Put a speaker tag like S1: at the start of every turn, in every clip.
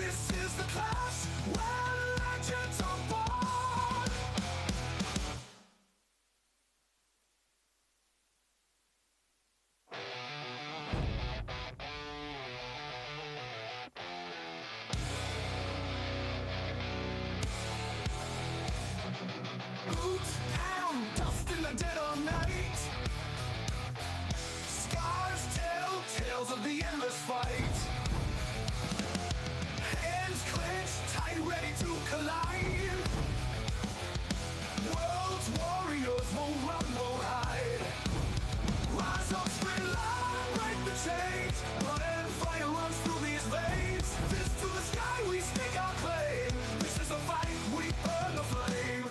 S1: This is the class where legends are born. Boots pound dust in the dead of night. Scars tell tales of the endless fight. Hands clenched, tight, ready to collide. World's warriors won't run, won't hide. Rise up, spread light, break the chains. Blood and fire runs through these veins. Fist to the sky, we stake our claim. This is a fight, we burn the flame.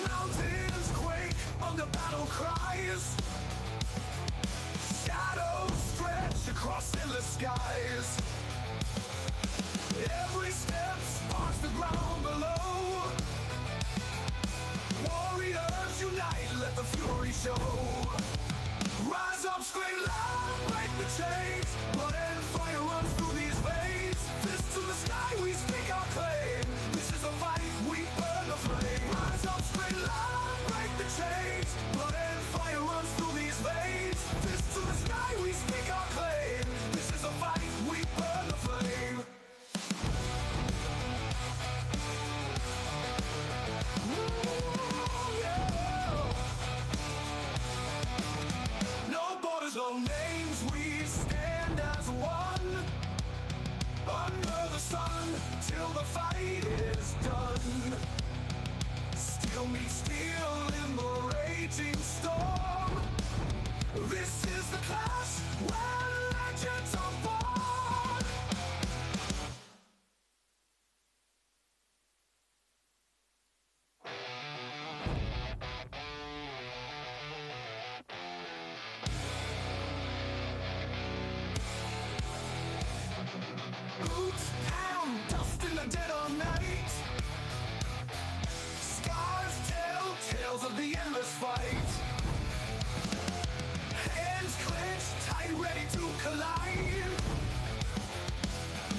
S1: Mountains quake under battle cries. Shadows stretch across endless skies. Every step sparks the ground below. Warriors unite, let the fury show. Rise up, scream loud, break the chains. Blood and fire runs through these veins. Fist to the sky, we speak our claim. This is a fight, we burn the flame. Rise up, scream loud, break the chains. Blood and fire runs through these veins. Fist to the sky, we speak our claim. This is a fight, we burn the flame. No borders, no names, we stand as one. Under the sun, till the fight is done. Steel meets steel in the raging storm. This is the class where legends are born. Boots pound dust in the dead of night. Scars tell tales of the endless fight. Hands clenched, tight, ready to collide.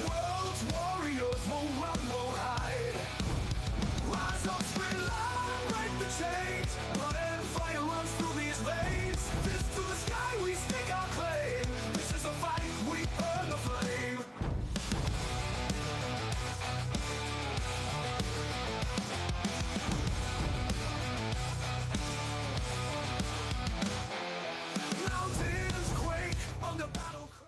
S1: World's warriors won't run, won't hide. Rise up, spread light, break the chains. Blood and fire runs through these veins. Fist to the sky, we stake our claim. This is a fight, we burn the flame. Mountains quake under battle cry.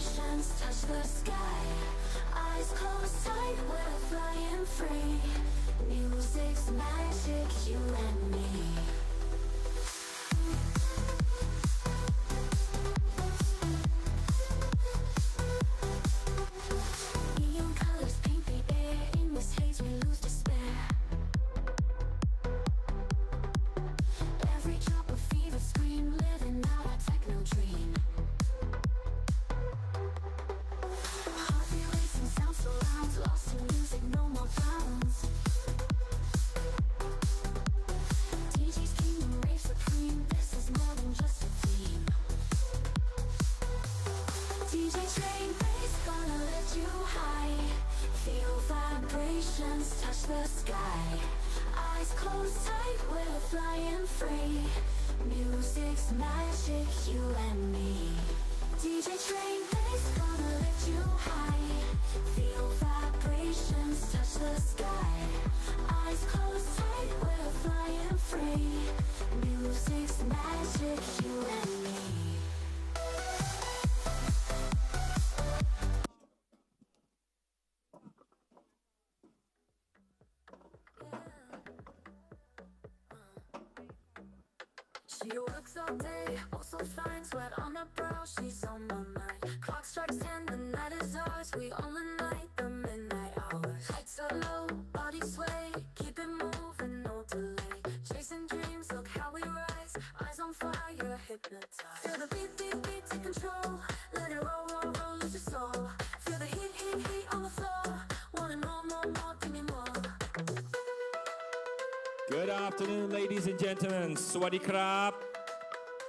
S1: vibrations touch the sky. Eyes closed tight, we're flying free. Music's magic, you and me. Neon colors paint the air. In this haze we lose despair. Every drop of fever scream, living out our techno dream. Heartbeat racing, sound surrounds, lost in music, no more bounds. DJ's kingdom reigns supreme. This is more than just a theme. DJ train bass gonna lift you high. Feel vibrations touch the sky. Eyes closed tight, we're flying free. Music's magic, you and me. DJ train bass gonna lift you high. Feel vibrations touch the sky. Eyes closed tight, we're flying free. Music's magic, you and me. She works all day, also finds sweat on her brow. She's on my mind. Clock strikes 10, the night is ours. We all night the midnight hours. Heights are low, body sway. Keep it moving, no delay. Chasing dreams, look how we rise. Eyes on fire, hypnotized. Feel the beat, beat, beat, take control. Let it roll, roll, roll, lose your soul. Feel the heat, heat, heat on the floor. Wanna know more, more, give me more.
S2: Good afternoon, ladies and gentlemen. Sawasdee krab.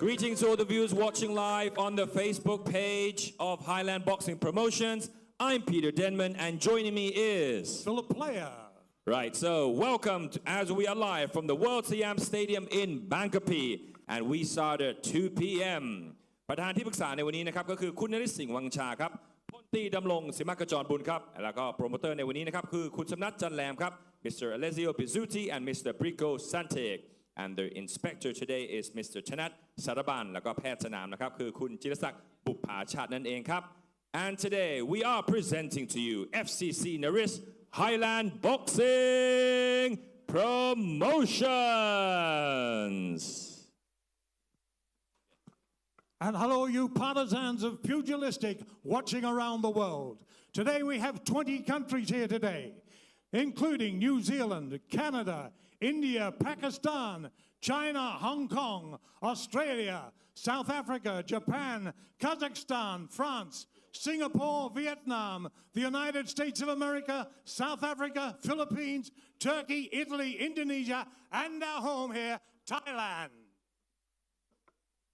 S2: Greetings to all the viewers watching live on the Facebook page of Highland Boxing Promotions. I'm Peter Denman, and joining me is
S3: Philip Player.
S2: Right, so welcome to, as we are live from the World SIAM Stadium in Bangkok, and we start at 2 p.m. ประธานที่ปรึกษาในวันนี้นะครับก็คือคุณนฤทธิ์สิงห์วังชาครับพลตรีดำรงศิมกจรบุญครับแล้วก็โปรโมเตอร์ในวันนี้นะครับคือคุณสมนัทจันแรมครับ Mr. Alessio Pizzuti and Mr. Brico Santek and the inspector today is Mr. Chanat Saraban แล้วก็แพทย์สนามนะครับคือคุณจิรศักดิ์บุปผาชาตินั่นเองครับ and today we are presenting to you FCC Naris Highland Boxing Promotions.
S3: And hello, you partisans of pugilistic watching around the world. Today we have 20 countries here today, including New Zealand, Canada, India, Pakistan, China, Hong Kong, Australia, South Africa, Japan, Kazakhstan, France, Singapore, Vietnam, the United States of America, South Africa, Philippines, Turkey, Italy, Indonesia, and our home here, Thailand.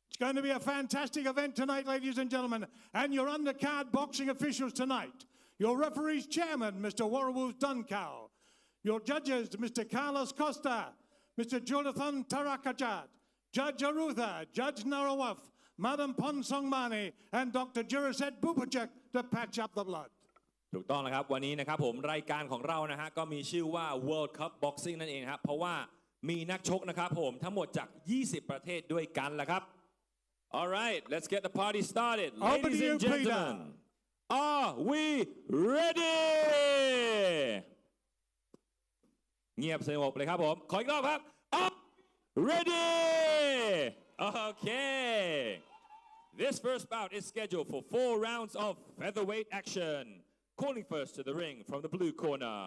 S3: It's going to be a fantastic event tonight, ladies and gentlemen, and your undercard boxing officials tonight. Your referees chairman, Mr. Warrawolf Dunkau. Your judges, Mr. Carlos Costa, Mr. Jonathan Tarakajat, Judge Arutha, Judge Narawaf, Madam Ponsongmani, and Dr. Jiraset Bupacek to patch up the blood.
S2: ถูกต้องแล้วครับวันนี้นะครับผมรายการของเรานะฮะก็มีชื่อว่า World Cup Boxing นั่นเองครับเพราะว่ามีนักชกนะครับผมทั้งหมดจาก 20 ประเทศด้วยกันแหละครับ All right, let's get the party started. Ladies and gentlemen, are we ready? เงียบสงบเลยครับผมขออีกรอบครับ Are ready? Okay. This first bout is scheduled for 4 rounds of featherweight action. Calling first to the ring from the blue corner,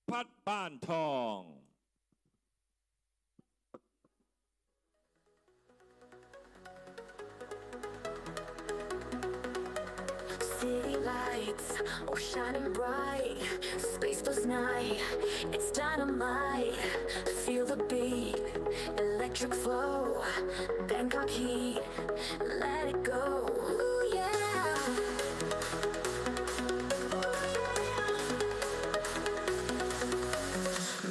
S2: Pat Ban Tong.
S1: City lights, oh shining bright. Space goes night, it's dynamite. Feel the beat, electric flow. Bangkok heat, let it go. Ooh, yeah.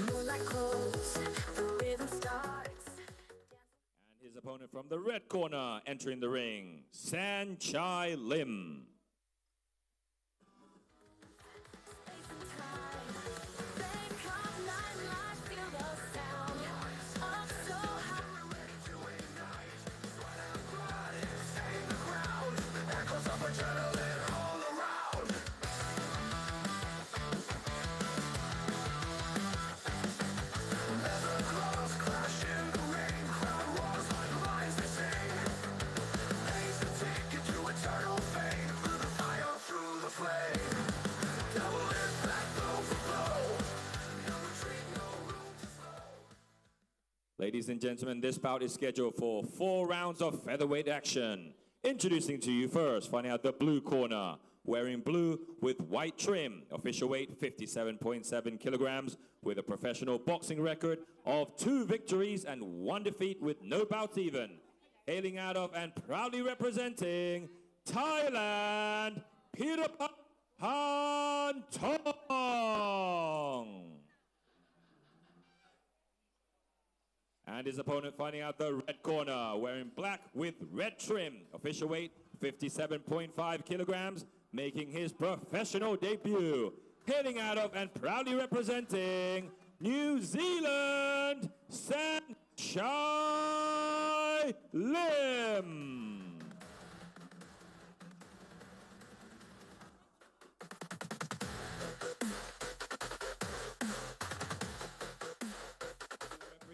S1: Moonlight glows, the rhythm starts.
S2: And his opponent from the red corner entering the ring, San Chai Lim.
S1: Adrenaline
S2: Ladies and gentlemen, this bout is scheduled for 4 rounds of featherweight action. Introducing to you first, finding out the blue corner, wearing blue with white trim, official weight 57.7 kilograms, with a professional boxing record of 2 victories and 1 defeat with no bouts even. Hailing out of and proudly representing Thailand, Han Tong. And his opponent finding out the red corner, wearing black with red trim, official weight 57.5 kilograms, making his professional debut. Hailing out of and proudly representing New Zealand, Sanchai Lim.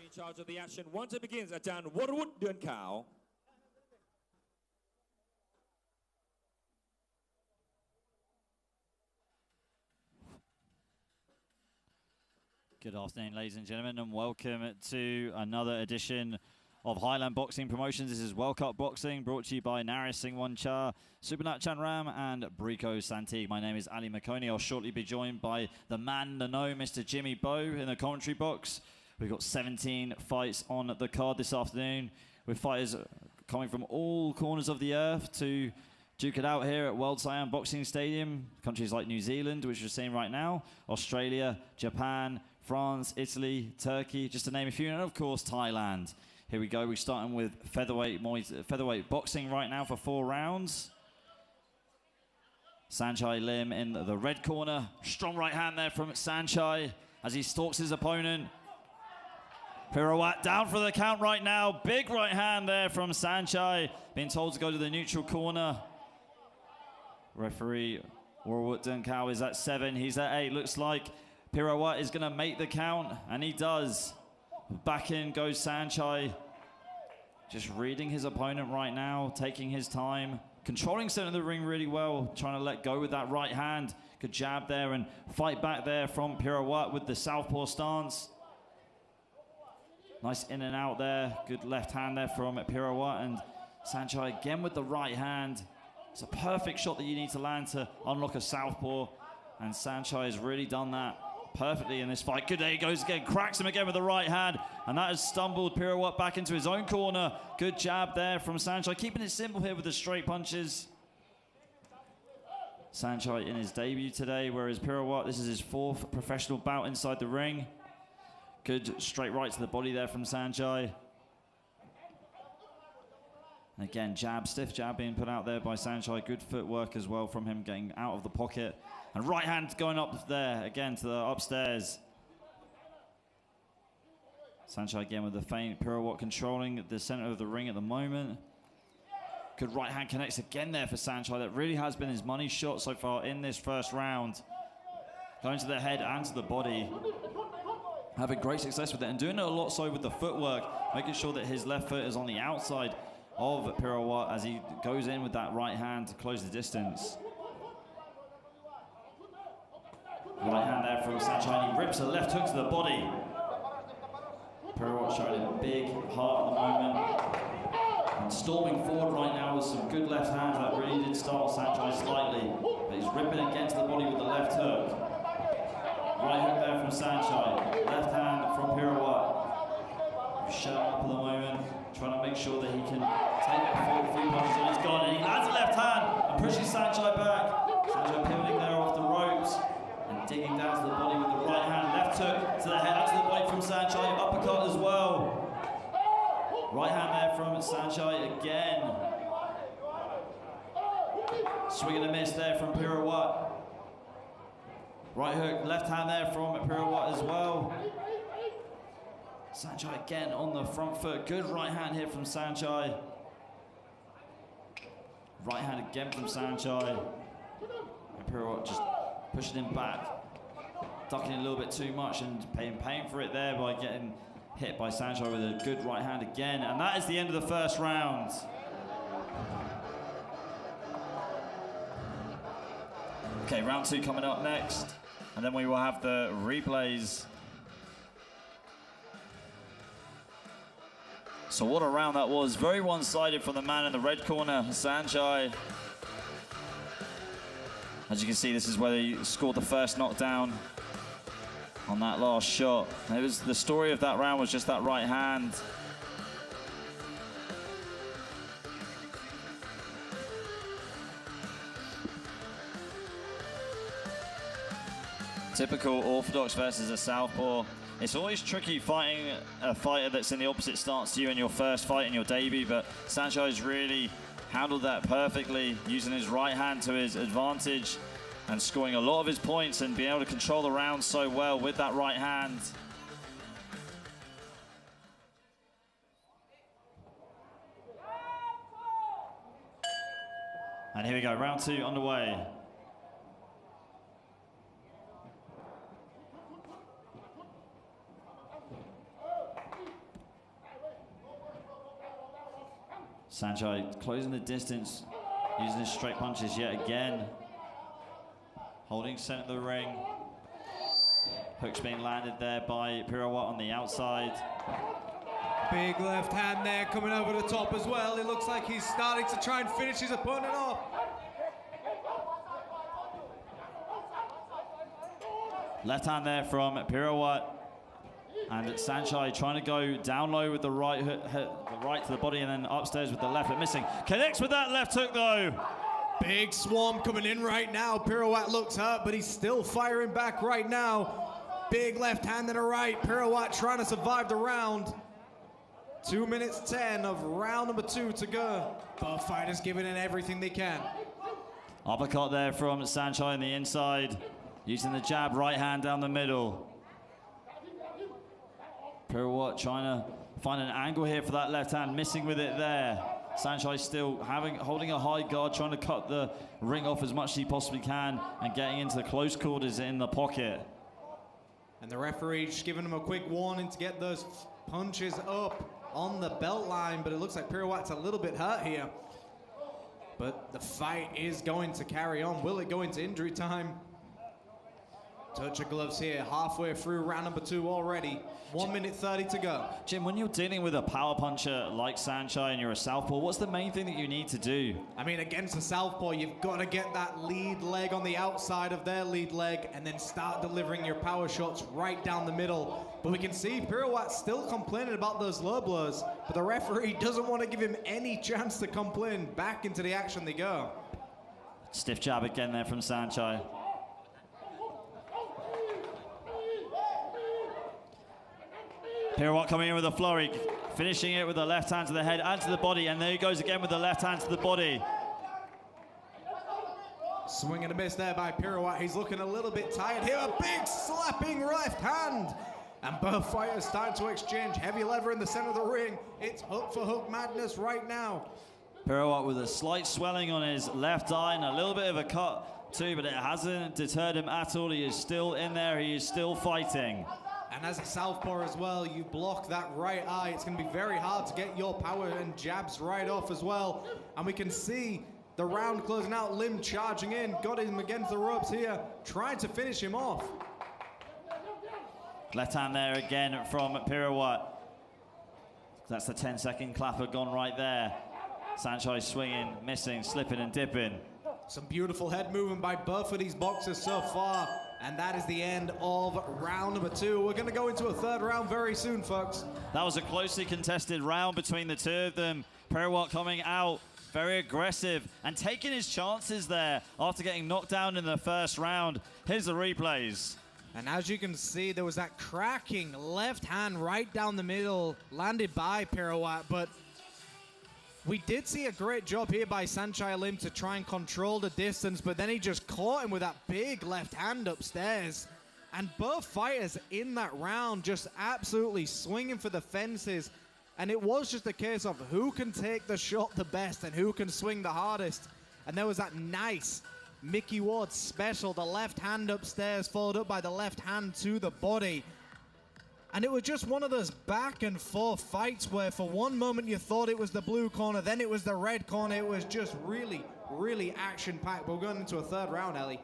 S2: In charge of the action once it begins, อาจารย์ วรวุฒิ เดือนขาว
S4: Good afternoon, ladies and gentlemen, and welcome to another edition of Highland Boxing Promotions. This is World Cup Boxing, brought to you by Naris Singh Wancha, Supernat Chanram, and Brico Santig. My name is Ali Makoni. I'll shortly be joined by the man, the know, Mr. Jimmy Bowe in the commentary box. We've got 17 fights on the card this afternoon, with fighters coming from all corners of the earth to duke it out here at World SIAM Boxing Stadium. Countries like New Zealand, which we're seeing right now, Australia, Japan, France, Italy, Turkey, just to name a few, and of course Thailand. Here we go. We're starting with featherweight boxing right now for 4 rounds. Sanchai Lim in the red corner. Strong right hand there from Sanchai as he stalks his opponent. Pirouette down for the count right now. Big right hand there from Sanchai. Being told to go to the neutral corner. Referee Warwood Dunkau is at 7. He's at 8. Looks like Pirouette is going to make the count, and he does. Back in goes Sanchai. Just reading his opponent right now, taking his time, controlling center of the ring really well, trying to let go with that right hand. Good jab there and fight back there from Pirouette with the southpaw stance. Nice in and out there. Good left hand there from Pirouette, and Sanchai again with the right hand. It's a perfect shot that you need to land to unlock a southpaw, and Sanchai has really done that perfectly in this fight. Good, there he goes again, cracks him again with the right hand, and that has stumbled Pirouette back into his own corner. Good jab there from Sanchai, keeping it simple here with the straight punches. Sanchai in his debut today, whereas Pirouette, this is his 4th professional bout inside the ring. Good straight right to the body there from Sanchai. And again, jab, stiff jab being put out there by Sanchai. Good footwork as well from him, getting out of the pocket. And right hand going up there, again to the upstairs. Sanchai again with the feint. Pirouette controlling the center of the ring at the moment. Good right hand connects again there for Sanchai. That really has been his money shot so far in this first round. Going to the head and to the body. Having great success with it, and doing it a lot so with the footwork, making sure that his left foot is on the outside of Pirouette as he goes in with that right hand to close the distance. Right hand there from Sanchai, and he rips a left hook to the body. Pirouette showing a big heart at the moment. And storming forward right now with some good left hands. That really did startle Sanchai slightly, but he's ripping against the body with the left hook. Right hook there from Sanchai. Left hand from Pirouette. Shut up at the moment, trying to make sure that he can take a few punches and he's gone. And he lands a left hand and pushes Sanchai back. Sanchai pivoting there off the ropes and digging down to the body with the right hand. Left hook to the head, out to the body from Sanchai. Uppercut as well. Right hand there from Sanchai again. Swing and a miss there from Pirouette. Right hook, left hand there from Pirouette as well. Sanchai again on the front foot. Good right hand here from Sanchai. Right hand again from Sanchai. And Pirouette just pushing him back. Ducking a little bit too much and paying for it there by getting hit by Sanchai with a good right hand again. And that is the end of the first round. Okay, round 2 coming up next. And then we will have the replays. So what a round that was. Very one-sided from the man in the red corner, Sanjay. As you can see, this is where he scored the first knockdown on that last shot. It was the story of that round was just that right hand. Typical orthodox versus a southpaw. It's always tricky fighting a fighter that's in the opposite stance to you in your first fight in your debut, but Sanjay's really handled that perfectly, using his right hand to his advantage and scoring a lot of his points and being able to control the round so well with that right hand. And here we go, round 2 underway. Sanjay closing the distance, using his straight punches yet again. Holding center of the ring. Hooks being landed there by Pirawat on the outside.
S5: Big left hand there coming over the top as well. It looks like he's starting to try and finish his opponent off.
S4: Left hand there from Pirawat. And Sanjay trying to go down low with the right to the body and then upstairs with the left, but missing. Connects with that left hook though.
S5: Big swarm coming in right now. Pirawat looks hurt, but he's still firing back right now. Big left hand and a right. Pirawat trying to survive the round. 2 minutes 10 of round number 2 to go. Both fighters giving it everything they can.
S4: Uppercut there from Sanjay on the inside. Using the jab, right hand down the middle. Pirawat trying to find an angle here for that left hand, missing with it there. Sanjay still holding a high guard, trying to cut the ring off as much as he possibly can and getting into the close quarters in the pocket.
S5: And the referee just giving him a quick warning to get those punches up on the belt line, but it looks like Pirawat's a little bit hurt here. But the fight is going to carry on. Will it go into injury time? Touch of gloves here, halfway through round number 2 already. 1 minute 30 to go.
S4: Jim, when you're dealing with a power puncher like Sanjay and you're a southpaw, what's the main thing that you need to do?
S5: I mean, against a southpaw, you've got to get that lead leg on the outside of their lead leg and then start delivering your power shots right down the middle. But we can see Pirawat still complaining about those low blows, but the referee doesn't want to give him any chance to complain. Back into the action they go.
S4: Stiff jab again there from Sanjay. Pirawat coming in with a flurry, finishing it with the left hand to the head and to the body, and there he goes again with the left hand to the body.
S5: Swing and a miss there by Pirawat. He's looking a little bit tired here. A big slapping left hand. And both fighters starting to exchange heavy lever in the center of the ring. It's hook for hook madness right now.
S4: Pirawat with a slight swelling on his left eye and a little bit of a cut too, but it hasn't deterred him at all. He is still in there. He is still fighting.
S5: And as a southpaw as well, you block that right eye. It's going to be very hard to get your power and jabs right off as well. And we can see the round closing out, Lim charging in, got him against the ropes here, trying to finish him off.
S4: Left hand there again from Pirawat. That's the 10-second clapper gone right there. Sanjay swinging, missing, slipping and dipping.
S5: Some beautiful head movement by both of these boxers so far. And that is the end of round number 2. We're going to go into a third round very soon, folks.
S4: That was a closely contested round between the two of them. Pirawat coming out very aggressive and taking his chances there after getting knocked down in the first round. Here's the replays.
S5: And as you can see, there was that cracking left hand right down the middle, landed by Pirawat, but we did see a great job here by Sanjay Lim to try and control the distance, but then he just caught him with that big left hand upstairs. And both fighters in that round just absolutely swinging for the fences. And it was just a case of who can take the shot the best and who can swing the hardest. And there was that nice Mickey Ward special, the left hand upstairs, followed up by the left hand to the body. And it was just one of those back and forth fights where for one moment you thought it was the blue corner, then it was the red corner. It was just really, really action-packed. We're going into a third round, Ellie.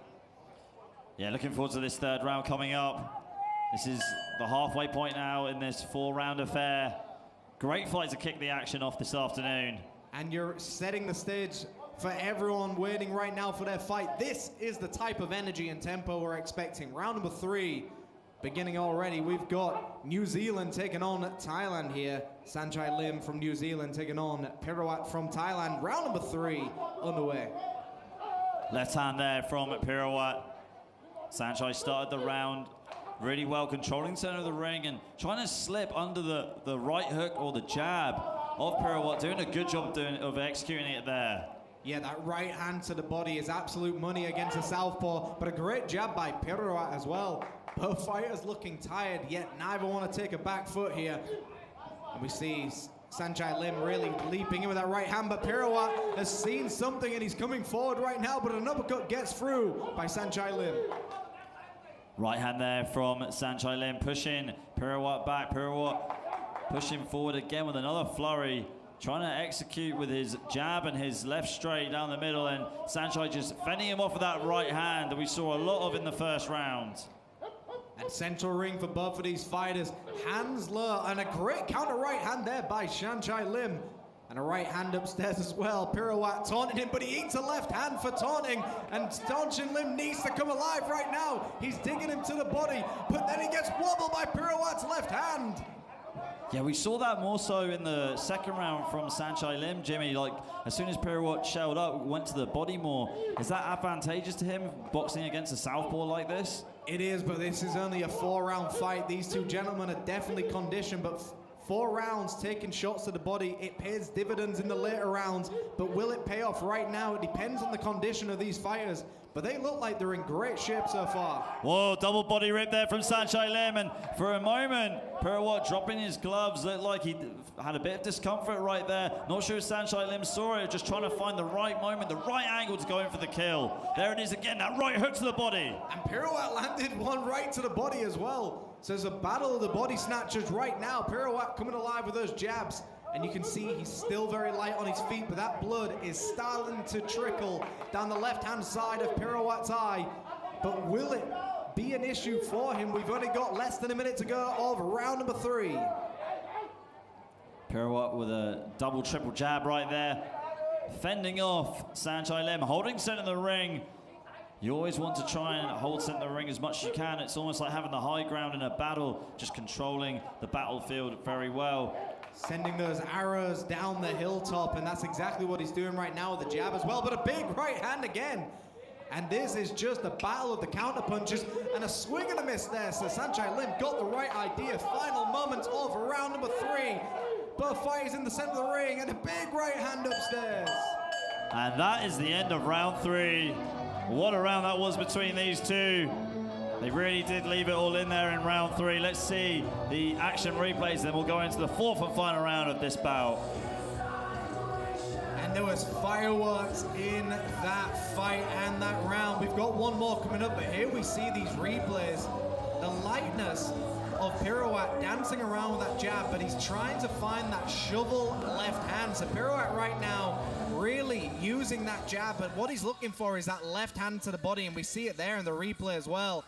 S4: Yeah, looking forward to this third round coming up. This is the halfway point now in this 4-round affair. Great fight to kick the action off this afternoon.
S5: And you're setting the stage for everyone waiting right now for their fight. This is the type of energy and tempo we're expecting. Round number 3 beginning already. We've got New Zealand taking on Thailand here. Sanchai Lim from New Zealand taking on Pirawat from Thailand. Round number 3 underway.
S4: Left hand there from Pirawat. Sanchai started the round really well, controlling the center of the ring and trying to slip under the right hook or the jab of Pirawat, doing a good job of executing it there.
S5: Yeah, that right hand to the body is absolute money against a southpaw, but a great jab by Pirawat as well. Both fighters looking tired, yet neither want to take a back foot here. And we see Sanchai Lim really leaping in with that right hand, but Pirawat has seen something and he's coming forward right now, but an uppercut gets through by Sanchai Lim.
S4: Right hand there from Sanchai Lim, pushing Pirawat back. Pirawat pushing forward again with another flurry, trying to execute with his jab and his left straight down the middle, and Sanchai just fending him off with that right hand that we saw a lot of in the first round.
S5: And central ring for both of these fighters, hands low, and a great counter right hand there by Sanchai Lim. And a right hand upstairs as well. Pirawat taunting him, but he eats a left hand for taunting. And Sanchai Lim needs to come alive right now. He's digging him to the body, but then he gets wobbled by Pirawat's left hand.
S4: Yeah, we saw that more so in the second round from Sanchai Lim, Jimmy. Like, as soon as Pirawat shelled up, went to the body more. Is that advantageous to him, boxing against a southpaw like this?
S5: It is, but this is only a 4-round fight. These two gentlemen are definitely conditioned, but 4 rounds taking shots to the body, it pays dividends in the later rounds, but will it pay off right now? It depends on the condition of these fighters, but they look like they're in great shape so far.
S4: Whoa, double body rip there from Sanchai Lim, and for a moment, Pirawat dropping his gloves, looked like he had a bit of discomfort right there. Not sure if Sanchai Lim saw it, just trying to find the right moment, the right angle to go in for the kill. There it is again, that right hook to the body.
S5: And Pirawat landed one right to the body as well. So there's a battle of the body snatchers right now. Pirawat coming alive with those jabs. And you can see he's still very light on his feet, but that blood is starting to trickle down the left-hand side of Pirawat's eye. But will it be an issue for him? We've only got less than a minute to go of round number 3.
S4: Pirawat with a double, triple jab right there. Fending off Sanchai Lim, holding center of the ring. You always want to try and hold center of the ring as much as you can. It's almost like having the high ground in a battle, just controlling the battlefield very well.
S5: Sending those arrows down the hilltop, and that's exactly what he's doing right now with the jab as well. But a big right hand again. And this is just a battle of the counter punches, and a swing and a miss there. So Sanchai Lim got the right idea. Final moments of round number 3. Both fighters in the center of the ring, and a big right hand upstairs.
S4: And that is the end of round 3. What a round that was between these two. They really did leave it all in there in round 3. Let's see the action replays, then we'll go into the 4th and final round of this bout.
S5: And there was fireworks in that fight and that round. We've got one more coming up, but here we see these replays. The lightness of Pirawat dancing around with that jab, but he's trying to find that shovel left hand. So Pirawat right now really using that jab, but what he's looking for is that left hand to the body, and we see it there in the replay as well.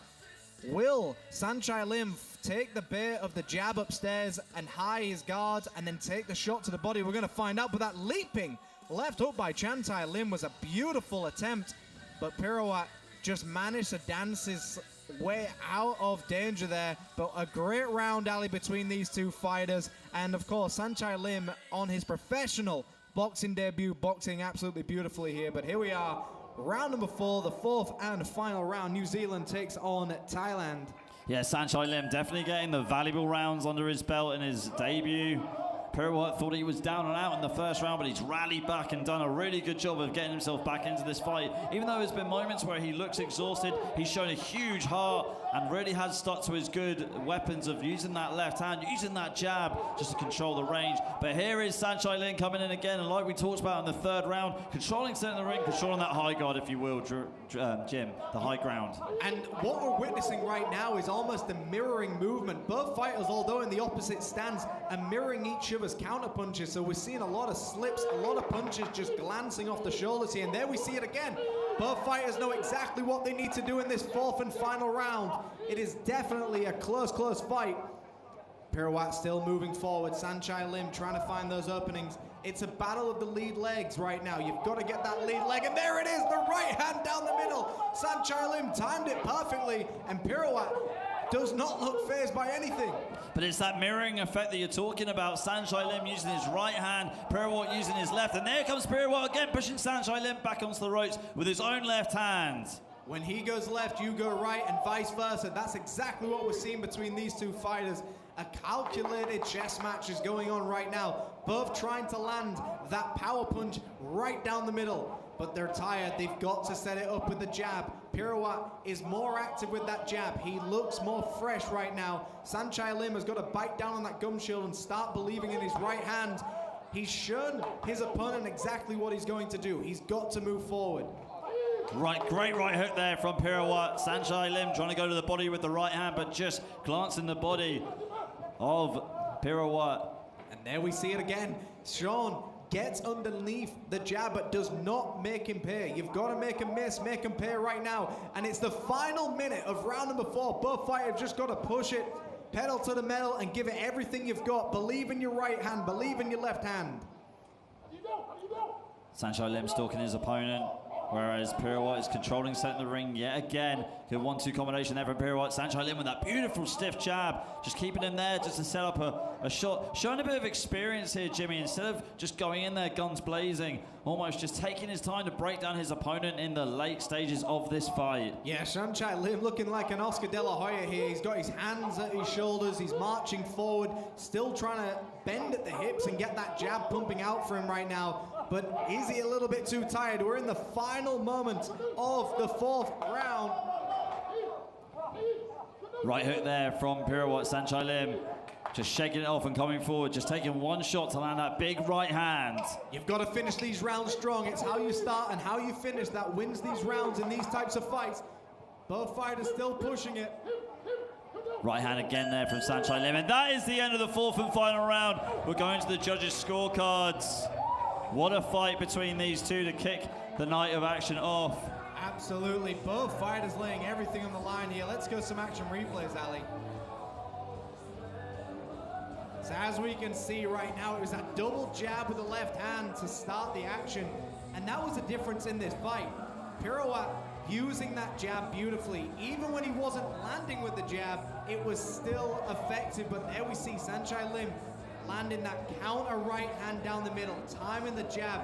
S5: Will Sanchai Lim take the bait of the jab upstairs and high his guard and then take the shot to the body? We're going to find out, but that leaping left hook by Sanchai Lim was a beautiful attempt, but Pirawat just managed to dance his way out of danger there. But a great round alley between these two fighters, and of course Sanchai Lim on his professional boxing debut, boxing absolutely beautifully here. But here we are, round number 4, the 4th and final round. New Zealand takes on Thailand.
S4: Yeah, Sanchai Lim definitely getting the valuable rounds under his belt in his debut. Pirawat thought he was down and out in the first round, but he's rallied back and done a really good job of getting himself back into this fight. Even though there's been moments where he looks exhausted, he's shown a huge heart and really has stuck to his good weapons of using that left hand, using that jab just to control the range. But here is Sanchai Lim coming in again, and like we talked about in the 3rd round, controlling center of the ring, controlling that high guard, if you will, Jim, the high ground.
S5: And what we're witnessing right now is almost a mirroring movement. Both fighters, although in the opposite stance, are mirroring each other's counter punches. So we're seeing a lot of slips, a lot of punches just glancing off the shoulders here. And there we see it again. Both fighters know exactly what they need to do in this 4th and final round. It is definitely a close fight. Pirouette still moving forward. Sanchai Lim trying to find those openings. It's a battle of the lead legs right now. You've got to get that lead leg, and there it is, the right hand down the middle. Sanchai Lim timed it perfectly, and Pirouette does not look fazed by anything.
S4: But it's that mirroring effect that you're talking about. Sanchai Lim using his right hand, Pirouette using his left, and there comes Pirouette again, pushing Sanchai Lim back onto the ropes with his own left hand.
S5: When he goes left, you go right, and vice versa. That's exactly what we're seeing between these two fighters. A calculated chess match is going on right now. Both trying to land that power punch right down the middle, but they're tired. They've got to set it up with the jab. Pirouette is more active with that jab. He looks more fresh right now. Sanchai Lim has got to bite down on that gum shield and start believing in his right hand. He's shown his opponent exactly what he's going to do. He's got to move forward.
S4: Right, great right hook there from Pirouette. Sanchai Lim trying to go to the body with the right hand, but just glancing the body of Pirouette.
S5: And there we see it again. Sean gets underneath the jab, but does not make him pay. You've got to make him miss, make him pay right now. And it's the final minute of round number 4. Both fighters just got to push it, pedal to the metal, and give it everything you've got. Believe in your right hand, believe in your left hand.
S4: Sanchai Lim stalking his opponent, whereas Pirouette is controlling, setting the ring yet again. Good 1-2 combination there from Pirouette. Sanchai Lim with that beautiful stiff jab, just keeping him there just to set up a shot. Showing a bit of experience here, Jimmy, instead of just going in there guns blazing, almost just taking his time to break down his opponent in the late stages of this fight.
S5: Yeah, Sanchai Lim looking like an Oscar De La Hoya here. He's got his hands at his shoulders, he's marching forward, still trying to bend at the hips and get that jab pumping out for him right now. But is he a little bit too tired? We're in the final moment of the 4th round.
S4: Right hook there from Pirouette. Sanchai Lim just shaking it off and coming forward, just taking one shot to land that big right hand.
S5: You've got to finish these rounds strong. It's how you start and how you finish that wins these rounds in these types of fights. Both fighters still pushing it.
S4: Right hand again there from Sanchai Lim, and that is the end of the 4th and final round. We're going to the judges' scorecards. What a fight between these two to kick the night of action off.
S5: Absolutely, both fighters laying everything on the line here. Let's go some action replays, Ali. So as we can see right now, it was that double jab with the left hand to start the action, and that was the difference in this fight. Pirouette using that jab beautifully. Even when he wasn't landing with the jab, it was still effective, but there we see Sanchai Lim landing that counter right hand down the middle, timing the jab.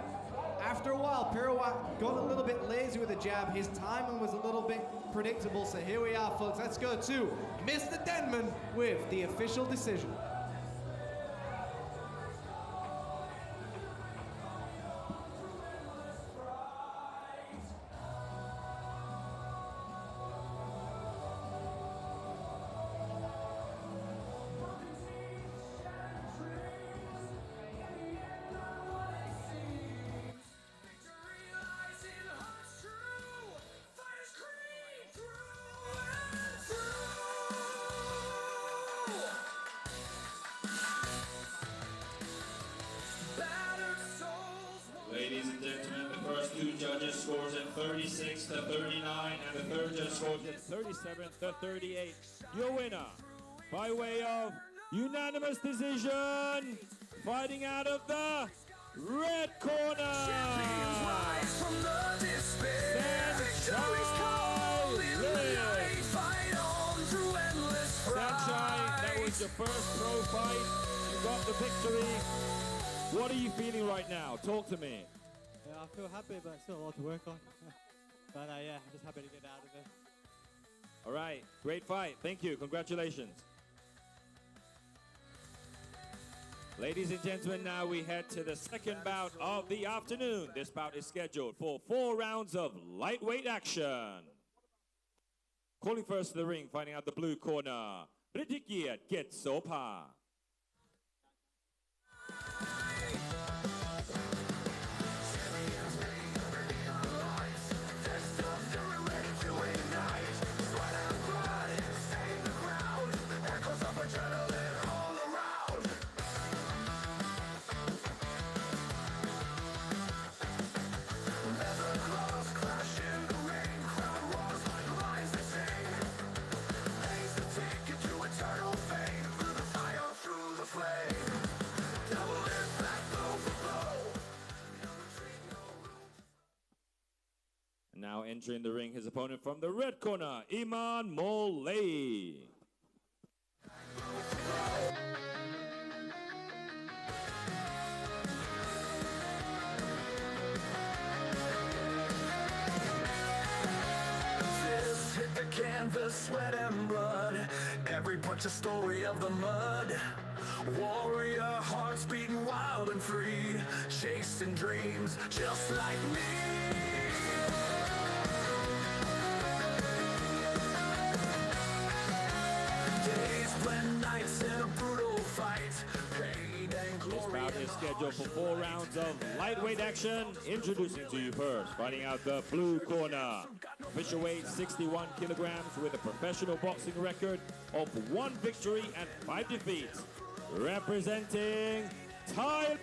S5: After a while, Pirouette got a little bit lazy with the jab. His timing was a little bit predictable. So here we are, folks. Let's go to Mr. Denman with the official decision.
S2: Ladies and gentlemen, the first two judges scores at 36 to 39, and the third judge scores at 37 to 38. Your winner, by way of unanimous decision, fighting out of the red corner, Sanchai, that was your first pro fight. You got the victory. What are you feeling right now? Talk to me.
S6: Yeah, I feel happy, but still a lot to work on. But yeah, I'm just happy to get out of there.
S2: All right, great fight. Thank you. Congratulations. Ladies and gentlemen, now we head to the second bout of the afternoon. This bout is scheduled for 4 rounds of lightweight action. Calling first to the ring, fighting out the blue corner, Britikiat Getsopa.
S1: Eternal fame through the fire.
S2: entering the ring, his opponent from the red corner, Iman Molay.
S1: Fist hit the canvas, sweat and blood. Every punch a story of the mud. Warrior hearts beating wild and free, chasing dreams just like me. Days blend nights in a brutal fight. Pain and
S2: This
S1: glory.
S2: bout is scheduled for 4 rounds of lightweight action. Introducing to you first, fighting out the blue corner, official weight 61 kilograms with a professional boxing record of 1 victory and 5 defeats. Representing Thailand,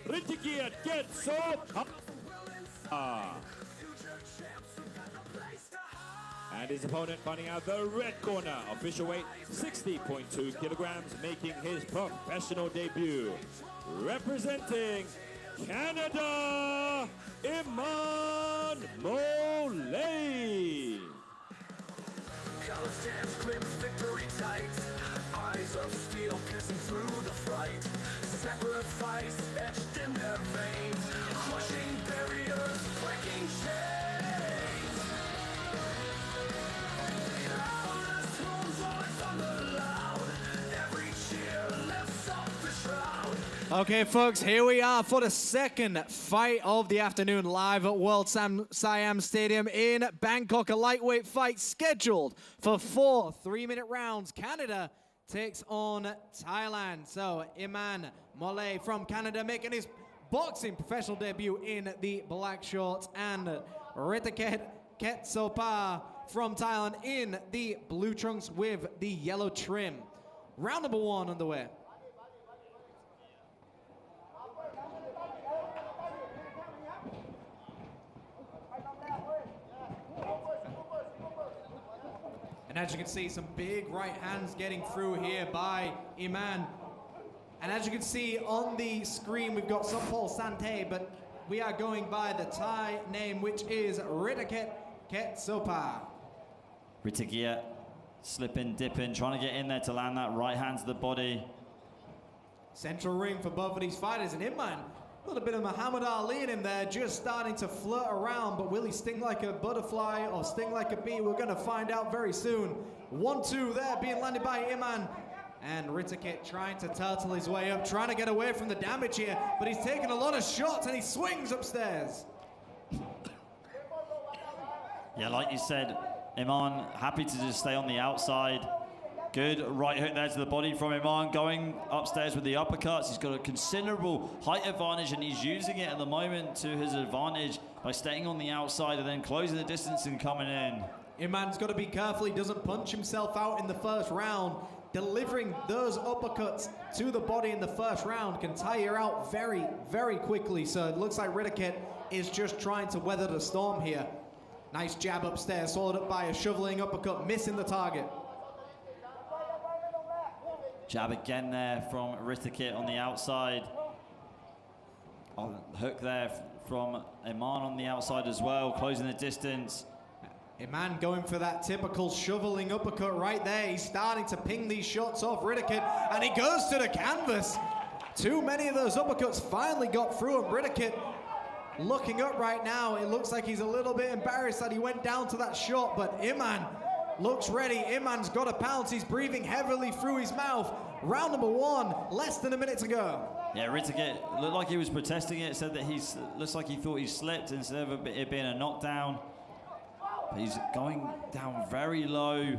S2: Ritikiat Ketso. And his opponent fighting out the red corner, official weight 60.2 kilograms, making his professional debut. Representing Canada, Iman Molay.
S1: College dance clip, victory tight. Eyes of steel piercing through the fright. Sacrifice etched in their veins. Crushing barriers, breaking chains. Countless wounds rolling thunder loud. Every cheer lifts up the shroud.
S5: Okay, folks, here we are for the second fight of the afternoon, live at World SIAM Stadium in Bangkok. A lightweight fight scheduled for 4 3-minute rounds. Canada takes on Thailand. So Iman Molay from Canada making his boxing professional debut in the black shorts, and Ritiket Ketsopa from Thailand in the blue trunks with the yellow trim. Round number 1 underway. And as you can see, some big right hands getting through here by Iman. And as you can see on the screen, we've got Sampol Sante, but we are going by the Thai name, which is Ritiket Ketsopa.
S4: Ritikiat slipping, dipping, trying to get in there to land that right hand to the body.
S5: Central ring for both of these fighters, and Iman, a little bit of Muhammad Ali in him there, just starting to flirt around, but will he sting like a butterfly or sting like a bee? We're going to find out very soon. 1-2 there being landed by Iman, and Ritiket trying to turtle his way up, trying to get away from the damage here, but he's taking a lot of shots and he swings upstairs.
S4: Yeah, like you said, Iman happy to just stay on the outside. Good right hook there to the body from Iman, going upstairs with the uppercuts. He's got a considerable height advantage, and he's using it at the moment to his advantage by staying on the outside and then closing the distance and coming in.
S5: Iman's got to be careful he doesn't punch himself out in the first round. Delivering those uppercuts to the body in the first round can tire out very, very quickly. So it looks like Ritiket is just trying to weather the storm here. Nice jab upstairs, followed up by a shoveling uppercut, missing the target.
S4: Jab again there from Ritiket on the outside. Oh, hook there from Iman on the outside as well, closing the distance.
S5: Iman going for that typical shoveling uppercut right there. He's starting to ping these shots off Ritiket, and he goes to the canvas. Too many of those uppercuts finally got through him. Ritiket looking up right now. It looks like he's a little bit embarrassed that he went down to that shot, but Iman looks ready. Iman's got a pounce. He's breathing heavily through his mouth. Round number 1, less than a minute to go.
S4: Yeah, Ritiket looked like he was protesting it, said that looks like he thought he slipped instead of it being a knockdown. But he's going down very low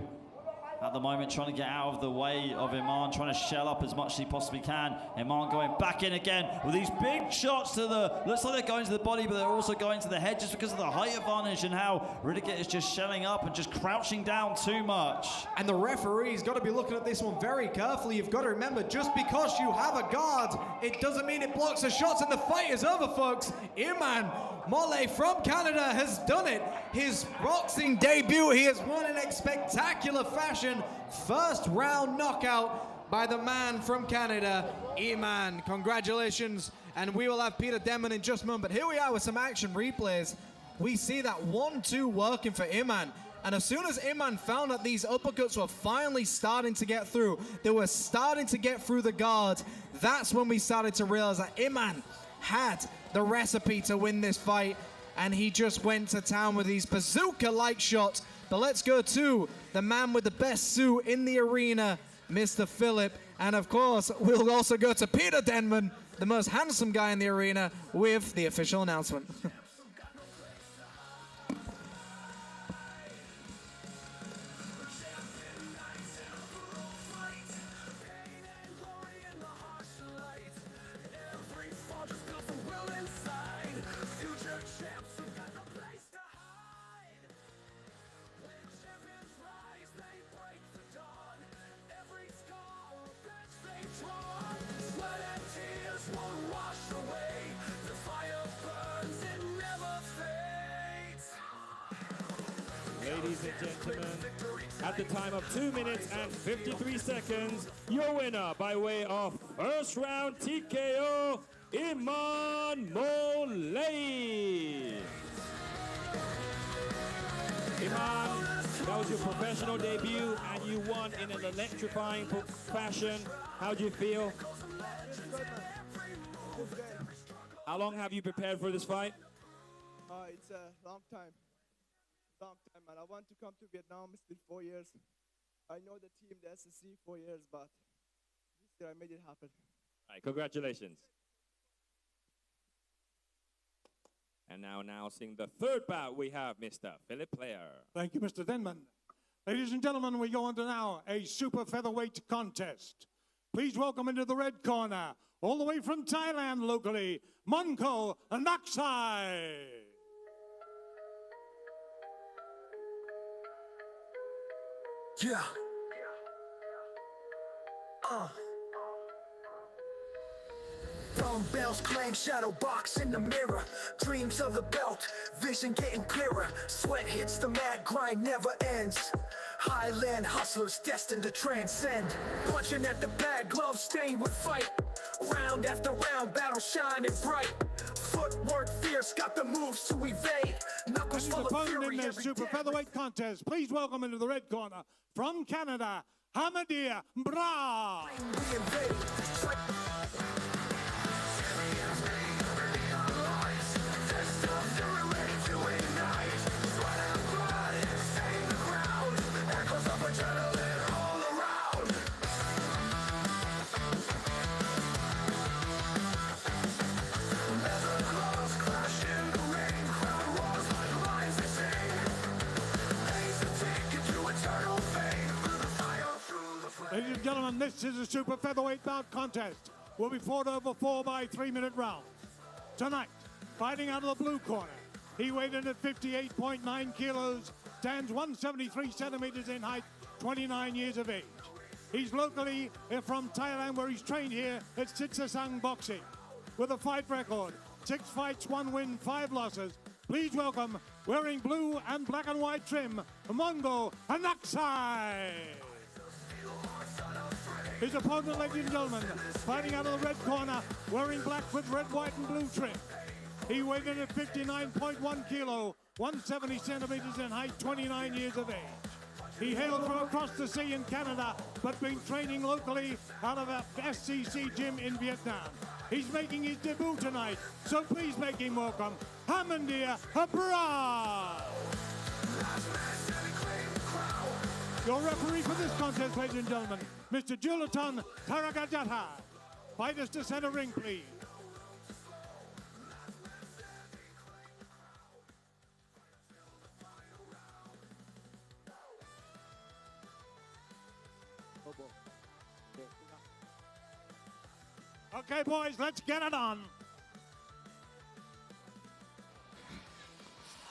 S4: at the moment, trying to get out of the way of Iman, trying to shell up as much as he possibly can. Iman going back in again with these big shots to the, looks like they're going to the body, but they're also going to the head just because of the height advantage and how Ritiket is just shelling up and just crouching down too much.
S5: And the referee's got to be looking at this one very carefully. You've got to remember, just because you have a guard, it doesn't mean it blocks the shots, and the fight is over, folks. Iman Molay from Canada has done it. His boxing debut, he has won in a spectacular fashion. First round knockout by the man from Canada, Iman. Congratulations. And we will have Peter Denman in just a moment. But here we are with some action replays we see that 1-2 working for Iman. And as soon as Iman found that these uppercuts were finally starting to get through, they were starting to get through the guard, that's when we started to realize that Iman had the recipe to win this fight, and he just went to town with these bazooka-like shots. But let's go to the man with the best suit in the arena, Mr. Philip. And of course, we'll also go to Peter Denman, the most handsome guy in the arena, with the official announcement.
S2: Ladies and gentlemen, at the time of 2 minutes and 53 seconds, your winner by way of first round TKO, Iman Molay. Iman, that was your professional debut and you won in an electrifying fashion. How do you feel? How long have you prepared for this fight?
S6: It's a long time, and I want to come to Vietnam still 4 years. I know the team, the SCC, 4 years, but this year I made it happen.
S2: All right, congratulations. And now announcing the third bout, we have Mr. Philip Player.
S3: Thank you, Mr. Denman. Ladies and gentlemen, we go on to now a super featherweight contest. Please welcome into the red corner, all the way from Thailand locally, Monko Naksai.
S1: Yeah. Dumbbells, clang, shadow box in the mirror. Dreams of the belt, vision getting clearer. Sweat hits the mad grind, never ends. Highland hustlers destined to transcend. Punching at the bag, gloves stained with fight. Round after round, battle shining bright. Footwork fierce, got the moves to evade. Knuckles
S3: His
S1: full of
S3: opponent
S1: fury
S3: in this
S1: every
S3: super
S1: day.
S3: featherweight contest, please welcome into the red corner, from Canada, Hamadia Bra.
S1: We invade.
S3: Ladies and gentlemen, this is a super featherweight bout contest. Will be fought over 4 by 3-minute rounds. Tonight, fighting out of the blue corner, he weighed in at 58.9 kilos, stands 173 centimeters in height, 29 years of age. He's locally from Thailand, where he's trained here at Sitsasang Boxing. With a fight record, 6 fights, 1 win, 5 losses. Please welcome, wearing blue and black and white trim, Monko Naksai. His opponent, ladies and gentlemen, fighting out of the red corner, wearing black with red, white, and blue trim. He weighed in at 59.1 kilo, 170 centimeters in height, 29 years of age. He hailed from across the sea in Canada, but been training locally out of a FCC gym in Vietnam. He's making his debut tonight, so please make him welcome, Hamadia Bra. Your referee for this contest, ladies and gentlemen, Mr. Julatan Taragajata. Fighters to center ring, please. Okay, boys, let's get it on.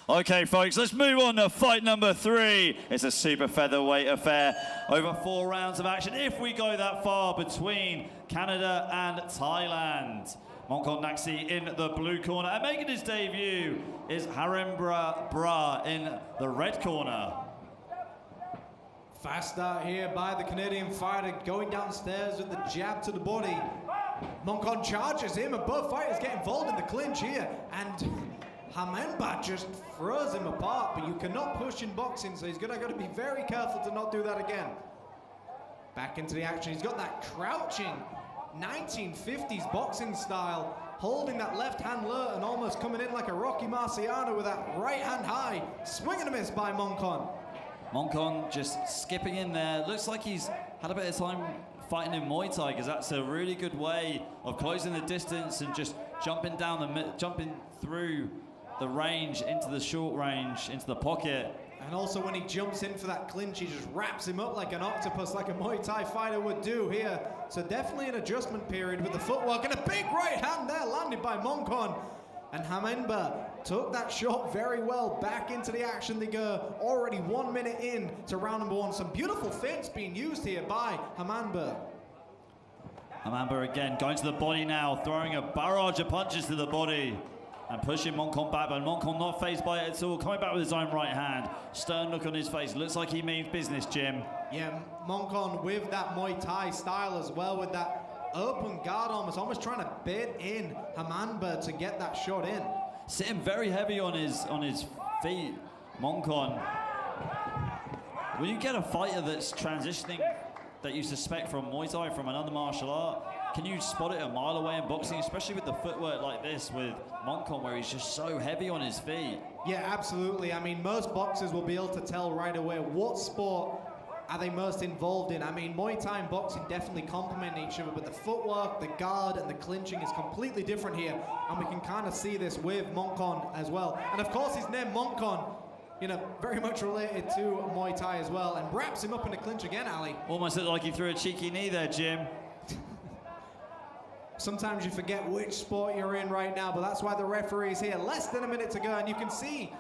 S4: Okay, folks, let's move on to fight number 3. It's a super featherweight affair. Over 4 rounds of action, if we go that far, between Canada and Thailand. Monko Naksai in the blue corner. And making his debut is Harembra Bra in the red corner.
S5: Fast start here by the Canadian fighter, going downstairs with the jab to the body. Monko charges him, and both fighters get involved in the clinch here. And Hamenba just throws him apart, but you cannot push in boxing, so he's got to be very careful to not do that again. Back into the action. He's got that crouching 1950s boxing style, holding that left hand low and almost coming in like a Rocky Marciano with that right hand high. Swing and a miss by Moncon.
S4: Moncon just skipping in there. Looks like he's had a bit of time fighting in Muay Thai, because that's a really good way of closing the distance and just jumping through the range into the short range, into the pocket.
S5: And also when he jumps in for that clinch, he just wraps him up like an octopus, like a Muay Thai fighter would do here. So definitely an adjustment period with the footwork, and a big right hand there landed by Moncon. And Hamenba took that shot very well. Back into the action they go, already 1 minute in to round number one. Some beautiful feints being used here by Hamenba.
S4: Hamenba again going to the body now, throwing a barrage of punches to the body and pushing Moncon back, but Moncon not fazed by it at all, coming back with his own right hand. Stern look on his face, looks like he means business, Jim.
S5: Yeah, Moncon with that Muay Thai style as well, with that open guard almost trying to bait in Hamenba to get that shot in.
S4: Sitting very heavy on his feet, Moncon. When you get a fighter that's transitioning that you suspect from Muay Thai, from another martial art, can you spot it a mile away in boxing, especially with the footwork like this with Moncon, where he's just so heavy on his feet?
S5: Yeah, absolutely. I mean, most boxers will be able to tell right away what sport are they most involved in. I mean, Muay Thai and boxing definitely complement each other, but the footwork, the guard, and the clinching is completely different here, and we can kind of see this with Moncon as well. And of course, his name Moncon, you know, very much related to Muay Thai as well, and wraps him up in the clinch again, Ali.
S4: Almost looked like he threw a cheeky knee there, Jim.
S5: Sometimes you forget which sport you're in right now, but that's why the referee's here. Less than a minute to go, and you can see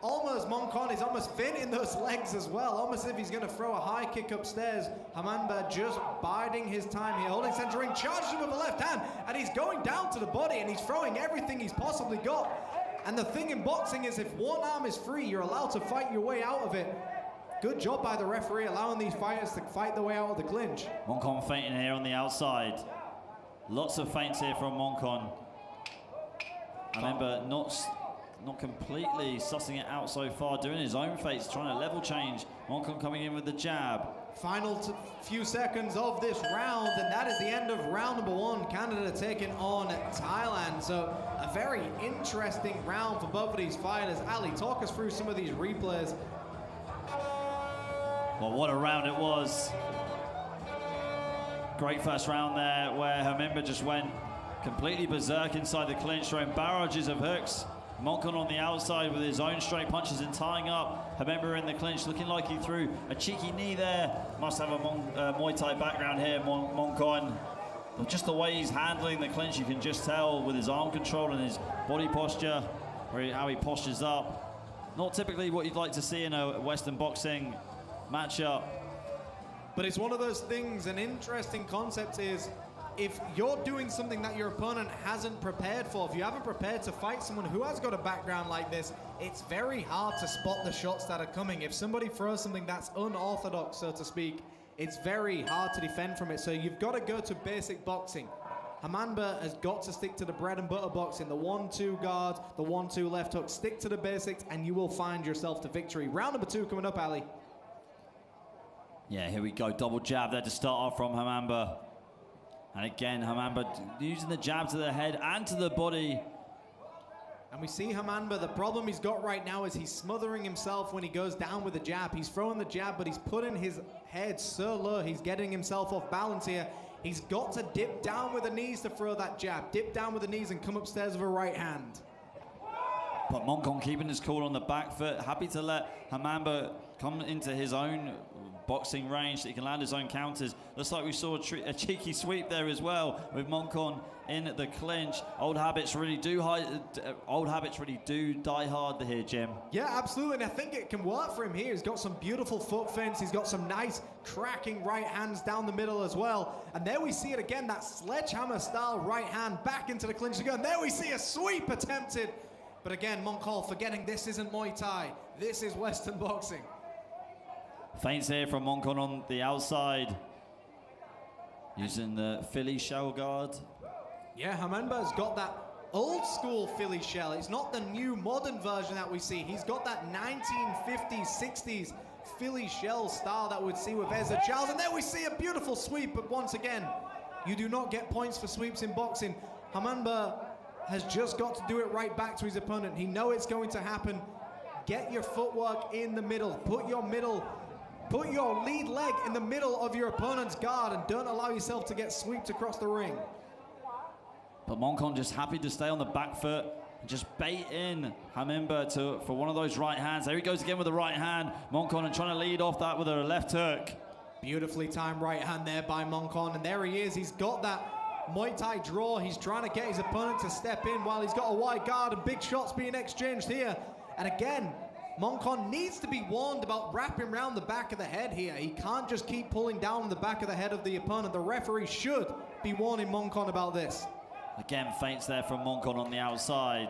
S5: almost Moncon is almost feinting those legs as well, almost as if he's going to throw a high kick upstairs. Hamenba just biding his time here, holding center ring, charges him with the left hand, and he's going down to the body, and he's throwing everything he's possibly got. And the thing in boxing is, if one arm is free, you're allowed to fight your way out of it. Good job by the referee, allowing these fighters to fight their way out of the clinch.
S4: Moncon feinting here on the outside. Lots of feints here from Moncon. Hamenba not completely sussing it out so far, doing his own feints, trying to level change. Moncon coming in with the jab.
S5: Final few seconds of this round, and that is the end of round number one. Canada taking on Thailand. So a very interesting round for both of these fighters. Ali, talk us through some of these replays.
S4: Well, what a round it was. Great first round there, where Hamenba just went completely berserk inside the clinch, throwing barrages of hooks. Moncon on the outside with his own straight punches and tying up Hamenba in the clinch, looking like he threw a cheeky knee there. Must have a Muay Thai background here, Moncon. But just the way he's handling the clinch, you can just tell with his arm control and his body posture, how he postures up. Not typically what you'd like to see in a Western boxing matchup.
S5: But it's one of those things, an interesting concept is, if you're doing something that your opponent hasn't prepared for, if you haven't prepared to fight someone who has got a background like this, it's very hard to spot the shots that are coming. If somebody throws something that's unorthodox, so to speak, it's very hard to defend from it. So you've got to go to basic boxing. Hamenba has got to stick to the bread and butter boxing, the 1-2 guard, the 1-2 left hook. Stick to the basics and you will find yourself to victory. Round number two coming up, Ali.
S4: Yeah, here we go. Double jab there to start off from Hamenba. And again, Hamenba using the jab to the head and to the body.
S5: And we see Hamenba, the problem he's got right now is he's smothering himself when he goes down with the jab. He's throwing the jab, but he's putting his head so low, he's getting himself off balance here. He's got to dip down with the knees to throw that jab. Dip down with the knees and come upstairs with a right hand.
S4: But Moncon keeping his cool on the back foot, happy to let Hamenba come into his own boxing range so he can land his own counters. Looks like we saw a cheeky sweep there as well with Moncon in the clinch. Old habits really do die hard here, Jim.
S5: Yeah, absolutely, and I think it can work for him here. He's got some beautiful foot feints. He's got some nice cracking right hands down the middle as well. And there we see it again, that sledgehammer style right hand back into the clinch again. There we see a sweep attempted. But again, Moncon forgetting this isn't Muay Thai. This is Western boxing.
S4: Feints here from Moncon on the outside, using the Philly shell guard.
S5: Yeah, Hamenba's got that old school Philly shell. It's not the new modern version that we see. He's got that 1950s, 60s Philly shell style that we'd see with Ezra Charles. And there we see a beautiful sweep, but once again, you do not get points for sweeps in boxing. Hamamba has just got to do it right back to his opponent. He knows it's going to happen. Get your footwork in the middle. Put your lead leg in the middle of your opponent's guard and don't allow yourself to get swept across the ring.
S4: But Moncon just happy to stay on the back foot and just bait in Hamimba for one of those right hands. There he goes again with the right hand. Moncon and trying to lead off that with a left hook.
S5: Beautifully timed right hand there by Moncon, and there he is. He's got that Muay Thai draw. He's trying to get his opponent to step in while he's got a wide guard, and big shots being exchanged here. And again, Moncon needs to be warned about wrapping around the back of the head here. He can't just keep pulling down the back of the head of the opponent. The referee should be warning Moncon about this.
S4: Again, feints there from Moncon on the outside.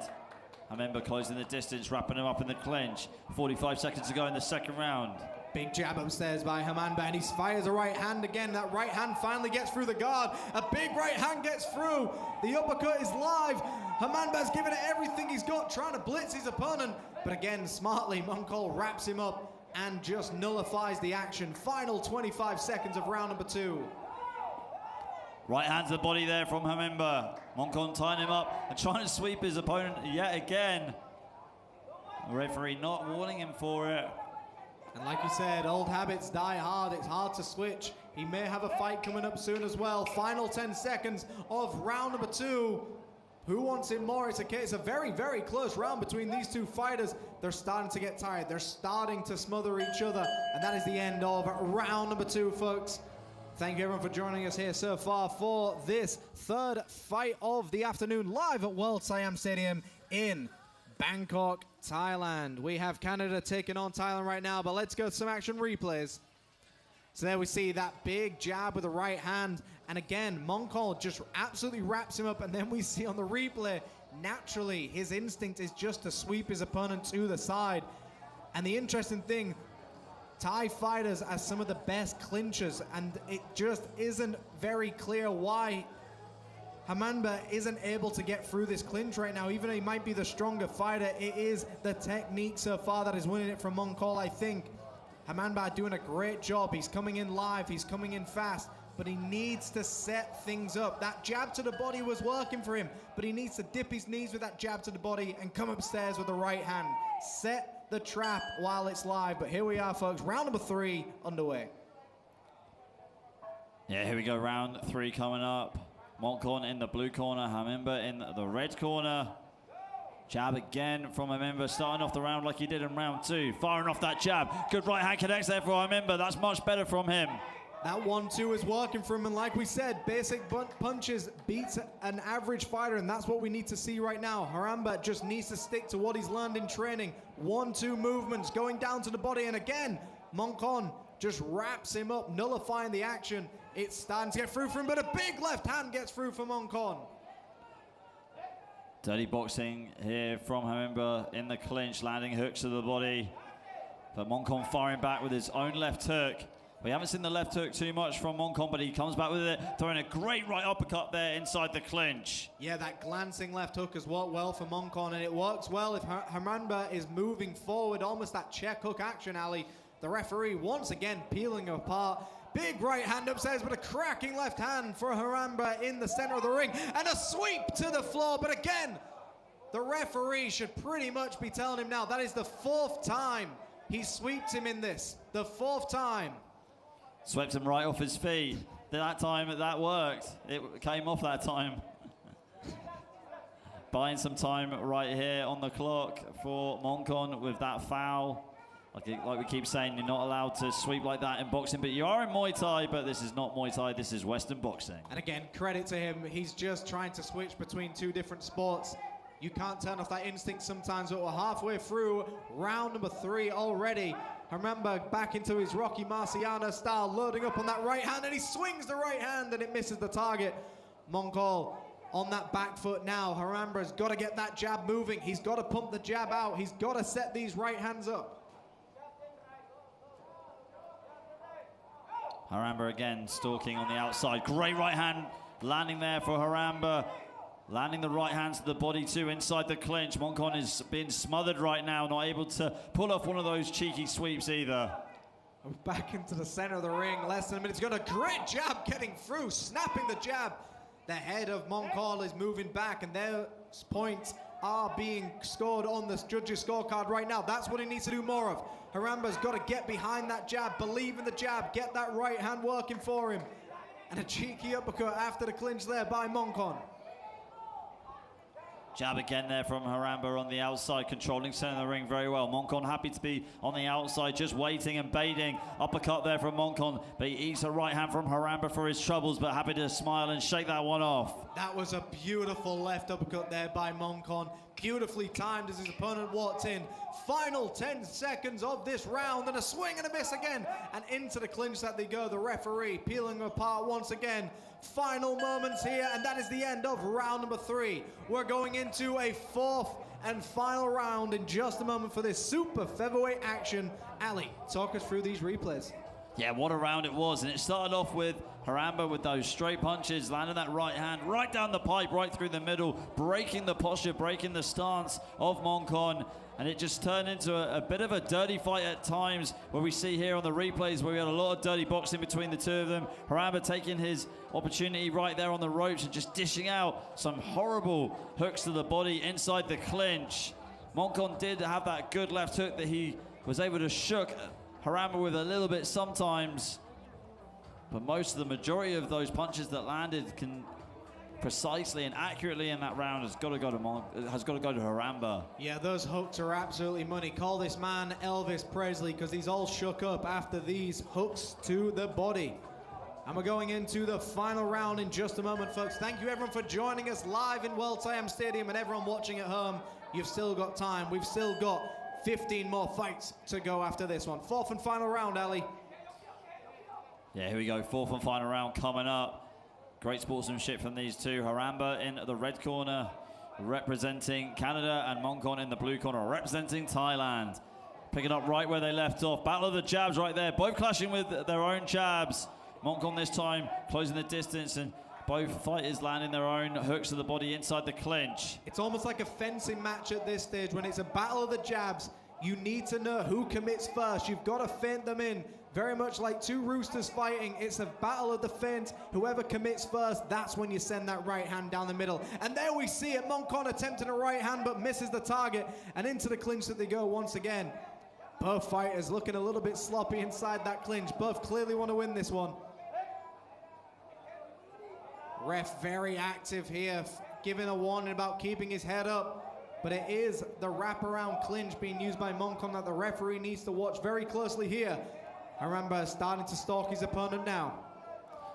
S4: Hamimba closing the distance, wrapping him up in the clinch. 45 seconds to go in the second round.
S5: Big jab upstairs by Hamamba, and he fires a right hand again. That right hand finally gets through the guard. A big right hand gets through. The uppercut is live. Hamanba's giving it everything he's got, trying to blitz his opponent. But again, smartly, Moncon wraps him up and just nullifies the action. Final 25 seconds of round number 2.
S4: Right hand to the body there from Hamimba. Moncon tying him up and trying to sweep his opponent yet again. The referee not warning him for it.
S5: And like you said, old habits die hard. It's hard to switch. He may have a fight coming up soon as well. Final 10 seconds of round number 2. Who wants it more? It's a very, very close round between these two fighters. They're starting to get tired. They're starting to smother each other. And that is the end of round number 2, folks. Thank you, everyone, for joining us here so far for this third fight of the afternoon, live at World SIAM Stadium in Bangkok, Thailand. We have Canada taking on Thailand right now, but let's go to some action replays. So there we see that big jab with the right hand. And again, Moncon just absolutely wraps him up. And then we see on the replay, naturally, his instinct is just to sweep his opponent to the side. And the interesting thing, Thai fighters are some of the best clinchers, and it just isn't very clear why Hamamba isn't able to get through this clinch right now. Even though he might be the stronger fighter, it is the technique so far that is winning it from Moncon, I think. Hamamba doing a great job. He's coming in live, he's coming in fast, but he needs to set things up. That jab to the body was working for him, but he needs to dip his knees with that jab to the body and come upstairs with the right hand. Set the trap while it's live. But here we are, folks. Round number 3 underway.
S4: Yeah, here we go. Round 3 coming up. Moncon in the blue corner, Hamimba in the red corner. Jab again from Hamimba, starting off the round like he did in round 2. Firing off that jab. Good right hand connects there for Hamimba. That's much better from him.
S5: That 1-2 is working for him, and like we said, basic punches beats an average fighter, and that's what we need to see right now. Hamamba just needs to stick to what he's learned in training. 1-2 movements, going down to the body, and again, Moncon just wraps him up, nullifying the action. It's starting to get through for him, but a big left hand gets through for Moncon.
S4: Dirty boxing here from Hamimba in the clinch, landing hooks to the body. But Moncon firing back with his own left hook. We haven't seen the left hook too much from Moncon, but he comes back with it, throwing a great right uppercut there inside the clinch.
S5: Yeah, that glancing left hook has worked well for Moncon, and it works well if Hamamba is moving forward, almost that check hook action, Ali. The referee once again peeling him apart. Big right hand upstairs, but a cracking left hand for Hamamba in the center of the ring, and a sweep to the floor. But again, the referee should pretty much be telling him now that is the 4th time he sweeps him in this. The 4th time.
S4: Swept him right off his feet. That time, that worked. It came off that time. Buying some time right here on the clock for Moncon with that foul. Like we keep saying, you're not allowed to sweep like that in boxing, but you are in Muay Thai, but this is not Muay Thai, this is Western boxing.
S5: And again, credit to him. He's just trying to switch between 2 different sports. You can't turn off that instinct sometimes, but we're halfway through round number 3 already. Remember, back into his Rocky Marciano style, loading up on that right hand, and he swings the right hand, and it misses the target. Moncon on that back foot now. Haramba's got to get that jab moving. He's got to pump the jab out. He's got to set these right hands up.
S4: Haramba again stalking on the outside. Great right hand landing there for Haramba. Landing the right hands to the body too inside the clinch. Moncon is being smothered right now, not able to pull off one of those cheeky sweeps either.
S5: Back into the center of the ring, less than a minute. He's got a great jab getting through, snapping the jab. The head of Moncon is moving back, and their points are being scored on the judges' scorecard right now. That's what he needs to do more of. Haramba's got to get behind that jab, believe in the jab, get that right hand working for him. And a cheeky uppercut after the clinch there by Moncon.
S4: Jab again there from Haramba on the outside, controlling center of the ring very well. Moncon happy to be on the outside, just waiting and baiting. Uppercut there from Moncon, but he eats a right hand from Haramba for his troubles, but happy to smile and shake that one off.
S5: That was a beautiful left uppercut there by Moncon. Beautifully timed as his opponent walked in. Final 10 seconds of this round, and a swing and a miss again. And into the clinch that they go. The referee peeling apart once again. Final moments here, and that is the end of round number 3. We're going into a 4th and final round in just a moment for this super featherweight action. Ali, talk us through these replays.
S4: Yeah, what a round it was. And it started off with Haramba with those straight punches, landing that right hand right down the pipe, right through the middle, breaking the posture, breaking the stance of Moncon. And it just turned into a bit of a dirty fight at times, where we see here on the replays where we had a lot of dirty boxing between the two of them. Haramba taking his opportunity right there on the ropes and just dishing out some horrible hooks to the body inside the clinch. Moncon did have that good left hook that he was able to shook Haramba with a little bit sometimes. But most of the majority of those punches that landed can precisely and accurately in that round has got to go to Haramba.
S5: Yeah, those hooks are absolutely money. Call this man Elvis Presley, because he's all shook up after these hooks to the body. And we're going into the final round in just a moment, folks. Thank you, everyone, for joining us live in World SIAM Stadium, and everyone watching at home, you've still got time. We've still got 15 more fights to go after this one. 4th and final round, Ali.
S4: Yeah, here we go. 4th and final round coming up. Great sportsmanship from these two. Haramba in the red corner, representing Canada, and Moncon in the blue corner, representing Thailand. Picking up right where they left off. Battle of the jabs right there. Both clashing with their own jabs. Moncon this time closing the distance, and both fighters landing their own hooks to the body inside the clinch.
S5: It's almost like a fencing match at this stage. When it's a battle of the jabs, you need to know who commits first. You've got to feint them in. Very much like two roosters fighting. It's a battle of the feint. Whoever commits first, that's when you send that right hand down the middle. And there we see it. Moncon attempting a right hand, but misses the target. And into the clinch that they go once again. Both fighters looking a little bit sloppy inside that clinch. Both clearly want to win this one. Ref very active here, giving a warning about keeping his head up. But it is the wraparound clinch being used by Moncon that the referee needs to watch very closely here. Haramba starting to stalk his opponent now.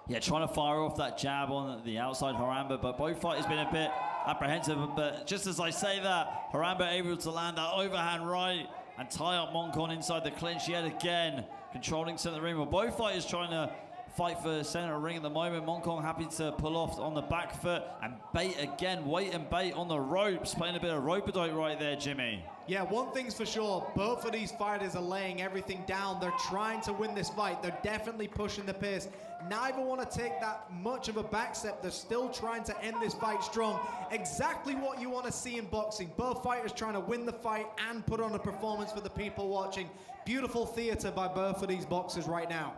S4: Yeah, trying to fire off that jab on the outside Haramba, but both fighters been a bit apprehensive. But just as I say that, Haramba able to land that overhand right and tie up Moncon inside the clinch yet again, controlling center of the ring. Well, both fighters trying to fight for center of the ring at the moment. Moncon happy to pull off on the back foot and bait again, wait and bait on the ropes, playing a bit of rope-a-dope right there, Jimmy. Yeah,
S5: one thing's for sure, both of these fighters are laying everything down. They're trying to win this fight. They're definitely pushing the pace. Neither want to take that much of a back step. They're still trying to end this fight strong. Exactly what you want to see in boxing. Both fighters trying to win the fight and put on a performance for the people watching. Beautiful theater by both of these boxers right now.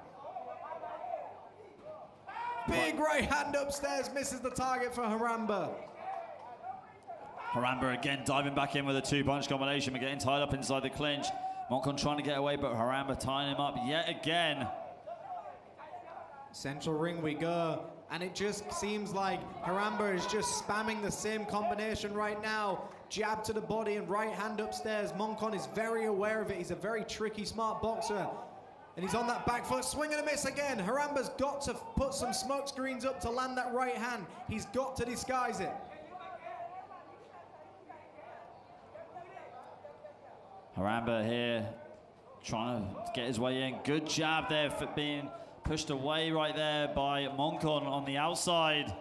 S5: Big right hand upstairs, misses the target for Haramba.
S4: Haramba again diving back in with a two-punch combination, but getting tied up inside the clinch. Moncon trying to get away, but Haramba tying him up yet again.
S5: Central ring we go, and it just seems like Haramba is just spamming the same combination right now. Jab to the body and right hand upstairs. Moncon is very aware of it. He's a very tricky, smart boxer. And he's on that back foot, swing and a miss again. Haramba's got to put some smoke screens up to land that right hand. He's got to disguise it.
S4: Haramba here trying to get his way in. Good jab there for being pushed away right there by Moncon on the outside.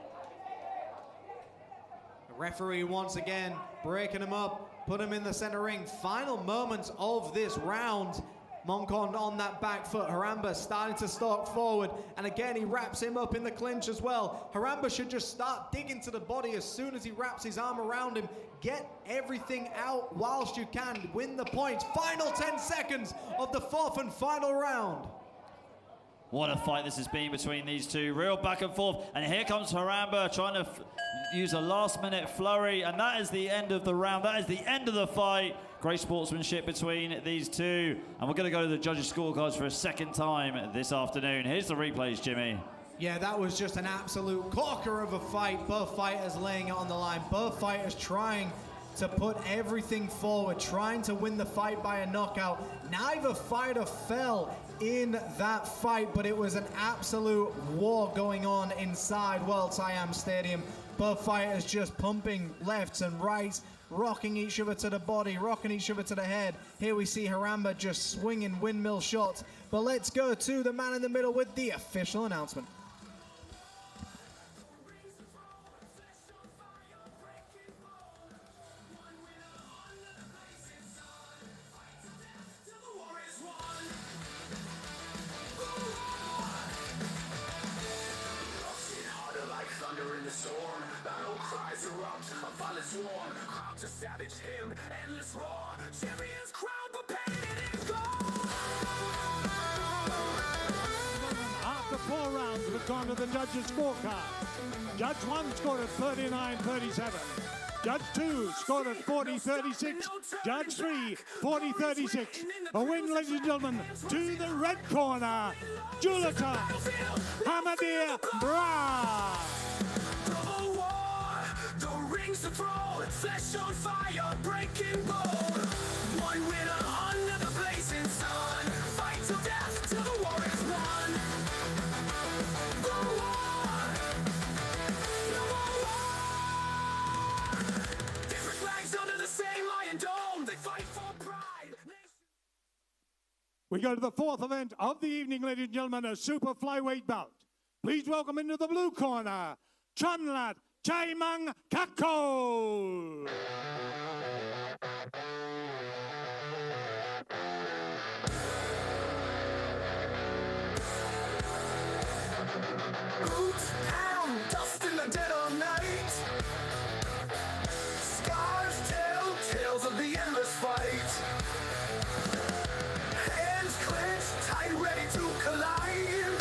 S5: The referee once again breaking him up, put him in the center ring. Final moments of this round. Moncon on that back foot. Haramba starting to stalk forward. And again, he wraps him up in the clinch as well. Haramba should just start digging to the body as soon as he wraps his arm around him. Get everything out whilst you can. Win the points. Final 10 seconds of the fourth and final round.
S4: What a fight this has been between these two. Real back and forth. And here comes Haramba trying to use a last-minute flurry. And that is the end of the round. That is the end of the fight. Great sportsmanship between these two. And we're going to go to the judges' scorecards for a second time this afternoon. Here's the replays, Jimmy.
S5: Yeah, that was just an absolute corker of a fight. Both fighters laying it on the line. Both fighters trying to put everything forward, trying to win the fight by a knockout. Neither fighter fell in that fight, but it was an absolute war going on inside World SIAM Stadium. Both fighters just pumping lefts and rights, rocking each other to the body, rocking each other to the head. Here we see Haramba just swinging windmill shots. But let's go to the man in the middle with the official announcement.
S1: Storm, battle cries erupt, a violence warm, crowd to savage him, endless roar, champions crowned, but painted in gold.
S3: After 4 rounds, we've gone to the judges' scorecard. Judge 1 scored at 39-37. Judge 2 scored at 40-36. Judge 3, 40-36. A win, ladies and gentlemen, to the red corner, Julita Hamadir Bra.
S1: To throw, flesh on fire, breaking bold. One winner under the blazing sun. Fight to death till the war is won. The war, no more war. Different flags under the same lion dome. They fight for pride.
S3: We go to the 4th event of the evening, ladies and gentlemen, a super flyweight bout. Please welcome into the blue corner, Chunlat Chaimang Kako.
S1: Boots, pound, dust in the dead of night. Scars tell tales of the endless fight. Hands clenched, tight, ready to collide.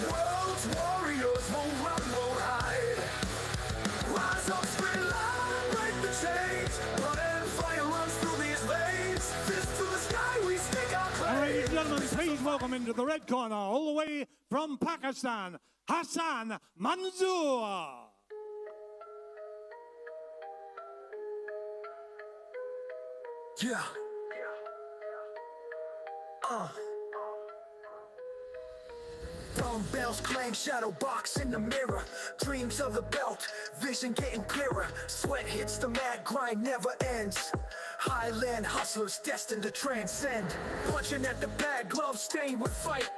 S1: World's warriors won't run, won't hide. Rise up, spread line, break the chains. Blood and fire runs through these veins. Fist to the sky, we stake our claim.
S3: Ladies and gentlemen, please welcome into the red corner, all the way from Pakistan, Hassan Manzoor.
S1: Yeah. Dumbbells clang, shadow box in the mirror. Dreams of the belt, vision getting clearer. Sweat hits the mad grind, never ends. Highland hustlers destined to transcend. Punching at the bag, gloves stained with fight.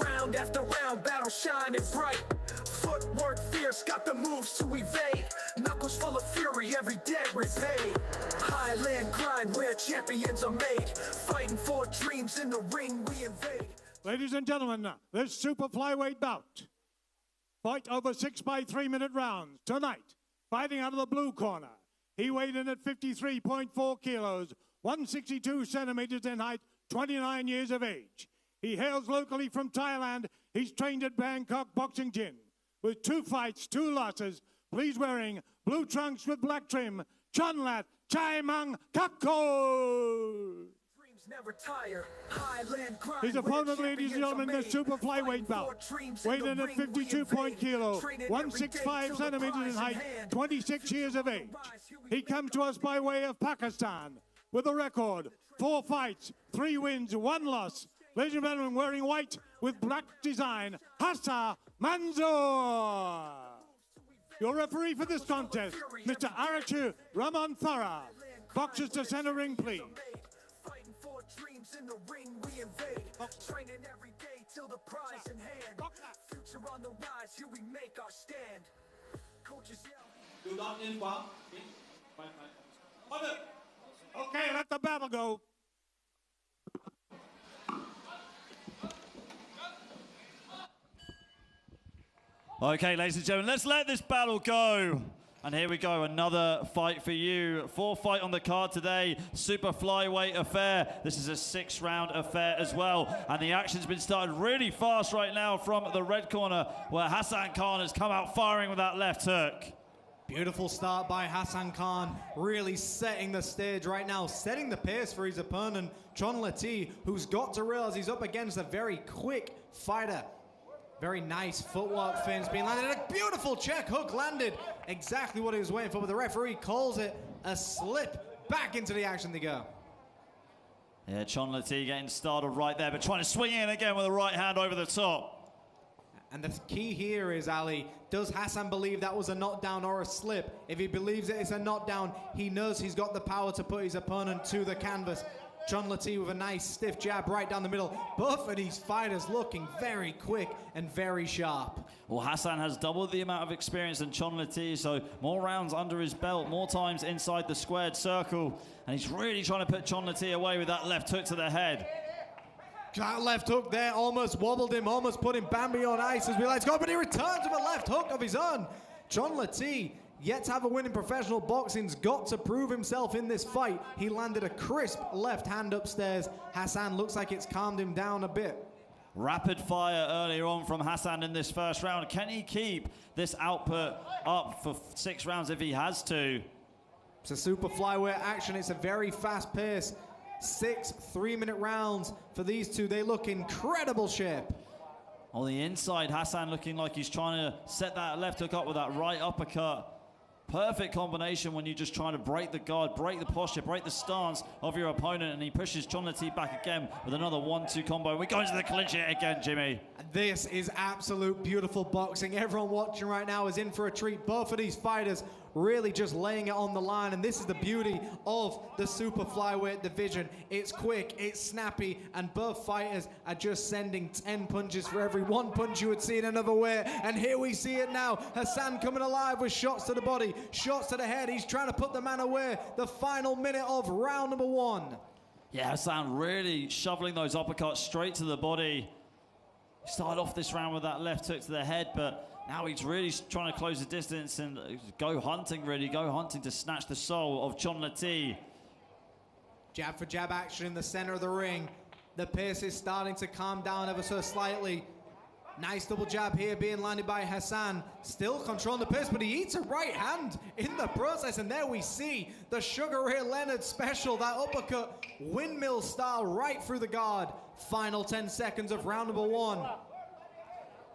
S1: Round after round, battle shining bright. Footwork fierce, got the moves to evade. Knuckles full of fury, every debt repaid. Highland grind, where champions are made. Fighting for dreams in the ring, we invade.
S3: Ladies and gentlemen, this super flyweight bout. Fight over 6 by 3 minute rounds. Tonight, fighting out of the blue corner. He weighed in at 53.4 kilos, 162 centimeters in height, 29 years of age. He hails locally from Thailand. He's trained at Bangkok Boxing Gym. With 2 fights, 2 losses, please wearing blue trunks with black trim, Chunlat Chaimang Kako.
S1: Never tire. Highland grind.
S3: His opponent, ladies and gentlemen, the super flyweight bout. Weighed in at 52 kilo, 165 centimeters in height, 26 years of age. He comes to us by way of Pakistan with a record, 4 fights, 3 wins, 1 loss. Ladies and gentlemen, wearing white with black design, Hassan Manzoor. Your referee for this contest, Mr. Arachu Ramanthara. Boxers to center ring, please.
S1: Dreams in the ring we invade. Training every day till the prize in hand. Future on the rise, here we make our stand. Coaches yell.
S3: Okay, let the battle go.
S4: Okay, ladies and gentlemen, let's let this battle go. And here we go, another fight for you. 4th fight on the card today, super flyweight affair. This is a 6-round affair as well. And the action's been started really fast right now from the red corner, where Hassan Khan has come out firing with that left hook.
S5: Beautiful start by Hassan Khan, really setting the stage right now, setting the pace for his opponent, Chonlati, who's got to realize he's up against a very quick fighter. Very nice footwork fins being landed, and a beautiful check hook landed. Exactly what he was waiting for, but the referee calls it a slip. Back into the action they go.
S4: Yeah, Chonlati getting started right there, but trying to swing in again with a right hand over the top.
S5: And the key here is, Ali, does Hassan believe that was a knockdown or a slip? If he believes it's a knockdown, he knows he's got the power to put his opponent to the canvas. Chonlati with a nice stiff jab right down the middle. Both of these fighters looking very quick and very sharp.
S4: Well, Hassan has double the amount of experience than Chonlati, so more rounds under his belt, more times inside the squared circle. And he's really trying to put Chonlati away with that left hook to the head.
S5: That left hook there almost wobbled him, almost put him Bambi on ice as we let go, but he returns with a left hook of his own. Chonlati, yet to have a win in professional boxing's got to prove himself in this fight. He landed a crisp left hand upstairs. Hassan looks like it's calmed him down a bit.
S4: Rapid fire earlier on from Hassan in this first round. Can he keep this output up for 6 rounds if he has to?
S5: It's a super flyweight action. It's a very fast pace. 6 3-minute rounds for these two. They look incredible shape.
S4: On the inside, Hassan looking like he's trying to set that left hook up with that right uppercut. Perfect combination when you're just trying to break the guard, break the posture, break the stance of your opponent, and he pushes Chonlati back again with another 1-2 combo. We go into the clinch here again, Jimmy.
S5: This is absolute beautiful boxing. Everyone watching right now is in for a treat. Both of these fighters really just laying it on the line, and this is the beauty of the super flyweight division. It's quick, it's snappy, and both fighters are just sending 10 punches for every 1 punch you would see in another weight. And here we see it now. Hassan coming alive with shots to the body, shots to the head. He's trying to put the man away. The final minute of round number 1.
S4: Yeah, Hassan really shoveling those uppercuts straight to the body. He started off this round with that left hook to the head, but now he's really trying to close the distance and go hunting, really. Go hunting to snatch the soul of Chonlati.
S5: Jab for jab action in the center of the ring. The pace is starting to calm down ever so slightly. Nice double jab here being landed by Hassan. Still controlling the pace, but he eats a right hand in the process. And there we see the Sugar Ray Leonard special, that uppercut, windmill style, right through the guard. Final 10 seconds of round number 1.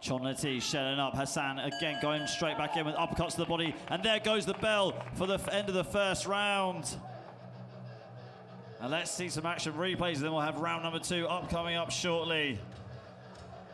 S4: Chonlati shelling up. Hassan again going straight back in with uppercuts to the body. And there goes the bell for the end of the first round. And let's see some action replays, and then we'll have round number 2 coming up shortly.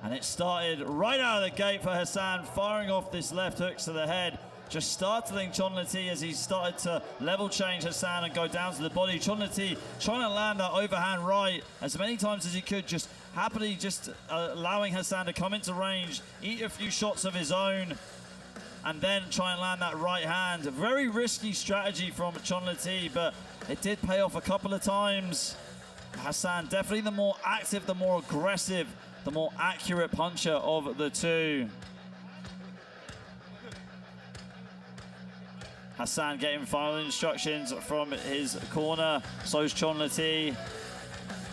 S4: And it started right out of the gate for Hassan, firing off this left hook to the head. Just startling Chonlati as he started to level change Hassan and go down to the body. Chonlati trying to land that overhand right as many times as he could, just happily just allowing Hassan to come into range, eat a few shots of his own, and then try and land that right hand. A very risky strategy from Chonlati, but it did pay off a couple of times. Hassan definitely the more active, the more aggressive, the more accurate puncher of the two. Hassan getting final instructions from his corner. So's Chonlati.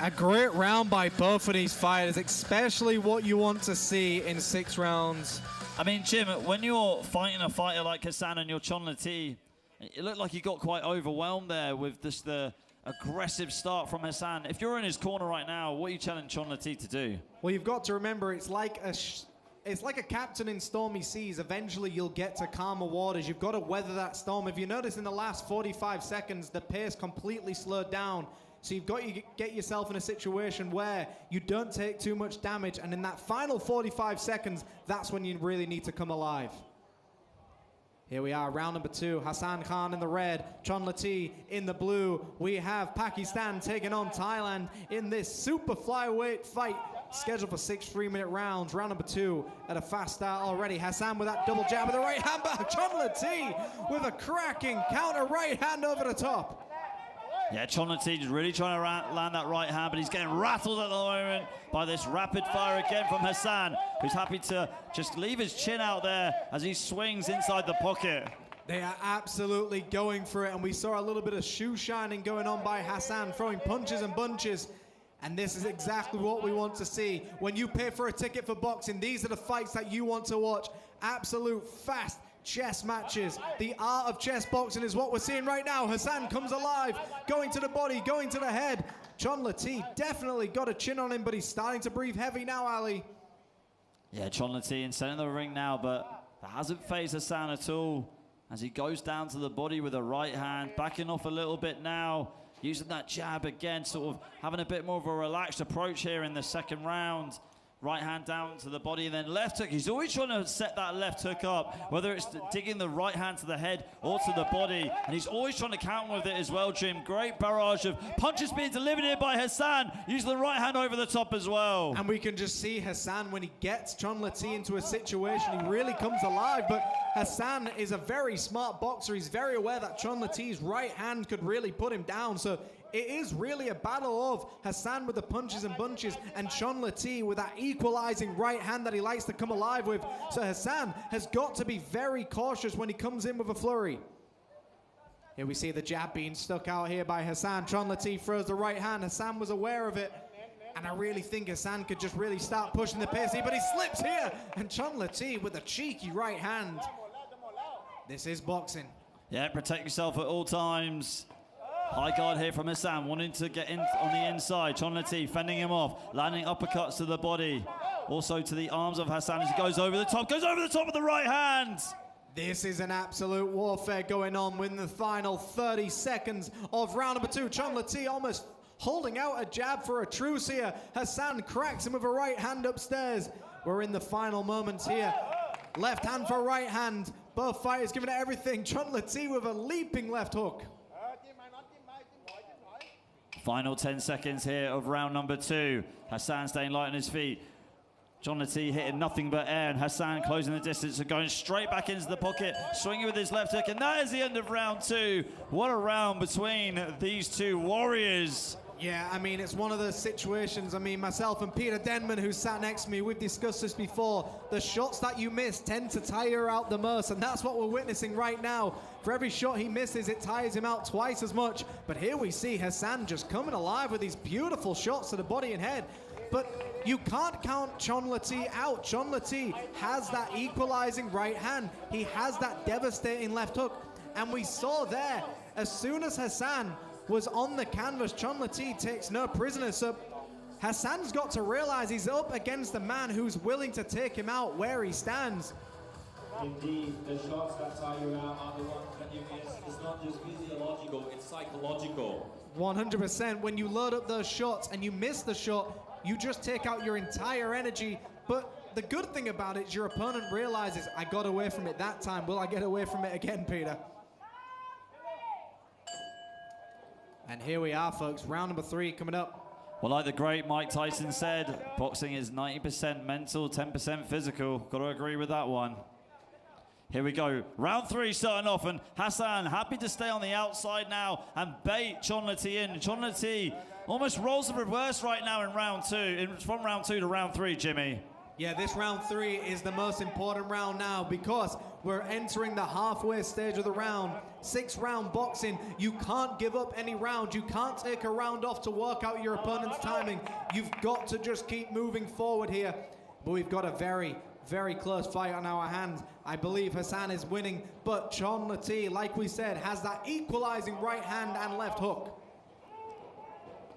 S5: A great round by both of these fighters, especially what you want to see in 6 rounds.
S4: I mean, Jim, when you're fighting a fighter like Hassan and you're Chonlati, it looked like you got quite overwhelmed there with this, the aggressive start from Hassan. If you're in his corner right now, what are you telling Chonlati to do?
S5: Well, you've got to remember, it's like a captain in stormy seas. Eventually, you'll get to calmer waters. You've got to weather that storm. If you notice in the last 45 seconds, the pace completely slowed down. So you've got to get yourself in a situation where you don't take too much damage. And in that final 45 seconds, that's when you really need to come alive. Here we are, round number 2. Hassan Khan in the red, Chonlati in the blue. We have Pakistan taking on Thailand in this super flyweight fight, scheduled for 6 3-minute rounds. Round number 2 at a fast start already. Hassan with that double jab with the right hand back. Chonlati with a cracking counter right hand over the top.
S4: Yeah, Chonlati just really trying to land that right hand, but he's getting rattled at the moment by this rapid fire again from Hassan, who's happy to just leave his chin out there as he swings inside the pocket.
S5: They are absolutely going for it, and we saw a little bit of shoe shining going on by Hassan, throwing punches and bunches. And this is exactly what we want to see. When you pay for a ticket for boxing, these are the fights that you want to watch. Absolute fast chess matches. The art of chess boxing is what we're seeing right now. Hassan comes alive, going to the body, going to the head. Chonlati definitely got a chin on him, but he's starting to breathe heavy now, Ali.
S4: Yeah, Chonlati in center of the ring now, but that hasn't phased Hassan at all as he goes down to the body with a right hand, backing off a little bit now, using that jab again, sort of having a bit more of a relaxed approach here in the second round. Right hand down to the body and then left hook. He's always trying to set that left hook up, whether it's digging the right hand to the head or to the body. And he's always trying to counter with it as well, Jim. Great barrage of punches being delivered here by Hassan, using the right hand over the top as well.
S5: And we can just see Hassan, when he gets Chonlati into a situation, he really comes alive. But Hassan is a very smart boxer. He's very aware that Chonlati's right hand could really put him down. So it is really a battle of Hassan with the punches and bunches and Chonlati with that equalizing right hand that he likes to come alive with. So Hassan has got to be very cautious when he comes in with a flurry. Here we see the jab being stuck out here by Hassan. Chonlati throws the right hand. Hassan was aware of it. And I really think Hassan could just really start pushing the pace here, but he slips here. And Chonlati with a cheeky right hand. This is boxing.
S4: Yeah, protect yourself at all times. High guard here from Hassan, wanting to get in on the inside. Chonlati fending him off, landing uppercuts to the body. Also to the arms of Hassan as he goes over the top with the right hand.
S5: This is an absolute warfare going on within the final 30 seconds of round number 2. Chonlati almost holding out a jab for a truce here. Hassan cracks him with a right hand upstairs. We're in the final moments here. Left hand for right hand. Both fighters giving it everything. Chonlati with a leaping left hook.
S4: Final 10 seconds here of round number 2. Hassan staying light on his feet. Chonlati hitting nothing but air, and Hassan closing the distance and going straight back into the pocket, swinging with his left hook, and that is the end of round 2. What a round between these two warriors.
S5: Yeah, I mean, it's one of those situations. I mean, myself and Peter Denman, who sat next to me, we've discussed this before. The shots that you miss tend to tire out the most, and that's what we're witnessing right now. For every shot he misses, it tires him out twice as much. But here we see Hassan just coming alive with these beautiful shots to the body and head. But you can't count Chonlati out. Chonlati has that equalizing right hand. He has that devastating left hook. And we saw there, as soon as Hassan was on the canvas, Chonlati takes no prisoners. So Hassan's got to realize he's up against a man who's willing to take him out where he stands.
S2: Indeed, the shots that tire you out are the ones that you miss. It's not just physiological, it's psychological.
S5: 100%. When you load up those shots and you miss the shot, you just take out your entire energy. But the good thing about it is your opponent realizes, I got away from it that time. Will I get away from it again, Peter? And here we are, folks. Round number 3 coming up.
S4: Well, like the great Mike Tyson said, boxing is 90% mental, 10% physical. Got to agree with that one. Here we go. Round 3 starting off, and Hassan happy to stay on the outside now and bait Chonlati in. Chonlati almost rolls the reverse right now in round 2, from round 2 to round 3, Jimmy.
S5: Yeah, this round 3 is the most important round now because we're entering the halfway stage of the round. 6-round boxing. You can't give up any round. You can't take a round off to work out your opponent's timing. You've got to just keep moving forward here. But we've got a very, very close fight on our hands. I believe Hassan is winning, but Chonlati, like we said, has that equalizing right hand and left hook.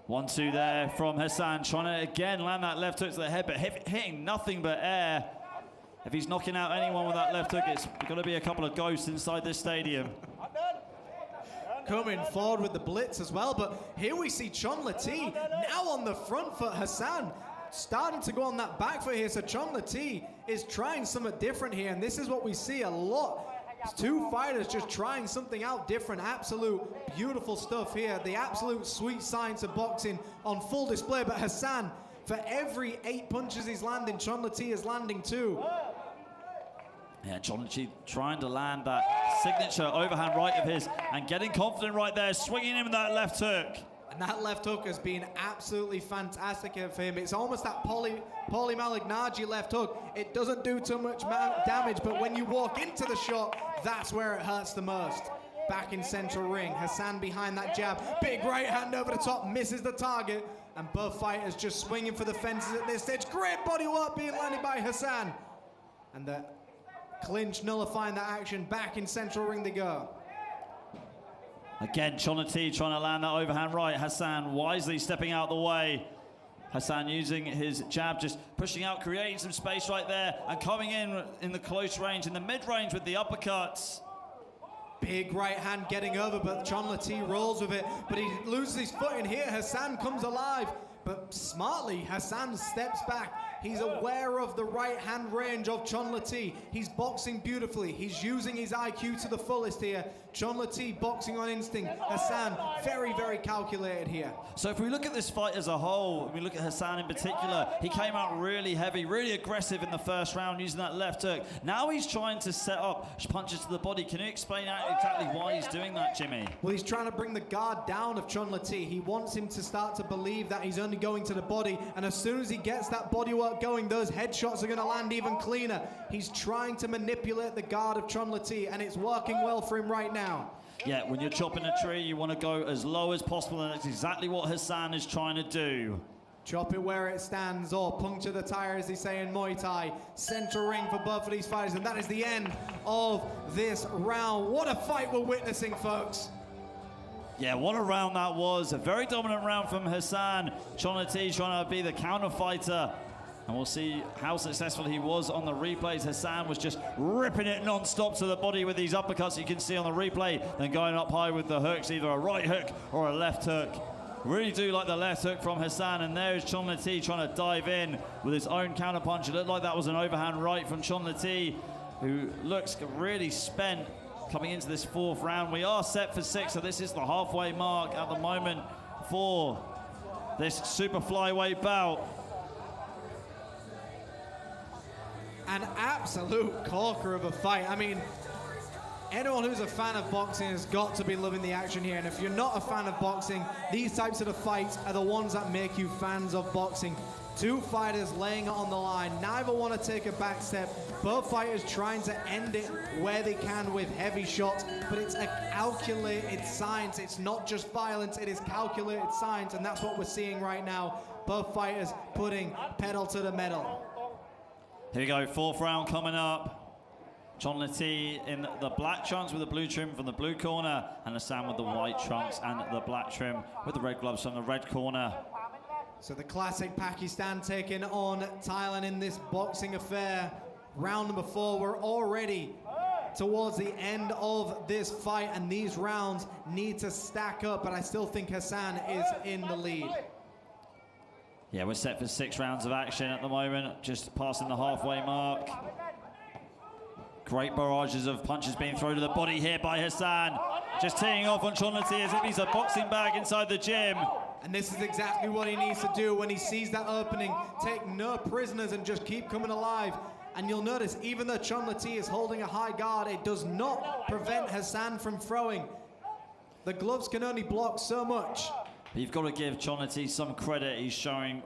S4: 1-2 there from Hassan, trying to again land that left hook to the head, but hitting nothing but air. If he's knocking out anyone with that left hook, it's going to be a couple of ghosts inside this stadium.
S5: Coming forward with the blitz as well, but here we see Chonlati now on the front foot. Hassan starting to go on that back foot here, so Chonlati is trying something different here, and this is what we see a lot. Two fighters just trying something out different. Absolute beautiful stuff here. The absolute sweet science of boxing on full display. But Hassan, for every 8 punches he's landing, Chonlati is landing 2.
S4: Yeah, Chonlati trying to land that signature overhand right of his, and getting confident right there, swinging in with that left hook.
S5: And that left hook has been absolutely fantastic for him. It's almost that Poly Malignaggi left hook. It doesn't do too much damage, but when you walk into the shot, that's where it hurts the most. Back in central ring, Hassan behind that jab. Big right hand over the top, misses the target. And both fighters just swinging for the fences at this stage. Great body work being landed by Hassan. And the clinch nullifying that action. Back in central ring they go.
S4: Again, Chonati trying to land that overhand right. Hassan wisely stepping out the way. Hassan using his jab, just pushing out, creating some space right there, and coming in the close range, in the mid-range with the uppercuts.
S5: Big right hand getting over, but Chonati rolls with it. But he loses his footing here. Hassan comes alive. But smartly, Hassan steps back. He's aware of the right hand range of Chonati. He's boxing beautifully. He's using his IQ to the fullest here. Chonati boxing on instinct. Hassan very, very calculated here.
S4: So if we look at this fight as a whole, we look at Hassan in particular, he came out really heavy, really aggressive in the first round using that left hook. Now he's trying to set up punches to the body. Can you explain out exactly why he's doing that, Jimmy?
S5: Well, he's trying to bring the guard down of Chonati. He wants him to start to believe that he's only going to the body, and as soon as he gets that body work going, those headshots are going to land even cleaner. He's trying to manipulate the guard of Chonati, and it's working well for him right now.
S4: Yeah, when you're chopping a tree, you want to go as low as possible, and that's exactly what Hassan is trying to do.
S5: Chop it where it stands, or puncture the tire, as they say in Muay Thai. Central ring for both of these fighters, and that is the end of this round. What a fight we're witnessing, folks.
S4: Yeah, what a round that was. A very dominant round from Hassan. Chonati trying to be the counter fighter. And we'll see how successful he was on the replays. Hassan was just ripping it non-stop to the body with these uppercuts you can see on the replay, then going up high with the hooks, either a right hook or a left hook. Really do like the left hook from Hassan, and there's Chonati trying to dive in with his own counter punch. It looked like that was an overhand right from Chonati, who looks really spent coming into this fourth round. We are set for 6, so this is the halfway mark at the moment for this super flyweight bout.
S5: An absolute corker of a fight. I mean, anyone who's a fan of boxing has got to be loving the action here. And if you're not a fan of boxing, these types of fights are the ones that make you fans of boxing. Two fighters laying it on the line. Neither want to take a back step. Both fighters trying to end it where they can with heavy shots. But it's a calculated science. It's not just violence. It is calculated science. And that's what we're seeing right now. Both fighters putting pedal to the metal.
S4: Here we go, fourth round coming up. Chonati in the black trunks with the blue trim from the blue corner, and Hassan with the white trunks and the black trim with the red gloves from the red corner.
S5: So the classic Pakistan taking on Thailand in this boxing affair. Round number 4, we're already towards the end of this fight, and these rounds need to stack up, but I still think Hassan is in the lead.
S4: Yeah, we're set for 6 rounds of action at the moment, just passing the halfway mark. Great barrages of punches being thrown to the body here by Hassan. Just teeing off on Chonati as if he's a boxing bag inside the gym.
S5: And this is exactly what he needs to do when he sees that opening. Take no prisoners and just keep coming alive. And you'll notice, even though Chonati is holding a high guard, it does not prevent Hassan from throwing. The gloves can only block so much.
S4: But you've got to give Chonati some credit. He's showing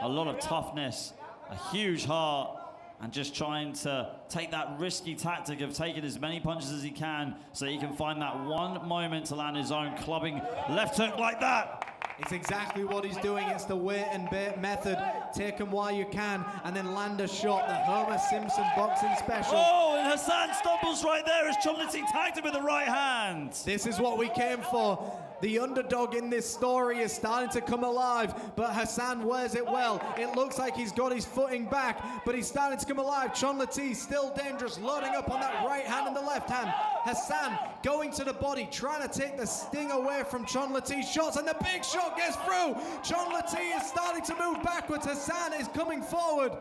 S4: a lot of toughness, a huge heart, and just trying to take that risky tactic of taking as many punches as he can so he can find that one moment to land his own clubbing left hook like that.
S5: It's exactly what he's doing. It's the wait and bait method. Take him while you can and then land a shot. The Homer Simpson boxing special.
S4: Oh, and Hassan stumbles right there as Chonati tagged him with the right hand.
S5: This is what we came for. The underdog in this story is starting to come alive, but Hassan wears it well. It looks like he's got his footing back, but he's starting to come alive. Chonati still dangerous, loading up on that right hand and the left hand. Hassan going to the body, trying to take the sting away from Chonati's shots, and the big shot gets through. Chonati is starting to move backwards. Hassan is coming forward.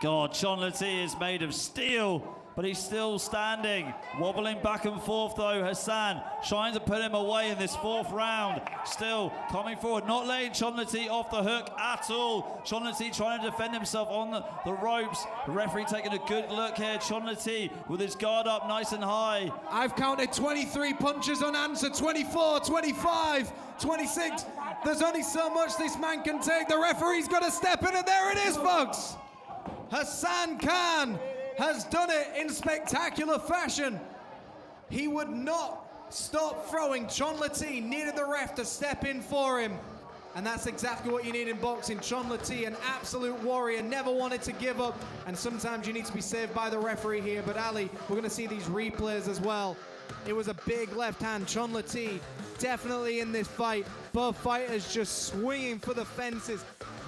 S4: God, Chonati is made of steel. but he's still standing. Wobbling back and forth though, Hassan trying to put him away in this fourth round. Still coming forward, not letting Chonlati off the hook at all. Chonlati trying to defend himself on the ropes. The referee taking a good look here. Chonlati with his guard up nice and high.
S5: I've counted 23 punches unanswered, 24, 25, 26. There's only so much this man can take. The referee's got to step in, and there it is, folks. Hassan Khan has done it in spectacular fashion. He would not stop throwing. Chonlati needed the ref to step in for him. And that's exactly what you need in boxing. Chonlati, an absolute warrior, never wanted to give up. And sometimes you need to be saved by the referee here. But Ali, we're going to see these replays as well. It was a big left hand. Chonlati definitely in this fight. Both fighters just swinging for the fences.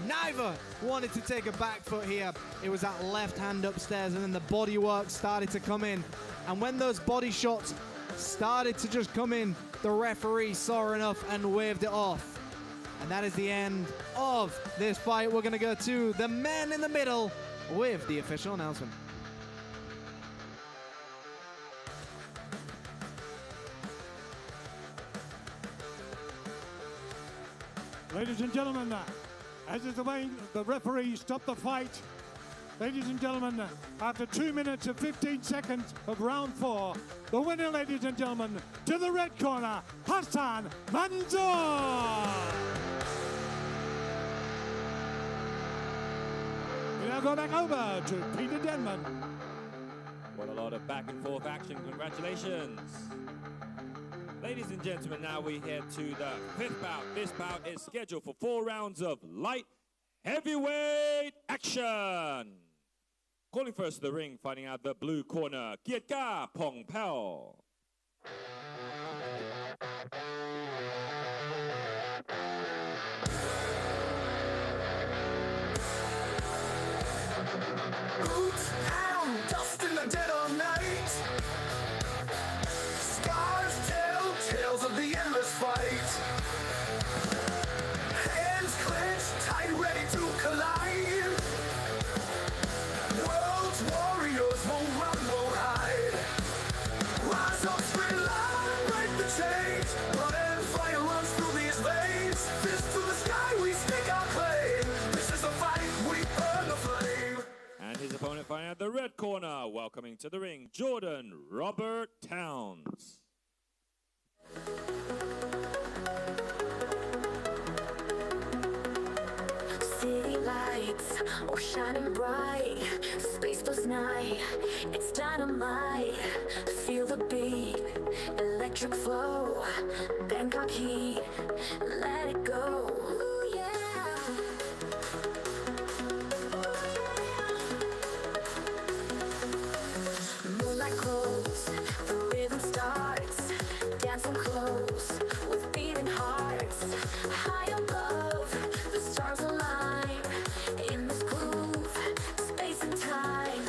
S5: Neither wanted to take a back foot here. It was that left hand upstairs, and then the body work started to come in. And when those body shots started to just come in, the referee saw enough and waved it off. And that is the end of this fight. We're going to go to the man in the middle with the official announcement.
S3: Ladies and gentlemen, as is the way the referee stopped the fight, ladies and gentlemen, after 2 minutes and 15 seconds of round 4, the winner, ladies and gentlemen, to the red corner, Hassan Manzoor. We now go back over to Peter Denman.
S2: What a lot of back and forth action. Congratulations. Ladies and gentlemen, now we head to the 5th bout. This bout is scheduled for 4 rounds of light heavyweight action. Calling first to the ring, fighting out the blue corner, Kiatka Pongpel.
S1: Boots down, dust in the dead of night. Scars tell tales of the endless fight. Hands clenched, tight, ready to collide. World's warriors won't run, won't hide. Rise up, straight line, break the chains. Blood and fire runs through these veins. Fist to the sky, we stake our claim. This is the fight, we burn the flame.
S2: And his opponent fighting out the red corner, welcoming to the ring, Jordan Robert Towns.
S7: City lights, all shining bright. Space plus night, it's dynamite. Feel the beat, electric flow. Bangkok heat, let it go. Ooh, yeah. Moonlight glows, the rhythm starts. Dancing close with beating hearts. High above, the stars align. In this groove, space and time.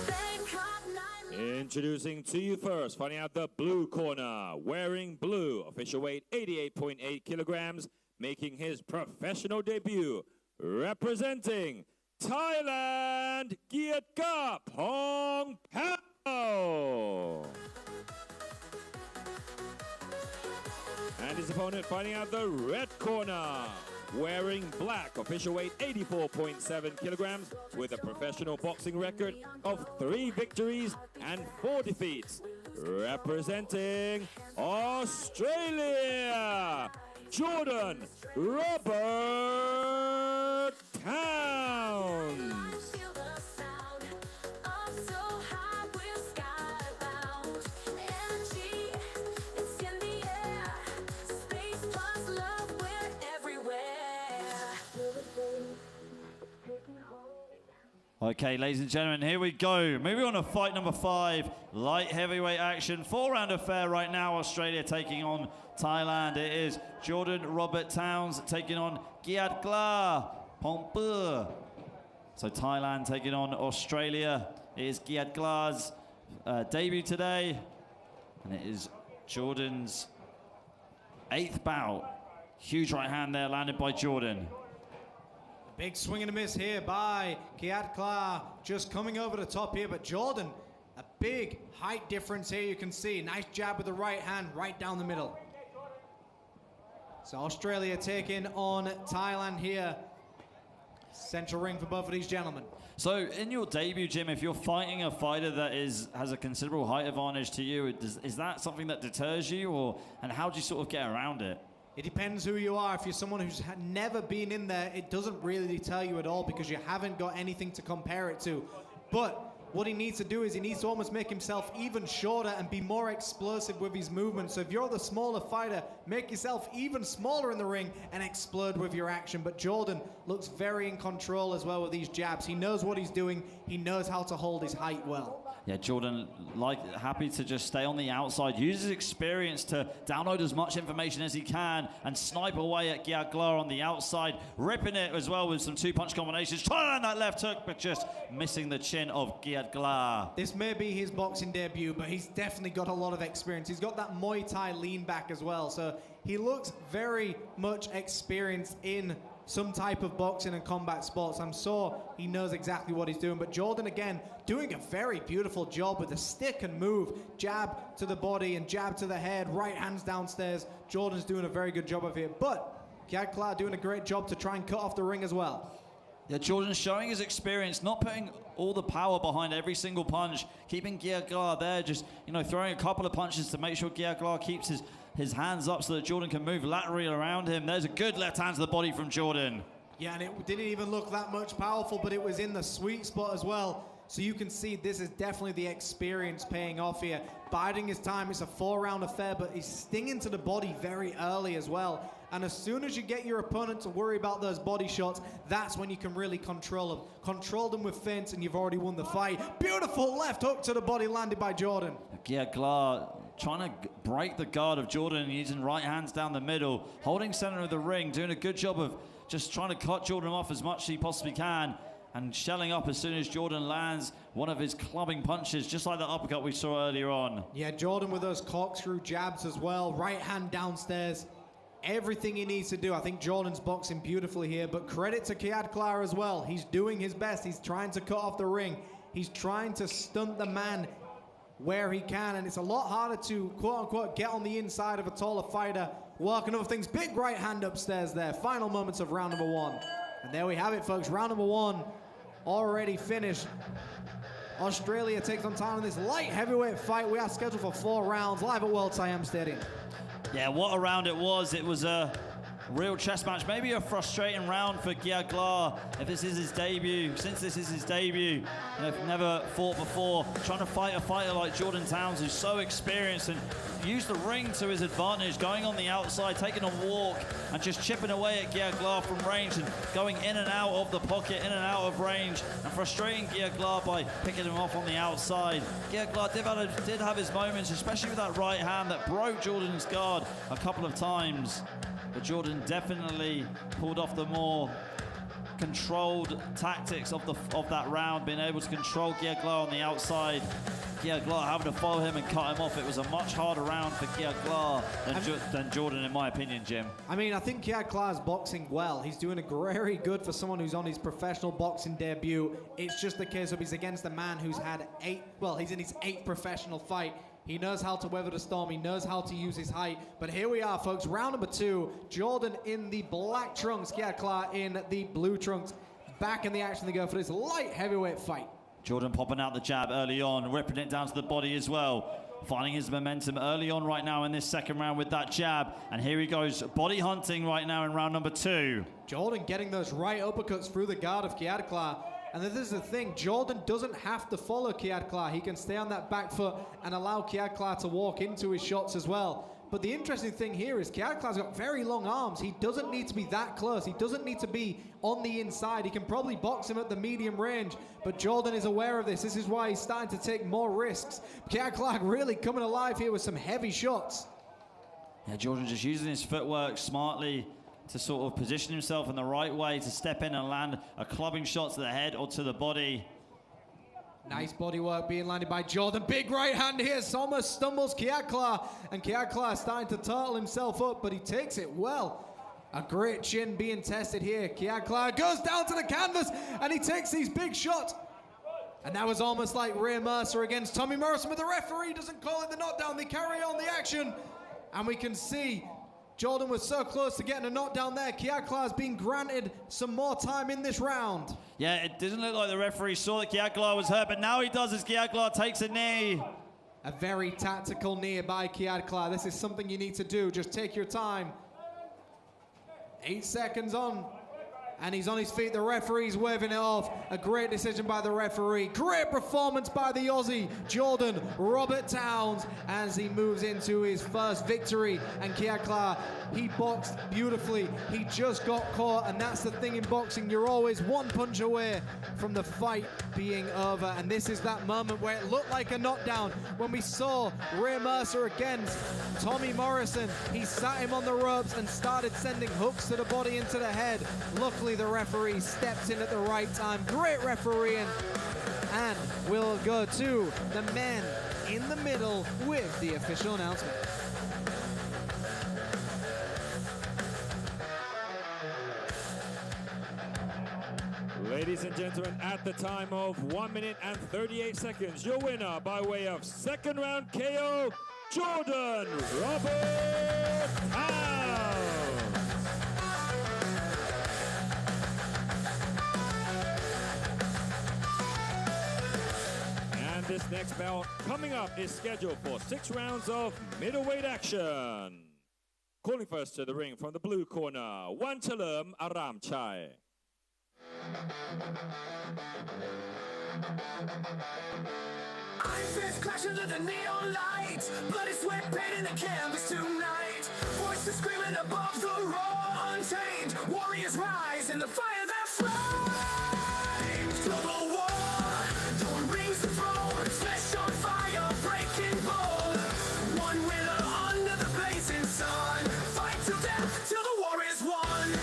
S7: Bangkok night.
S2: Introducing to you first, fighting out the blue corner, wearing blue, official weight 88.8 kilograms, making his professional debut, representing Thailand, Kiatka Pongpel. And his opponent fighting out the red corner, wearing black, official weight 84.7 kilograms, with a professional boxing record of 3 victories and 4 defeats, representing Australia, Jordan Robert Towns.
S7: Feel the sound of so high, we're skybound. Energy, it's in the air. Space plus love, we're everywhere.
S4: Okay, ladies and gentlemen, here we go. Moving on to fight number 5, light heavyweight action. 4-round affair right now. Australia taking on Thailand. It is Jordan Robert Towns taking on Kiatka Pongpel. So Thailand taking on Australia. It is Kiatka's debut today. And it is Jordan's 8th bout. Huge right hand there landed by Jordan.
S5: Big swing and a miss here by Kiatka, just coming over the top here, but Jordan A big height difference here, you can see. Nice jab with the right hand, right down the middle. So Australia taking on Thailand here. Central ring for both of these gentlemen.
S4: So in your debut, Jim, if you're fighting a fighter that has a considerable height advantage to you, is that something that deters you, and how do you sort of get around it?
S5: It depends who you are. If you're someone who's never been in there, it doesn't really deter you at all because you haven't got anything to compare it to. But what he needs to do is he needs to almost make himself even shorter and be more explosive with his movement. So if you're the smaller fighter, make yourself even smaller in the ring and explode with your action. But Jordan looks very in control as well with these jabs. He knows what he's doing. He knows how to hold his height well.
S4: Yeah, Jordan, happy to just stay on the outside, use his experience to download as much information as he can and snipe away at Gia Glar on the outside, ripping it as well with some two-punch combinations, trying to land that left hook, but just missing the chin of Gia Glar.
S5: This may be his boxing debut, but he's definitely got a lot of experience. He's got that Muay Thai lean back as well, so he looks very much experienced in some type of boxing and combat sports. I'm sure he knows exactly what he's doing. But Jordan, again, doing a very beautiful job with the stick and move. Jab to the body and jab to the head. Right hands downstairs. Jordan's doing a very good job of it. But Gia Glar doing a great job to try and cut off the ring as well.
S4: Yeah, Jordan's showing his experience, not putting all the power behind every single punch, keeping Gia Glar there, just, throwing a couple of punches to make sure Gia Glar keeps his hands up so that Jordan can move laterally around him. There's a good left hand to the body from Jordan.
S5: Yeah, and it didn't even look that much powerful, but it was in the sweet spot as well. So you can see this is definitely the experience paying off here. Biding his time, it's a 4-round affair, but he's stinging to the body very early as well. And as soon as you get your opponent to worry about those body shots, that's when you can really control them. Control them with feints and you've already won the fight. Beautiful left hook to the body landed by Jordan.
S4: Gia Glar trying to break the guard of Jordan, using right hands down the middle, holding center of the ring, doing a good job of just trying to cut Jordan off as much as he possibly can, and shelling up as soon as Jordan lands one of his clubbing punches, just like the uppercut we saw earlier on.
S5: Yeah, Jordan with those corkscrew jabs as well, right hand downstairs. Everything he needs to do. I think Jordan's boxing beautifully here, but credit to Gia Glar as well. He's doing his best. He's trying to cut off the ring. He's trying to stunt the man where he can, and it's a lot harder to quote-unquote get on the inside of a taller fighter, working other things. Big right hand upstairs there. Final moments of round number 1. And there we have it, folks. Round number 1 already finished. Australia takes on Thailand in this light heavyweight fight. We are scheduled for 4 rounds live at World SIAM Stadium.
S4: Yeah, what a round it was. It was a real chess match. Maybe a frustrating round for Gia Glar if this is his debut. Since this is his debut, never fought before, trying to fight a fighter like Jordan Towns, who's so experienced and used the ring to his advantage, going on the outside, taking a walk and just chipping away at Gia Glar from range and going in and out of the pocket, in and out of range, and frustrating Gia Glar by picking him off on the outside. Gia Glar did have his moments, especially with that right hand that broke Jordan's guard a couple of times. But Jordan definitely pulled off the more controlled tactics of that round, being able to control Gia Glar on the outside. Gia Glar having to follow him and cut him off. It was a much harder round for Gia Glar than Jordan, in my opinion, Jim. I
S5: mean, I think Gia Glar's boxing well. He's doing a very good for someone who's on his professional boxing debut. It's just the case of he's against a man who's had he's in his 8th professional fight. He knows how to weather the storm. He knows how to use his height. But here we are, folks. Round number 2. Jordan in the black trunks. Gia Glar in the blue trunks. Back in the action they go for this light heavyweight fight.
S4: Jordan popping out the jab early on, ripping it down to the body as well. Finding his momentum early on right now in this second round with that jab. And here he goes, body hunting right now in round number 2.
S5: Jordan getting those right uppercuts through the guard of Gia Glar. And this is the thing, Jordan doesn't have to follow Gia Glar. He can stay on that back foot and allow Gia Glar to walk into his shots as well. But the interesting thing here is Gia Glar's got very long arms. He doesn't need to be that close. He doesn't need to be on the inside. He can probably box him at the medium range, but Jordan is aware of this. This is why he's starting to take more risks. Gia Glar really coming alive here with some heavy shots.
S4: Yeah, Jordan just using his footwork smartly to sort of position himself in the right way to step in and land a clubbing shot to the head or to the body.
S5: Nice body work being landed by Jordan. Big right hand here. Almost stumbles Gia Glar. And Gia Glar starting to turtle himself up, but he takes it well. A great chin being tested here. Gia Glar goes down to the canvas and he takes these big shots. And that was almost like Rhea Mercer against Tommy Morrison, but the referee doesn't call it the knockdown. They carry on the action. And we can see Jordan was so close to getting a knockdown there. Kiaklar's been granted some more time in this round.
S4: Yeah, it doesn't look like the referee saw that Kiaklar was hurt, but now he does as Kiaklar takes a knee.
S5: A very tactical knee by Kiaklar. This is something you need to do. Just take your time. 8 seconds on. And he's on his feet. The referee's waving it off. A great decision by the referee. Great performance by the Aussie, Jordan Robert Towns, as he moves into his first victory. And Kiaklar, he boxed beautifully. He just got caught, and that's the thing in boxing. You're always one punch away from the fight being over. And this is that moment where it looked like a knockdown. When we saw Rhea Mercer against Tommy Morrison, he sat him on the ropes and started sending hooks to the body into the head. Luckily, the referee steps in at the right time. Great refereeing. And we'll go to the men in the middle with the official announcement.
S2: Ladies and gentlemen, at the time of 1 minute and 38 seconds, your winner by way of second round KO, Jordan Robert Towns. And this next bout coming up is scheduled for 6 rounds of middleweight action. Calling first to the ring from the blue corner, Wanchalerm Aramchai.
S1: Iron fist crashing under the neon lights. Bloody sweat painting the canvas tonight. Voices screaming above the roar. Untamed warriors rise in the fire that flames. Global war, throwing rings to throne. Flesh on fire, breaking bold. One winner under the blazing sun. Fight to death till the war is won.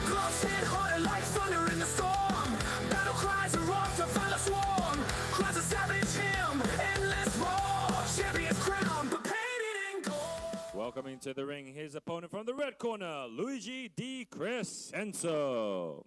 S1: Gloves hit harder like thunder in the storm. Battle cries are off to find a swarm. Cries a savage hymn, endless roar. Champion's crown, but painted in gold.
S2: Welcoming to the ring his opponent from the red corner, Luigi Di Crescenzo.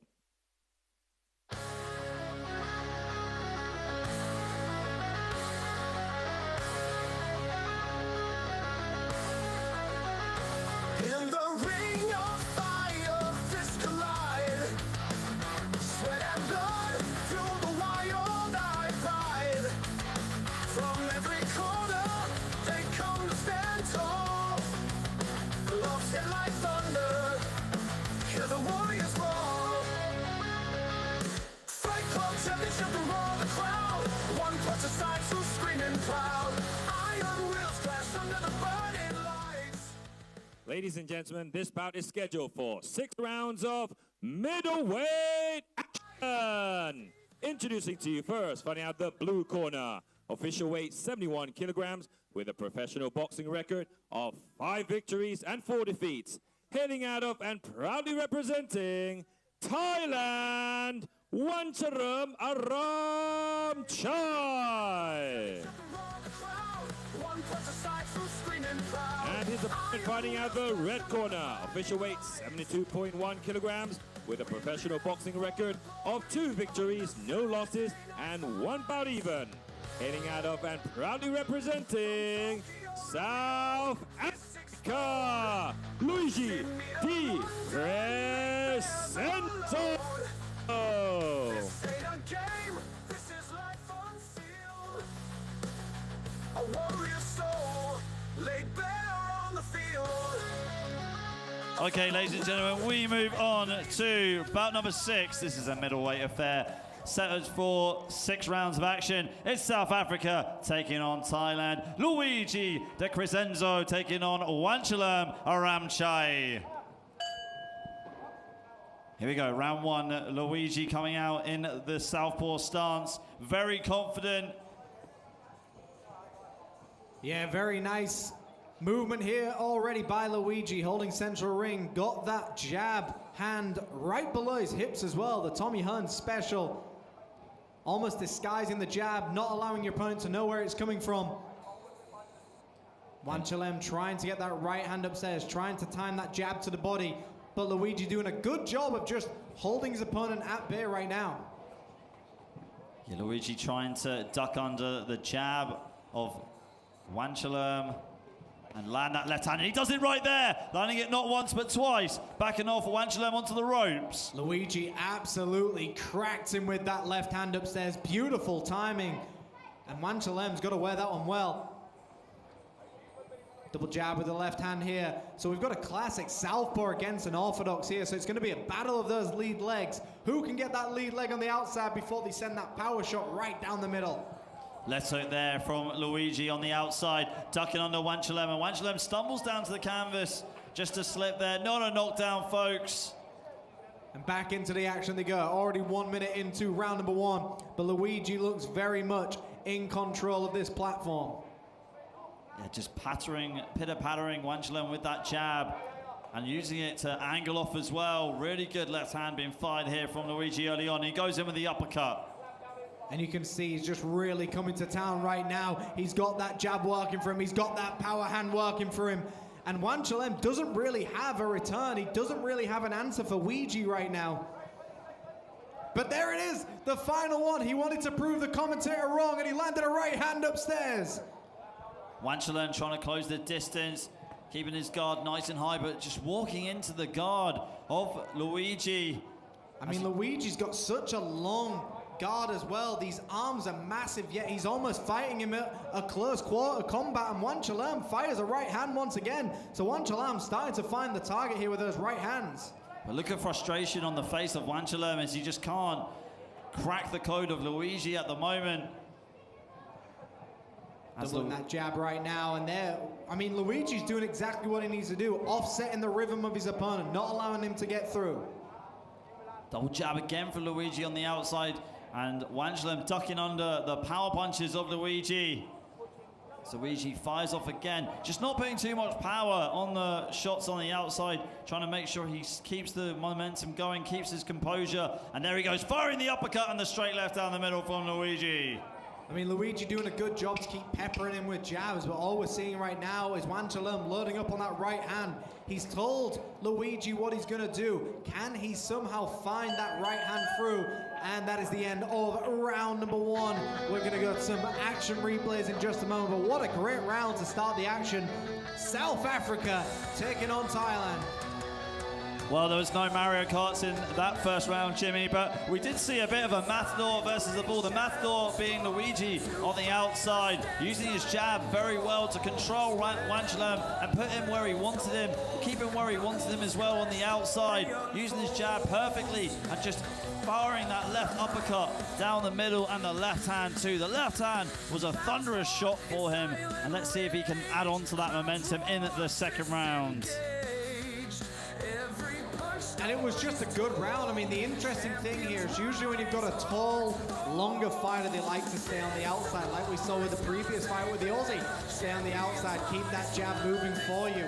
S1: In the ring of fire, fists collide. Sweat and blood through the wild-eyed pride. From every corner, they come to stand tall. Gloves hit like thunder, hear the warriors roar. Fight Club championship to roar the crowd. One punch aside, two screaming proud. Iron wheels crash under the burning lights.
S2: Ladies and gentlemen, this bout is scheduled for 6 rounds of middleweight action. Introducing to you first, finding out the blue corner, official weight 71 kilograms with a professional boxing record of 5 victories and 4 defeats. Hailing out of and proudly representing Thailand, Wanchalerm Aramchai.
S1: One punch aside, two screaming proud.
S2: And his opponent fighting out the red corner, official weight 72.1 kilograms with a professional boxing record of 2 victories, no losses, and 1 bout even. Hailing out of and proudly representing South Africa, Luigi Di Crescenzo.
S1: This ain't a game, this is life on field. A warrior soul laid bare on the field.
S4: Okay, ladies and gentlemen, we move on to bout number 6. This is a middleweight affair. Set us for 6 rounds of action. It's South Africa taking on Thailand. Luigi Di Crescenzo taking on Wanchalerm Aramchai. Here we go, round 1. Luigi coming out in the southpaw stance. Very confident.
S5: Yeah, very nice movement here already by Luigi, holding central ring. Got that jab hand right below his hips as well. The Tommy Hearns special. Almost disguising the jab, not allowing your opponent to know where it's coming from. Wanchalerm trying to get that right hand upstairs, trying to time that jab to the body. but Luigi doing a good job of just holding his opponent at bay right now.
S4: Yeah, Luigi trying to duck under the jab of Wanchalerm and land that left hand, and he does it right there, landing it not once but twice, backing off Wanchalerm onto the ropes.
S5: Luigi absolutely cracked him with that left hand upstairs. Beautiful timing, and Wanchalerm's got to wear that one well. Double jab with the left hand here. So we've got a classic southpaw against an orthodox here, so it's going to be a battle of those lead legs. Who can get that lead leg on the outside before they send that power shot right down the middle?
S4: Left hook there from Luigi on the outside, ducking under Wanchalerm, and Wanchalerm stumbles down to the canvas just to slip there. Not a knockdown, folks.
S5: And back into the action they go. Already 1 minute into round number one, but Luigi looks very much in control of this platform.
S4: Yeah, just pitter-pattering Wanchalerm with that jab and using it to angle off as well. Really good left hand being fired here from Luigi early on. He goes in with the uppercut.
S5: And you can see he's just really coming to town right now. He's got that jab working for him. He's got that power hand working for him. And Wanchalerm doesn't really have a return. He doesn't really have an answer for Luigi right now. But there it is, the final one. He wanted to prove the commentator wrong, and he landed a right hand upstairs.
S4: Wanchalerm trying to close the distance, keeping his guard nice and high, but just walking into the guard of Luigi.
S5: I mean, Luigi's got such a long guard as well. These arms are massive, yet he's almost fighting him at a close quarter combat, and Wanchalerm fires a right hand once again. So Wanchalerm's starting to find the target here with those right hands.
S4: But look at frustration on the face of Wanchalerm as he just can't crack the code of Luigi at the moment.
S5: Doubling that jab right now, and there, I mean, Luigi's doing exactly what he needs to do, offsetting the rhythm of his opponent, not allowing him to get through.
S4: Double jab again for Luigi on the outside, and Wanchalerm ducking under the power punches of Luigi. So Luigi fires off again, just not putting too much power on the shots on the outside, trying to make sure he keeps the momentum going, keeps his composure, and there he goes, firing the uppercut and the straight left down the middle from Luigi.
S5: I mean, Luigi doing a good job to keep peppering him with jabs, but all we're seeing right now is Wanchalerm loading up on that right hand. He's told Luigi what he's going to do. Can he somehow find that right hand through? And that is the end of round number one. We're going to go to some action replays in just a moment, but what a great round to start the action. South Africa taking on Thailand.
S4: Well, there was no Mario Karts in that first round, Jimmy, but we did see a bit of a Matador versus the ball. The Matador being Luigi on the outside, using his jab very well to control Wanchalerm and put him where he wanted him, keep him where he wanted him as well on the outside, using his jab perfectly and just firing that left uppercut down the middle, and the left hand too. The left hand was a thunderous shot for him, and let's see if he can add on to that momentum in the second round.
S5: And it was just a good round. I mean, the interesting thing here is usually when you've got a tall, longer fighter, they like to stay on the outside, like we saw with the previous fight with the Aussie. Stay on the outside, keep that jab moving for you.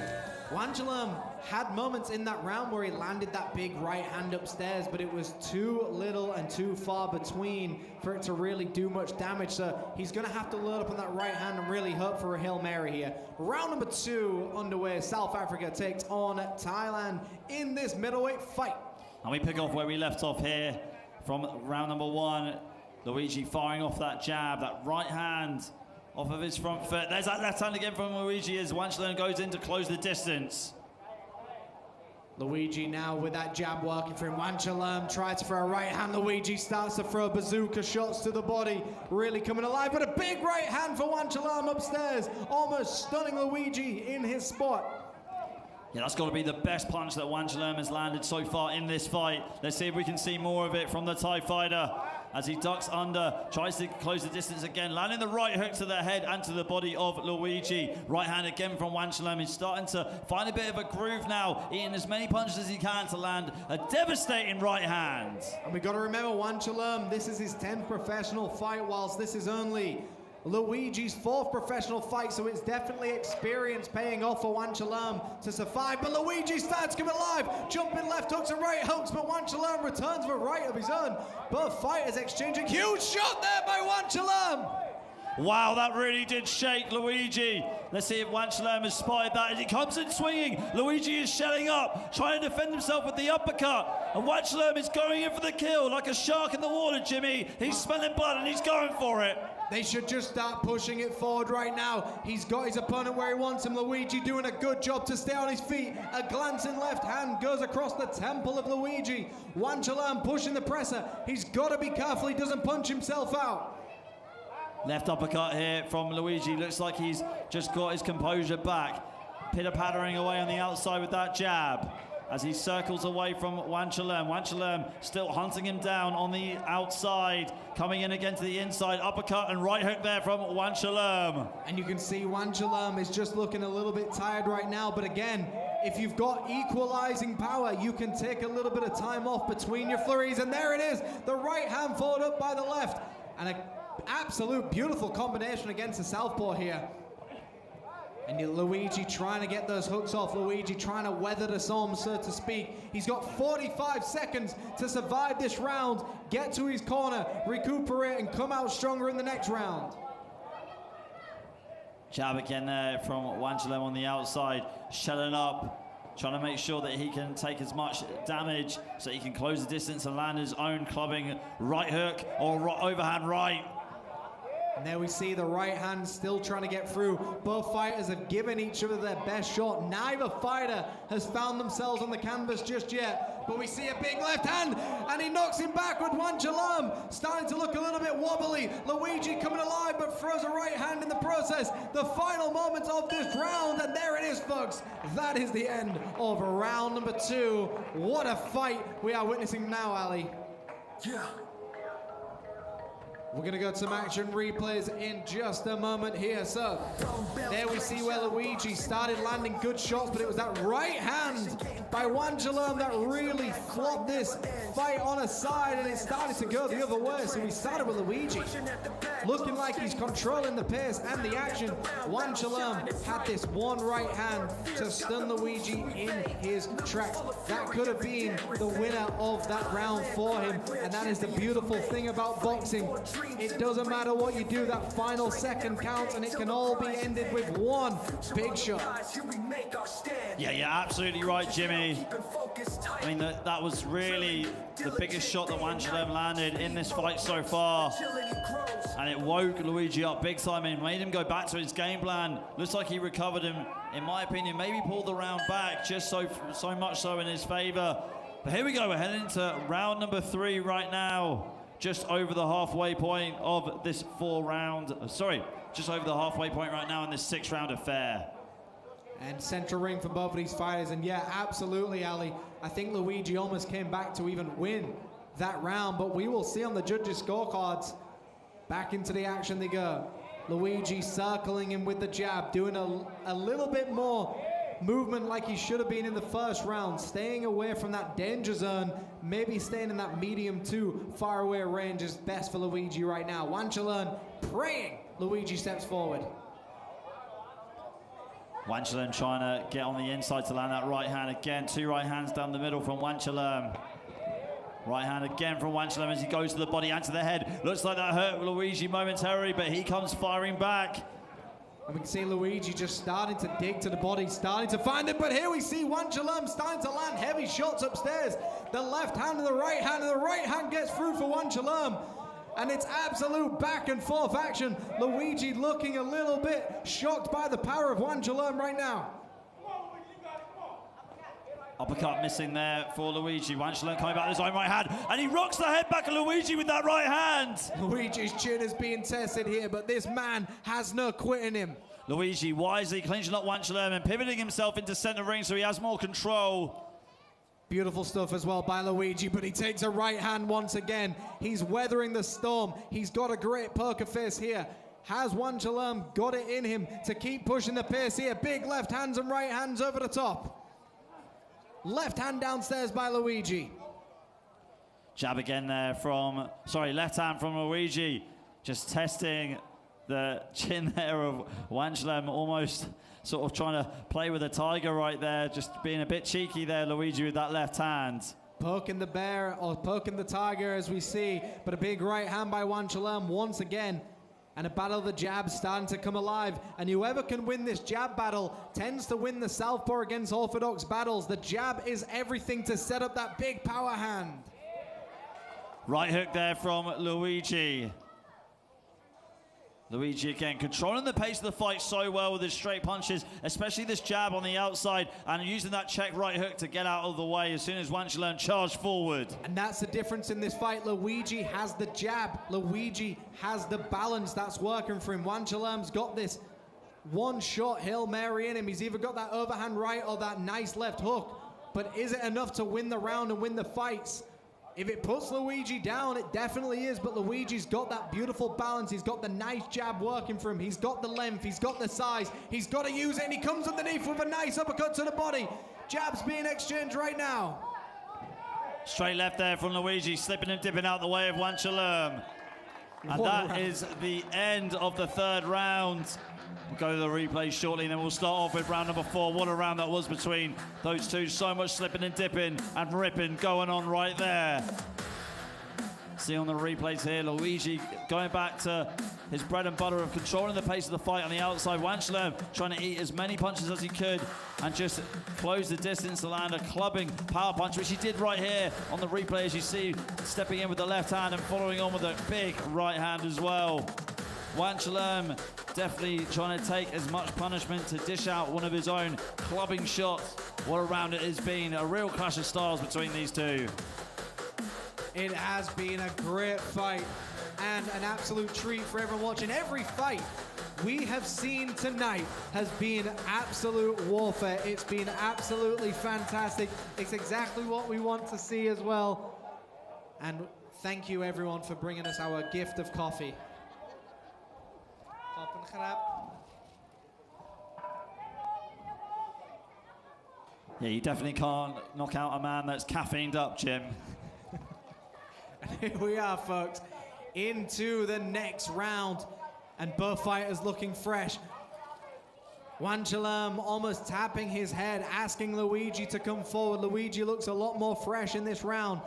S5: Wanchalerm had moments in that round where he landed that big right hand upstairs, but it was too little and too far between for it to really do much damage. So he's going to have to load up on that right hand and really hope for a Hail Mary here. Round number two underway. South Africa takes on Thailand in this middleweight fight.
S4: And we pick off where we left off here from round number one. Luigi firing off that jab, that right hand off of his front foot. There's that left hand again from Luigi as Wanchalerm goes in to close the distance.
S5: Luigi now with that jab working for him. Wanchalerm tries for a right hand. Luigi starts to throw bazooka shots to the body, really coming alive. But a big right hand for Wanchalerm upstairs, almost stunning Luigi in his spot.
S4: Yeah, that's got to be the best punch that Wanchalerm has landed so far in this fight. Let's see if we can see more of it from the Thai fighter as he ducks under, tries to close the distance again, landing the right hook to the head and to the body of Luigi. Right hand again from Wanchalerm. He's starting to find a bit of a groove now, eating as many punches as he can to land a devastating right hand.
S5: And we've got to remember Wanchalerm, this is his 10th professional fight, whilst this is only Luigi's 4th professional fight, so it's definitely experience paying off for Wanchalerm to survive. But Luigi starts to come alive, jumping left hooks and right hooks, but Wanchalerm returns with a right of his own. Both fighters exchanging huge shot there by Wanchalerm.
S4: Wow, that really did shake Luigi. Let's see if Wanchalerm has spotted that as he comes in swinging. Luigi is shelling up, trying to defend himself with the uppercut. And Wanchalerm is going in for the kill like a shark in the water, Jimmy. He's smelling blood and he's going for it.
S5: They should just start pushing it forward right now. He's got his opponent where he wants him. Luigi doing a good job to stay on his feet. A glancing left hand goes across the temple of Luigi. Wanchalerm pushing the presser. He's got to be careful he doesn't punch himself out.
S4: Left uppercut here from Luigi. Looks like he's just got his composure back. Pitter-pattering away on the outside with that jab as he circles away from Wanchalerm. Wanchalerm still hunting him down on the outside. Coming in again to the inside. Uppercut and right hook there from Wanchalerm.
S5: And you can see Wanchalerm is just looking a little bit tired right now. But again, if you've got equalizing power, you can take a little bit of time off between your flurries. And there it is. The right hand followed up by the left. And a absolute beautiful combination against the southpaw here. And Luigi trying to get those hooks off. Luigi trying to weather the storm, so to speak. He's got 45 seconds to survive this round, get to his corner, recuperate, and come out stronger in the next round.
S4: Jab again there from Wanchalerm on the outside, shelling up, trying to make sure that he can take as much damage so he can close the distance and land his own clubbing right hook or overhand right.
S5: And there we see the right hand still trying to get through. Both fighters have given each other their best shot. Neither fighter has found themselves on the canvas just yet. But we see a big left hand, and he knocks him back with Wanchalerm. Starting to look a little bit wobbly. Luigi coming alive, but throws a right hand in the process. The final moments of this round, and there it is, folks. That is the end of round number 2. What a fight we are witnessing now, Ali.
S1: Yeah.
S5: We're going to go to some action replays in just a moment here. So, there we see where Luigi started landing good shots, but it was that right hand by Wanchalerm that really flopped this fight on a side, and it started to go the other way. So we started with Luigi looking like he's controlling the pace and the action. Wanchalerm had this one right hand to stun Luigi in his tracks. That could have been the winner of that round for him, and that is the beautiful thing about boxing. It doesn't matter what you do, that final second counts, and it can all be ended with one big shot.
S4: Yeah, you're absolutely right, Jimmy. I mean, that was really the biggest shot that Wanchalerm landed in this fight so far. And it woke Luigi up big time and made him go back to his game plan. Looks like he recovered him, in my opinion, maybe pulled the round back, just so much so in his favor. But here we go, we're heading into round number 3 right now. Just over the halfway point of this just over the halfway point right now in this 6-round affair.
S5: And central ring for both of these fighters, and yeah, absolutely, Ali. I think Luigi almost came back to even win that round, but we will see on the judges' scorecards. Back into the action they go. Luigi circling him with the jab, doing a little bit more movement like he should have been in the first round, staying away from that danger zone, maybe staying in that medium to far away range is best for Luigi right now. Wanchalerm praying Luigi steps forward.
S4: Wanchalerm trying to get on the inside to land that right hand again. 2 right hands down the middle from Wanchalerm. Right hand again from Wanchalerm as he goes to the body and to the head. Looks like that hurt Luigi momentarily, but he comes firing back.
S5: And we can see Luigi just starting to dig to the body, starting to find it, but here we see Wanchalerm starting to land heavy shots upstairs. The left hand and the right hand gets through for Wanchalerm. And it's absolute back and forth action. Luigi looking a little bit shocked by the power of Wanchalerm right now.
S4: Uppercut missing there for Luigi. Wanchalerm coming back with his own right hand, and he rocks the head back of Luigi with that right hand.
S5: Luigi's chin is being tested here, but this man has no quit in him.
S4: Luigi wisely clinching up Wanchalerm and pivoting himself into center ring so he has more control.
S5: Beautiful stuff as well by Luigi, but he takes a right hand once again. He's weathering the storm. He's got a great poker face here. Has Wanchalerm got it in him to keep pushing the pace here? Big left hands and right hands over the top. Left hand downstairs by Luigi.
S4: Jab again there from, left hand from Luigi. Just testing the chin there of Wanchalerm, almost sort of trying to play with a tiger right there, just being a bit cheeky there, Luigi, with that left hand.
S5: Poking the bear or poking the tiger as we see, but a big right hand by Wanchalerm once again. and a battle of the jabs starting to come alive. And whoever can win this jab battle tends to win the southpaw against orthodox battles. The jab is everything to set up that big power hand.
S4: Right hook there from Luigi. Luigi again controlling the pace of the fight so well with his straight punches, especially this jab on the outside, and using that check right hook to get out of the way as soon as Wanchalerm charged forward.
S5: And that's the difference in this fight. Luigi has the jab. Luigi has the balance that's working for him. Wanchalerm's got this one-shot Hail Mary in him. He's either got that overhand right or that nice left hook. But is it enough to win the round and win the fights? If it puts Luigi down, it definitely is, but Luigi's got that beautiful balance. He's got the nice jab working for him. He's got the length, he's got the size. He's got to use it, and he comes underneath with a nice uppercut to the body. Jabs being exchanged right now.
S4: Straight left there from Luigi, slipping and dipping out the way of Wanchalerm. And that is the end of the third round. We'll go to the replay shortly, and then we'll start off with round number 4. What a round that was between those two. So much slipping and dipping and ripping going on right there. See on the replays here, Luigi going back to his bread and butter of controlling the pace of the fight on the outside. Wanchalerm trying to eat as many punches as he could and just close the distance to land a clubbing power punch, which he did right here on the replay, as you see, stepping in with the left hand and following on with a big right hand as well. Wanchalerm definitely trying to take as much punishment to dish out one of his own clubbing shots. What a round it has been. A real clash of styles between these two.
S5: It has been a great fight and an absolute treat for everyone watching. Every fight we have seen tonight has been absolute warfare. It's been absolutely fantastic. It's exactly what we want to see as well. And thank you everyone for bringing us our gift of coffee.
S4: Yeah, you definitely can't knock out a man that's caffeined up, Jim.
S5: Here we are, folks, into the next round, and both fighters looking fresh. Wanchalerm almost tapping his head, asking Luigi to come forward. Luigi looks a lot more fresh in this round.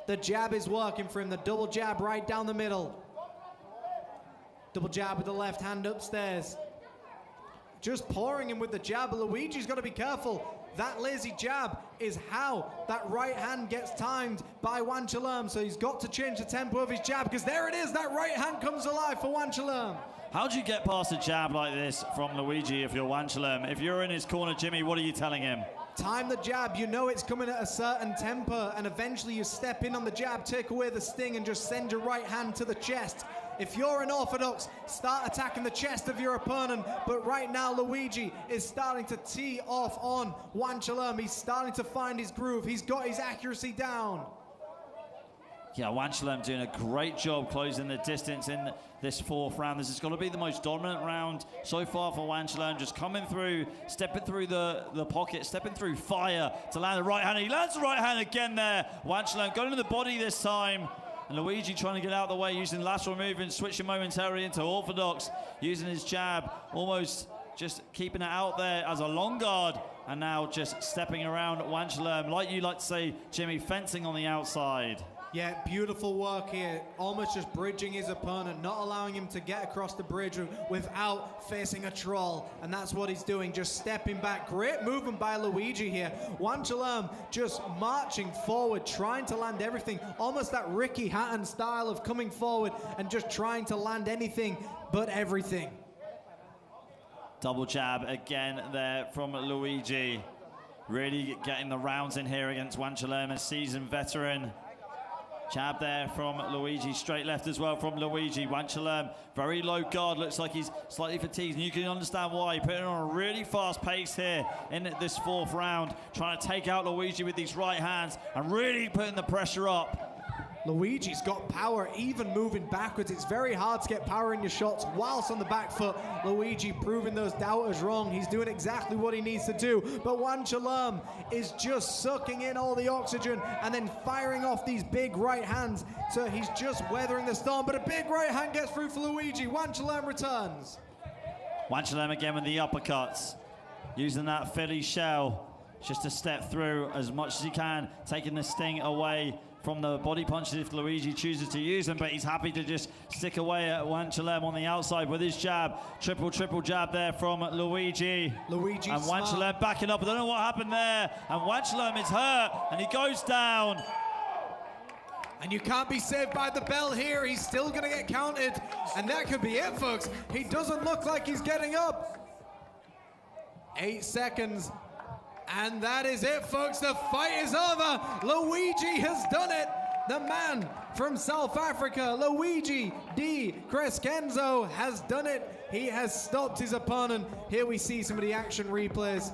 S5: The jab is working for him, the double jab right down the middle. Double jab with the left hand upstairs. Just pouring him with the jab. Luigi's got to be careful. That lazy jab is how that right hand gets timed by Wanchalerm. So he's got to change the tempo of his jab, because there it is. That right hand comes alive for Wanchalerm.
S4: How do you get past a jab like this from Luigi if you're Wanchalerm? If you're in his corner, Jimmy, what are you telling him?
S5: Time the jab. You know it's coming at a certain tempo, and eventually you step in on the jab, take away the sting, and just send your right hand to the chest. If you're an orthodox, start attacking the chest of your opponent. But right now, Luigi is starting to tee off on Wanchalerm. He's starting to find his groove. He's got his accuracy down.
S4: Yeah, Wanchalerm doing a great job closing the distance in this fourth round. This is going to be the most dominant round so far for Wanchalerm. Just coming through, stepping through the pocket, stepping through fire to land the right hand. He lands the right hand again there. Wanchalerm going to the body this time. And Luigi trying to get out of the way, using lateral movement, switching momentarily into orthodox, using his jab, almost just keeping it out there as a long guard, and now just stepping around Wanchalerm, like you like to say, Jimmy, fencing on the outside.
S5: Yeah, beautiful work here. Almost just bridging his opponent, not allowing him to get across the bridge without facing a troll. And that's what he's doing, just stepping back. Great movement by Luigi here. Wanchalerm just marching forward, trying to land everything. Almost that Ricky Hatton style of coming forward and just trying to land anything but everything.
S4: Double jab again there from Luigi. Really getting the rounds in here against Wanchalerm, a seasoned veteran. Jab there from Luigi, straight left as well from Luigi. Wanchalerm, very low guard, looks like he's slightly fatigued, and you can understand why. Putting on a really fast pace here in this fourth round, trying to take out Luigi with these right hands and really putting the pressure up.
S5: Luigi's got power, even moving backwards. It's very hard to get power in your shots whilst on the back foot. Luigi proving those doubters wrong. He's doing exactly what he needs to do. But Wanchalerm is just sucking in all the oxygen and then firing off these big right hands. So he's just weathering the storm. But a big right hand gets through for Luigi. Wanchalerm returns.
S4: Wanchalerm again with the uppercuts. Using that Philly shell just to step through as much as he can, taking the sting away from the body punches if Luigi chooses to use them, but he's happy to just stick away at Wanchalem on the outside with his jab. Triple jab there from Luigi.
S5: Luigi
S4: and
S5: smart.
S4: Wanchalem backing up. I don't know what happened there. And Wanchalem is hurt, and he goes down.
S5: And you can't be saved by the bell here. He's still going to get counted. And that could be it, folks. He doesn't look like he's getting up. 8 seconds. And that is it, folks. The fight is over. Luigi has done it. The man from South Africa, Luigi Di Crescenzo, has done it. He has stopped his opponent. Here we see some of the action replays.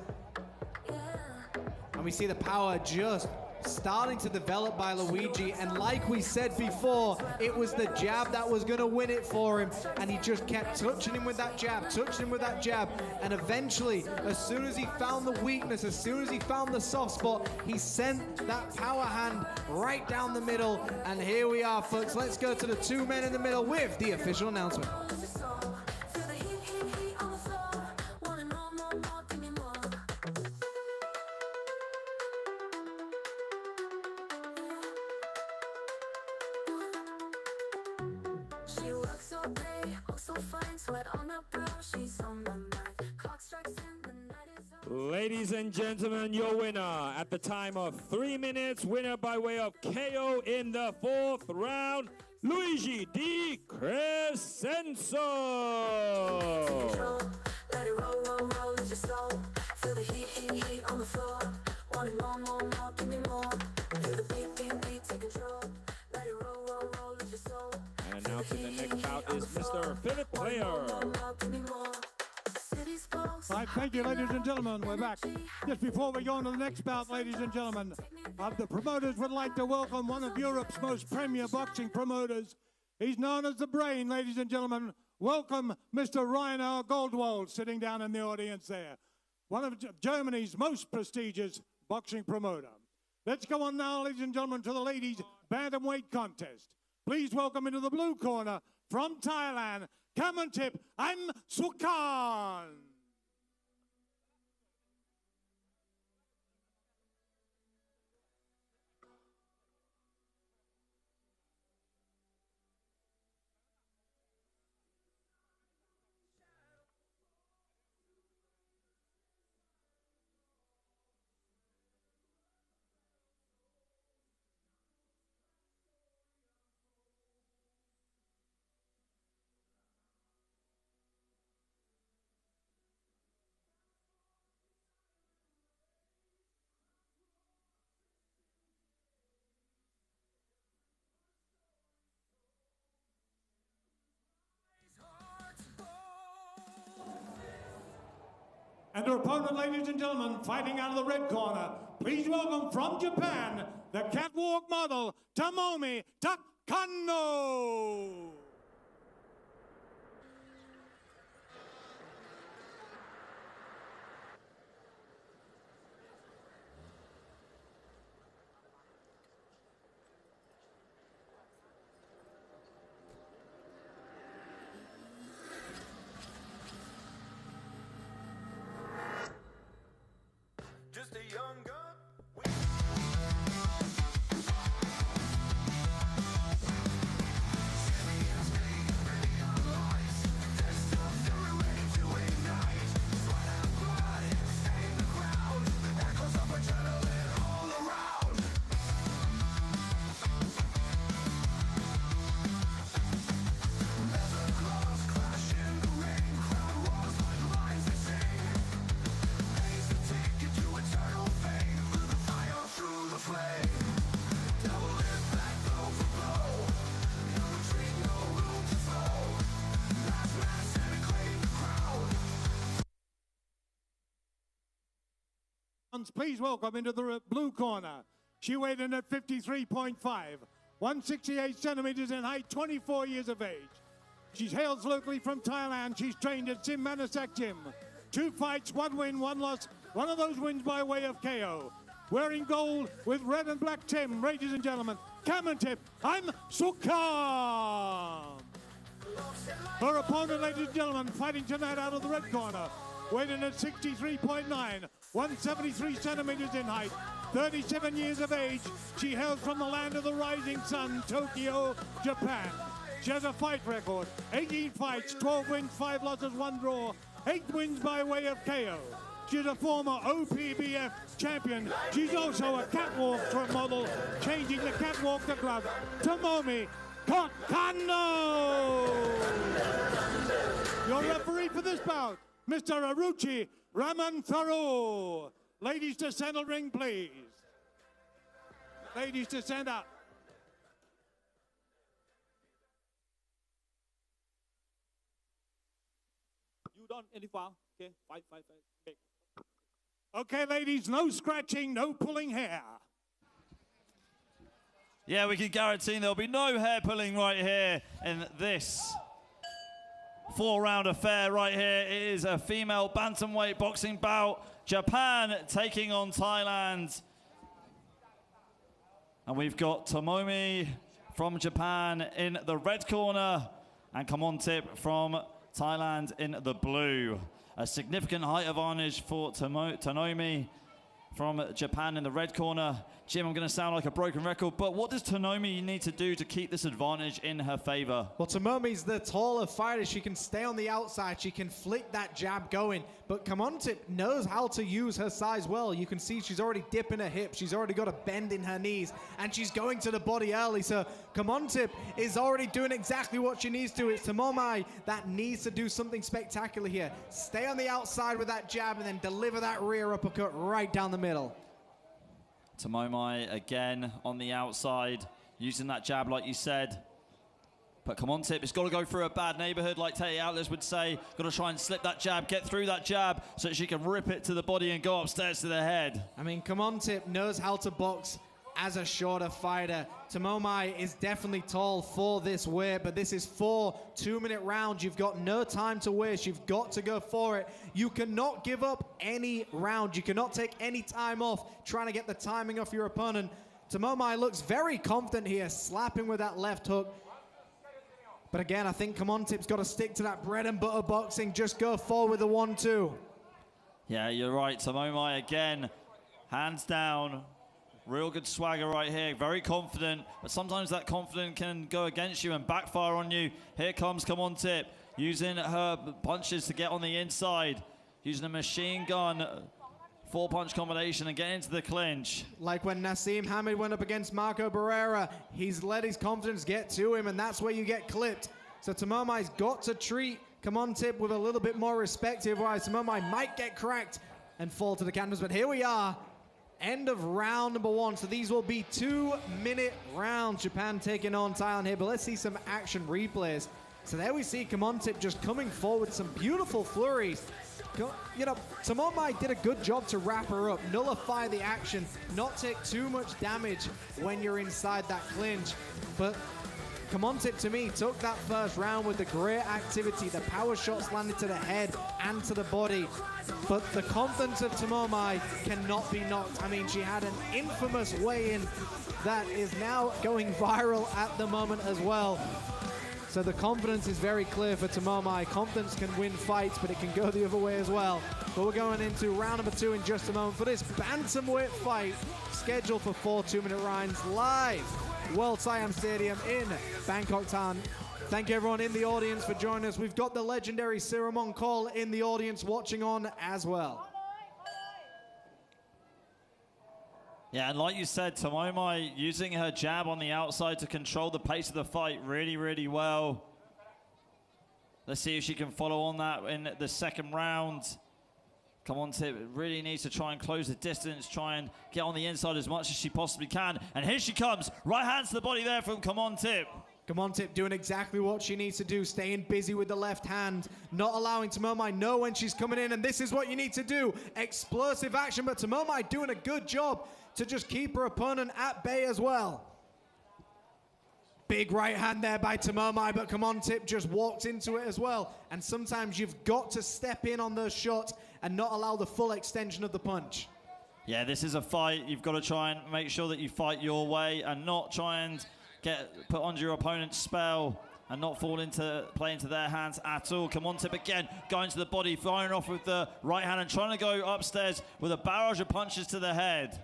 S5: And we see the power just starting to develop by Luigi, and like we said before, it was the jab that was going to win it for him, and he just kept touching him with that jab, and eventually, as soon as he found the weakness, as soon as he found the soft spot, he sent that power hand right down the middle. And here we are, folks. Let's go to the two men in the middle with the official announcement.
S7: She works so late, oh so fine, sweat on her brow, she's on my mind. Clock strikes and the night is over.
S2: Ladies and gentlemen, your winner at the time of 3 minutes, winner by way of KO in the 4th round, Luigi Di Crescenzo.
S7: Control, let it roll, it's your soul. Feel the heat on the floor. Want it more, give me more. Feel the beat, take control. Let it roll, it's your soul.
S2: And announcing the next bout is Mr. Philip Player.
S7: Give me more. City's pulse.
S3: Right, thank you, ladies and gentlemen. We're back. Just before we go on to the next bout, ladies and gentlemen, the promoters would like to welcome one of Europe's most premier boxing promoters. He's known as the Brain, ladies and gentlemen. Welcome, Mr. Rainer Goldwald, sitting down in the audience there. One of Germany's most prestigious boxing promoter. Let's go on now, ladies and gentlemen, to the ladies' bantamweight contest. Please welcome into the blue corner from Thailand, Kamantip Sukan. And her opponent, ladies and gentlemen, fighting out of the red corner. Please welcome from Japan, the catwalk model, Tomomi Takano.
S1: Just a young gun.
S3: Please welcome into the blue corner. She weighed in at 53.5, 168 centimeters in height, 24 years of age. She hails locally from Thailand. She's trained at Sim Manasak Gym. 2 fights, 1 win, 1 loss. One of those wins by way of KO. Wearing gold with red and black Tim, ladies and gentlemen, Kamantip Sukan. Her opponent, ladies and gentlemen, fighting tonight out of the red corner weighing at 63.9, 173 centimeters in height, 37 years of age. She hails from the land of the rising sun, Tokyo, Japan. She has a fight record, 18 fights, 12 wins, 5 losses, 1 draw, 8 wins by way of KO. She's a former OPBF champion. She's also a catwalk model, changing the catwalk to glove. Tomomi Kokano! Your referee for this bout, Mr. Aruchi Ramantharu. Ladies to center ring, please. Ladies to center.
S8: You done any foul? Okay, fight. Okay.
S3: Okay, ladies, no scratching, no pulling hair.
S4: Yeah, we can guarantee there'll be no hair pulling right here in this 4-round affair right here. It is a female bantamweight boxing bout. Japan taking on Thailand. And we've got Tomomi from Japan in the red corner and Kamontip from Thailand in the blue. A significant height advantage for Tomomi from Japan in the red corner. Jim, I'm going to sound like a broken record, but what does Tomomi need to do to keep this advantage in her favor?
S5: Well, Tomomi's the taller fighter. She can stay on the outside. She can flick that jab going. But Kamontip knows how to use her size well. You can see she's already dipping her hips. She's already got a bend in her knees. And she's going to the body early. So Kamontip is already doing exactly what she needs to. It's Tomomi that needs to do something spectacular here. Stay on the outside with that jab and then deliver that rear uppercut right down the middle.
S4: Tomomi again on the outside, using that jab like you said. But Kamontip, it's got to go through a bad neighborhood like Teddy Atlas would say. Got to try and slip that jab, get through that jab so that she can rip it to the body and go upstairs to the head.
S5: I mean, Kamontip knows how to box as a shorter fighter. Tomomi is definitely tall for this weight, but this is 4 2-minute rounds. You've got no time to waste. You've got to go for it. You cannot give up any round. You cannot take any time off trying to get the timing off your opponent. Tomomi looks very confident here, slapping with that left hook. But again, I think Kamontip's got to stick to that bread and butter boxing. Just go forward with the 1-2.
S4: Yeah, you're right. Tomomi again, hands down. Real good swagger right here, very confident, but sometimes that confidence can go against you and backfire on you. Here comes Kamontip, using her punches to get on the inside, using a machine gun 4-punch combination and get into the clinch.
S5: Like when Nassim Hamid went up against Marco Barrera, he's let his confidence get to him, and that's where you get clipped. So Tomomi's got to treat Kamontip with a little bit more respect here, otherwise Tomomi might get cracked and fall to the canvas. But here we are. End of round number 1. So these will be 2-minute rounds. Japan taking on Thailand here, but let's see some action replays. So there we see Kamontip just coming forward with some beautiful flurries. You know, Tomomi did a good job to wrap her up, nullify the action, not take too much damage when you're inside that clinch. But Kamontip, to me, took that first round with the great activity. The power shots landed to the head and to the body. But the confidence of Tomomi cannot be knocked. I mean, she had an infamous weigh-in that is now going viral at the moment as well. So the confidence is very clear for Tomomi. Confidence can win fights, but it can go the other way as well. But we're going into round number 2 in just a moment for this bantamweight fight scheduled for 4 2-minute rounds live. World SIAM Stadium in Bangkok, Thailand. Thank you everyone in the audience for joining us. We've got the legendary Siramon Call in the audience watching on as well.
S4: Yeah, and like you said, Tomomi using her jab on the outside to control the pace of the fight really, really well. Let's see if she can follow on that in the second round. Kamontip really needs to try and close the distance, try and get on the inside as much as she possibly can. And here she comes, right hand to the body there from Kamontip.
S5: Kamontip doing exactly what she needs to do, staying busy with the left hand, not allowing Tomomi know when she's coming in, and this is what you need to do. Explosive action, but Tomomi doing a good job to just keep her opponent at bay as well. Big right hand there by Tomomi, but Kamontip just walked into it as well. And sometimes you've got to step in on those shots and not allow the full extension of the punch.
S4: Yeah, this is a fight. You've got to try and make sure that you fight your way and not try and get put under your opponent's spell. and not play into their hands at all. Come on, Tip again, going to the body, firing off with the right hand and trying to go upstairs with a barrage of punches to the head.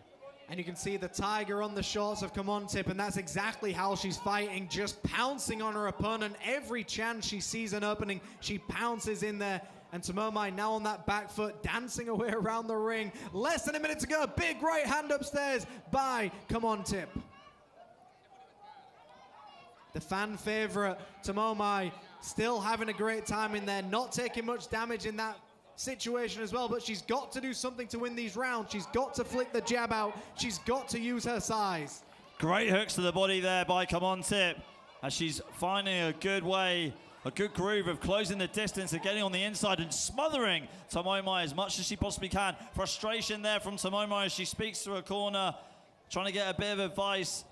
S5: And you can see the tiger on the shorts of Come On Tip, and that's exactly how she's fighting, just pouncing on her opponent. Every chance she sees an opening, she pounces in there. And Tomomai now on that back foot, dancing away around the ring. Less than a minute to go. Big right hand upstairs by Come On Tip. The fan favorite, Tomomai, still having a great time in there, not taking much damage in that situation as well, but she's got to do something to win these rounds. She's got to flick the jab out. She's got to use her size.
S4: Great hooks to the body there by Come On Tip, as she's finding a good way, a good groove of closing the distance and getting on the inside and smothering Tomomai as much as she possibly can. Frustration there from Tomomai as she speaks to her corner, trying to get a bit of advice.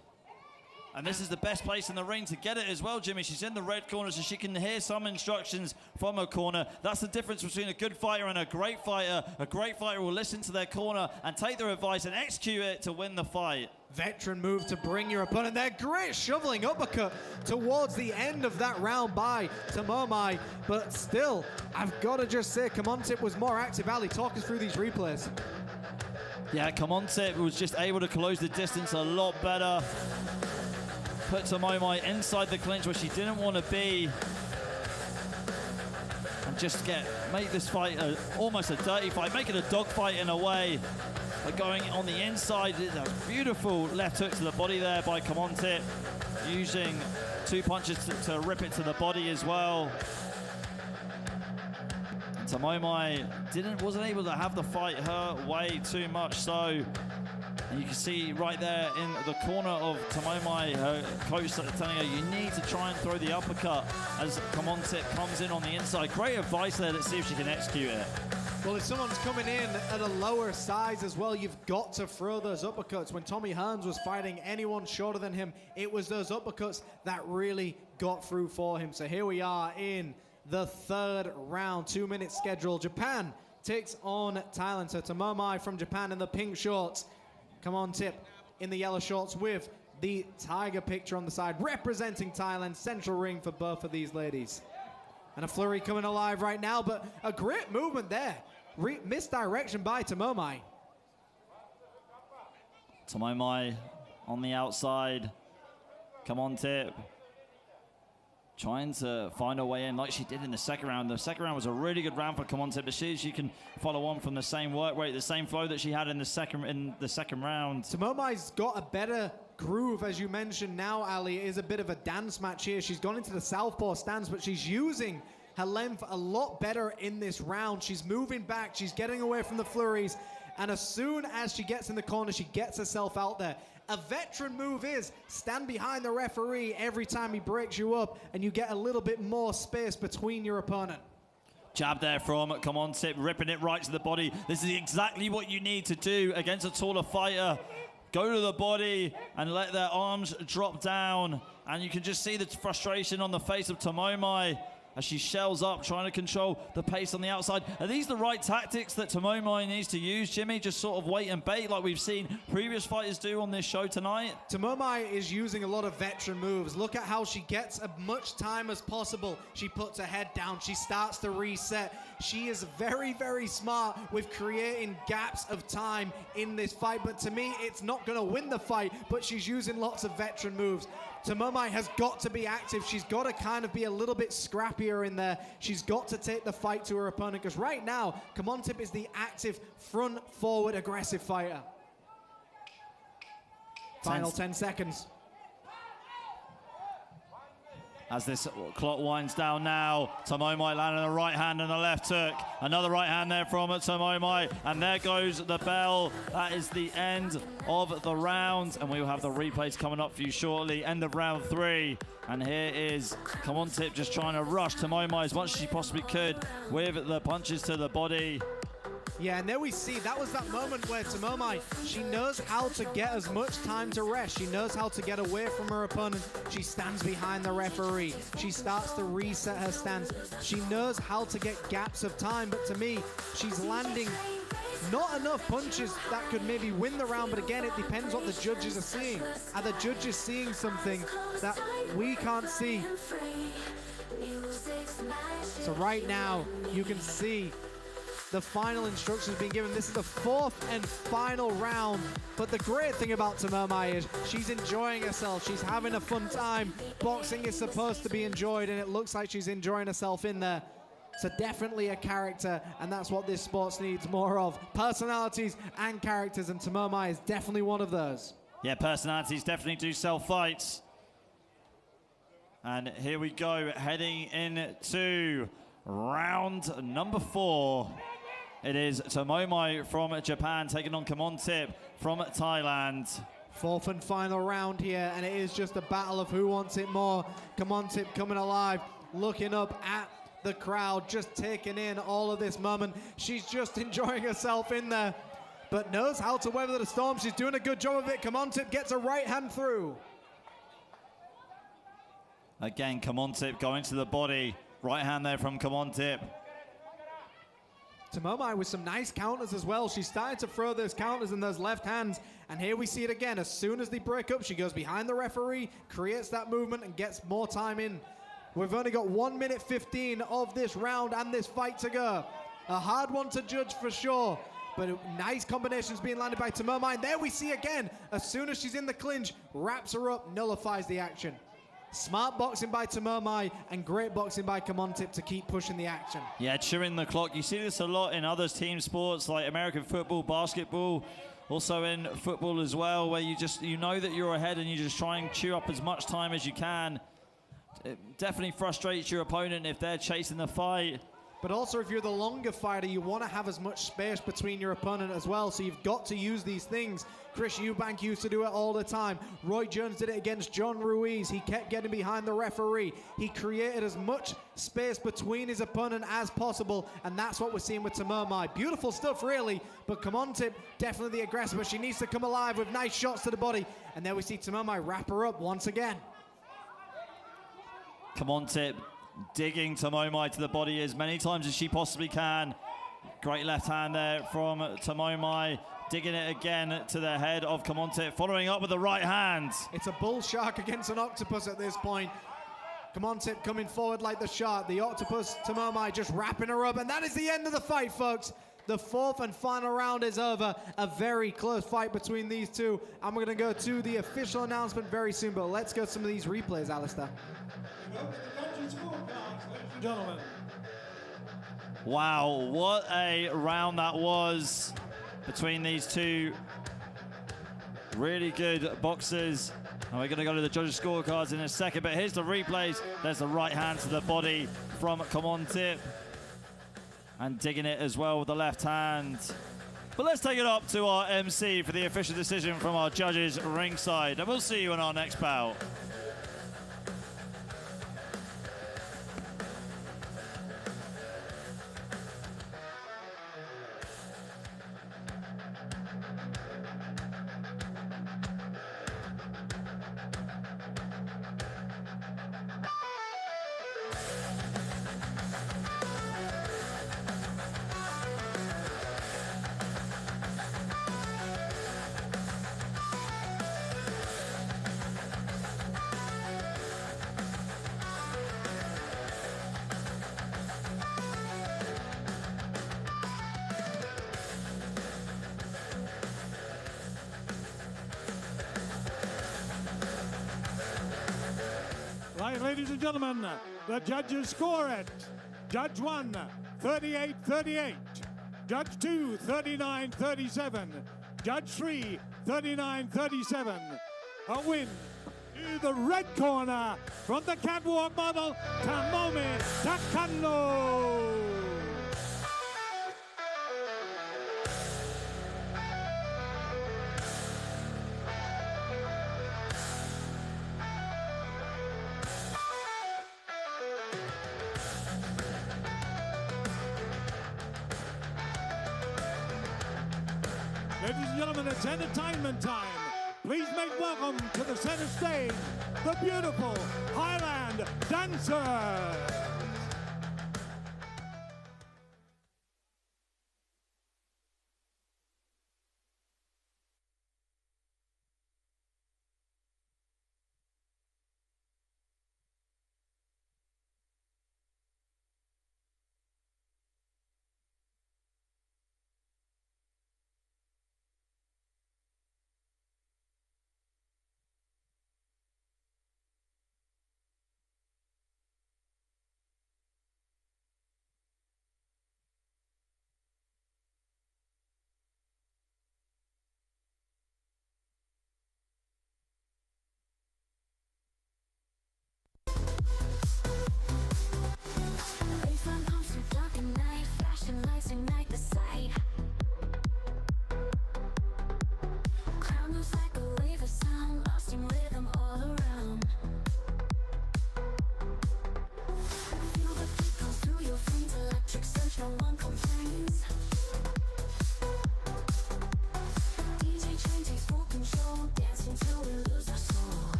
S4: And this is the best place in the ring to get it as well, Jimmy. She's in the red corner, so she can hear some instructions from her corner. That's the difference between a good fighter and a great fighter. A great fighter will listen to their corner and take their advice and execute it to win the fight.
S5: Veteran move to bring your opponent there. Great shoveling uppercut towards the end of that round by Tomomai. But still, I've got to just say, Come On Tip was more active. Ali, talk us through these replays.
S4: Yeah, Come On Tip was just able to close the distance a lot better. Put Tomomai inside the clinch where she didn't want to be, and just make this fight almost a dirty fight, make it a dog fight in a way. But going on the inside, a beautiful left hook to the body there by Come On Tip, using two punches to rip it to the body as well. And Tomomai wasn't able to have the fight her way too much so. And you can see right there in the corner of Tomomai, her coach telling her, you need to try and throw the uppercut as Come On Tip comes in on the inside. Great advice there. Let's see if she can execute it.
S5: Well, if someone's coming in at a lower size as well, you've got to throw those uppercuts. When Tommy Hearns was fighting anyone shorter than him, it was those uppercuts that really got through for him. So here we are in the third round, 2 minute schedule. Japan takes on Thailand. So Tomomai from Japan in the pink shorts. Come On Tip in the yellow shorts with the tiger picture on the side, representing Thailand. Central ring for both of these ladies. And a flurry coming alive right now, but a great movement there. Misdirection by Tomomai.
S4: Tomomai on the outside. Come On Tip trying to find a way in like she did in the second round. The second round was a really good round for Come On Tip. She can follow on from the same work rate, the same flow that she had in the second round.
S5: Tomomai's got a better groove, as you mentioned now, Ali. It is a bit of a dance match here. She's gone into the southpaw stance, but she's using her length a lot better in this round. She's moving back. She's getting away from the flurries. And as soon as she gets in the corner, she gets herself out there. A veteran move is stand behind the referee every time he breaks you up, and you get a little bit more space between your opponent.
S4: Jab there from Come On Tip, ripping it right to the body. This is exactly what you need to do against a taller fighter. Go to the body and let their arms drop down. And you can just see the frustration on the face of Tomomai as she shells up, trying to control the pace on the outside. Are these the right tactics that Tomomai needs to use, Jimmy? Just sort of wait and bait like we've seen previous fighters do on this show tonight?
S5: Tomomai is using a lot of veteran moves. Look at how she gets as much time as possible. She puts her head down. She starts to reset. She is very, very smart with creating gaps of time in this fight. But to me, it's not going to win the fight, but she's using lots of veteran moves. Tomomai has got to be active. She's got to kind of be a little bit scrappier in there. She's got to take the fight to her opponent, because right now, Come On Tip is the active, front, forward, aggressive fighter. Final 10 seconds.
S4: As this clock winds down now, Tomomai landing a right hand and a left hook. Another right hand there from Tomomai, and there goes the bell. That is the end of the round, and we will have the replays coming up for you shortly. End of round 3, and here is Come On Tip just trying to rush Tomomai as much as she possibly could with the punches to the body.
S5: Yeah, and there we see, that was that moment where Tomomai, she knows how to get as much time to rest. She knows how to get away from her opponent. She stands behind the referee. She starts to reset her stance. She knows how to get gaps of time, but to me, she's landing Not enough punches that could maybe win the round, but again, it depends what the judges are seeing. Are the judges seeing something that we can't see? So right now, you can see the final instructions being given. This is the fourth and final round. But the great thing about Tamomai is she's enjoying herself. She's having a fun time. Boxing is supposed to be enjoyed, and it looks like she's enjoying herself in there. So definitely a character, and that's what this sports needs more of. Personalities and characters, and Tamomai is definitely one of those.
S4: Yeah, personalities definitely do sell fights. And here we go, heading into round number 4. It is Tamomai from Japan taking on Kamontip from Thailand.
S5: Fourth and final round here, and it is just a battle of who wants it more. Kamontip coming alive, looking up at the crowd, just taking in all of this moment. She's just enjoying herself in there, but knows how to weather the storm. She's doing a good job of it. Kamontip gets a right hand through.
S4: Again, Kamontip going to the body. Right hand there from Kamontip.
S5: Tamomai with some nice counters as well. She's starting to throw those counters in those left hands. And here we see it again. As soon as they break up, she goes behind the referee, creates that movement, and gets more time in. We've only got 1 minute 15 of this round and this fight to go. A hard one to judge for sure. But nice combinations being landed by Tamomai. And there we see again, as soon as she's in the clinch, wraps her up, nullifies the action. Smart boxing by Tamomai and great boxing by Kamontip to keep pushing the action.
S4: Yeah, chewing the clock. You see this a lot in other team sports like American football, basketball, also in football as well, where you know that you're ahead and you just try and chew up as much time as you can. It definitely frustrates your opponent if they're chasing the fight.
S5: But also, if you're the longer fighter, you want to have as much space between your opponent as well, so you've got to use these things. Chris Eubank used to do it all the time. Roy Jones did it against John Ruiz. He kept getting behind the referee. He created as much space between his opponent as possible, and that's what we're seeing with Tamomai. Beautiful stuff, really, but Kamontip, definitely the aggressor, but she needs to come alive with nice shots to the body. And there we see Tamomai wrap her up once again.
S4: Kamontip digging Tamomai to the body as many times as she possibly can. Great left hand there from Tamomai. Digging it again to the head of Kamontip, following up with the right hand.
S5: It's a bull shark against an octopus at this point. Kamontip coming forward like the shark. The octopus, Tamomai, just wrapping her up. And that is the end of the fight, folks. The fourth and final round is over. A very close fight between these two. And we're going to go to the official announcement very soon. But let's go to some of these replays, Alistair.
S3: Gentlemen.
S4: Wow, what a round that was between these two really good boxers. And we're going to go to the judges' scorecards in a second, but here's the replays. There's the right hand to the body from Kamontip, and digging it as well with the left hand. But let's take it up to our MC for the official decision from our judges ringside, and we'll see you in our next bout.
S3: Right, ladies and gentlemen, the judges score it. Judge 1, 38-38. Judge 2, 39-37. Judge 3, 39-37. A win to the red corner from the catwalk model, Tomomi Takano. Ladies and gentlemen, it's entertainment time. Please make welcome to the center stage, the beautiful Highland Dancers.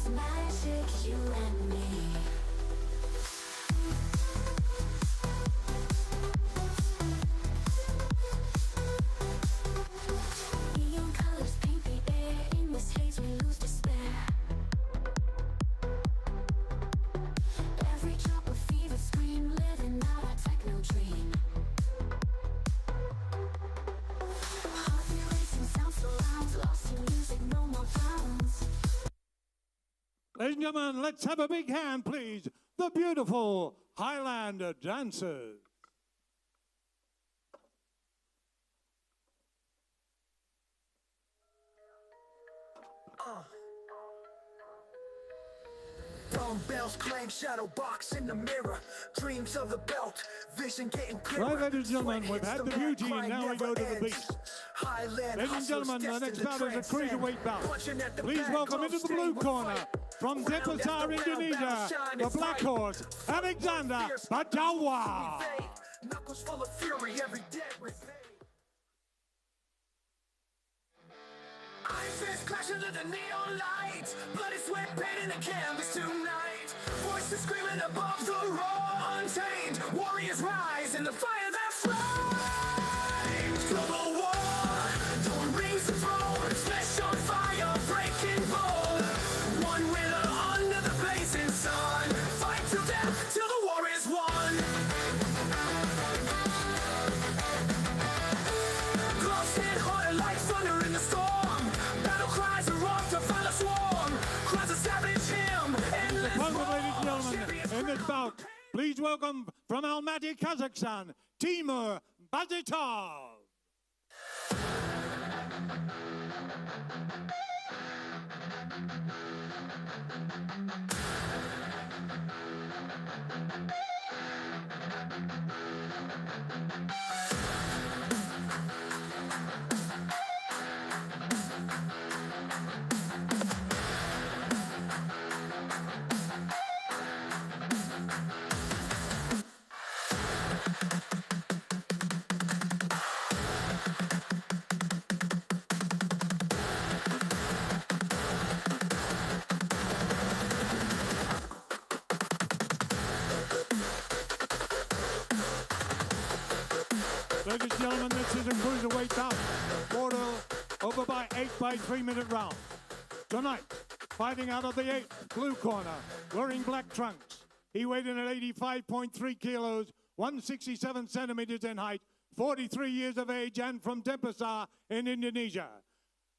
S7: It's magic, you and me. Neon colors paint the air. In this haze we lose despair. Every drop of fever scream, living out a techno dream. Heartbeat racing, sound so loud, lost in music, no more bounds.
S3: Ladies and gentlemen, let's have a big hand, please. The beautiful Highlander dancers.
S1: Drum bells clang, shadow box in the mirror. Dreams of the belt, vision getting clearer.
S3: Right, ladies and gentlemen, we've had the beauty, now we go to the beast. Ladies and gentlemen, the next bout is a cruiserweight bout. Please welcome into the blue corner, from Denpasar, Indonesia, the black horse, Alexander Badawa.
S1: Knuckles full of fury, every day with pain. Iron fist clashing to the neon lights. Bloody sweat painting the canvas tonight. Voices screaming above the roar, untamed. Warriors rise in the fire that flames. Global war, don't rings the throne. Flesh on fire, breaking bold. One winner under the blazing sun. Fight till death, till the war is won. Gloves hit harder like thunder in the storm. Battle cries are off to find a swarm. Cries a savage hymn. Endless
S3: Welcome, ladies and gentlemen, in this bout, please welcome from Almaty, Kazakhstan, Timur Bazitov. Ladies and gentlemen, this is a cruiserweight bout. Order over by 8 by 3-minute rounds. Tonight, fighting out of the 8th blue corner, wearing black trunks. He weighed in at 85.3 kilos, 167 centimeters in height, 43 years of age, and from Denpasar in Indonesia.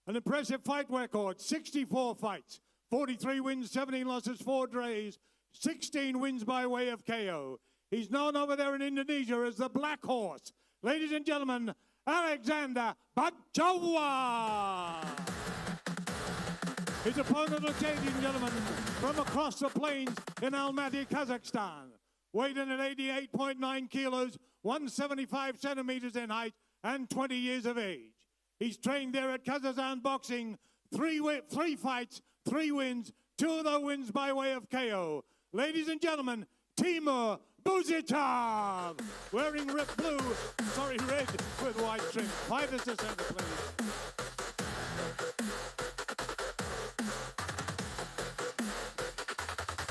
S3: An impressive fight record, 64 fights, 43 wins, 17 losses, 4 draws, 16 wins by way of KO. He's known over there in Indonesia as the Black Horse. Ladies and gentlemen, Alexander Badawa. His opponent, ladies and gentlemen, from across the plains in Almaty, Kazakhstan. Weighed in at 88.9 kilos, 175 centimeters in height, and 20 years of age. He's trained there at Kazakhstan Boxing, 3 fights, 3 wins, 2 of the wins by way of KO. Ladies and gentlemen, Timur Bazitov, wearing red with white trim. 5 is the center, please.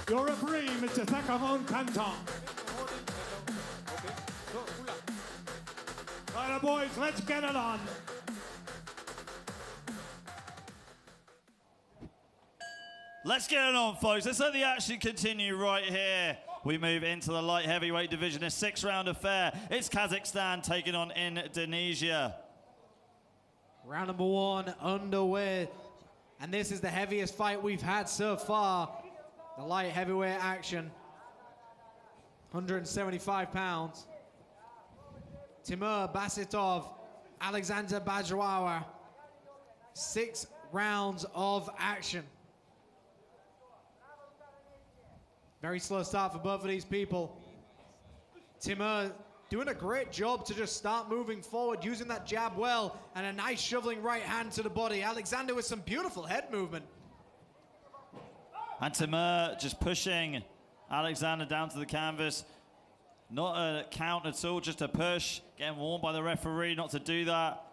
S3: Your referee, Mr. Thakavon Kanton. Right, boys, let's get it on.
S4: Let's get it on, folks. Let's let the action continue right here. We move into the light heavyweight division, a 6-round affair. It's Kazakhstan taking on Indonesia.
S5: Round number 1 underway. And this is the heaviest fight we've had so far. The light heavyweight action. 175 pounds. Timur Bazitov, Alexander Badawa. 6 rounds of action. Very slow start for both of these people. Timur doing a great job to just start moving forward, using that jab well, and a nice shoveling right hand to the body. Alexander with some beautiful head movement.
S4: And Timur just pushing Alexander down to the canvas. Not a count at all, just a push. Getting warned by the referee not to do that.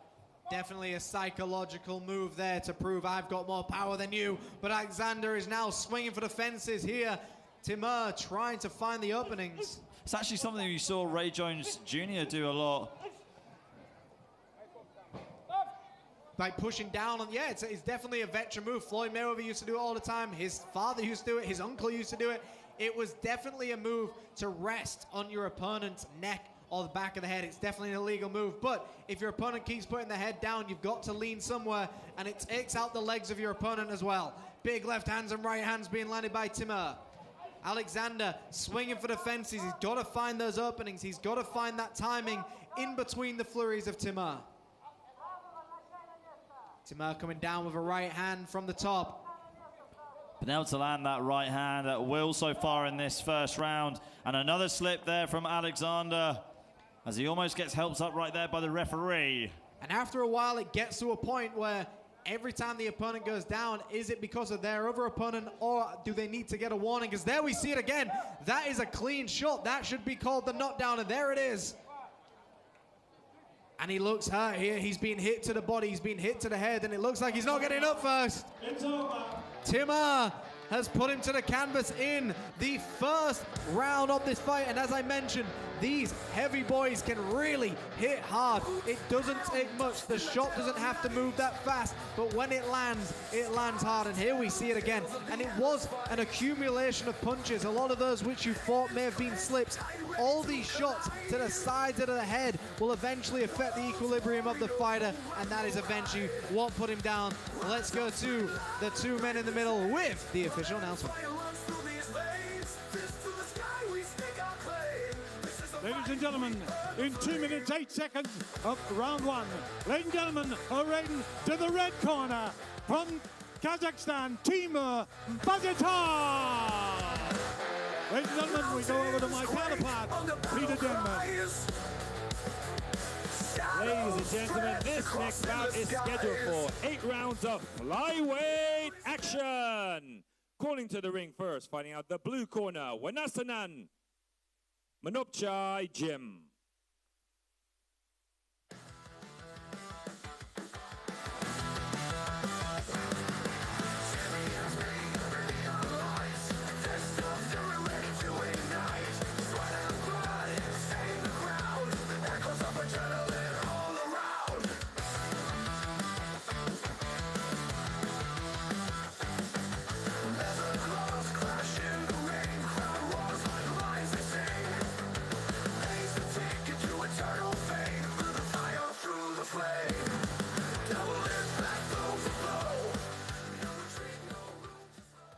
S5: Definitely a psychological move there to prove I've got more power than you. But Alexander is now swinging for the fences here. Timur trying to find the openings.
S4: It's actually something you saw Ray Jones Jr. do a lot.
S5: By pushing down on, yeah, it's definitely a veteran move. Floyd Mayweather used to do it all the time. His father used to do it. His uncle used to do it. It was definitely a move to rest on your opponent's neck or the back of the head. It's definitely an illegal move. But if your opponent keeps putting the head down, you've got to lean somewhere, and it takes out the legs of your opponent as well. Big left hands and right hands being landed by Timur. Alexander swinging for the fences. He's got to find those openings. He's got to find that timing in between the flurries of Timur. Timur coming down with a right hand from the top.
S4: Been able to land that right hand at will so far in this first round. And another slip there from Alexander as he almost gets helped up right there by the referee.
S5: And after a while, it gets to a point where every time the opponent goes down, is it because of their other opponent, or do they need to get a warning? Because there we see it again. That is a clean shot. That should be called the knockdown, and there it is. And he looks hurt here. He's been hit to the body. He's been hit to the head, and it looks like he's not getting up first.
S3: It's over.
S5: Timur has put him to the canvas in the first round of this fight. And as I mentioned, these heavy boys can really hit hard. It doesn't take much. The shot doesn't have to move that fast, but when it lands hard. And here we see it again. And it was an accumulation of punches. A lot of those which you thought may have been slips. All these shots to the sides of the head will eventually affect the equilibrium of the fighter, and that is eventually what put him down. Let's go to the two men in the middle with the official announcement.
S3: Ladies and gentlemen, in 2 minutes, 8 seconds of round one, ladies and gentlemen, parading to the red corner from Kazakhstan, Timur Bazitov. Ladies and gentlemen, we go over to my counterpart, Peter Denman.
S2: Ladies and gentlemen, this next bout is scheduled for 8 rounds of flyweight action. Calling to the ring first, fighting out the blue corner, Wanasanan Manopchai Jim.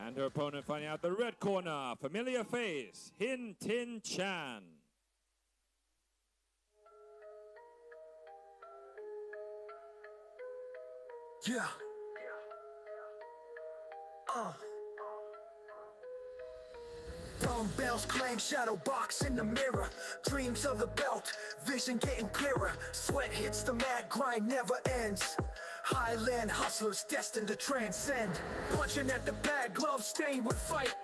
S2: And her opponent finding out the red corner, familiar face, Hin Tin Chan.
S1: Yeah. Dumbbells clang, shadow box in the mirror. Dreams of the belt, vision getting clearer. Sweat hits the mad grind, never ends. Highland hustlers destined to transcend. Punching at the bag, gloves stained with fight.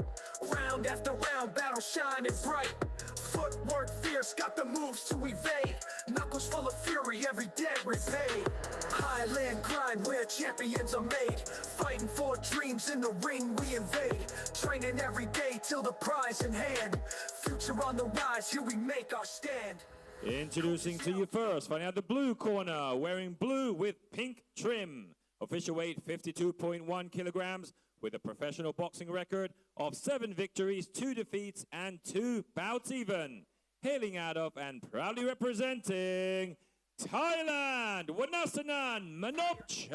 S1: Round after round, battle shining bright. Footwork fierce, got the moves to evade. Knuckles full of fury, every debt repaid. Highland grind where champions are made. Fighting for dreams in the ring we invade. Training every day till the prize in hand. Future on the rise, here we make our stand.
S2: Introducing to you first, finding out the blue corner, wearing blue with pink trim. Official weight 52.1 kilograms with a professional boxing record of 7 victories, 2 defeats, and 2 bouts even. Hailing out of and proudly representing Thailand, Wanasanan Manopchai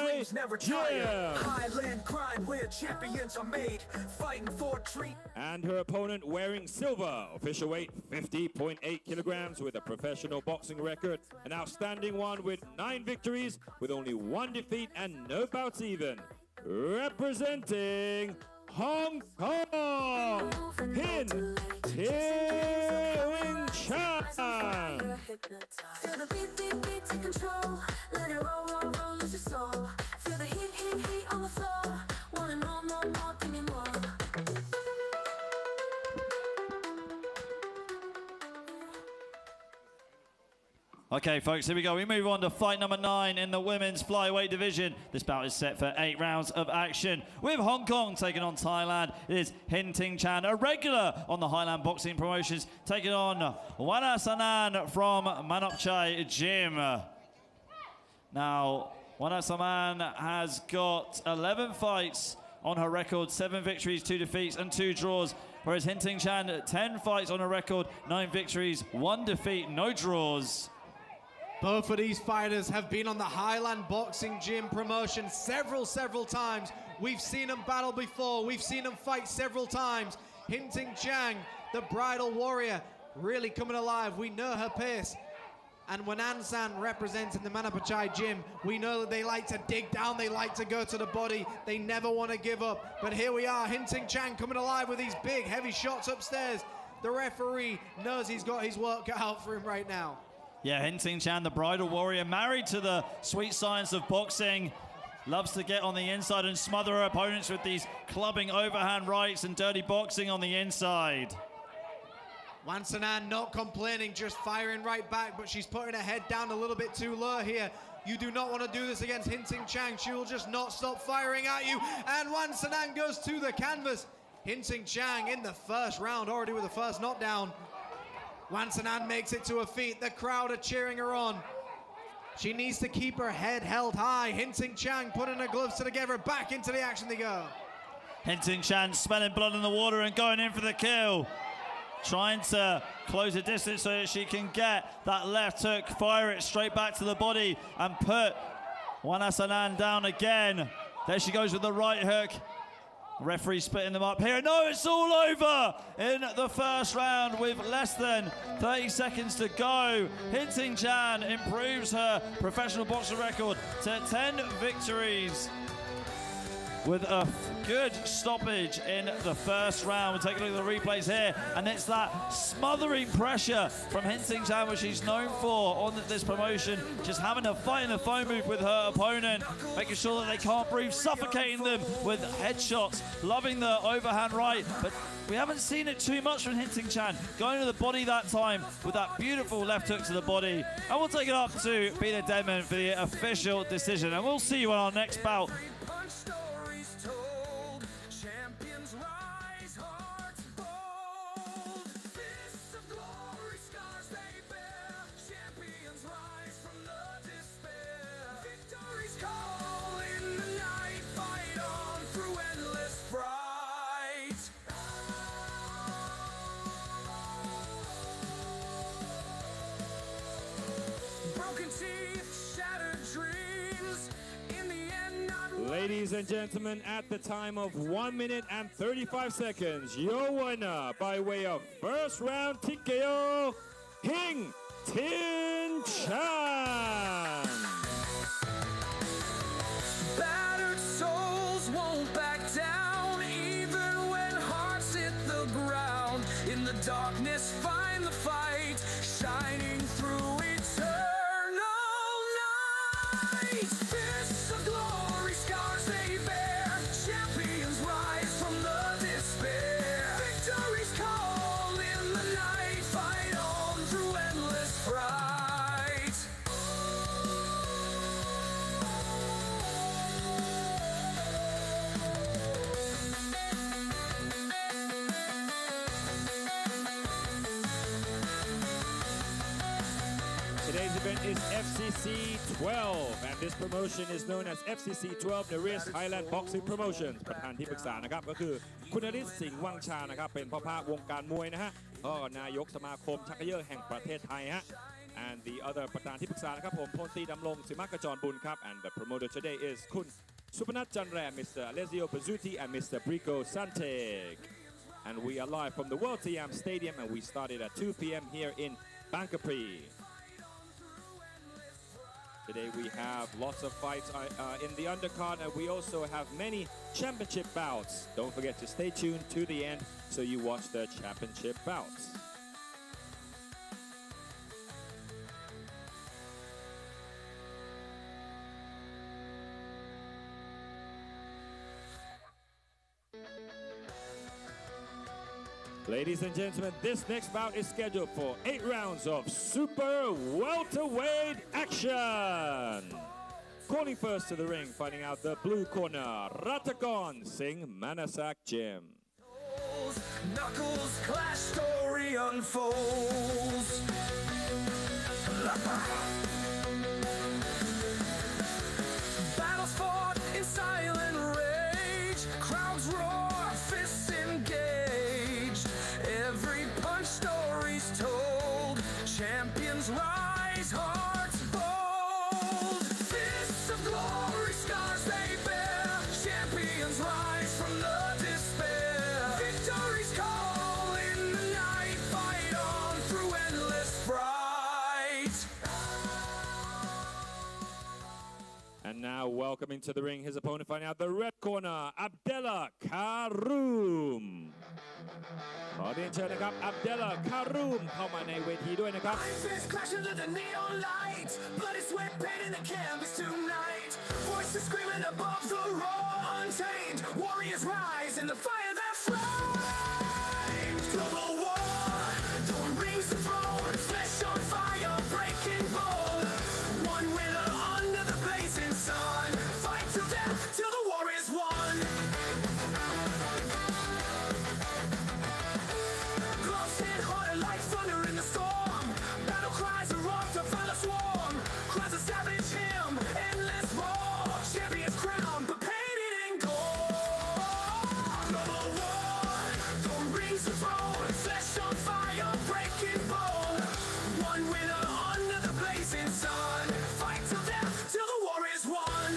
S1: Dreams never tire. Highland grind where champions are made. Fighting for dreams.
S2: And her opponent wearing silver, official weight 50.8 kilograms with a professional boxing record, an outstanding one with 9 victories with only 1 defeat and no bouts even. Representing Hong Kong, Hin Tin Chan.
S7: Feel the beat, beat, beat, take control. Let it roll, roll, roll, lose your soul. Feel the heat, heat, heat on the floor. Wanna know more, more, give me more.
S4: Okay, folks, here we go. We move on to fight number 9 in the women's flyweight division. This bout is set for 8 rounds of action. With Hong Kong taking on Thailand, it is Hin Ting Chan, a regular on the Highland Boxing Promotions, taking on Wanasanan from Manok Chai Gym. Now, Wanasanan has got 11 fights on her record, 7 victories, 2 defeats, and 2 draws. Whereas Hin Ting Chan, 10 fights on her record, 9 victories, 1 defeat, no draws.
S5: Both of these fighters have been on the Highland Boxing Gym promotion several times. We've seen them battle before. We've seen them fight several times. Hin Ting Chan, the bridal warrior, really coming alive. We know her pace. And when Ansan representing the Manapachai Gym, we know that they like to dig down, they like to go to the body, they never want to give up. But here we are, Hin Ting Chan coming alive with these big, heavy shots upstairs. The referee knows he's got his work cut out for him right now.
S4: Yeah, Hin Ting Chan, the bridal warrior, married to the sweet science of boxing. Loves to get on the inside and smother her opponents with these clubbing overhand rights and dirty boxing on the inside.
S5: Wansanan not complaining, just firing right back, but she's putting her head down a little bit too low here. You do not want to do this against Hin Ting Chan. She will just not stop firing at you. And Wansanan goes to the canvas. Hin Ting Chan in the first round, already with the first knockdown. Wansanan makes it to her feet. The crowd are cheering her on. She needs to keep her head held high. Hin Ting Chan putting her gloves together. Back into the action they go.
S4: Hin Ting Chan smelling blood in the water and going in for the kill. Trying to close the distance so that she can get that left hook, fire it straight back to the body and put Wanasanan down again. There she goes with the right hook. Referee splitting them up here. No, it's all over in the first round with less than 30 seconds to go. Hin Ting Chan improves her professional boxing record to 10 victories with a good stoppage in the first round. We'll take a look at the replays here, and it's that smothering pressure from Hin Ting Chan, which she's known for on this promotion, just having a fight in the phone booth with her opponent, making sure that they can't breathe, suffocating them with headshots, loving the overhand right, but we haven't seen it too much from Hin Ting Chan, going to the body that time with that beautiful left hook to the body. And we'll take it up to Peter Denman for the official decision, and we'll see you on our next bout.
S2: Ladies and gentlemen, at the time of 1 minute and 35 seconds, your winner by way of first round TKO, Hin Ting Chan.
S1: Battered souls won't back down, even when hearts hit the ground. In the darkness, find the fight, shining through eternal night. Fists of glory, scars they bear, champions rise from the despair. Victory's call in the night, fight on through endless fright.
S2: Today's event is FCC 12, and this promotion is known as FCC 12 The Risk Highland Boxing Promotions ประธานที่ปรึกษานะครับก็คือคุณนฤทธิ์สิงห์วังชานะครับเป็นพ่อพระวงการมวยนะฮะก็นายกสมาคมชักเขย่อแห่งประเทศไทยฮะ and the other ประธานที่ปรึกษานะครับผมพลตรีดำรงสิมกจรบุญครับ and the promoter today is คุณสุพนัทจันแรม Mr. Alessio Pizzuti and Mr. Brico Santek, and we are live from the World SIAM Stadium, and we started at 2 p.m. here in Bangkok. Today we have lots of fights in the undercard, and we also have many championship bouts. Don't forget to stay tuned to the end so you watch the championship bouts. Ladies and gentlemen, this next bout is scheduled for 8 rounds of super welterweight action. Calling first to the ring, finding out the blue corner, Ratakon Singh Manasak Jim.
S1: Knuckles clash, story unfolds. Battles fought in silent rage, crowds roar, fists engaged. Every punch story's told, champions rise, hearts bold. Fists of glory, scars they bear, champions rise from the despair. Victory's call in the night, fight on through endless fright.
S2: And now welcoming to the ring his opponent, finding out the red corner, Abdullah Karoom. ขอเรียนเชิญนะครับ Abdullah Karoom เข้ามาในเวทีด้วยนะครับ
S1: Fists clash under the neon light, bloody sweat painting the canvas tonight. Voices screaming above the roar, untamed warriors rise in the fire that flames. Global war, dawn rings the throne, flesh on fire, breaking bold. One winner under the blazing sun, fight till death till the war is won. Gloves hit harder like thunder in the storm. Battle cries erupt to find a swarm. Cries a savage hymn, endless roar. Champions crowned, but painted in gold. Global war, dawn rings the throne, flesh on fire, breaking bold. One winner under the blazing sun. Fight till death, till the war is won.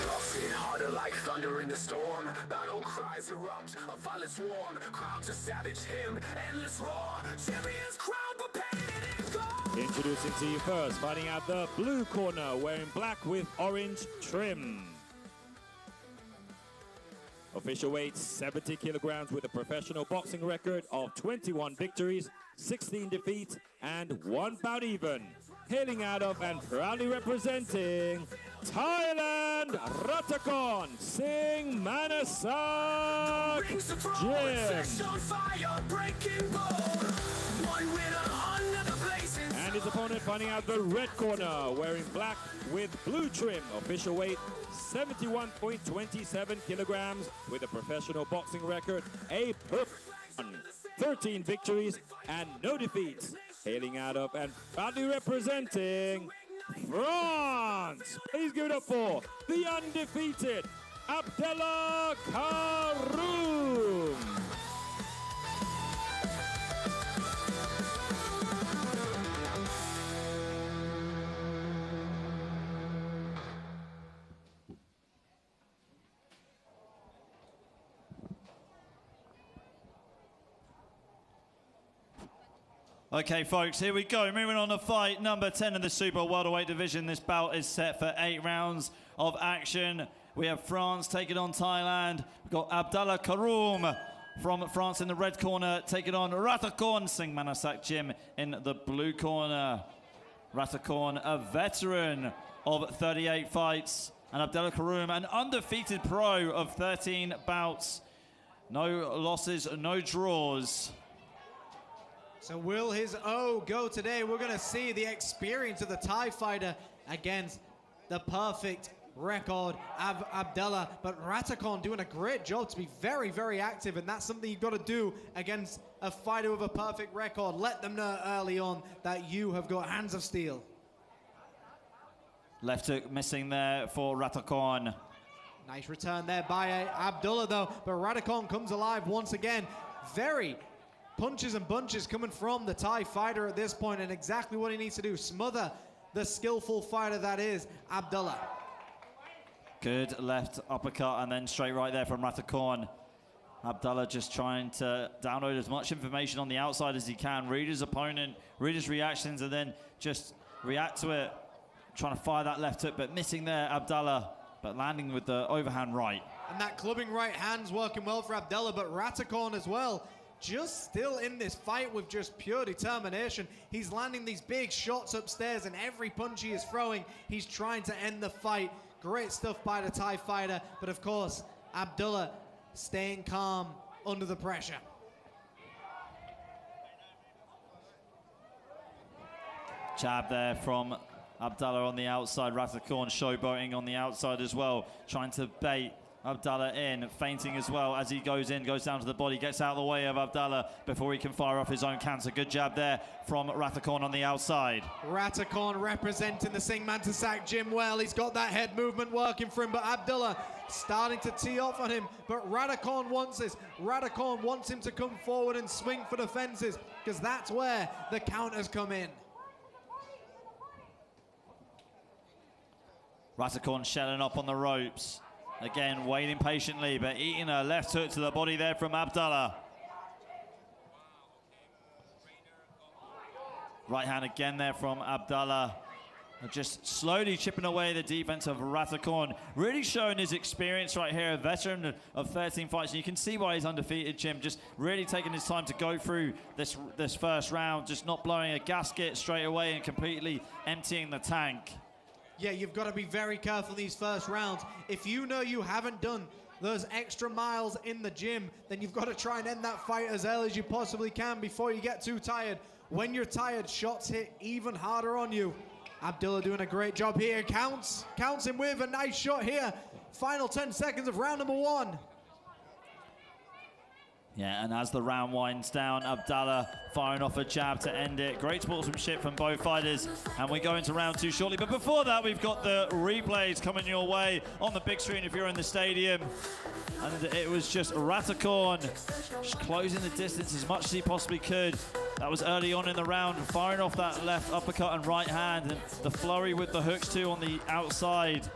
S1: Gloves hit harder like thunder in the storm. Battle cries erupt, a violent swarm. Crowds a savage hymn, endless roar. Champions crowned, but painted in gold.
S2: Introducing to you first, finding out the blue corner, wearing black with orange trim. Official weight 70 kilograms with a professional boxing record of 21 victories, 16 defeats, and 1 bout even. Hailing out of and proudly representing Thailand, Ratakon Singh Manasak
S1: Rings the throne,
S2: Jim.
S1: flesh on fire, breaking bold. One winner under the blazing sun.
S2: And his opponent finding out the red corner, wearing black with blue trim. Official weight 71.27 kilograms with a professional boxing record, a perfect 13 victories and no defeats. Hailing out of and proudly representing France. Please give it up for the undefeated Abdullah Karoom.
S4: Okay, folks, here we go. Moving on to fight number 10 in the super welterweight division. This bout is set for 8 rounds of action. We have France taking on Thailand. We've got Abdullah Karoom from France in the red corner, taking on Ratakon Singh Manasak Jim in the blue corner. Ratakon, a veteran of 38 fights, and Abdullah Karoom, an undefeated pro of 13 bouts. No losses, no draws.
S5: So will his O go today? We're going to see the experience of the Thai fighter against the perfect record of Abdullah. But Ratakon doing a great job to be very, very active, and that's something you've got to do against a fighter with a perfect record. Let them know early on that you have got hands of steel.
S4: Left hook missing there for Ratakon.
S5: Nice return there by Abdullah, though. But Ratakon comes alive once again. Very punches and bunches coming from the Thai fighter at this point, and exactly what he needs to do, smother the skillful fighter that is Abdullah.
S4: Good left uppercut and then straight right there from Ratakon. Abdullah just trying to download as much information on the outside as he can, read his opponent, read his reactions, and then just react to it. Trying to fire that left hook, but missing there, Abdullah, but landing with the overhand right.
S5: And that clubbing right hand's working well for Abdullah, but Ratakon as well, just still in this fight with just pure determination. He's landing these big shots upstairs, and every punch he is throwing, he's trying to end the fight. Great stuff by the Thai fighter, but of course, Abdullah staying calm under the pressure.
S4: Jab there from Abdullah on the outside. Ratakorn showboating on the outside as well, trying to bait Abdullah in, feinting as well as he goes in, goes down to the body, gets out of the way of Abdullah before he can fire off his own counter. Good jab there from Ratakorn on the outside.
S5: Ratakorn representing the Singman to sack Jim well. He's got that head movement working for him, but Abdullah starting to tee off on him. But Ratakorn wants this. Ratakorn wants him to come forward and swing for the fences, because that's where the counters come in.
S4: Ratakorn shelling up on the ropes. Again, waiting patiently, but eating a left hook to the body there from Abdullah. Right hand again there from Abdullah. Just slowly chipping away the defense of Ratakorn. Really showing his experience right here, a veteran of 13 fights. And you can see why he's undefeated, Jim. Just really taking his time to go through this first round, just not blowing a gasket straight away and completely emptying the tank.
S5: Yeah, you've got to be very careful these first rounds. If you know you haven't done those extra miles in the gym, then you've got to try and end that fight as early as you possibly can before you get too tired. When you're tired, shots hit even harder on you. Abdullah doing a great job here. Counts him with a nice shot here. Final 10 seconds of round number 1.
S4: Yeah, and as the round winds down, Abdullah firing off a jab to end it. Great sportsmanship from both fighters, and we go into round 2 shortly. But before that, we've got the replays coming your way on the big screen if you're in the stadium. And it was just Ratakorn just closing the distance as much as he possibly could. That was early on in the round, firing off that left uppercut and right hand, and the flurry with the hooks too on the outside.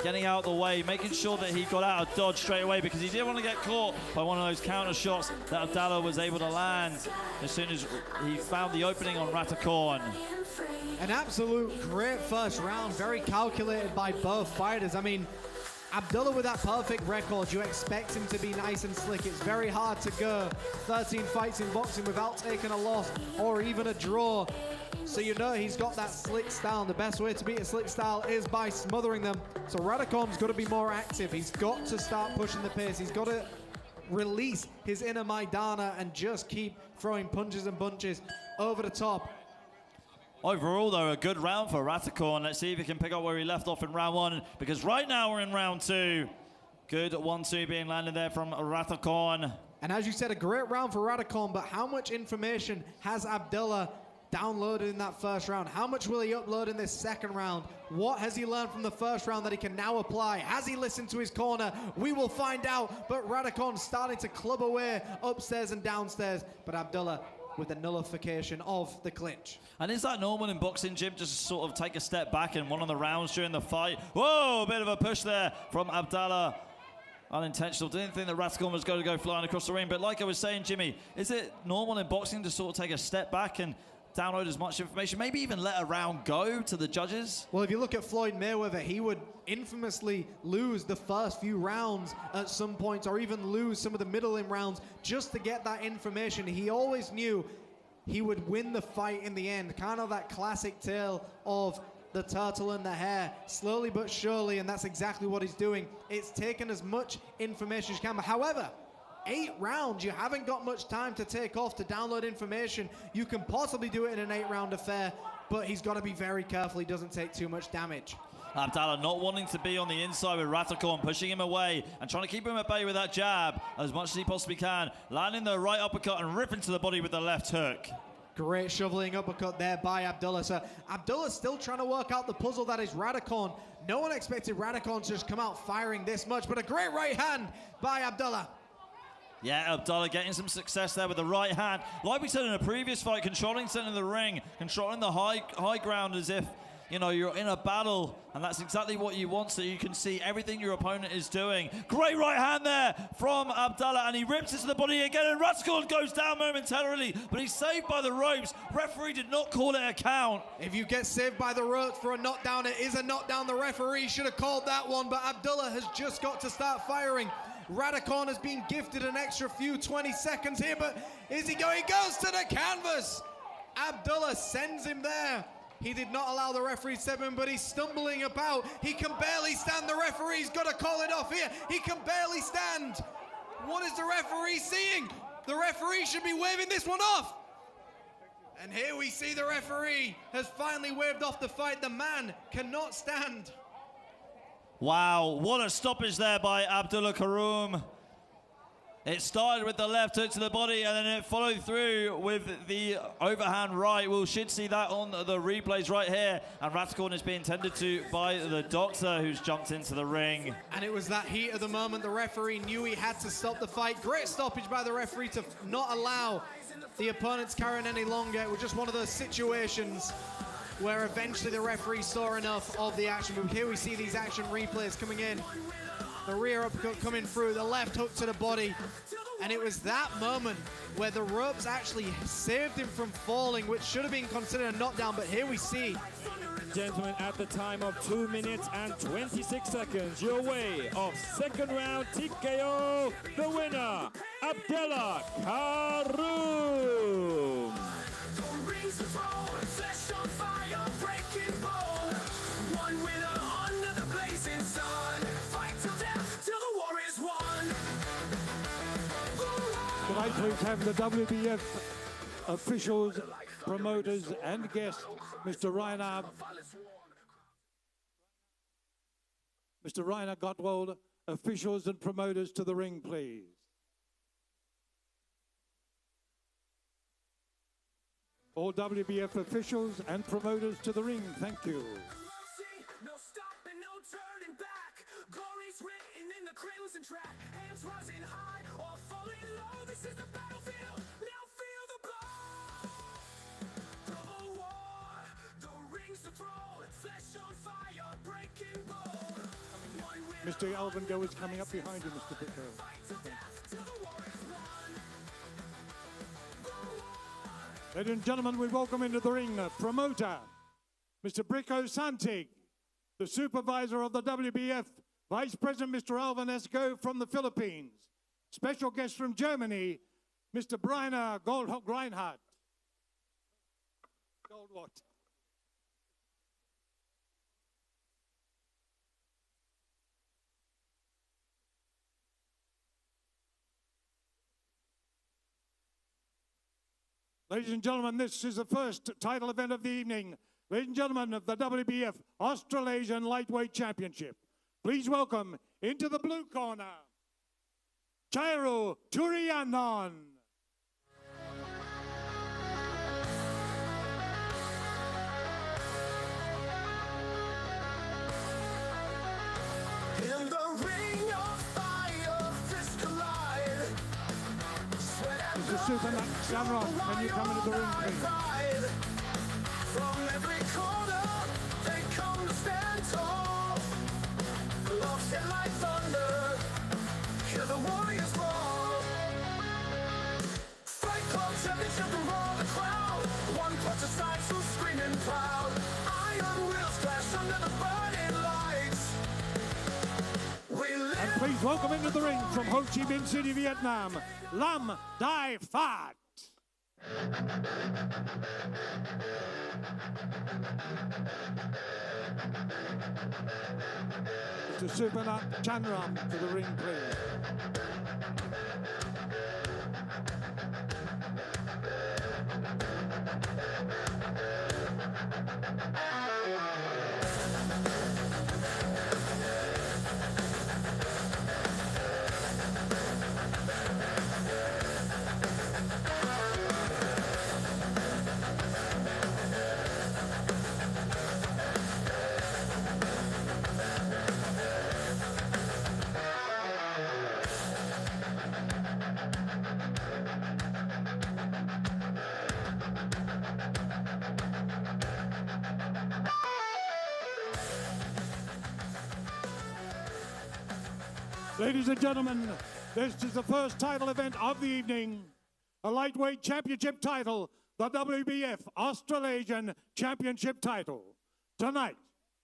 S4: Getting out of the way, making sure that he got out of dodge straight away, because he didn't want to get caught by one of those counter shots that Abdullah was able to land as soon as he found the opening on Ratakorn.
S5: An absolute great first round, very calculated by both fighters. I mean, Abdullah with that perfect record, you expect him to be nice and slick. It's very hard to go 13 fights in boxing without taking a loss or even a draw. So you know he's got that slick style. The best way to beat a slick style is by smothering them. So Ratakorn's got to be more active. He's got to start pushing the pace. He's got to release his inner Maidana and just keep throwing punches and bunches over the top.
S4: Overall, though, a good round for Ratakorn. Let's see if he can pick up where he left off in round 1, because right now we're in round 2. Good 1-2 being landed there from Ratakorn.
S5: And as you said, a great round for Ratakorn, but how much information has Abdullah downloaded in that first round? How much will he upload in this second round? What has he learned from the first round that he can now apply? Has he listened to his corner? We will find out, but Ratakorn starting to club away upstairs and downstairs, but Abdullah with the nullification of the clinch. And
S4: is that normal in boxing, Jim, just to sort of take a step back in one of the rounds during the fight? Whoa, a bit of a push there from Abdullah. Unintentional. Didn't think that Ratakorn was going to go flying across the ring, but like I was saying, Jimmy, is it normal in boxing to sort of take a step back and download as much information, maybe even let a round go to the judges? Well, if you look at Floyd Mayweather, he would infamously lose the first few rounds at some points, or even lose some of the middle-in rounds just to get that information. He always knew he would win the fight in the end. Kind of that classic tale of the turtle and the hare, slowly but surely, and that's exactly what he's doing. It's taken as much information as you can. But however, 8 rounds, you haven't got much time to take off to download information. You can possibly do it in an 8-round affair, but he's got to be very careful he doesn't take too much damage. Abdullah not wanting to be on the inside with Ratakorn, pushing him away and trying to keep him at bay with that jab as much as he possibly can. Landing the right uppercut and ripping to the body with the left hook. Great shoveling uppercut there by Abdullah. So Abdullah's still trying to work out the puzzle that is Ratakorn. No one expected Ratakorn to just come out firing this much, but a great right hand by Abdullah. Yeah, Abdullah getting some success there with the right hand. Like we said in a previous fight, controlling center of the ring, controlling the high ground as if, you know, you're in a battle, and that's exactly what you want, so you can see everything your opponent is doing. Great right hand there from Abdullah, and he rips it to the body again, and Ratakorn goes down momentarily, but he's saved by the ropes. Referee did not call it a count. If you get saved by the ropes for a knockdown, it is a knockdown. The referee should have called that one, but Abdullah has just got to start firing. Ratakorn has been gifted an extra few 20 seconds here, but is he going? He goes to the canvas. Abdullah sends him there
S5: He did not allow the referee to step in, but he's stumbling about. He can barely stand. The referee's got to call it off here. He can barely stand. What is the referee seeing? The referee should be waving this one off. And here we see the referee has finally waved off the fight. The man cannot stand.
S4: Wow, what a stoppage there by Abdullah Karoum. It started with the left hook to the body and then it followed through with the overhand right. We should see that on the replays right here. And Ratcorn is being tended to by the doctor who's jumped into the ring.
S5: And it was that heat of the moment. The referee knew he had to stop the fight. Great stoppage by the referee to not allow the opponents carrying any longer. It was just one of those situations where eventually the referee saw enough of the action. But here we see these action replays coming in. The rear uppercut coming through, the left hook to the body. And it was that moment where the ropes actually saved him from falling, which should have been considered a knockdown, but here we see.
S2: Gentlemen, at the time of 2 minutes and 26 seconds, your way of second round TKO, the winner, Abdullah Karoum.
S3: Tonight we have the WBF officials, promoters and guests, Mr. Rainer Gottwald, officials and promoters to the ring, please. All WBF officials and promoters to the ring, thank you.
S1: No stopping, no turning back. Glory's written in the crimson track. Hands rising high or falling low. This is the battlefield. Now feel the blow. Double war, the rings to throw. Flesh on fire, breaking bold.
S3: Mr. Alvin Go is coming up behind you, Mr. Pico. Ladies and gentlemen, we welcome into the ring promoter, Mr. Brico Santig, the supervisor of the WBF, Vice President Mr. Alvin Esco from the Philippines, special guest from Germany, Mr. Brainer Goldreinhardt. Gold what? Ladies and gentlemen, this is the first title event of the evening. Ladies and gentlemen of the WBF Australasian Lightweight Championship. Please welcome into the blue corner, Chairo Turianon.
S1: In the ring of fire, fists collide. Sweat and
S3: Mr. Superman, Shamrock, when you come into the ring, please.
S1: pride. From every corner, they come to stand tall. Love hit like thunder. Hear the warriors roar. Fight Club Championship and roar the crowd. One punch aside, so screaming proud. Iron wheels flash under the burning lights. We live.
S3: And please welcome into the ring from Ho Chi Minh City, Vietnam, Lam Dai Phat. Mr. Supernat Chanram to the ring, please. Ladies and gentlemen, this is the first title event of the evening. A lightweight championship title, the WBF Australasian Championship title. Tonight,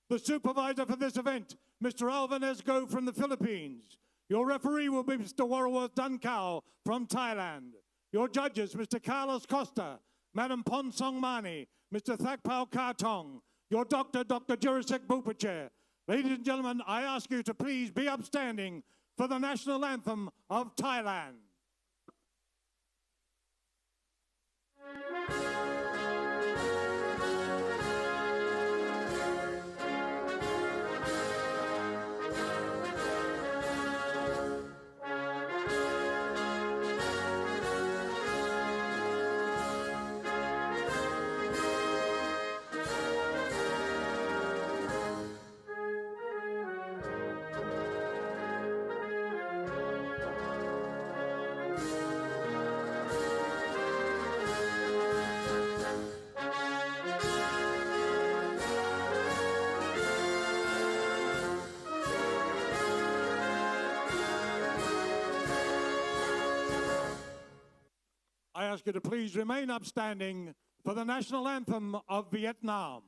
S3: the supervisor for this event, Mr. Alvin Esgo from the Philippines. Your referee will be Mr. Warworth Dunkao from Thailand. Your judges, Mr. Carlos Costa, Madam Ponsong Mani, Mr. Thakpal Kartong, your doctor, Dr. Jurasek Bupache. Ladies and gentlemen, I ask you to please be upstanding for the national anthem of Thailand. I ask you to please remain upstanding for the national anthem of Vietnam.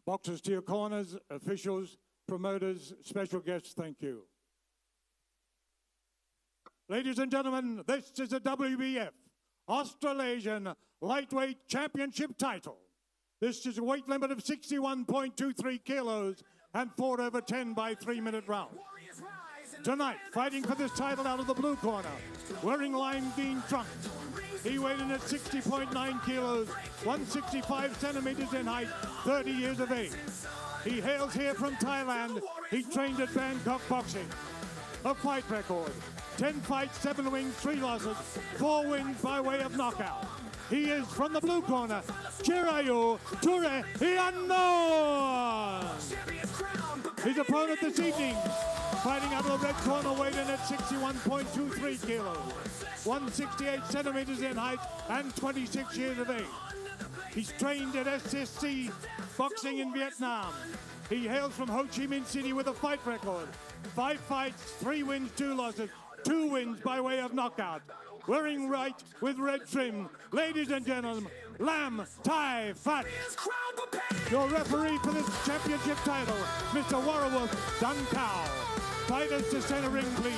S3: Boxers to your corners, officials, promoters, special guests, thank you. Ladies and gentlemen, this is a WBF Australasian Lightweight Championship title. This is a weight limit of 61.23 kilos and 4/10 by 3-minute round. Tonight, fighting for this title out of the blue corner, wearing lime green trunks. He weighed in at 60.9 kilos, 165 centimeters in height, 30 years of age. He hails here from Thailand. He trained at Bangkok Boxing. A fight record, 10 fights, 7 wins, 3 losses, 4 wins by way of knockout. He is from the blue corner, Chirayu Ture Hianon. His opponent this evening, fighting out of the red corner, weighed in at 61.23 kilos, 168 centimeters in height, and 26 years of age. He's trained at FCC Boxing in Vietnam. He hails from Ho Chi Minh City with a fight record, 5 fights, 3 wins, 2 losses, 2 wins by way of knockout. Wearing white with red trim, ladies and gentlemen, Lam Thai Phat. Your referee for this championship title, Mr. Warrawolf Dun Kao. Fighters to center ring, please.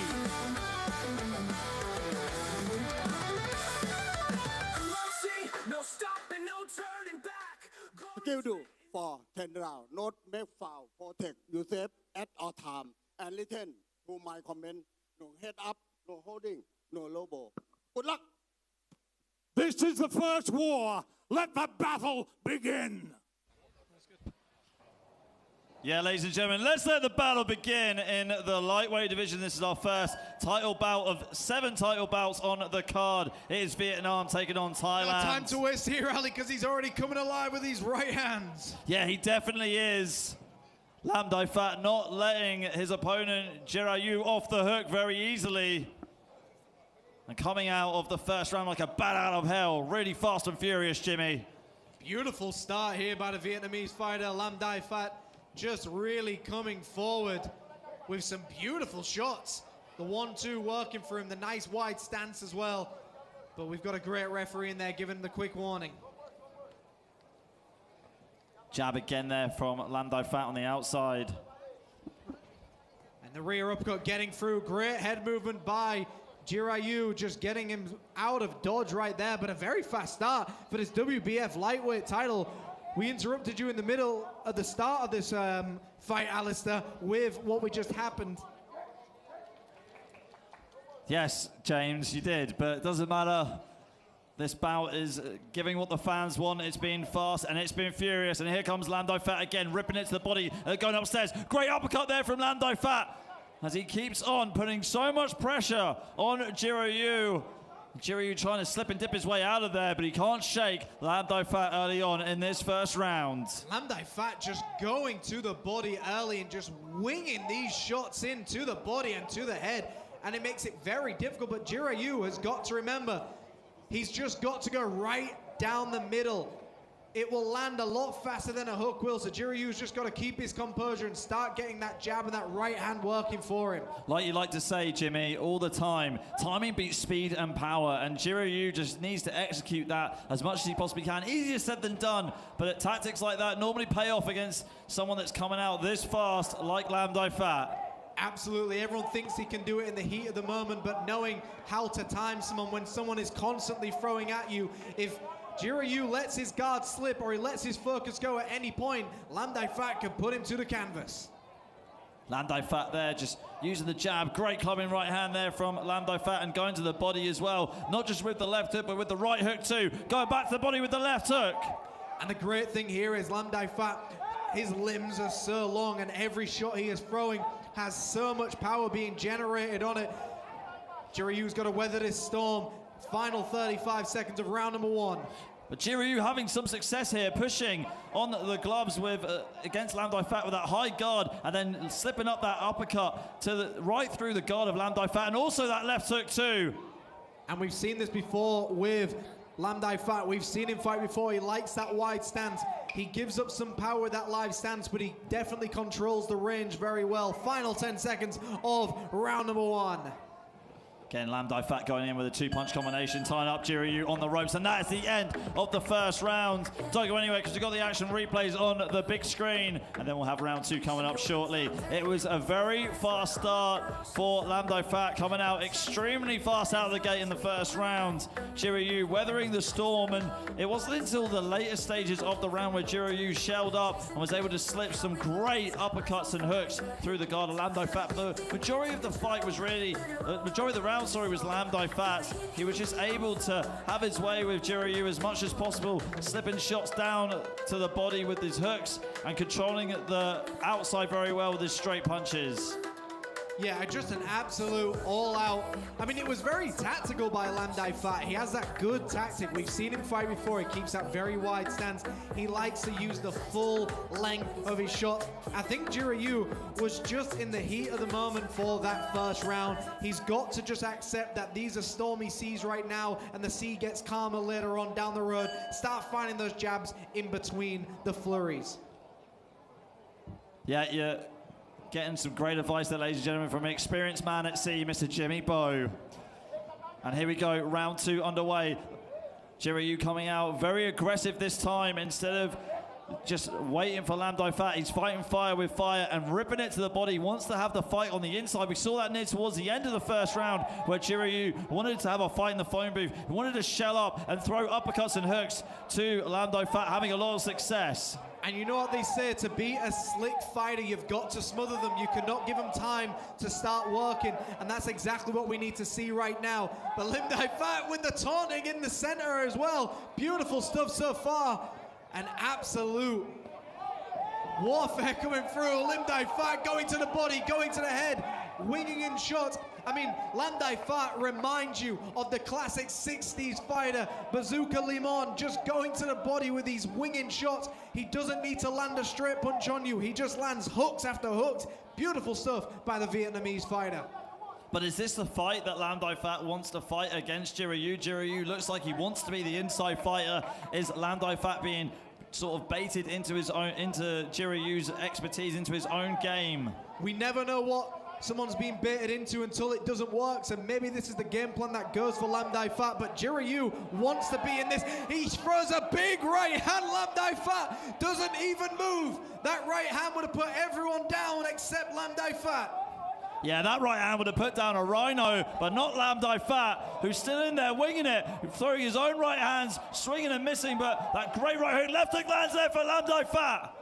S9: Skill do for 10 rounds. Not make foul. Protect yourself at all time. And listen to my comment. No head up, no holding, no low blow. Good luck.
S3: This is the first war. Let the battle begin.
S4: Yeah, ladies and gentlemen, let's let the battle begin in the lightweight division. This is our first title bout of 7 title bouts on the card. It is Vietnam taking on Thailand.
S5: No time to waste here, Ali, because he's already coming alive with these right hands.
S4: Yeah, he definitely is. Lam Thai Phat not letting his opponent Chirayu off the hook very easily. And coming out of the first round like a bat out of hell. Really fast and furious, Jimmy.
S5: Beautiful start here by the Vietnamese fighter, Lam Thai Phat. Just really coming forward with some beautiful shots. The 1-2 working for him, the nice wide stance as well. But we've got a great referee in there giving him the quick warning.
S4: Jab again there from Lam Thai Phat on the outside.
S5: And the rear uppercut getting through. Great head movement by Chirayu, just getting him out of dodge right there. But a very fast start for this WBF lightweight title. We interrupted you in the middle at the start of this fight, Alistair, with what we just happened.
S4: Yes, James, you did, but it doesn't matter. This bout is giving what the fans want. It's been fast and it's been furious. And here comes Lam Dai Fat again, ripping it to the body, going upstairs. Great uppercut there from Lam Dai Fat as he keeps on putting so much pressure on Jiraiyu. Jiraiyu trying to slip and dip his way out of there, but he can't shake Lam Dai Fat early on in this first round.
S5: Lam Dai Fat just going to the body early and just winging these shots into the body and to the head. And it makes it very difficult, but Jiraiyu has got to remember, he's just got to go right down the middle. It will land a lot faster than a hook will, so Jiraiyu's just got to keep his composure and start getting that jab and that right hand working for him.
S4: Like you like to say, Jimmy, all the time, timing beats speed and power, and Jiraiyu just needs to execute that as much as he possibly can. Easier said than done, but tactics like that normally pay off against someone that's coming out this fast like Lam Dai Fat.
S5: Absolutely, everyone thinks he can do it in the heat of the moment, but knowing how to time someone when someone is constantly throwing at you, if Jiraiyu lets his guard slip or he lets his focus go at any point, Lam Dai Fat can put him to the canvas.
S4: Lam Dai Fat there just using the jab. Great clubbing right hand there from Lam Dai Fat and going to the body as well. Not just with the left hook, but with the right hook too. Going back to the body with the left hook.
S5: And the great thing here is Lam Dai Fat, his limbs are so long and every shot he is throwing has so much power being generated on it. Jiraiyu's got to weather this storm. Final 35 seconds of round number one.
S4: But Jiraiyu having some success here, pushing on the gloves with against Lam Dai Fat with that high guard, and then slipping up that uppercut to right through the guard of Lam Dai Fat, and also that left hook too.
S5: And we've seen this before with Lam Dai Fat. We've seen him fight before. He likes that wide stance. He gives up some power with that live stance, but he definitely controls the range very well. Final 10 seconds of round number one.
S4: Again, Lam Dai Fat going in with a two-punch combination, tying up Jiraiyu on the ropes, and that is the end of the first round. Don't go anywhere because we've got the action replays on the big screen, and then we'll have round two coming up shortly. It was a very fast start for Lam Dai Fat, coming out extremely fast out of the gate in the first round. Jiraiyu weathering the storm, and it wasn't until the later stages of the round where Jiraiyu shelled up and was able to slip some great uppercuts and hooks through the guard of Lam Dai Fat. But the majority of the fight was really, majority of the round, was Lam Dai Fat. He was just able to have his way with Jiraiyu as much as possible, slipping shots down to the body with his hooks and controlling the outside very well with his straight punches.
S5: Yeah, just an absolute all-out. I mean, it was very tactical by Lam Dai Fat. He has that good tactic. We've seen him fight before. He keeps that very wide stance. He likes to use the full length of his shot. I think Jiraiyu was just in the heat of the moment for that first round. He's got to just accept that these are stormy seas right now, and the sea gets calmer later on down the road. Start finding those jabs in between the flurries.
S4: Yeah. Getting some great advice there, ladies and gentlemen, from an experienced man at sea, Mr. Jimmy Bowe. And here we go, round two underway. Jiraiyu coming out very aggressive this time. Instead of just waiting for Lam Dai Fat, he's fighting fire with fire and ripping it to the body. He wants to have the fight on the inside. We saw that near towards the end of the first round where Jiraiyu wanted to have a fight in the phone booth. He wanted to shell up and throw uppercuts and hooks to Lam Dai Fat, having a lot of success.
S5: And you know what they say, to be a slick fighter, you've got to smother them. You cannot give them time to start working, and that's exactly what we need to see right now. But Lam Dai Fat with the taunting in the center as well. Beautiful stuff so far. An absolute warfare coming through. Lam Dai Fat going to the body, going to the head, winging in shots. I mean, Lam Dai Fat reminds you of the classic 60s fighter, Bazooka Limon, just going to the body with these winging shots. He doesn't need to land a straight punch on you. He just lands hooks after hooks. Beautiful stuff by the Vietnamese fighter.
S4: But is this the fight that Lam Dai Fat wants to fight against Jiraiyu? Jiraiyu looks like he wants to be the inside fighter. Is Lam Dai Fat being sort of baited into his own, into Jiraiyu's expertise, into his own game?
S5: We never know what someone's being baited into until it doesn't work, so maybe this is the game plan that goes for Lam Dai Fat, but Jiraiyu wants to be in this. He throws a big right hand. Lam Dai Fat doesn't even move. That right hand would have put everyone down except Lam Dai Fat.
S4: Yeah, that right hand would have put down a Rhino, but not Lam Dai Fat, who's still in there, winging it, throwing his own right hands, swinging and missing, but that great right hook, left hook lands there for Lam Dai Fat.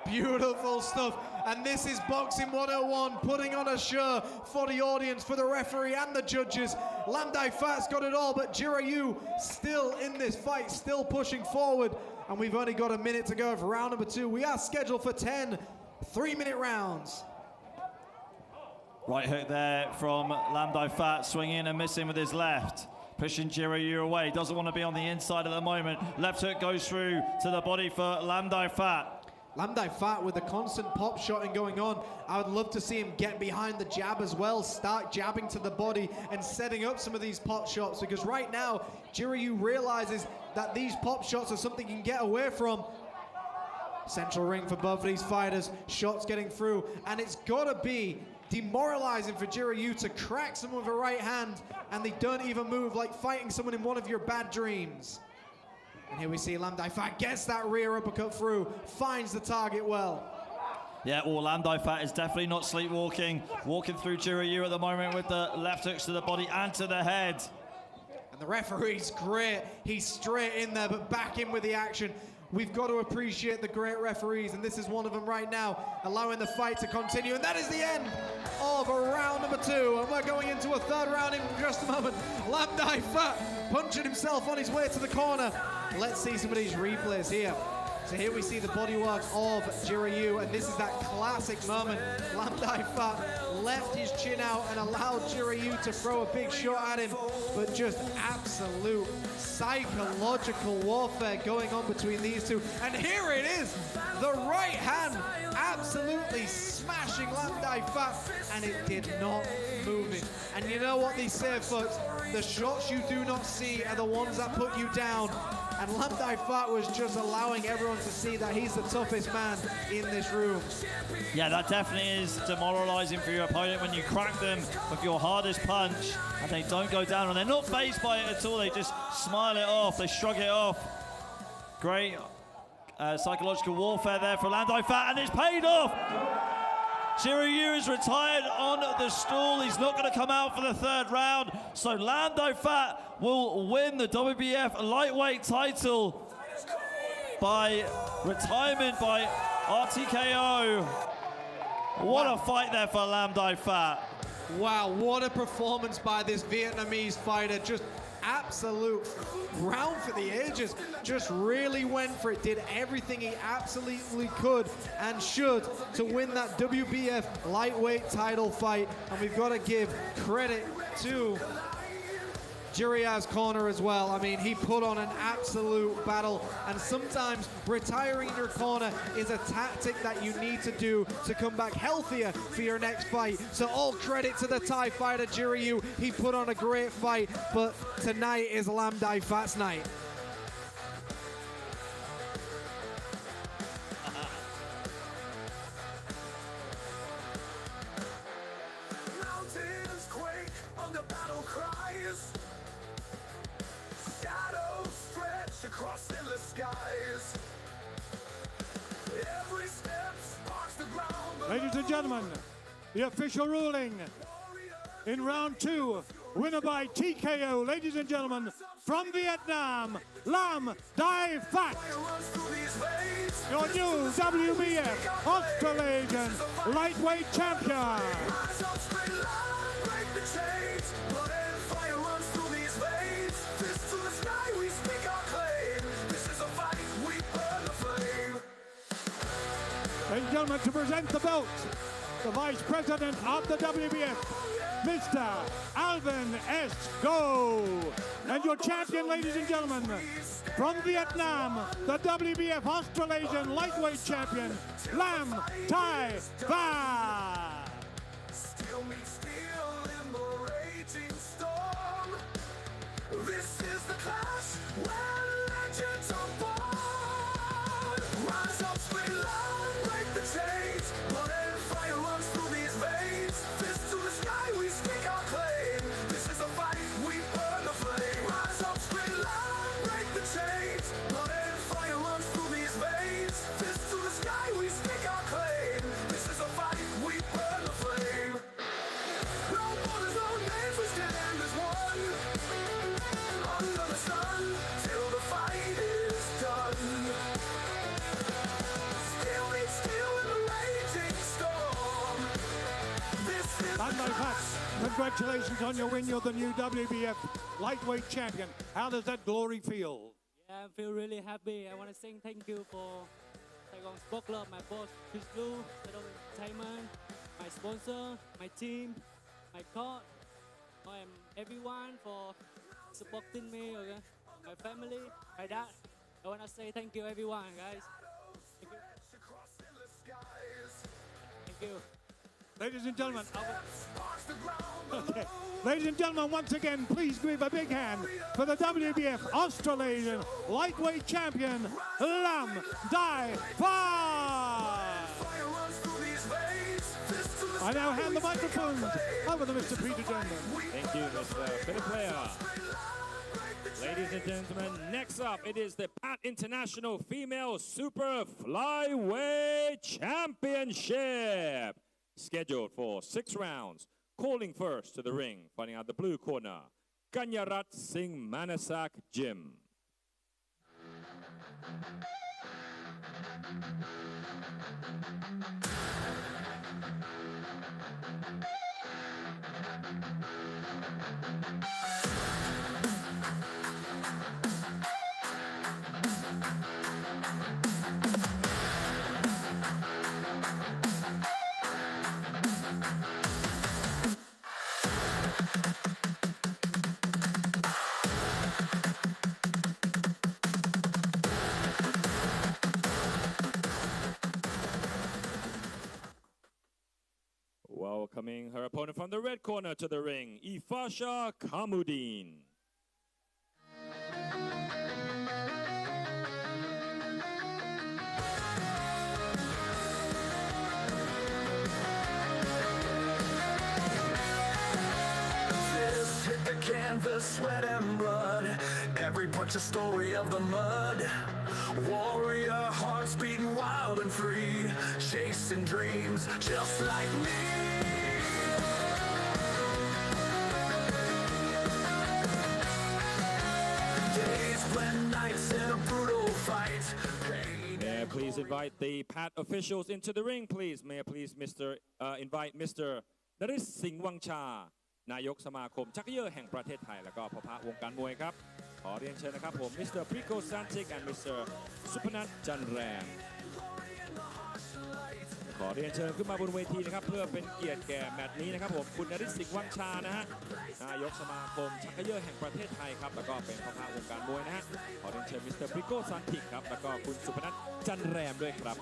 S5: Beautiful stuff. And this is Boxing 101, putting on a show for the audience, for the referee and the judges. Lam Dai Fat's got it all, but Jirayu still in this fight, still pushing forward. And we've only got a minute to go for round number 2. We are scheduled for 10 3-minute rounds.
S4: Right hook there from Lam Dai Fat, swinging and missing with his left. Pushing Jirayu away, doesn't want to be on the inside at the moment. Left hook goes through to the body for Lam Dai Fat.
S5: Lam Dai Fat with the constant pop shotting going on. I would love to see him get behind the jab as well, start jabbing to the body and setting up some of these pot shots, because right now, Jirayu realizes that these pop shots are something he can get away from. Central ring for both of these fighters, shots getting through, and it's gotta be demoralizing for Jirayu to crack someone with a right hand and they don't even move, like fighting someone in one of your bad dreams. And here we see Lam Dai Fat gets that rear uppercut through, finds the target well.
S4: Yeah, well, Lam Dai Fat is definitely not sleepwalking, walking through Jirayu at the moment with the left hooks to the body and to the head.
S5: And the referee's great, he's straight in there, but back in with the action. We've got to appreciate the great referees, and this is one of them right now, allowing the fight to continue. And that is the end of round number 2. And we're going into a third round in just a moment. Lam Dai Fat punching himself on his way to the corner. Let's see some of these replays here. So here we see the bodywork of Jirayu, and this is that classic moment. Lam Dai Fat left his chin out and allowed Jirayu to throw a big shot at him, but just absolute psychological warfare going on between these two. And here it is, the right hand absolutely smashing Lam Dai Fat, and it did not move him. And you know what they say, folks, the shots you do not see are the ones that put you down. And Lam Dai Fat was just allowing everyone to see that he's the toughest man in this room.
S4: Yeah, that definitely is demoralizing for your opponent when you crack them with your hardest punch and they don't go down, and they're not fazed by it at all. They just smile it off, they shrug it off. Great psychological warfare there for Lam Dai Fat, and it's paid off. Jirayu is retired on the stool. He's not going to come out for the third round. So Lam Dai Fat will win the WBF lightweight title by retirement by RTKO. What a fight there for Lam Dai Fat.
S5: Wow, what a performance by this Vietnamese fighter. Just absolute round for the ages. Just really went for it, did everything he absolutely could and should to win that WBF lightweight title fight. And we've got to give credit to Jirayu's corner as well. I mean, he put on an absolute battle, and sometimes retiring in your corner is a tactic that you need to do to come back healthier for your next fight. So all credit to the Thai fighter Jirayu. He put on a great fight, but tonight is Lam Dai Fat's night.
S1: Mountains quake on the battle cries. Shadows stretch across endless skies. Every step sparks the ground.
S3: Ladies and gentlemen, the official ruling in round 2, winner by TKO, ladies and gentlemen, from Vietnam, Lam Dai Fat, your new WBF Australasian lightweight champion. Ladies and gentlemen, to present the belt, the Vice President of the WBF, Mr. Alvin S. Go. And your champion, ladies and gentlemen, from Vietnam, the WBF Australasian lightweight champion, Lam Dai Fat.
S1: Steel meets steel in the raging storm. This is the clash where legends are born. Rise up, scream loud, break the chains. Blood and fire runs through these veins. Fist to the sky, we speak our claim. This is a fight, we burn the flame. Rise up, scream loud, break the chains. Blood and fire runs through these veins. Fist to the sky, we speak our claim. This is a fight.
S3: Congratulations on your win. You're the new WBF lightweight champion. How does that glory feel?
S8: Yeah, I feel really happy. I want to say thank you for Saigon Sport Club, my boss, Chris Blue, Shadow Entertainment, my sponsor, my team, my coach, and everyone for supporting me, okay? My family, my dad. I want to say thank you, everyone, guys. Thank you. Thank you.
S3: Ladies and gentlemen, ladies and gentlemen, once again, please give a big hand for the WBF Australasian lightweight champion, Lam Dai Pha. I now hand the microphone over to Mr. Peter Denman.
S2: Thank you, Mr. Philip Player. Ladies and gentlemen, next up, it is the Pat International Female Super Flyweight Championship. Scheduled for 6 rounds. Calling first to the ring, fighting out the blue corner, Kanyarat Singh Manasak Jim. Welcoming her opponent from the red corner to the ring, Ifasha Kamudin.
S1: Fist hit the canvas, sweat and blood. Every punch a story of the mud. Warrior hearts beating wild and free, chasing dreams just like me. Days when nights in a brutal fight.
S2: May I please invite the Pat officials into the ring, please. May I please invite Mr. Naris Singh Wangcha นายกสมาคมชักเยอแห่งประเทศไทยและก็พ่อพระวงการมวยครับขอเรียนเชิญนะครับผม Mr. Priko Santik and Mr. Supanat Janram ขอเรียนเชิญขึ้นมาบนเวทีนะครับเพื่อเป็นเกียรติแก่แมตช์นี้นะครับผมคุณนฤทธิ์สิงห์วังชานะฮะนายกสมาคมชักเยอแห่งประเทศไทยครับแล้วก็เป็นพ่อพระวงการมวยนะฮะขอเรียนเชิญ Mr. Priko Santik ครับแล้วก็คุณสุพนัทจันแรมด้วยครับ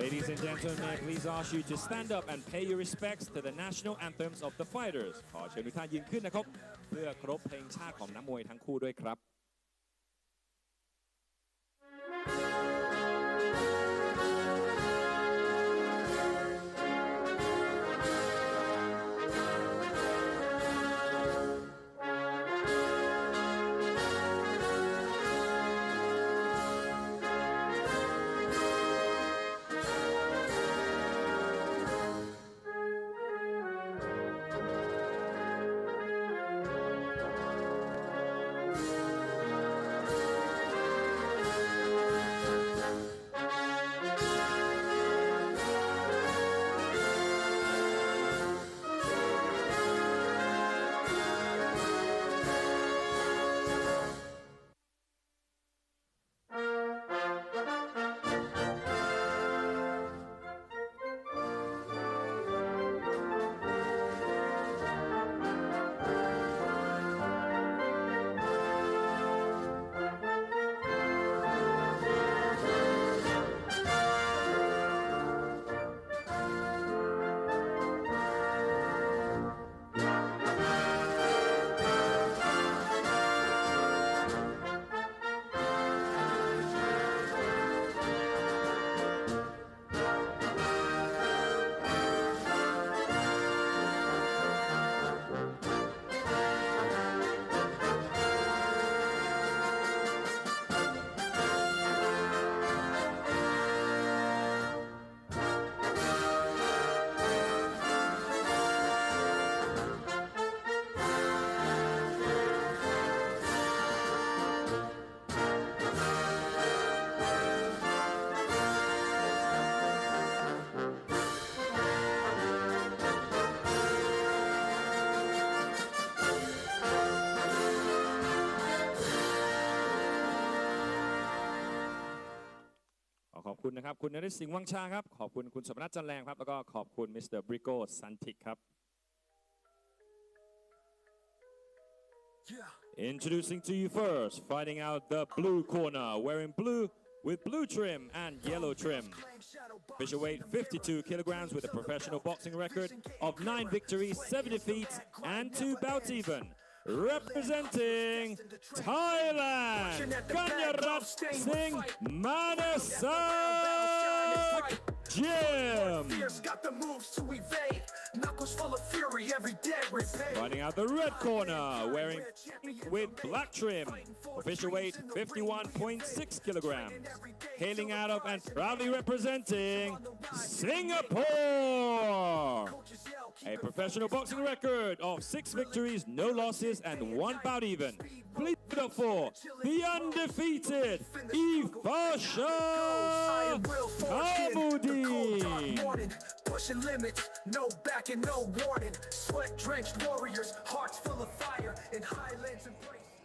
S2: Ladies and gentlemen, may I please ask you to stand up and pay your respects to the national anthems of the fighters. ขอเชิญทุกท่านยืนขึ้นนะครับเพื่อเคารพเพลงชาติของนักมวยทั้งคู่ด้วยครับ
S1: Fist
S2: คุณนะครับคุณนฤทธิ์สิงห์วังชาครับขอบคุณคุณสมนัทจันแรงครับแล้วก็ขอบคุณมิสเตอร์บริโกสันติครับ Introducing to you first, fighting out the blue corner, wearing blue with blue trim and yellow trim. Official weight 52 kilograms with a professional boxing record of 9 victories, 7 defeats, and 2 bouts even. Representing Thailand, Ganyarat Singh Manasak Jim.
S1: Got the moves to evade. Knuckles full of fury, every day repay.
S2: Fighting out the red corner, wearing with black trim. Official weight 51.6 kilograms. Hailing out of and proudly representing Singapore. A professional boxing record of 6 victories, no losses, and 1 bout even. Please put up for the undefeated Ifasha Kabudi.
S1: Pushing limits, no backing, no warning. Sweat-drenched warriors, hearts full of fire, in highlands and places.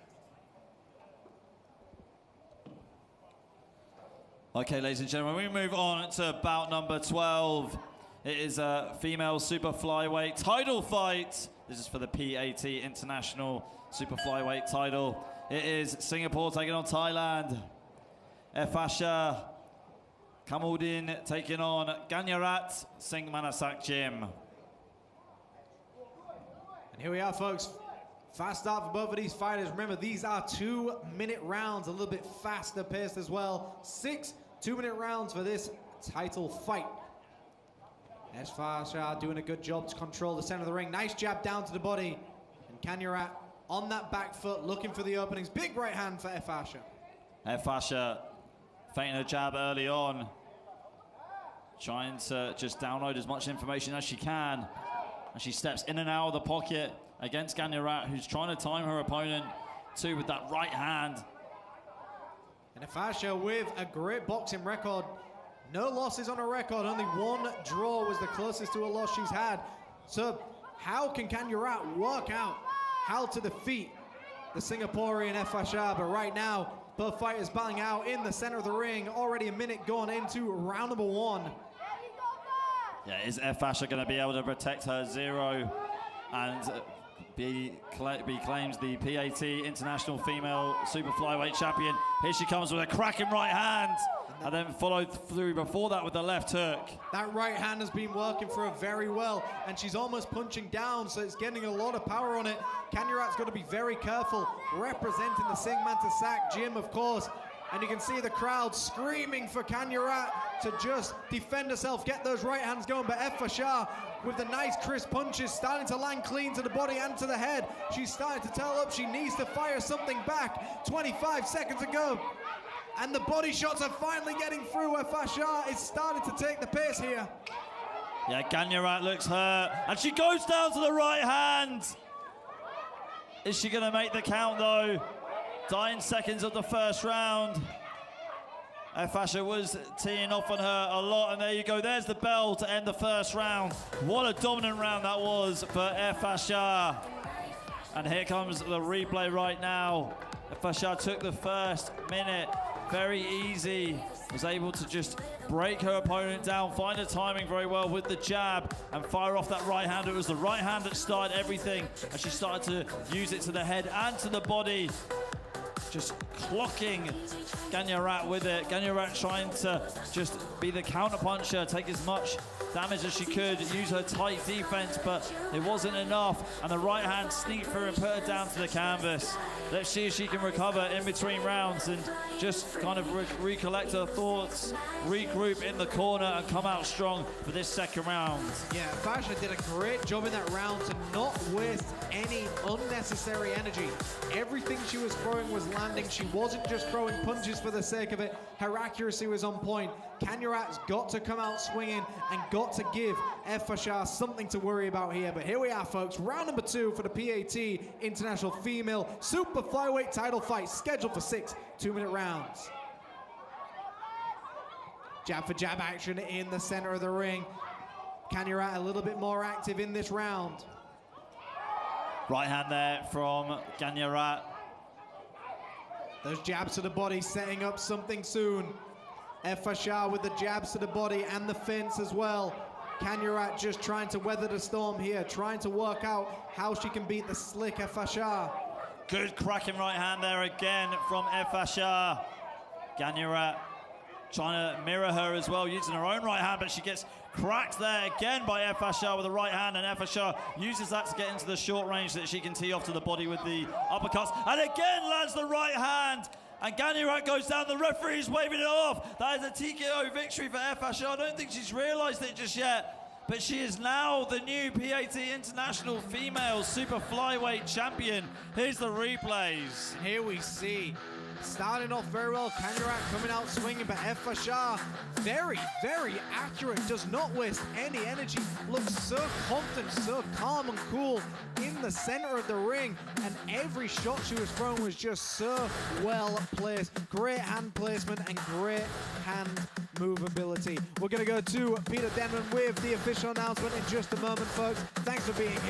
S4: Okay, ladies and gentlemen, we move on to bout number 12. It is a female super flyweight title fight. This is for the PAT International Super Flyweight title. It is Singapore taking on Thailand. Ifasha Kamudin taking on Ganyarat Singh Manasak Jim.
S5: And here we are, folks. Fast start for both of these fighters. Remember, these are 2-minute rounds, a little bit faster paced as well. 6 2-minute rounds for this title fight. Ifasha doing a good job to control the center of the ring. Nice jab down to the body. And Ganyarat on that back foot, looking for the openings. Big right hand for Ifasha.
S4: Ifasha feinting a jab early on, trying to just download as much information as she can. And she steps in and out of the pocket against Ganyarat, who's trying to time her opponent too with that right hand.
S5: And Ifasha with a great boxing record. No losses on her record, only 1 draw was the closest to a loss she's had. So how can Ganyarat work out how to defeat the Singaporean Ifasha? But right now, both fighters battling out in the center of the ring. Already a minute gone into round number 1.
S4: Yeah, is Ifasha going to be able to protect her 0 and be claims the PAT International Female Super Flyweight Champion? Here she comes with a cracking right hand, and then followed through before that with the left hook.
S5: That right hand has been working for her very well, and she's almost punching down, so it's getting a lot of power on it. Ganyarat's got to be very careful, representing the Singh Manasak Gym, of course. And you can see the crowd screaming for Ganyarat to just defend herself, get those right hands going. But Ifasha, with the nice crisp punches, starting to land clean to the body and to the head. She's starting to tell up she needs to fire something back. 25 seconds ago. And the body shots are finally getting through. Ifasha is starting to take the pace here.
S4: Yeah, Ganyarat looks hurt, and she goes down to the right hand. Is she going to make the count, though? Dying seconds of the first round. Ifasha was teeing off on her a lot, and there you go. There's the bell to end the first round. What a dominant round that was for Ifasha. And here comes the replay right now. Ifasha took the first minute very easy. Was able to just break her opponent down, find the timing very well with the jab, and fire off that right hand. It was the right hand that started everything, and she started to use it to the head and to the body. Just clocking Ganyarat with it. Ganyarat trying to just be the counter-puncher, take as much damage as she could, use her tight defense, but it wasn't enough. And the right hand sneaked through and put her down to the canvas. Let's see if she can recover in between rounds and just kind of recollect her thoughts, regroup in the corner, and come out strong for this second round.
S5: Yeah, Ifasha did a great job in that round to not waste any unnecessary energy. Everything she was throwing was landing. She wasn't just throwing punches for the sake of it. Her accuracy was on point. Ganyarat's got to come out swinging and got to give Ifasha something to worry about here. But here we are, folks. Round number 2 for the PAT International Female Super Flyweight title fight, scheduled for 6 2-minute rounds. Jab for jab action in the center of the ring. Ganyarat a little bit more active in this round.
S4: Right hand there from Ganyarat.
S5: Those jabs to the body setting up something soon. Efashar with the jabs to the body and the fence as well. Kanyarat just trying to weather the storm here, trying to work out how she can beat the slick Efashar.
S4: Good cracking right hand there again from Efashar. Ganyarat trying to mirror her as well, using her own right hand, but she gets cracked there again by Efashar with the right hand, and Efashar uses that to get into the short range so that she can tee off to the body with the uppercuts, and again lands the right hand, and Ganyarat goes down. The referee is waving it off. That is a TKO victory for Efashar. I don't think she's realised it just yet, but she is now the new PAT International Female Super Flyweight Champion. Here's the replays.
S5: And here we see, starting off very well, Kanyarat coming out swinging, but Efashar, very, very accurate, does not waste any energy, looks so confident, so calm and cool in the center of the ring, and every shot she was throwing was just so well placed. Great hand placement and great hand movability. We're going to go to Peter Denman with the official announcement in just a moment, folks. Thanks for being here.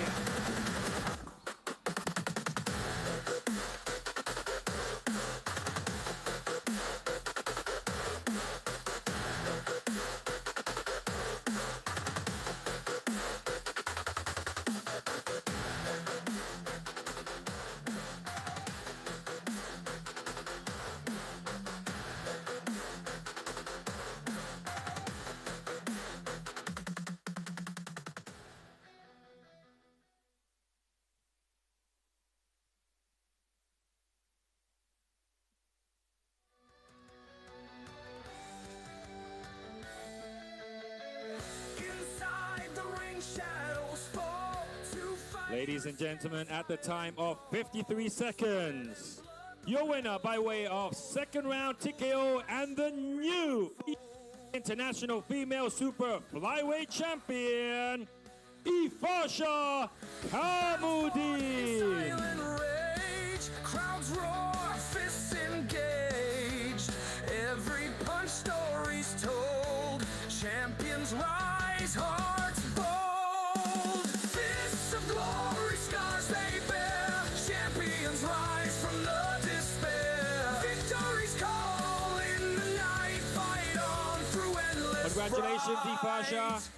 S1: Inside the ring, shadows fall to fight.
S2: Ladies and gentlemen, at the time of 53 seconds, your winner by way of second round TKO and the new International Female Super Flyweight Champion, Efashar Kamuddin.
S1: Silent rage, crowds roar, fists engaged. Every punch story's told. Champions rise, hearts bold. Fists of glory, scars they bear. Champions rise from the despair. Victory's call in the night. Fight on through endless
S2: Congratulations,
S1: fight.
S2: Efashar.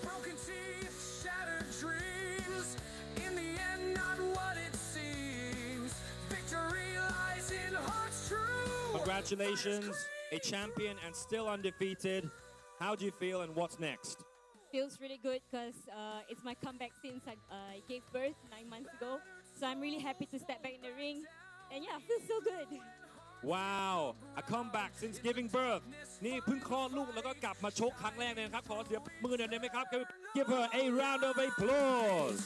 S1: Broken teeth, shattered dreams. In the end, not what it seems. Victory lies in hearts true.
S2: Congratulations, a champion and still undefeated. How do you feel and what's next?
S10: Feels really good because it's my comeback since I gave birth 9 months ago. So I'm really happy to step back in the ring. And yeah, feels so good.
S2: Wow, a comeback since giving birth. นี่เพิ่งคลอดลูกแล้วก็กลับมาชกครั้งแรกเลยนะครับ ขอเสียงมือหน่อยได้ไหมครับ Give her a round of applause.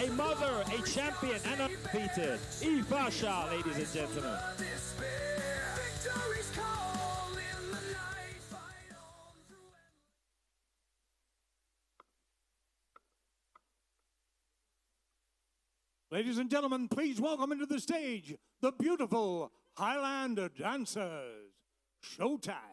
S2: A mother, a champion, and undefeated. Efashar, ladies and gentlemen.
S1: Victory's call in the night. Fight on through
S3: Ladies and gentlemen, please welcome into the stage the beautiful Highland dancers. Showtime.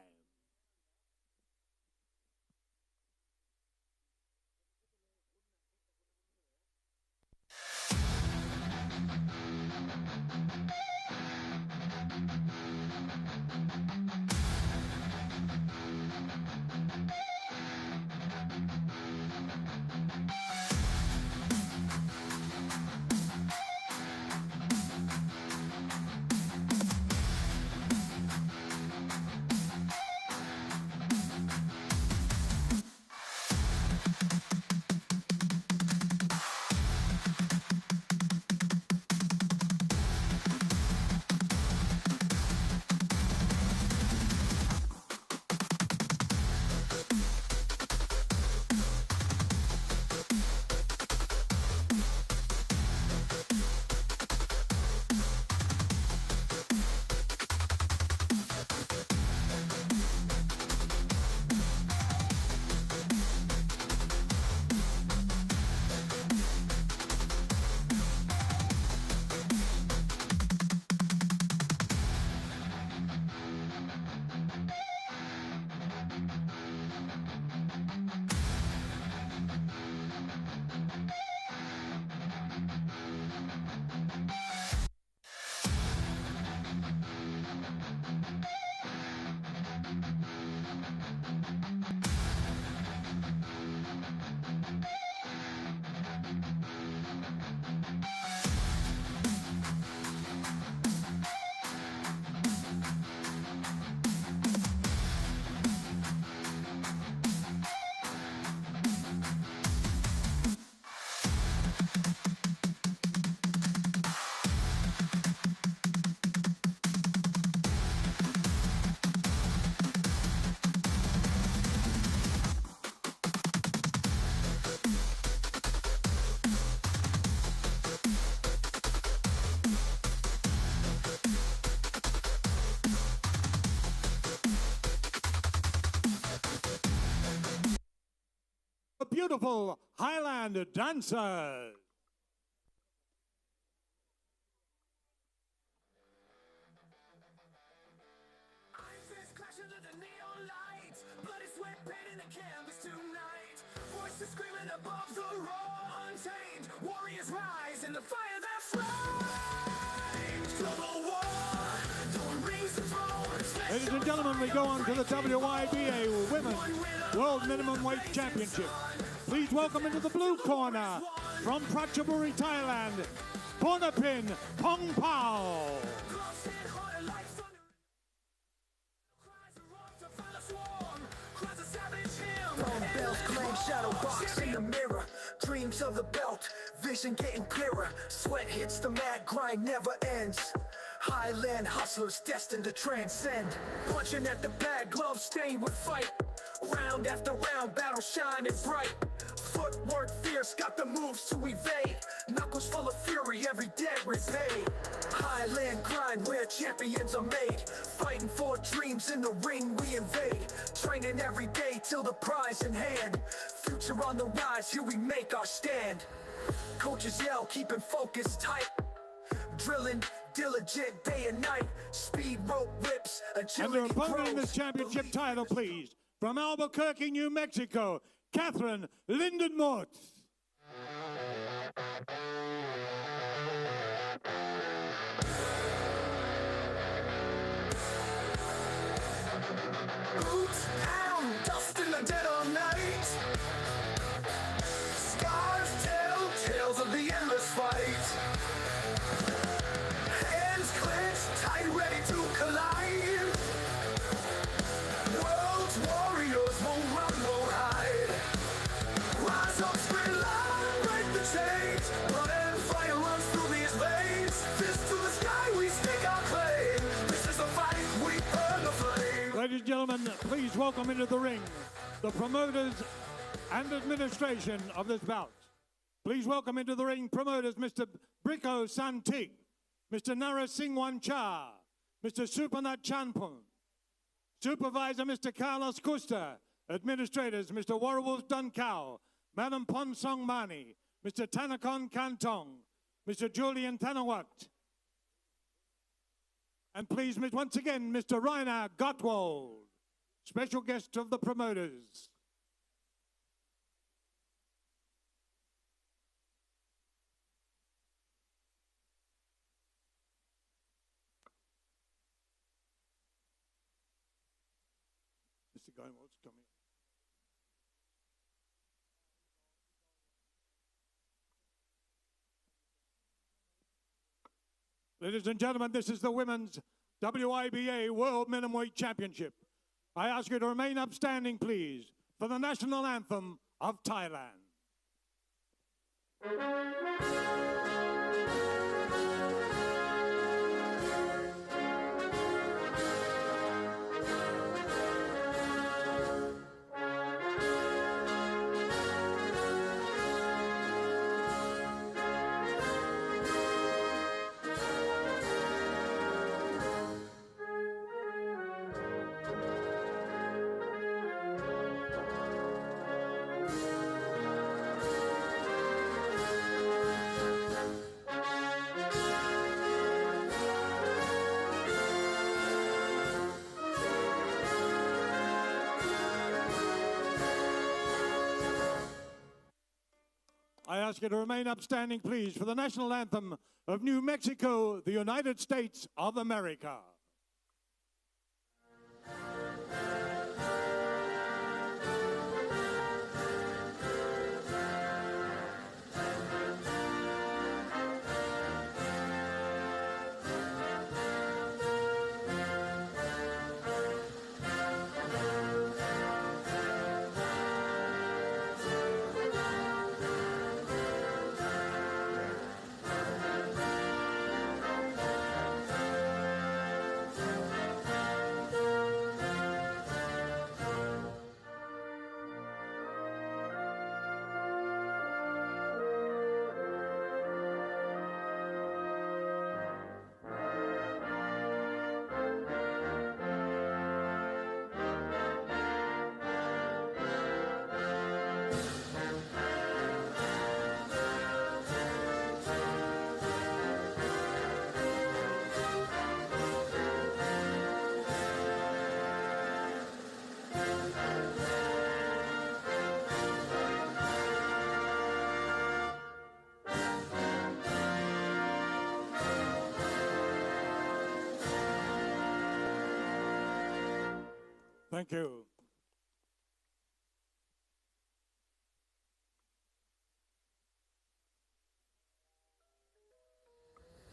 S3: beautiful Highland dancers.
S1: Isis clashing under the neon lights. Bloody sweat painting the canvas tonight. Voices screaming above the roar. Untamed warriors rise in the fire that flames. Global war, don't rings the throne.
S3: Ladies and gentlemen, we go on to the WIBA Women's World Minimum Weight Championship. Please welcome into the blue corner from Pratchaburi, Thailand, Pornapin Pongpao.
S1: Bells clang, shadow box in the mirror. Dreams of the belt, vision getting clearer. Sweat hits the mad grind, never ends. Highland hustlers destined to transcend. Punching at the bag, gloves stained with fight. Round after round, battle shining bright. Footwork fierce, got the moves to evade. Knuckles full of fury, every debt repaid. Highland grind where champions are made. Fighting for dreams in the ring we invade. Training every day till the prize in hand. Future on the rise, here we make our stand. Coaches yell, keeping focus tight. Drilling, diligent day and night. Speed rope whips,
S3: And their
S1: agility
S3: opponent in this
S1: grows.
S3: championship title, please, from Albuquerque, New Mexico, Catherine Lindenmort.
S1: Boots down, dust in the dead of night. Scars tell tales of the endless fight. Hands clenched, tight, ready to collide. World's warriors won't run, won't hide. Rise up, sprint line, break the chains. Blood and fire runs through these veins. Fist to the sky, we stake our claim. This is the fight, we burn the flame.
S3: Ladies and gentlemen, please welcome into the ring the promoters and administration of this bout. Please welcome into the ring promoters Mr. Briko Santig, Mr. Narasingwan Cha, Mr. Supanath Chanpung, Supervisor Mr. Carlos Custa, administrators Mr. Warwolf Dunkau, Madam Ponsong Mani, Mr. Tanakon Kantong, Mr. Julian Tanawat, and please, once again, Mr. Rainer Gottwald, special guest of the promoters. Mr. Goldwald's coming. Ladies and gentlemen, this is the Women's WIBA World Minimum Weight Championship. I ask you to remain upstanding, please, for the national anthem of Thailand. I ask you to remain upstanding, please, for the national anthem of New Mexico, the United States of America. Thank you.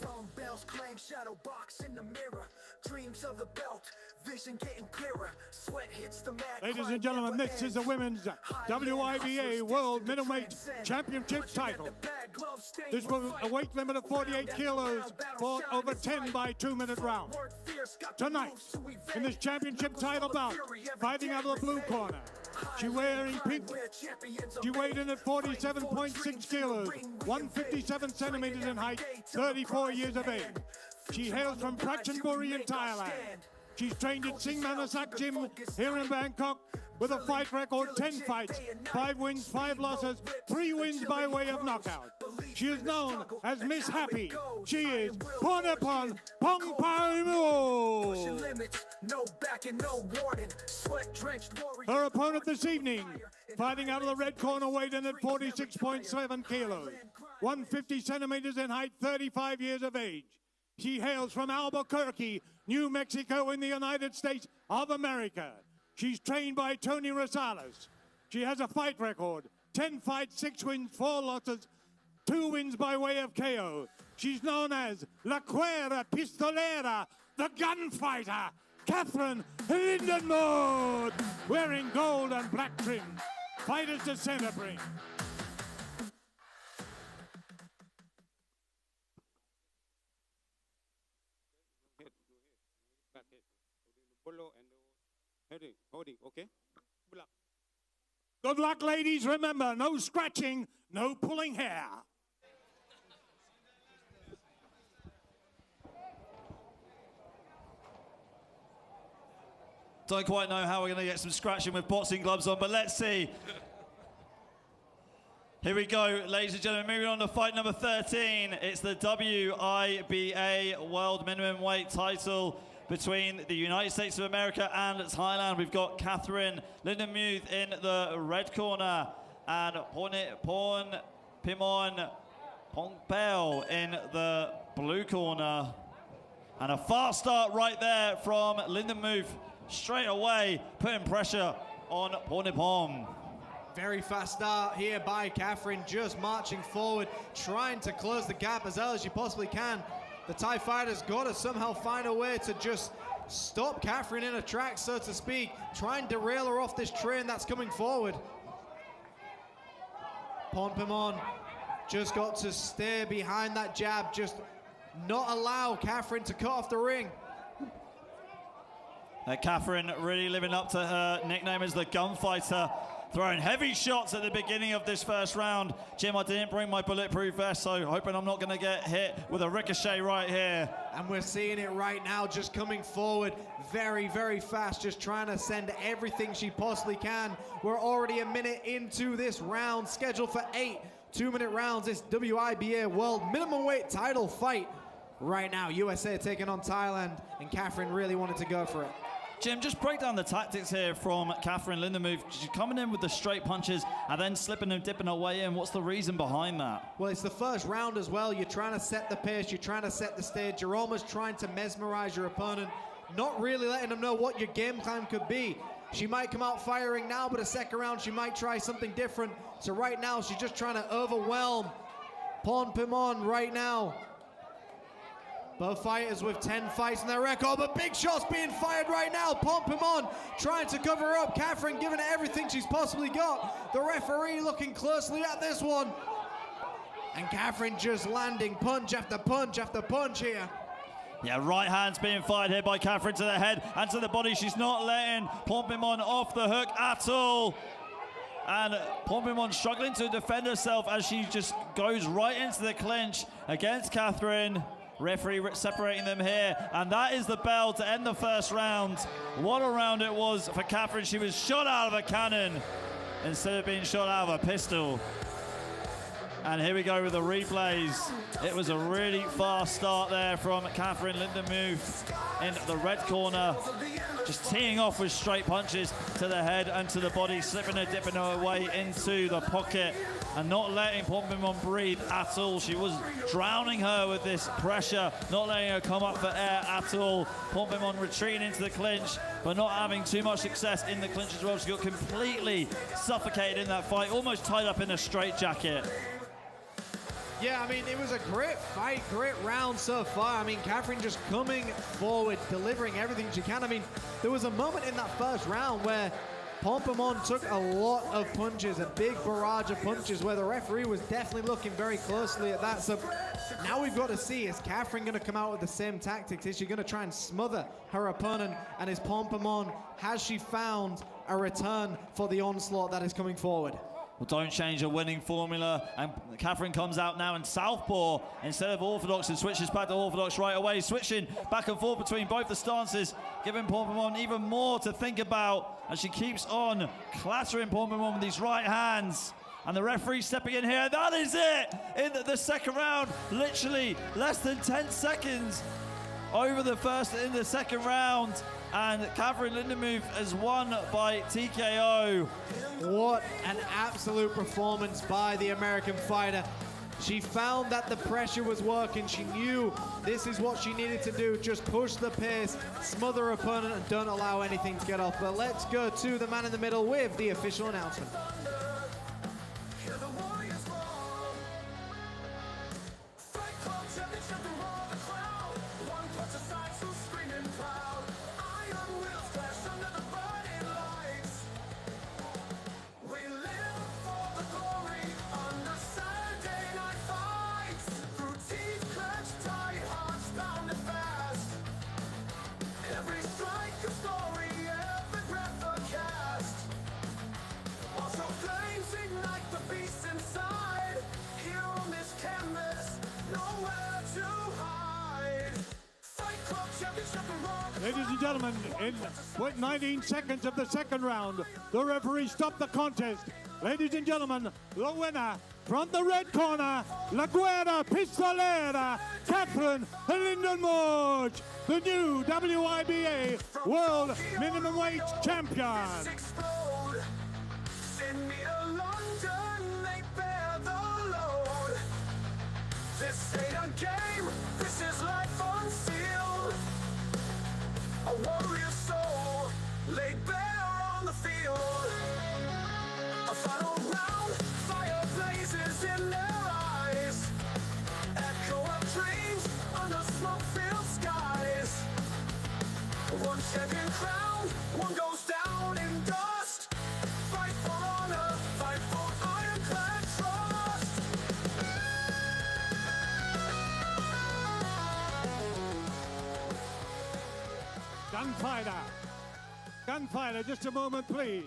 S1: Dumbbells claim shadow box in the mirror. Dreams of the belt, vision getting clearer. Sweat hits the mat.
S3: Ladies and gentlemen, this is the women's WIBA World Middleweight Championship title. This was a weight limit of 48 kilos, fought over 10 by 2-minute rounds. Tonight, in this championship title bout, fighting out of the blue corner, she wearing pink. She weighed in at 47.6 kilos, 157 centimeters in height, 34 years of age. She hails from Prachanburi in Thailand. She's trained at Singh Manasak Gym here in Bangkok with a fight record 10 fights, 5 wins, 5 losses, 3 wins by way of knockout. She is known as Miss Happy. She is Ponapon Pongpaumu. Her opponent this evening, fighting out of the red corner, weighed in at 46.7 kilos, 150 centimeters in height, 35 years of age. She hails from Albuquerque, New Mexico in the United States of America. She's trained by Tony Rosales. She has a fight record, 10 fights, 6 wins, 4 losses, 2 wins by way of KO. She's known as La Cuera Pistolera, the gunfighter, Catherine Lindenmood, wearing gold and black trim. Fighters to center ring.
S11: Holding, okay? Good luck.
S3: Good luck, ladies. Remember, no scratching, no pulling hair.
S4: Don't quite know how we're going to get some scratching with boxing gloves on, but let's see. Here we go, ladies and gentlemen, moving on to fight number 13. It's the WIBA World Minimum Weight title between the United States of America and Thailand. We've got Catherine Lindenmuth in the red corner and Porn Pimon Pongpeo in the blue corner. And a fast start right there from Lindenmuth, straight away putting pressure on Pornipon.
S5: Very fast start here by Catherine, just marching forward, trying to close the gap as early as she possibly can. The Thai fighter's got to somehow find a way to just stop Catherine in her tracks, so to speak. Try and derail her off this train that's coming forward. Ponpimon just got to stay behind that jab, just not allow Catherine to cut off the ring.
S4: Catherine really living up to her nickname as the gunfighter, throwing heavy shots at the beginning of this first round. Jim, I didn't bring my bulletproof vest, so hoping I'm not going to get hit with a ricochet right here.
S5: And we're seeing it right now, just coming forward very, very fast, just trying to send everything she possibly can. We're already a minute into this round, scheduled for 8 2-minute rounds. This WIBA World Minimum Weight title fight right now. USA taking on Thailand, and Catherine really wanted to go for it.
S4: Jim, just break down the tactics here from Catherine Lindenmuth. She's coming in with the straight punches and then slipping and dipping her way in. What's the reason behind that?
S5: Well, it's the first round as well. You're trying to set the pace. You're trying to set the stage. You're almost trying to mesmerize your opponent, not really letting them know what your game plan could be. She might come out firing now, but a second round, she might try something different. So right now, she's just trying to overwhelm Ponpimon right now. Both fighters with 10 fights in their record, but big shots being fired right now. Ponpimon trying to cover up. Catherine giving it everything she's possibly got. The referee looking closely at this one. And Catherine just landing punch after punch after punch here.
S4: Yeah, right hand's being fired here by Catherine to the head and to the body. She's not letting Ponpimon off the hook at all. And Ponpimon struggling to defend herself as she just goes right into the clinch against Catherine. Referee separating them here, and that is the bell to end the first round. What a round it was for Catherine. She was shot out of a cannon instead of being shot out of a pistol. And here we go with the replays. It was a really fast start there from Catherine Lindenmuth in the red corner. just teeing off with straight punches to the head and to the body, slipping her, dipping her way into the pocket and not letting Pompimon breathe at all. She was drowning her with this pressure, not letting her come up for air at all. Pompimon retreating into the clinch, but not having too much success in the clinch as well. She got completely suffocated in that fight, almost tied up in a straitjacket.
S5: Yeah, I mean, it was a great fight, great round so far. I mean, Catherine just coming forward, delivering everything she can. I mean, there was a moment in that first round where Pompimon took a lot of punches, a big barrage of punches, where the referee was definitely looking very closely at that. So now we've got to see, is Catherine going to come out with the same tactics? Is she going to try and smother her opponent? And is Pompimon, has she found a return for the onslaught that is coming forward?
S4: Well, don't change a winning formula. And Catherine comes out now in southpaw instead of orthodox and switches back to orthodox right away, switching back and forth between both the stances, giving Pompimon even more to think about as she keeps on clattering Pompimon with these right hands. And the referee stepping in here. That is it in the second round. Literally less than 10 seconds over the first in the second round. And Catherine Lindenmuth is won by TKO.
S5: What an absolute performance by the American fighter. She found that the pressure was working. She knew this is what she needed to do. Just push the pace, smother her opponent, and don't allow anything to get off. But let's go to the man in the middle with the official announcement.
S3: Ladies and gentlemen, in 19 seconds of the second round, the referee stopped the contest. Ladies and gentlemen, the winner from the red corner, La Guerra Pistolera, Catherine Lindenmuth, the new WIBA World Minimum Weight Champion.
S1: Send me to London, they bear the load. This ain't a game, this is life on field. A warrior soul laid bare on the field. A final round, fire blazes in their eyes. Echo of dreams under smoke-filled skies. One champion crown, one goes down in dust. Fight for honor, fight for ironclad trust.
S3: Gunfighter, just a moment, please.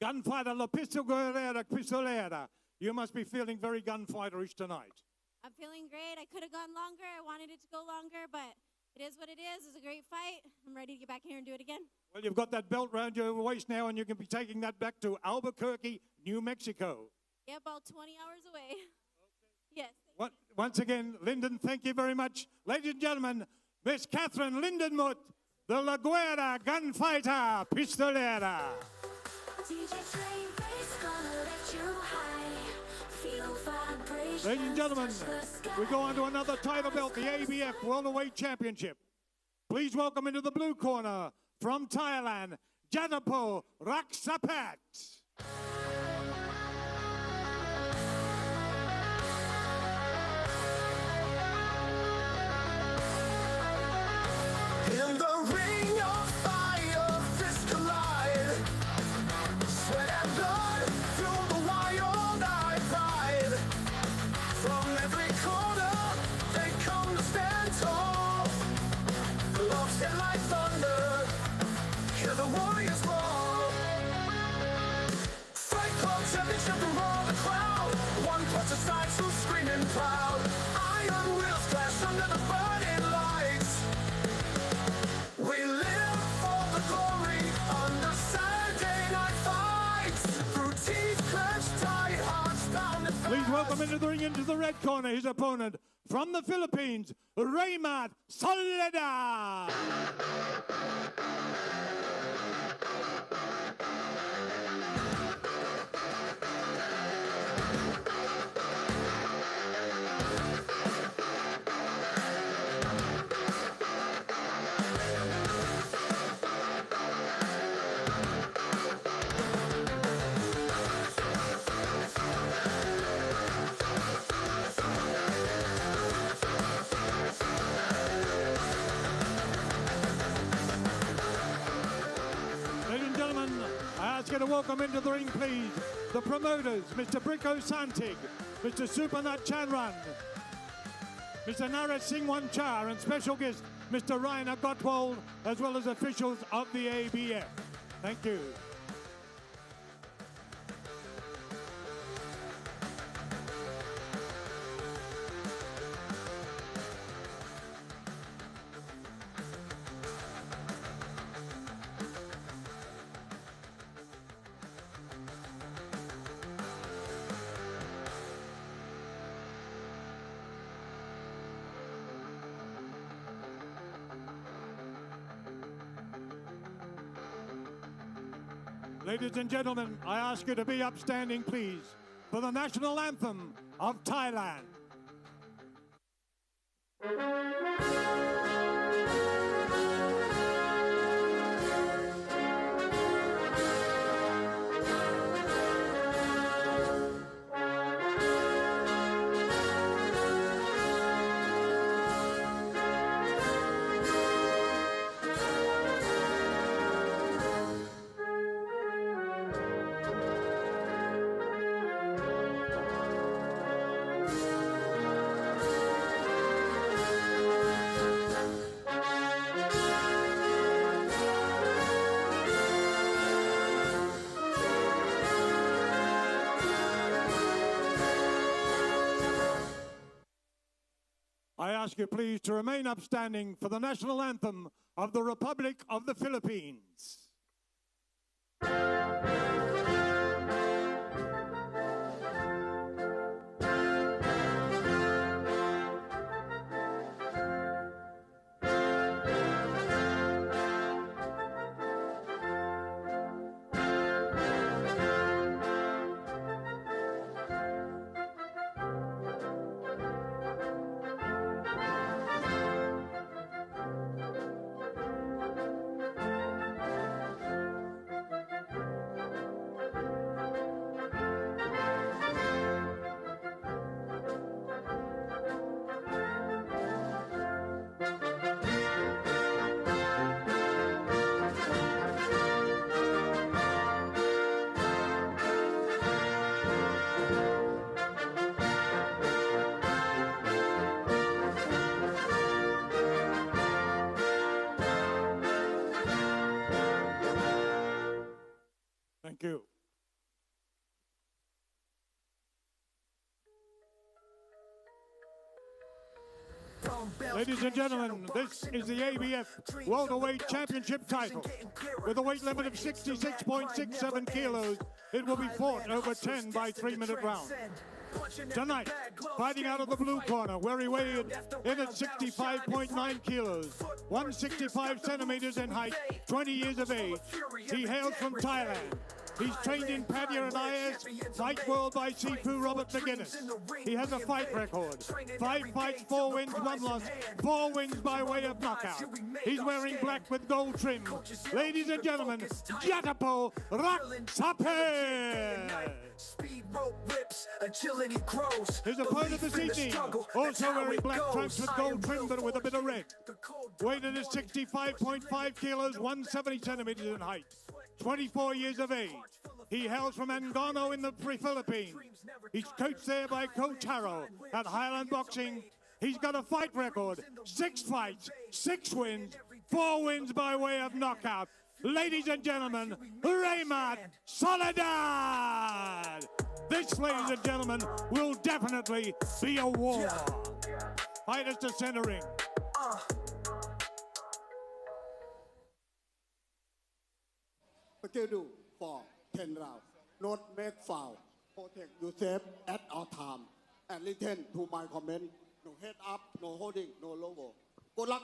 S3: Gunfighter, La Pistolera. You must be feeling very gunfighterish tonight.
S10: I'm feeling great. I could have gone longer. I wanted it to go longer, but it is what it is. It's a great fight. I'm ready to get back here and do it again.
S3: Well, you've got that belt round your waist now, and you can be taking that back to Albuquerque, New Mexico.
S10: Yeah, about 20 hours away. Yes.
S3: Once again, Linden, thank you very much. Ladies and gentlemen, Miss Catherine Lindenmuth, the La Guerra Gunfighter Pistolera. Ladies and gentlemen, we go on to another title belt, the ABF Worldweight Championship. Please welcome into the blue corner from Thailand, Janapo Raksapat.
S1: In the ring of fire, fists collide. Sweat and blood fuel the wild-eyed pride. From every corner, they come to stand tall. Gloves hit like thunder, hear the warriors roar. Fight Club Championship to roar the crowd. One punch aside, two screaming proud. Iron wheels clash under the burning lights. We live
S3: welcome into the ring, into the red corner, his opponent from the Philippines, Raymond Soledad. To welcome into the ring, please, the promoters, Mr. Bricko Santig, Mr. Supernat Chanran, Mr. Naresh Singh Wanchar, and special guest, Mr. Rainer Gottwald, as well as officials of the ABF. Thank you. Ladies and gentlemen, I ask you to be upstanding, please, for the national anthem of Thailand. I ask you please to remain upstanding for the national anthem of the Republic of the Philippines. Thank you. Ladies and gentlemen, this is the ABF Welterweight Championship title. With a weight limit of 66.67 kilos, it will be fought over 10 by 3-minute rounds. Tonight, fighting out of the blue corner, where he weighed in at 65.9 kilos, 165 centimeters in height, 20 years of age. He hails from Thailand. He's trained in Padya and IS, Fight World by Sifu Robert McGuinness. He has a fight record. 5 fights, 4 wins, 1 loss, 4 wins by way of knockout. He's wearing black with gold trim. Ladies and gentlemen, Jatapo Raksape! His opponent this evening, also wearing black trunks with gold trim but with a bit of red. Weighted at 65.5 kilos, 170 centimeters in height. 24 years of age. He hails from Angono in the Philippines. He's coached there by Coach Harrow at Highland Boxing. He's got a fight record, 6 fights, 6 wins, 4 wins by way of knockout. Ladies and gentlemen, Raymond Soledad! This, ladies and gentlemen, will definitely be a war. Fighters to center ring.
S9: Schedule for 10 rounds. Not make foul. protect yourself at all time and listen to my comment. No head up, no holding, no logo. Good luck.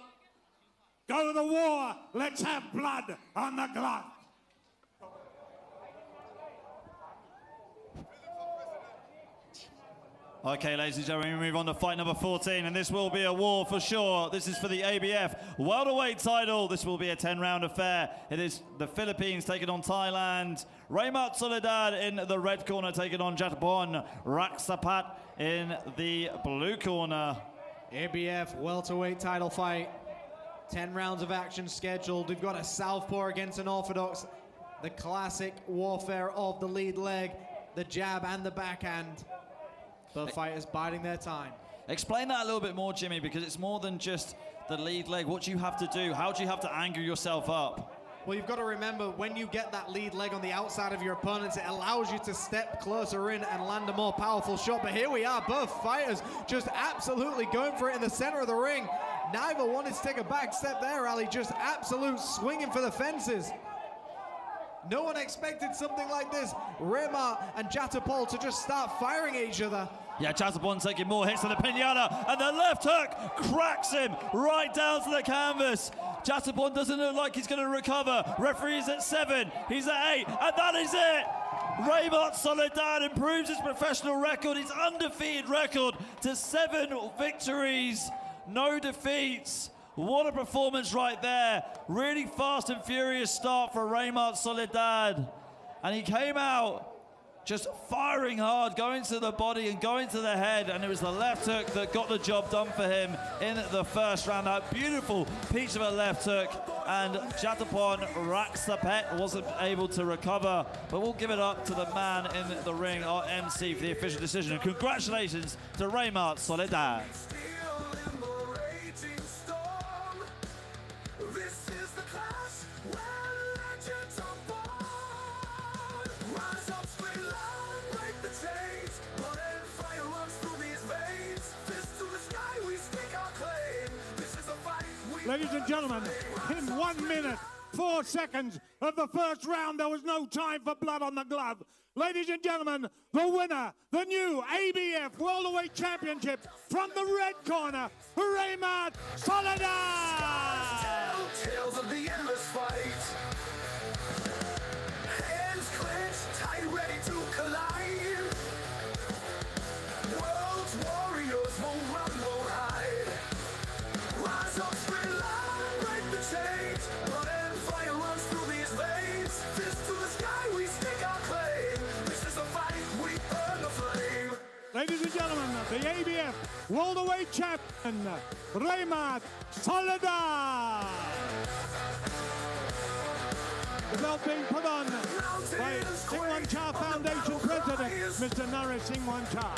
S3: Go to the war. Let's have blood on the glove.
S4: Okay, ladies and gentlemen, we move on to fight number 14, and this will be a war for sure. This is for the ABF welterweight title. This will be a 10-round affair. It is the Philippines taking on Thailand. Raymat Soledad in the red corner taking on Japan Raksapat in the blue corner.
S5: ABF welterweight title fight. 10 rounds of action scheduled. We've got a southpaw against an orthodox. The classic warfare of the lead leg, the jab and the backhand. Both fighters biding their time.
S4: Explain that a little bit more, Jimmy, because it's more than just the lead leg. What do you have to do? How do you have to angle yourself up?
S5: Well, you've got to remember, when you get that lead leg on the outside of your opponents, it allows you to step closer in and land a more powerful shot. But here we are, both fighters just absolutely going for it in the center of the ring. Neither wanted to take a back step there, Ali, just absolute swinging for the fences. No one expected something like this. Raymat and Jatapal to just start firing at each other.
S4: Yeah, Jatapal taking more hits than the pinata, and the left hook cracks him right down to the canvas. Jatapal doesn't look like he's going to recover. Referee's at 7, he's at 8, and that is it. Raymat Soledad improves his professional record, his undefeated record, to 7 victories, no defeats. What a performance right there. Really fast and furious start for Raymat Soledad. And he came out just firing hard, going to the body and going to the head, and it was the left hook that got the job done for him in the first round. That beautiful piece of a left hook, and Jatapon Raksapet wasn't able to recover, but we'll give it up to the man in the ring, our MC, for the official decision. And congratulations to Raymat Soledad.
S3: Ladies and gentlemen, in 1 minute, 4 seconds of the first round, there was no time for blood on the glove. Ladies and gentlemen, the winner, the new ABF Worldweight Championship from the red corner, Raymat Soledad!
S1: Tales of the endless fight. Hands clenched, tight, ready to collide. World's warriors won't run, won't hide. Rise up, spread line, break the chains. Blood and fire runs through these veins. Fist to the sky, we stake our claim. This is a fight, we burn the flame.
S3: Ladies and gentlemen, the ABF Worldweight Champion, Raymat Soledad. The belt being put on by Singwan Cha Foundation President, Mr. Naresh Singwan Cha.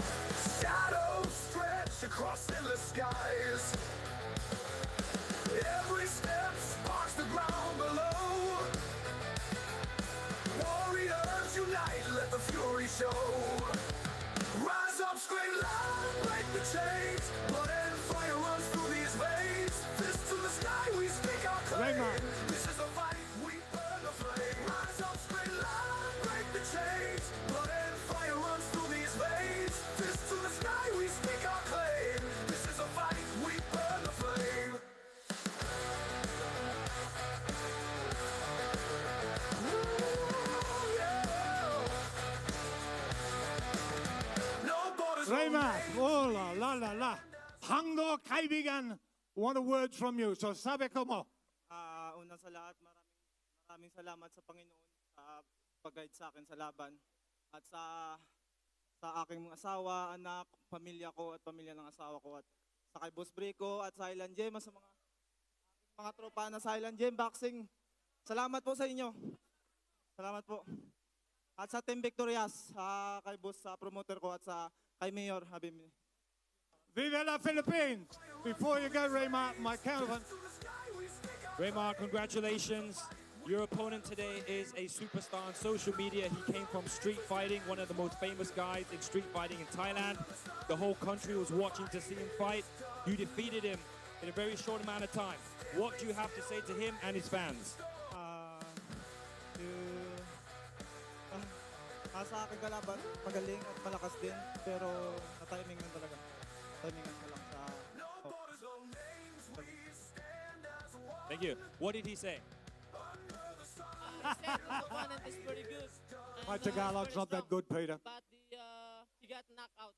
S1: Shadows stretch across endless skies. Every step sparks the ground below. Warriors unite, let the fury show. Rise up, scream loud, break the chains. Blood and fire runs through these veins. Fist to the sky, we speak our claim. This is a fight, we burn the flame. Rise up, scream loud, break the chains. Blood and fire runs through these veins. Fist to the sky, we speak our claim. This is a fight, we burn the flame.
S3: Raymat, oh la la. Hangdo kaibigan, want a word from you. So sabi ko mo.
S12: Una sa lahat, maraming salamat sa Panginoon sa pag-guide sa akin sa laban. At sa aking mga asawa, anak, pamilya ko at pamilya ng asawa ko. At sa kay Boss Brico at sa Island Gym, sa mga tropa na sa Island Gym Boxing. Salamat po sa inyo. Salamat po. At sa Team Victorias, kay Boss sa promoter ko at sa kay Mayor Habib.
S3: Viva la Philippines! Before you go, Raymat, my counterpart.
S2: Raymat, congratulations. Your opponent today is a superstar on social media. He came from street fighting, one of the most famous guys in street fighting in Thailand. The whole country was watching to see him fight. You defeated him in a very short amount of time. What do you have to say to him and his fans?
S12: sa akin kalaban, magaling at malakas din, pero na-timingan talaga. Timingan ko lang sa...
S2: Thank you. What did he say?
S8: His opponent is very good.
S3: My Tagalog's not that good, Peter.
S8: But he got knocked out.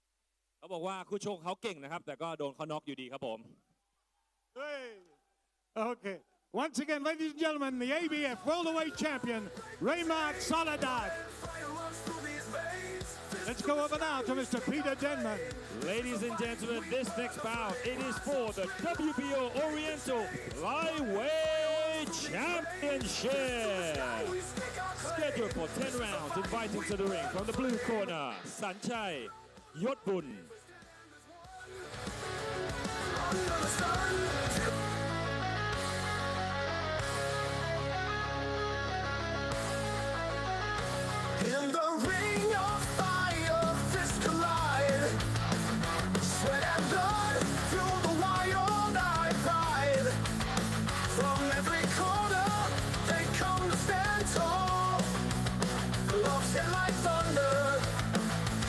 S2: เขาบอกว่าคู่ชกเขาเก่งนะครับ แต่ก็โดนเขาน็อกอยู่ดีครับผม
S3: Okay. Once again, ladies and gentlemen, the ABF Worldweight Champion, Raymond Soledad. Let's go over now to Mr. Peter Denman.
S2: Ladies and gentlemen, this next bout, it is for the WBO Oriental Flyweight Championship. Scheduled for 10 rounds, inviting to the ring from the blue corner, Sanchai Yotbun.
S1: In the ring of fire, fists collide. Sweat and blood through the wild eyed pride. From every corner, they come to stand tall. Love's hit like thunder,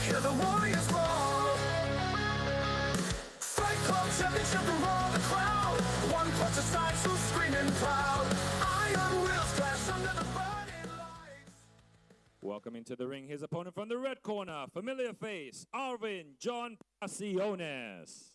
S1: hear the warriors roar. Fight Club Championship and roar the crowd. One punch aside, so screaming proud. Iron wheels crash under the burning lights.
S2: Welcoming to the ring his opponent from the red corner, familiar face, Arvin John Pasiones.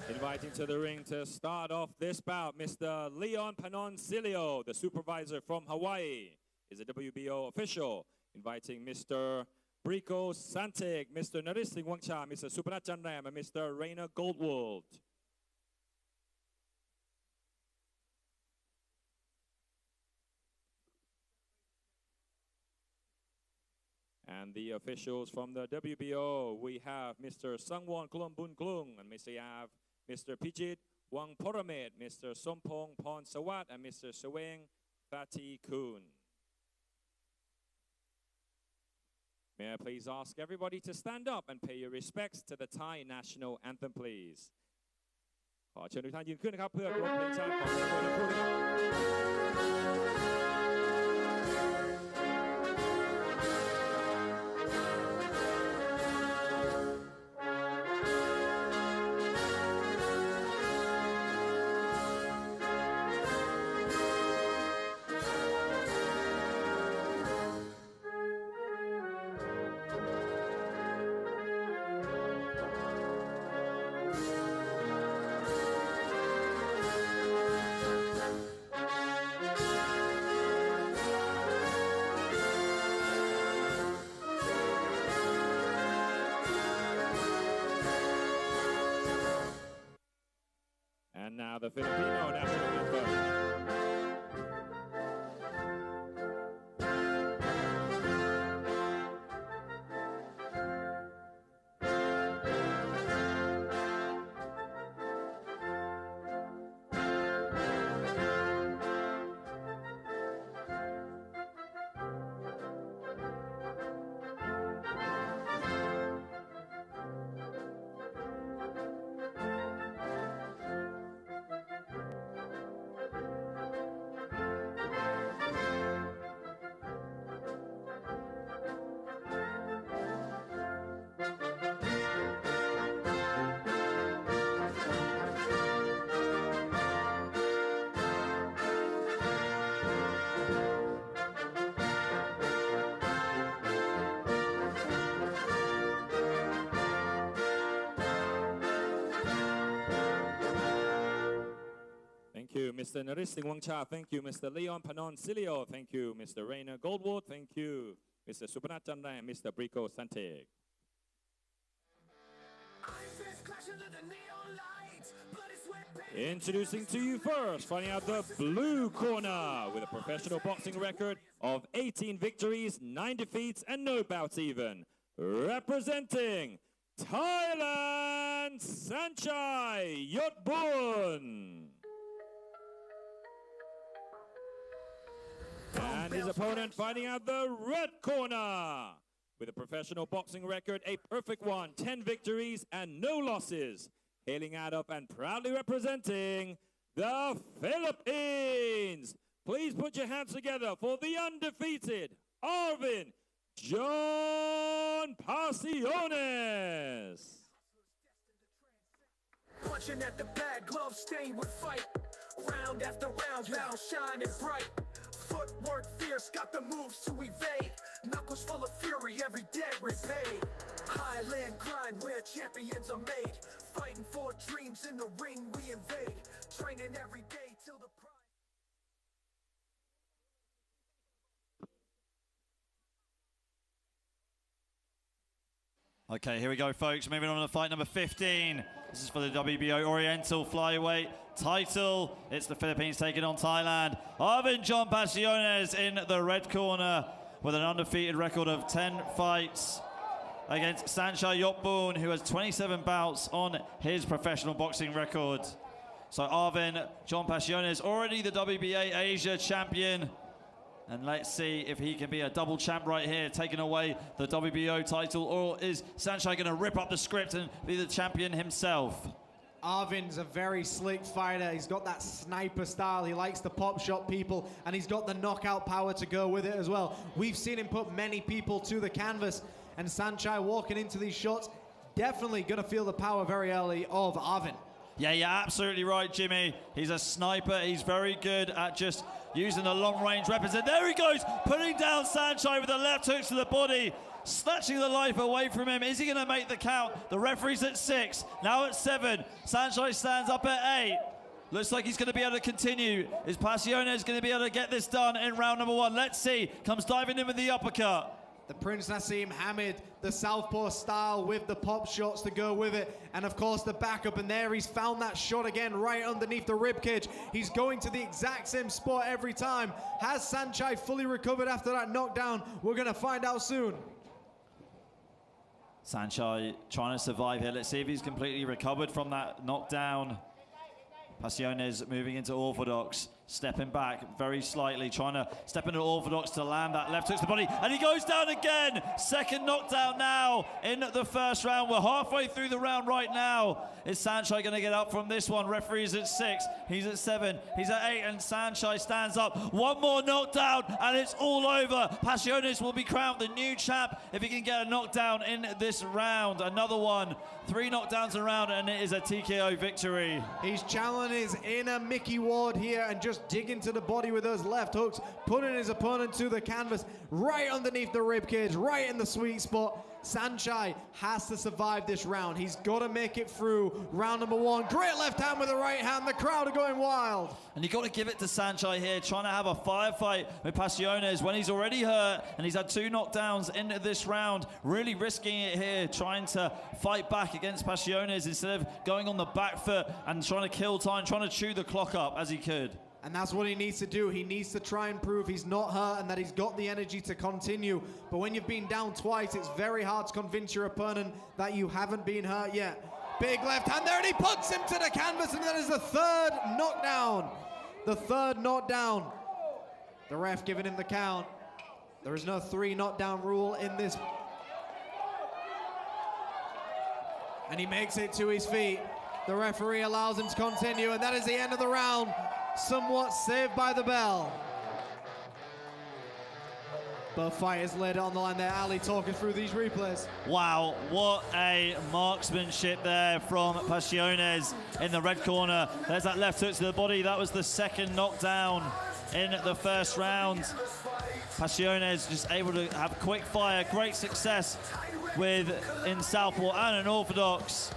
S2: Inviting to the ring to start off this bout, Mr. Leon Panoncilio, the supervisor from Hawaii, is a WBO official. Inviting Mr. Brico Santig, Mr. Naris Singh Wangcha, Mr. Supanat Chanram, and Mr. Rainer Goldwald. And the officials from the WBO, we have Mr. Sangwon Klumbun Klung, and Mr. Pijit Wang Poramet, Mr. Sompong Pon Sawat, and Mr. Seweng Fati Kun. May I please ask everybody to stand up and pay your respects to the Thai national anthem, please. ขอเชิญทุกท่านยืนขึ้นนะครับเพื่อเคารพเพลงชาติของประเทศไทยนะครับ And now the Filipino national anthem. Thank you, Mr. Naris Singh Wangcha. Thank you, Mr. Leon Panoncilio. Thank you, Mr. Rainer Goldwald. Thank you, Mr. Supanat Chandra and Mr. Brico Santig.
S1: Iron fist clash under the neon lights. Bloody sweat
S2: Introducing to you first, finding out the blue corner with a professional boxing record of 18 victories, 9 defeats, and no bouts even. Representing Thailand, Sanchai Yotbun. And his opponent finding out the red corner with a professional boxing record, a perfect one, 10 victories and no losses. Hailing out of and proudly representing the Philippines. Please put your hands together for the undefeated Arvin John Pasiones.
S1: Punching at the bag, gloves stained with fight. Round after round, now shining bright. Footwork fierce, got the moves to evade. Knuckles full of fury, every debt repaid. Highland grind where champions are made. Fighting for dreams in the ring we invade. Training every day till the prime.
S4: Okay, here we go, folks. Moving on to fight number 15. This is for the WBO Oriental Flyweight title. It's the Philippines taking on Thailand. Arvin John Pasiones in the red corner with an undefeated record of 10 fights against Sanchai Yotbun, who has 27 bouts on his professional boxing record. So Arvin John Pasiones, already the WBA Asia champion. And let's see if he can be a double champ right here, taking away the WBO title, or is Sanchai going to rip up the script and be the champion himself?
S5: Arvin's a very slick fighter. He's got that sniper style. He likes to pop shot people, and he's got the knockout power to go with it as well. We've seen him put many people to the canvas, and Sanchai walking into these shots, definitely going to feel the power very early of Arvin.
S4: Yeah, you're absolutely right, Jimmy. He's a sniper. He's very good at just using the long-range weapons. And there he goes, putting down Sanchai with the left hooks to the body, snatching the life away from him. Is he going to make the count? The referee's at 6, now at 7. Sanchai stands up at 8. Looks like he's going to be able to continue. Is Pasiones going to be able to get this done in round number 1? Let's see. Comes diving in with the uppercut.
S5: The Prince Nassim Hamid, the southpaw style with the pop shots to go with it. And of course the backup, and there he's found that shot again right underneath the ribcage. He's going to the exact same spot every time. Has Sanchai fully recovered after that knockdown? We're going to find out soon.
S4: Sanchai trying to survive here. Let's see if he's completely recovered from that knockdown. Pasiones moving into orthodox, stepping back very slightly, trying to step into orthodox to land that left hook to the body, and he goes down again. Second knockdown now in the first round. We're halfway through the round right now. Is Sanchai going to get up from this one? Referee's at 6, he's at 7, he's at 8, and Sanchai stands up. One more knockdown, and it's all over. Pasiones will be crowned the new champ if he can get a knockdown in this round. Another one. 3 knockdowns a round, and it is a TKO victory.
S5: He's channeling his inner Mickey Ward here and just digging to the body with those left hooks, putting his opponent to the canvas, right underneath the ribcage, right in the sweet spot. Sanchai has to survive this round. He's got to make it through round number 1. Great left hand with the right hand. The crowd are going wild.
S4: And you've got to give it to Sanchai here, trying to have a firefight with Pasiones when he's already hurt, and he's had 2 knockdowns in this round, really risking it here, trying to fight back against Pasiones instead of going on the back foot and trying to kill time, trying to chew the clock up as he could.
S5: And that's what he needs to do. He needs to try and prove he's not hurt and that he's got the energy to continue. But when you've been down twice, it's very hard to convince your opponent that you haven't been hurt yet. Big left hand there, and he puts him to the canvas, and that is the 3rd knockdown. The 3rd knockdown. The ref giving him the count. There is no 3 knockdown rule in this. And he makes it to his feet. The referee allows him to continue, and that is the end of the round. Somewhat saved by the bell. Both fighters laid it on the line there. Ali talking through these replays.
S4: Wow, what a marksmanship there from Pasiones in the red corner. There's that left hook to the body. That was the 2nd knockdown in the first round. Pasiones just able to have quick fire, great success in southpaw and in orthodox,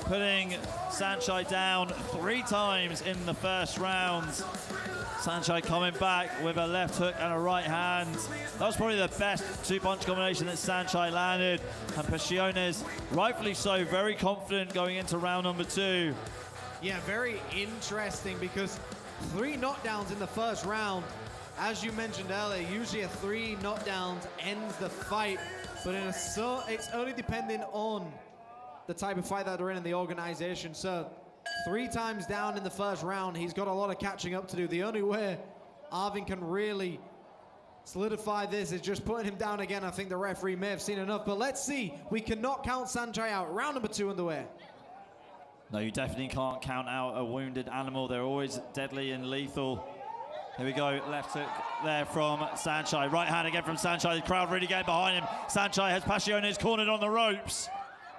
S4: putting Sanchai down 3 times in the first round. Sanchai coming back with a left hook and a right hand. That was probably the best 2-punch combination that Sanchai landed. And Pasiones, rightfully so, very confident going into round number 2.
S5: Yeah, very interesting because 3 knockdowns in the first round. As you mentioned earlier, usually a 3 knockdowns ends the fight, but it's only depending on the type of fight that they're in the organization. So 3 times down in the first round, he's got a lot of catching up to do. The only way Arvin can really solidify this is just putting him down again. I think the referee may have seen enough, but let's see. We cannot count Sanchai out. Round number 2 underway.
S4: No, you definitely can't count out a wounded animal. They're always deadly and lethal. Here we go, left hook there from Sanchai. Right hand again from Sanchai. The crowd really getting behind him. Sanchai has Passiones cornered on the ropes.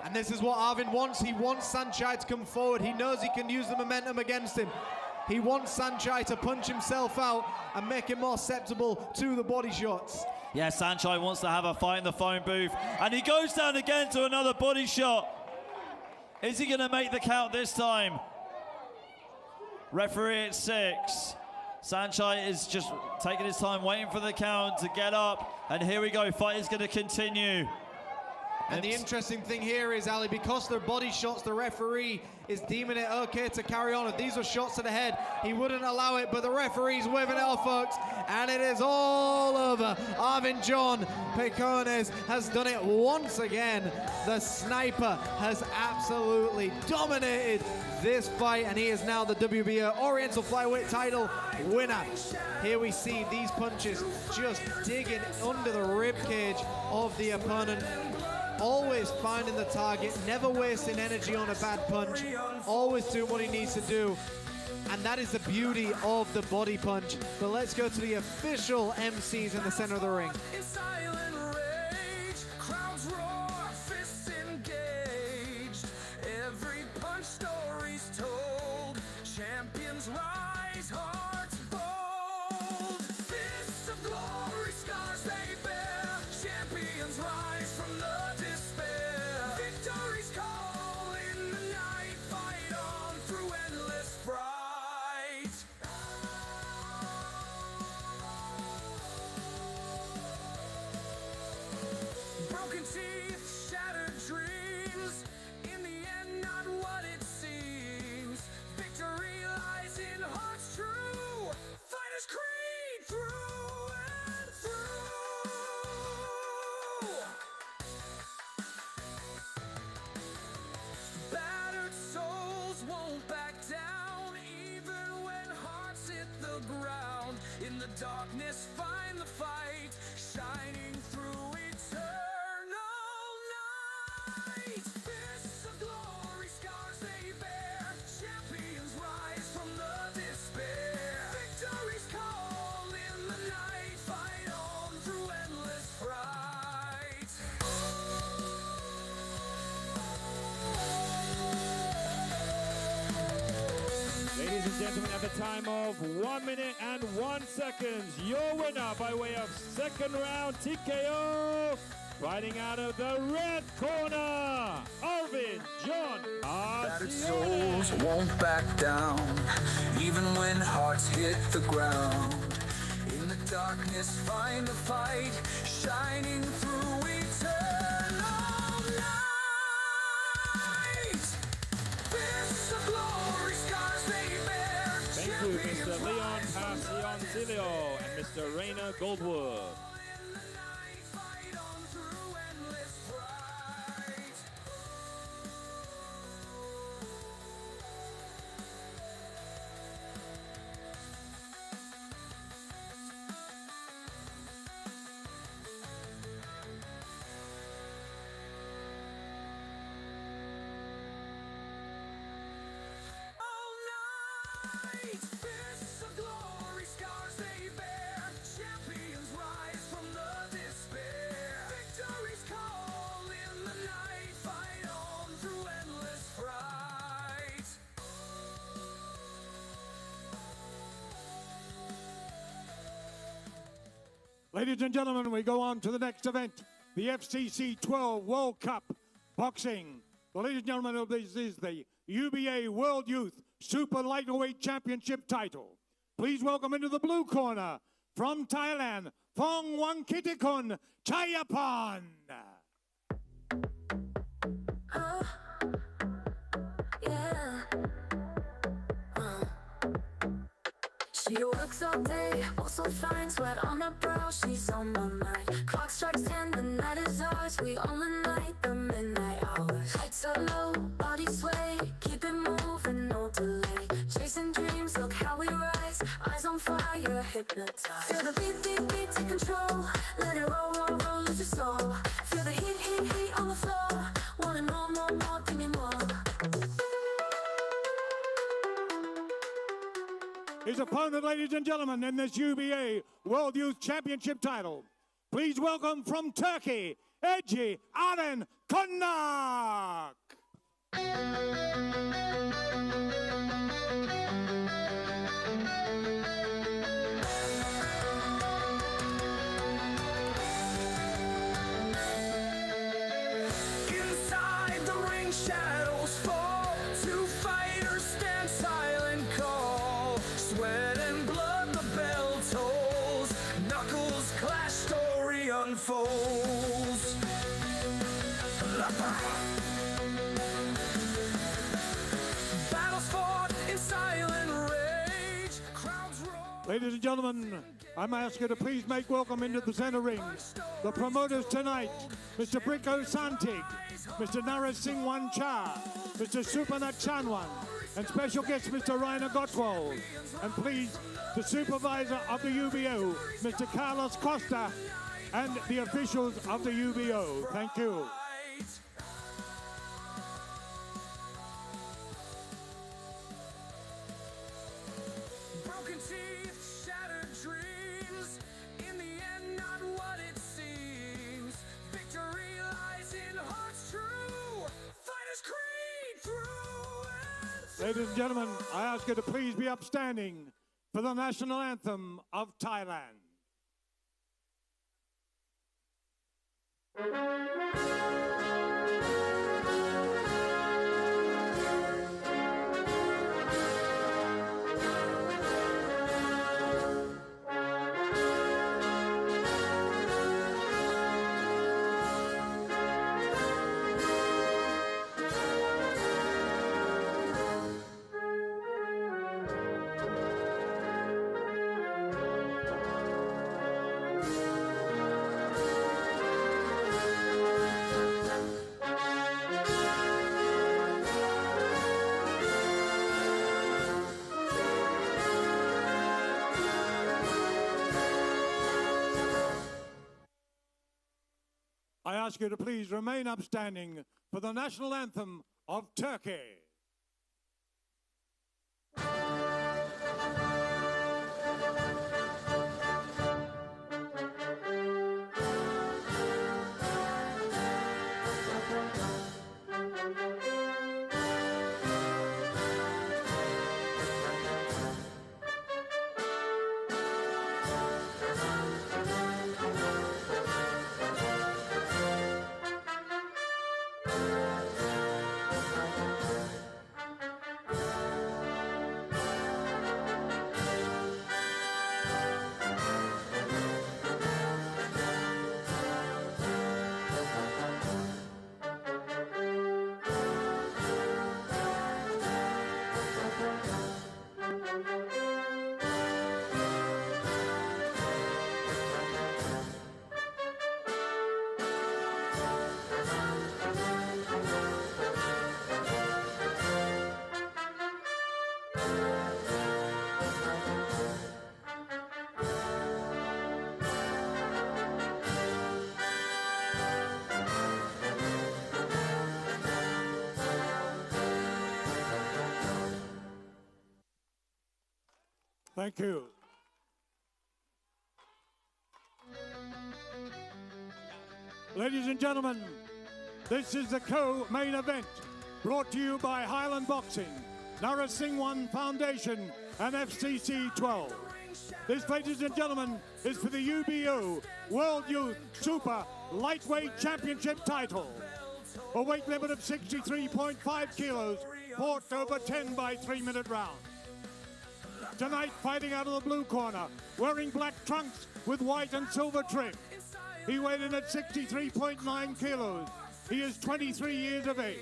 S5: And this is what Arvin wants. He wants Sanchai to come forward. He knows he can use the momentum against him. He wants Sanchai to punch himself out and make him more susceptible to the body shots.
S4: Yeah, Sanchai wants to have a fight in the phone booth. And he goes down again to another body shot. Is he going to make the count this time? Referee at 6. Sanchai is just taking his time, waiting for the count to get up. And here we go, fight is going to continue.
S5: And the interesting thing here is, Ali, because they're body shots, the referee is deeming it okay to carry on. If these were shots to the head, he wouldn't allow it, but the referee's waving it off, folks, and it is all over. Arvin John Pecones has done it once again. The sniper has absolutely dominated this fight, and he is now the WBO Oriental Flyweight title winner. Here we see these punches just digging under the rib cage of the opponent. Always finding the target, never wasting energy on a bad punch, always doing what he needs to do. And that is the beauty of the body punch. But let's go to the official MCs in the center of the ring.
S1: In silent rage, crowds roar, fists engaged. Every punch story's told. Champions rise, hearts bold. Fists of glory, scars they bear. Champions rise from the despair. Victory's call in the night. Fight on through endless fright. Broken teeth, shattered dreams. In the end, not what it seems. Victory lies in hearts true. Fighters creed through and through. Battered souls won't back down, even when hearts hit the ground. In the darkness, find the fight, shining through eternal night. Fists of glory, scars they bear. Champions rise from the despair. Victory's call in the night. Fight on through endless fright.
S2: Ladies and gentlemen, at the time of 1 minute and 1 second, your winner by way of second round TKO, fighting out of the red corner, Arvin John
S1: Battered
S2: Passiones.
S1: souls won't back down, even when hearts hit the ground. In the darkness, find the fight, shining through eternal night. Fists of glory, scars they bear.
S2: Thank you, Mr. Leon Passioncillo and Mr. Rainer Goldwood.
S1: In the night, fight on through endless fright. All night, fists of glory, scars they bear. Champions rise from the despair. Victory's call in the night. Fight on through endless fright.
S3: Ladies and gentlemen, we go on to the next event, the FCC 12 World Cup Boxing. Well, ladies and gentlemen, this is the UBA World Youth Super Lightweight Championship title. Please welcome into the blue corner, from Thailand, Phong Wangkitikon Chayapan.
S7: Yeah. Works all day, also fine, sweat on her brow, she's on my mind. Clock strikes 10, the night is ours, we all night the midnight hours. Lights are low, body sway, keep it moving, no delay. Chasing dreams, look how we rise, eyes on fire, hypnotized. Feel the beat, beat, beat, take control, let it roll, roll, roll, lose your soul. Feel the heat, heat, heat on the floor, wanna know more, more, give me more.
S3: His opponent, ladies and gentlemen, in this UBA World Youth Championship title. Please welcome from Turkey, Ece Aren Konnak.
S1: Inside the ring, shadows fall. Two fighters stand silent call. Sweat and blood, the bell tolls. Knuckles clash, story unfolds. Battles fought in silent rage. Crowds roar.
S3: Ladies and gentlemen, I'm asking you to please make welcome into the center ring the promoters tonight, Mr. Bricko Santig, Mr. Naras Singh Wancha, Mr. Supanath Chanwan, and special guest Mr. Rainer Gottwald. And please, the supervisor of the UBO, Mr. Carlos Costa, and the officials of the UBO. Thank you.
S1: Broken teeth, shattered dreams. In the end, not what it seems. Victory lies in hearts true. Fighters creed through and through.
S3: Ladies and gentlemen, I ask you to please be upstanding for the national anthem of Thailand. I ask you to please remain upstanding for the national anthem of Turkey. Thank you. Ladies and gentlemen, this is the co-main event brought to you by Highland Boxing, Naras Singh One Foundation, and FCC 12. This, ladies and gentlemen, is for the UBO World Youth Super Lightweight Championship title. A weight limit of 63.5 kilos, fought over 10 by 3-minute rounds. Tonight, fighting out of the blue corner, wearing black trunks with white and silver trim. He weighed in at 63.9 kilos. He is 23 years of age.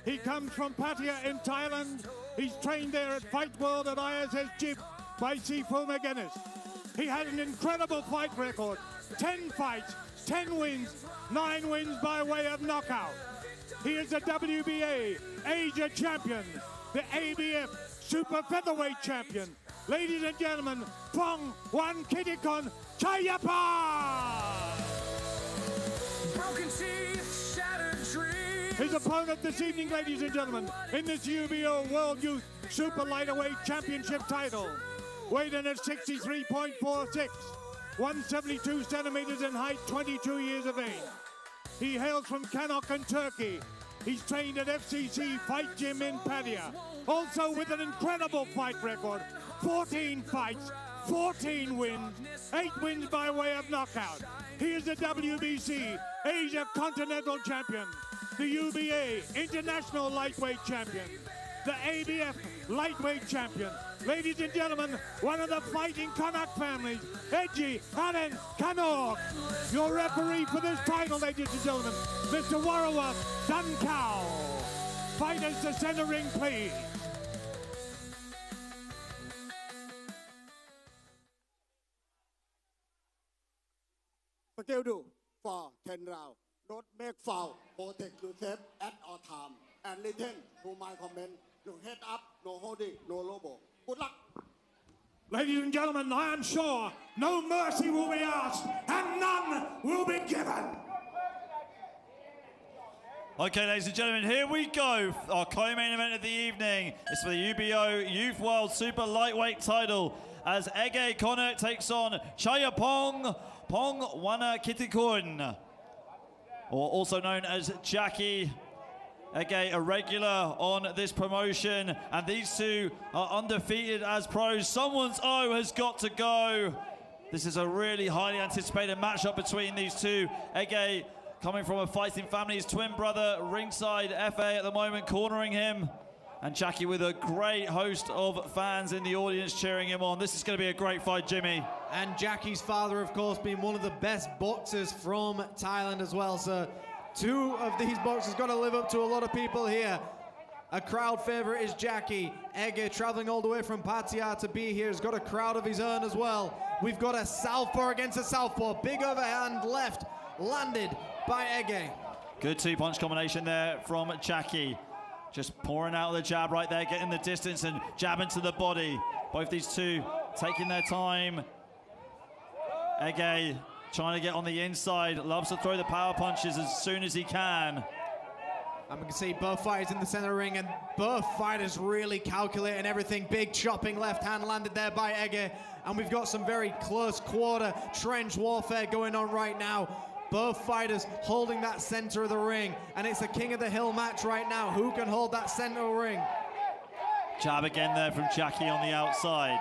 S3: He comes from Pattaya in Thailand. He's trained there at Fight World at ISS Gym by Sifu McGuinness. He had an incredible fight record, 10 fights, 10 wins, 9 wins by way of knockout. He is the WBA Asia champion, the ABF Super Featherweight champion. Ladies and gentlemen, Pong Wan Kitikon Chayapa!
S1: Broken teeth, shattered dreams.
S3: His opponent this evening, ladies and gentlemen, in this UBO World Youth Super Lightweight Championship title, weighed in at 63.46, 172 centimeters in height, 22 years of age. He hails from Kanakan, Turkey. He's trained at FCC Fight Gym in Pattaya. Also with an incredible fight record, 14 fights, 14 wins, 8 wins by way of knockout. He is the WBC Asia Continental Champion, the UBA International Lightweight Champion, the ABF Lightweight Champion. Ladies and gentlemen, one of the fighting Kanak families, Eji Aren Kanok. Your referee for this title, ladies and gentlemen, Mr. Warawa Dunkau. Fighters to center ring, please.
S9: Skill do for 10 rounds. Don't make foul. Protect yourself at all time. And listen to my comment. No head up, no holding, no lobo. Good luck.
S3: Ladies and gentlemen, I am sure no mercy will be asked and none will be given.
S4: Okay, ladies and gentlemen, here we go. Our co-main event of the evening is for the UBO Youth World Super Lightweight title as Ege Konek takes on Chayapong Wana Kitikun, or also known as Jackie. Ege, a regular on this promotion, and these two are undefeated as pros. Someone's O has got to go. This is a really highly anticipated matchup between these two. Ege, coming from a fighting family, his twin brother ringside FA at the moment cornering him, and Jackie with a great host of fans in the audience cheering him on. This is going to be a great fight, Jimmy.
S5: And Jackie's father, of course, being one of the best boxers from Thailand as well. So two of these boxers got to live up to a lot of people here. A crowd favorite is Jackie. Ege, traveling all the way from Pattaya to be here, has got a crowd of his own as well. We've got a southpaw against a southpaw. Big overhand left landed by Ege.
S4: Good two-punch combination there from Jackie. Just pouring out the jab right there, getting the distance and jabbing to the body. Both these two taking their time. Ege trying to get on the inside, loves to throw the power punches as soon as he can.
S5: And we can see both fighters in the center ring, and both fighters really calculating everything. Big chopping left hand landed there by Ege. And we've got some very close quarter trench warfare going on right now. Both fighters holding that center of the ring, and it's a king of the hill match right now. Who can hold that center of the ring?
S4: Jab again there from Jackie on the outside.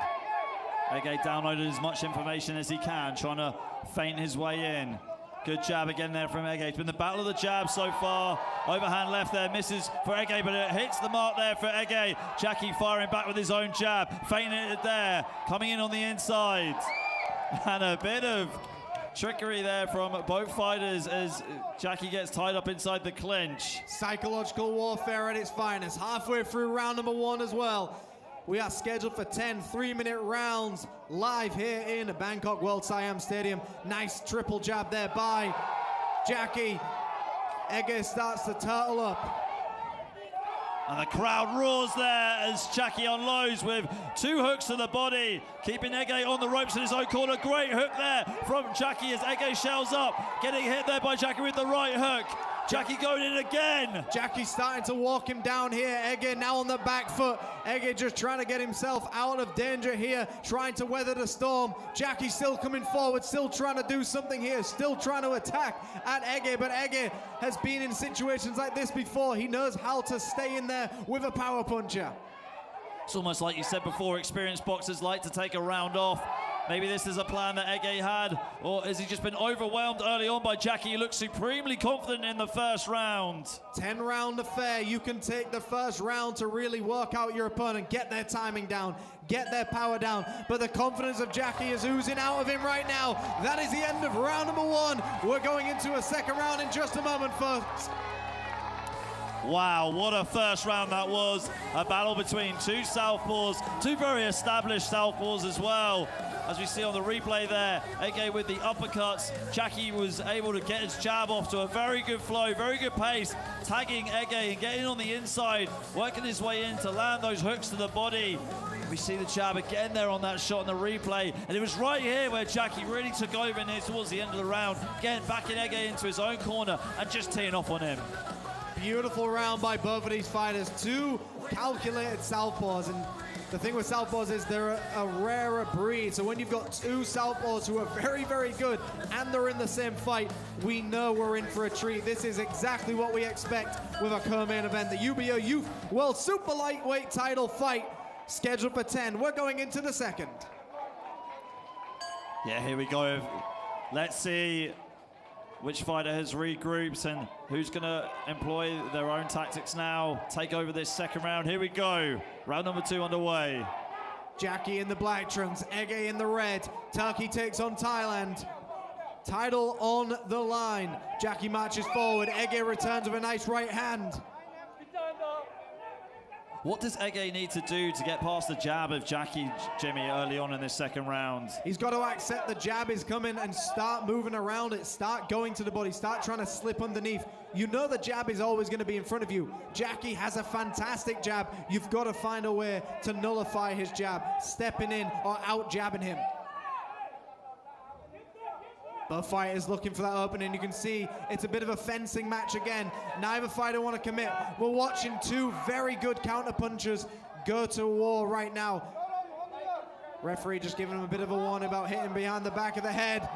S4: Ege downloaded as much information as he can, trying to feint his way in. Good jab again there from Ege. It's been the battle of the jab so far. Overhand left there, misses for Ege, but it hits the mark there for Ege. Jackie firing back with his own jab, feinting it there, coming in on the inside. And a bit of trickery there from both fighters as Jackie gets tied up inside the clinch.
S5: Psychological warfare at its finest. Halfway through round number 1 as well. We are scheduled for 10 3-minute rounds live here in Bangkok World SIAM Stadium. Nice triple jab there by Jackie. Ege starts to turtle up.
S4: And the crowd roars there as Jackie unloads with 2 hooks to the body, keeping Ege on the ropes in his own corner. Great hook there from Jackie as Ege shells up, getting hit there by Jackie with the right hook. Jackie going in again.
S5: Jackie starting to walk him down here. Ege now on the back foot. Ege just trying to get himself out of danger here, trying to weather the storm. Jackie still coming forward, still trying to do something here, still trying to attack at Ege, but Ege has been in situations like this before. He knows how to stay in there with a power puncher.
S4: It's almost like you said before, experienced boxers like to take a round off. Maybe this is a plan that Ege had, or has he just been overwhelmed early on by Jackie? He looks supremely confident in the first round.
S5: 10-round affair. You can take the first round to really work out your opponent, get their timing down, get their power down. But the confidence of Jackie is oozing out of him right now. That is the end of round number 1. We're going into a second round in just a moment, folks.
S4: Wow, what a first round that was. A battle between two southpaws, two very established southpaws as well. As we see on the replay there, Ege with the uppercuts. Jackie was able to get his jab off to a very good flow, very good pace, tagging Ege and getting on the inside, working his way in to land those hooks to the body. We see the jab again there on that shot in the replay. And it was right here where Jackie really took over near towards the end of the round, getting back in Ege into his own corner and just teeing off on him.
S5: Beautiful round by both of these fighters. Two calculated southpaws, and the thing with southpaws is they're a rarer breed. So when you've got two southpaws who are very, very good and they're in the same fight, we know we're in for a treat. This is exactly what we expect with a co-main event. The UBO Youth World Super Lightweight title fight scheduled for 10. We're going into the second.
S4: Yeah, here we go. Let's see which fighter has regrouped and who's going to employ their own tactics now, take over this second round. Here we go. Round number 2 underway.
S5: Jackie in the black trunks, Ege in the red. Turkey takes on Thailand. Title on the line. Jackie marches forward. Ege returns with a nice right hand.
S4: What does Ege need to do to get past the jab of Jackie, Jimmy, early on in this second round?
S5: He's got to accept the jab is coming and start moving around it, start going to the body, start trying to slip underneath. You know the jab is always going to be in front of you. Jackie has a fantastic jab. You've got to find a way to nullify his jab, stepping in or out jabbing him. Both fighters looking for that opening. You can see it's a bit of a fencing match again. Neither fighter want to commit. We're watching two very good counter-punchers go to war right now. Referee just giving him a bit of a warning about hitting behind the back of the head.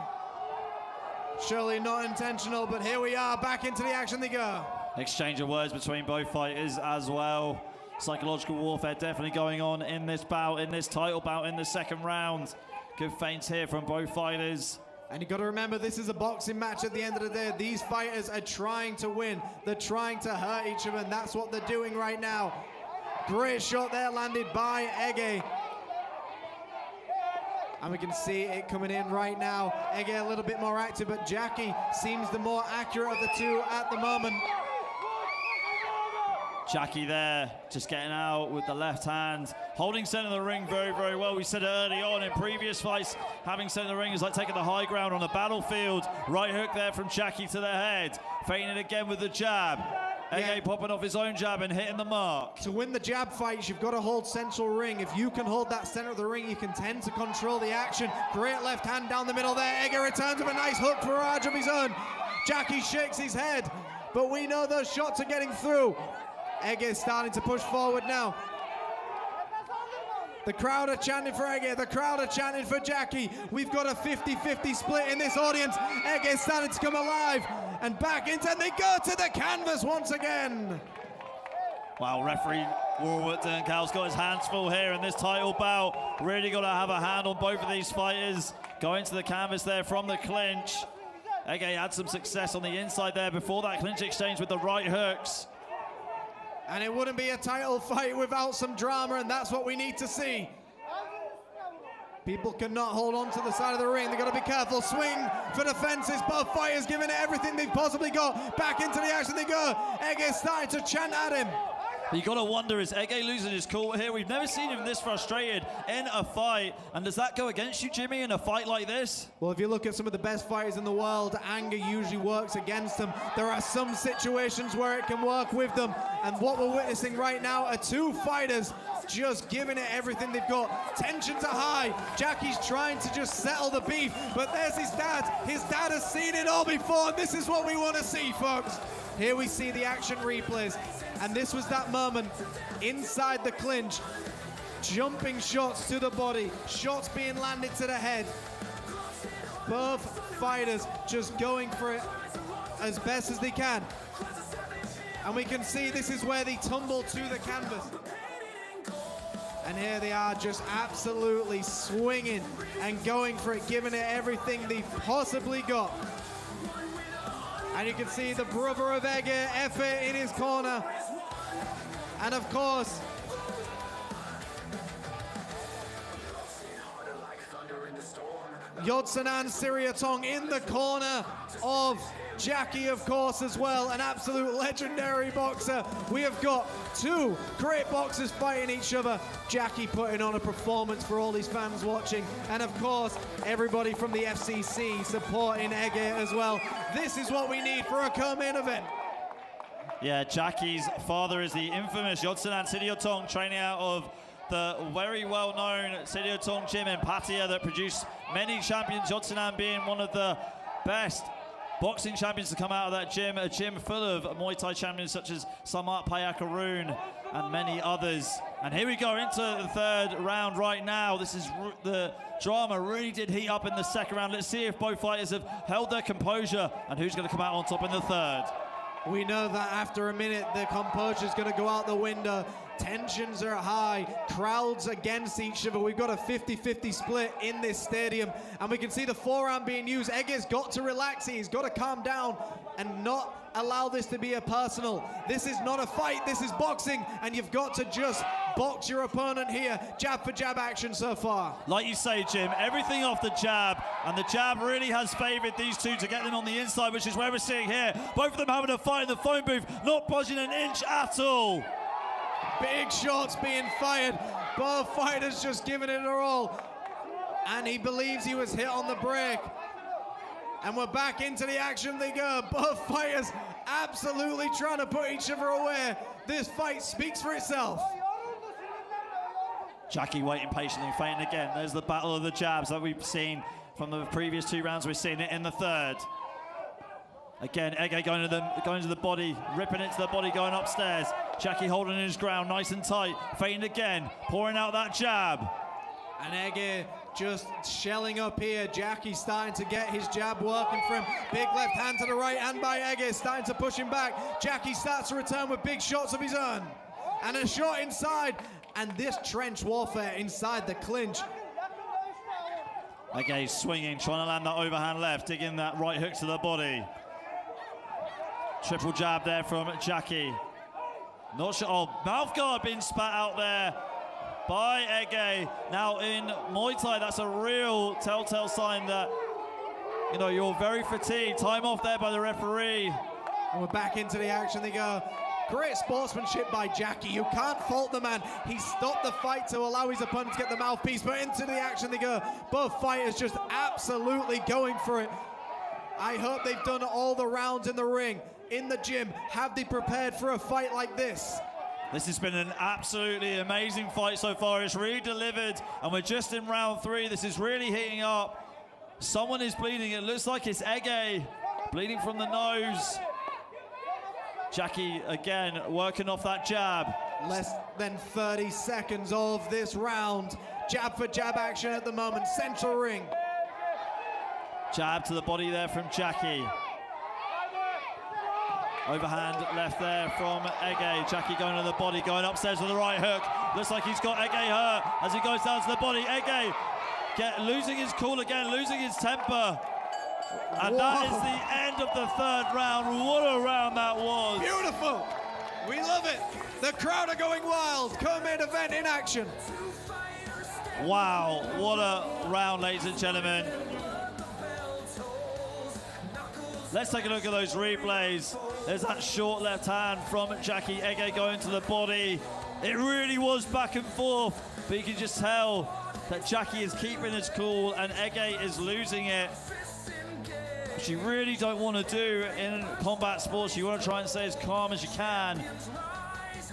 S5: Surely not intentional, but here we are, back into the action they go.
S4: Exchange of words between both fighters as well. Psychological warfare definitely going on in this bout, in this title bout in the second round. Good feints here from both fighters.
S5: And you got to remember, this is a boxing match at the end of the day. These fighters are trying to win. They're trying to hurt each other, and that's what they're doing right now. Great shot there landed by Ege. And we can see it coming in right now. Ege a little bit more active, but Jackie seems the more accurate of the two at the moment.
S4: Jackie there, just getting out with the left hand, holding center of the ring very, very well. We said it early on in previous fights, having center of the ring is like taking the high ground on the battlefield. Right hook there from Jackie to the head, feinting again with the jab. Ege popping off his own jab and hitting the mark.
S5: To win the jab fights, you've got to hold central ring. If you can hold that center of the ring, you can tend to control the action. Great left hand down the middle there. Ege returns with a nice hook barrage of his own. Jackie shakes his head, but we know those shots are getting through. Ege is starting to push forward now. The crowd are chanting for Ege. The crowd are chanting for Jackie. We've got a 50-50 split in this audience. Ege is starting to come alive. And back into, and they go to the canvas once again.
S4: Wow, referee Warwick Cal's got his hands full here in this title bout. Really got to have a hand on both of these fighters. Going to the canvas there from the clinch. Ege had some success on the inside there before that clinch exchange with the right hooks.
S5: And it wouldn't be a title fight without some drama, and that's what we need to see. People cannot hold on to the side of the ring. They've got to be careful. Swing for the fences. Both fighters giving it everything they've possibly got. Back into the action they go. Ege starting to chant at him.
S4: You got to wonder, is Ege losing his cool here? We've never seen him this frustrated in a fight. And does that go against you, Jimmy, in a fight like this?
S5: Well, if you look at some of the best fighters in the world, anger usually works against them. There are some situations where it can work with them. And what we're witnessing right now are two fighters just giving it everything they've got. Tensions are high. Jackie's trying to just settle the beef, but there's his dad. His dad has seen it all before, and this is what we want to see, folks. Here we see the action replays, and this was that moment inside the clinch. Jumping shots to the body, shots being landed to the head. Both fighters just going for it as best as they can. And we can see this is where they tumble to the canvas. And here they are just absolutely swinging and going for it, giving it everything they've possibly got. And you can see the brother of Ege, Efe, in his corner. And of course, Yodsanan Siriatong in the corner of Jackie, of course, as well. An absolute legendary boxer. We have got two great boxers fighting each other. Jackie putting on a performance for all these fans watching. And of course, everybody from the FCC supporting Ege as well. This is what we need for a co-main event.
S4: Yeah, Jackie's father is the infamous Yodsanan Siriatong, training out of the very well-known Siriatong gym in Pattaya that produced many champions, Yodsanan being one of the best boxing champions to come out of that gym, a gym full of Muay Thai champions such as Samat Payakarun and many others. And here we go into the third round right now. This is the drama really did heat up in the second round. Let's see if both fighters have held their composure and who's going to come out on top in the third.
S5: We know that after a minute, the composure is going to go out the window. Tensions are high, crowds against each other. We've got a 50-50 split in this stadium, and we can see the forearm being used. Ege's got to relax. He's got to calm down and not allow this to be a personal. This is not a fight, this is boxing, and you've got to just box your opponent here. Jab for jab action so far.
S4: Like you say, Jim, everything off the jab, and the jab really has favoured these two to get them on the inside, which is where we're seeing here. Both of them having a fight in the phone booth, not budging an inch at all.
S5: Big shots being fired. Both fighters just giving it their all. And he believes he was hit on the break. And we're back into the action they go. Both fighters absolutely trying to put each other away. This fight speaks for itself.
S4: Jackie waiting patiently, fighting again. There's the battle of the jabs that we've seen from the previous two rounds. We're seeing it in the third. Again, Ege going to the body, ripping it to the body, going upstairs. Jackie holding his ground nice and tight, fighting again, pouring out that jab.
S5: And Ege just shelling up here. Jackie starting to get his jab working for him. Big left hand to the right hand by Ege, starting to push him back. Jackie starts to return with big shots of his own. And a shot inside. And this trench warfare inside the clinch.
S4: Ege swinging, trying to land that overhand left, digging that right hook to the body. Triple jab there from Jackie. Not sure. Oh, mouth guard being spat out there by Ege. Now in Muay Thai, that's a real telltale sign that, you know, you're very fatigued. Time off there by the referee.
S5: And we're back into the action they go. Great sportsmanship by Jackie. You can't fault the man. He stopped the fight to allow his opponent to get the mouthpiece, but into the action they go. Both fighters just absolutely going for it. I hope they've done all the rounds in the ring, in the gym. Have they prepared for a fight like this?
S4: This has been an absolutely amazing fight so far. It's really delivered, and we're just in round three. This is really heating up. Someone is bleeding. It looks like it's Ege, bleeding from the nose. Jackie, again, working off that jab.
S5: Less than 30 seconds of this round. Jab for jab action at the moment, central ring.
S4: Jab to the body there from Jackie. Overhand left there from Ege. Jackie going to the body, going upstairs with the right hook. Looks like he's got Ege hurt as he goes down to the body. Ege losing his cool again, losing his temper. And that is the end of the third round. What a round that was.
S5: Beautiful. We love it. The crowd are going wild. Co-main event in action.
S4: Wow, what a round, ladies and gentlemen. Let's take a look at those replays. There's that short left hand from Jackie. Ege going to the body. It really was back and forth, but you can just tell that Jackie is keeping his cool and Ege is losing it. Which you really don't want to do in combat sports. You want to try and stay as calm as you can.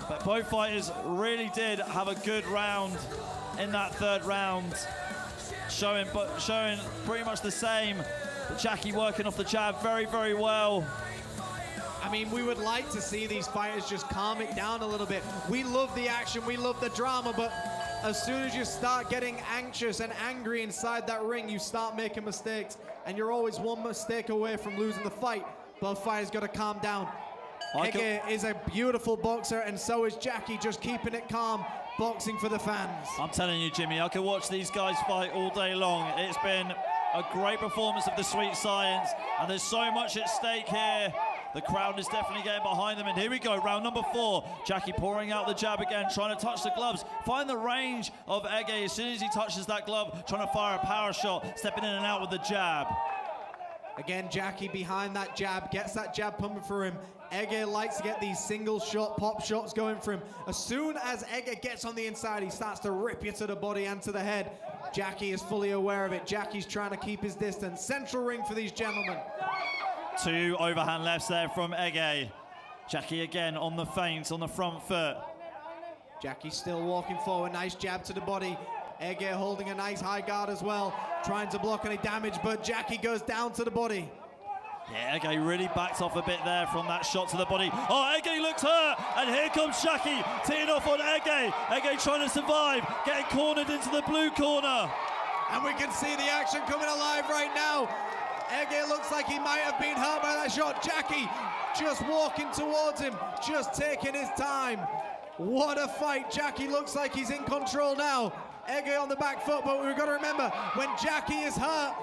S4: But both fighters really did have a good round in that third round, showing pretty much the same. But Jackie working off the jab very, very well.
S5: I mean, we would like to see these fighters just calm it down a little bit. We love the action, we love the drama, but as soon as you start getting anxious and angry inside that ring, you start making mistakes, and you're always one mistake away from losing the fight. Both fighters got to calm down. Ege is a beautiful boxer, and so is Jackie, just keeping it calm, boxing for the fans.
S4: I'm telling you, Jimmy, I could watch these guys fight all day long. It's been a great performance of the Sweet Science, and there's so much at stake here. The crowd is definitely getting behind them. And here we go, round number 4. Jackie pouring out the jab again, trying to touch the gloves. Find the range of Ege as soon as he touches that glove, trying to fire a power shot, stepping in and out with the jab.
S5: Again, Jackie behind that jab, gets that jab pumping for him. Ege likes to get these single shot, pop shots going for him. As soon as Ege gets on the inside, he starts to rip you to the body and to the head. Jackie is fully aware of it. Jackie's trying to keep his distance. Central ring for these gentlemen.
S4: 2 overhand lefts there from Ege. Jackie again on the feint, on the front foot.
S5: Jackie still walking forward, nice jab to the body. Ege holding a nice high guard as well, trying to block any damage, but Jackie goes down to the body.
S4: Yeah, Ege really backs off a bit there from that shot to the body. Oh, Ege looks hurt, and here comes Jackie, teeing off on Ege. Ege trying to survive, getting cornered into the blue corner.
S5: And we can see the action coming alive right now. Ege looks like he might have been hurt by that shot. Jackie just walking towards him, just taking his time. What a fight. Jackie looks like he's in control now. Ege on the back foot, but we've got to remember, when Jackie is hurt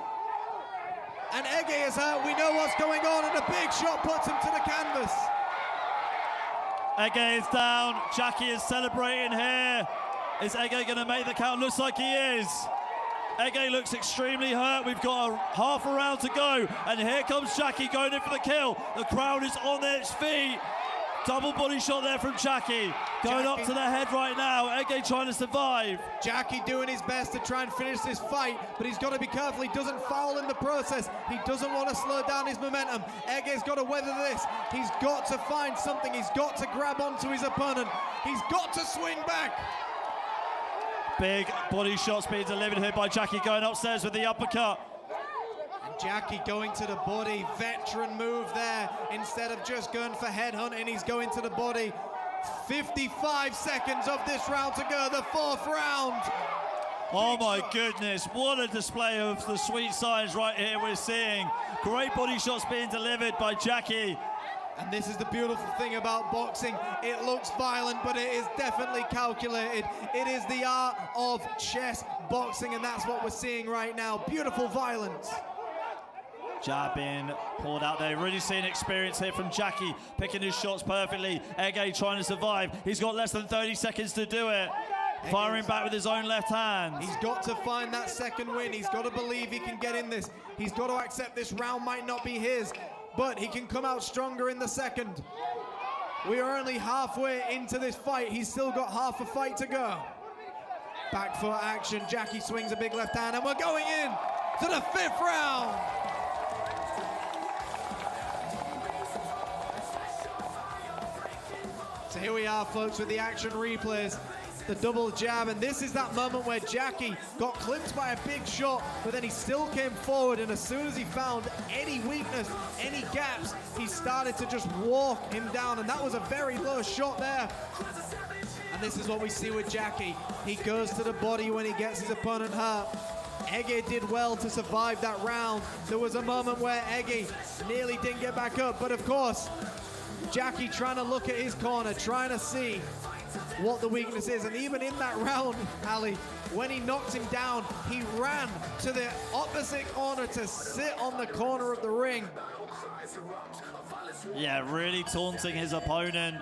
S5: and Ege is hurt, we know what's going on, and a big shot puts him to the canvas.
S4: Ege is down. Jackie is celebrating here. Is Ege going to make the count? Looks like he is. Ege looks extremely hurt. We've got half a round to go, and here comes Jackie going in for the kill. The crowd is on its feet. Double body shot there from Jackie. Going up to the head right now. Ege trying to survive.
S5: Jackie doing his best to try and finish this fight, but he's got to be careful he doesn't foul in the process. He doesn't want to slow down his momentum. Ege's got to weather this. He's got to find something. He's got to grab onto his opponent. He's got to swing back.
S4: Big body shots being delivered here by Jackie, going upstairs with the uppercut.
S5: Jackie going to the body, veteran move there. Instead of just going for head hunting, he's going to the body. 55 seconds of this round to go, the 4th round.
S4: Oh my goodness, what a display of the sweet science right here we're seeing. Great body shots being delivered by Jackie.
S5: And this is the beautiful thing about boxing. It looks violent, but it is definitely calculated. It is the art of chess boxing, and that's what we're seeing right now. Beautiful violence.
S4: Jab being pulled out there. Really seeing experience here from Jackie, picking his shots perfectly. Ege trying to survive. He's got less than 30 seconds to do it. Firing back with his own left hand.
S5: He's got to find that second win. He's got to believe he can get in this. He's got to accept this round might not be his, but he can come out stronger in the second. We are only halfway into this fight. He's still got half a fight to go. Back foot action. Jackie swings a big left hand, and we're going in to the 5th round. So here we are, folks, with the action replays. The double jab, and this is that moment where Jackie got clipped by a big shot, but then he still came forward, and as soon as he found any weakness, any gaps, he started to just walk him down, and that was a very low shot there. And this is what we see with Jackie. He goes to the body when he gets his opponent hurt. Ege did well to survive that round. There was a moment where Ege nearly didn't get back up, but of course, Jackie trying to look at his corner, trying to see what the weakness is. And even in that round, Ali, when he knocked him down, he ran to the opposite corner to sit on the corner of the ring.
S4: Yeah, really taunting his opponent.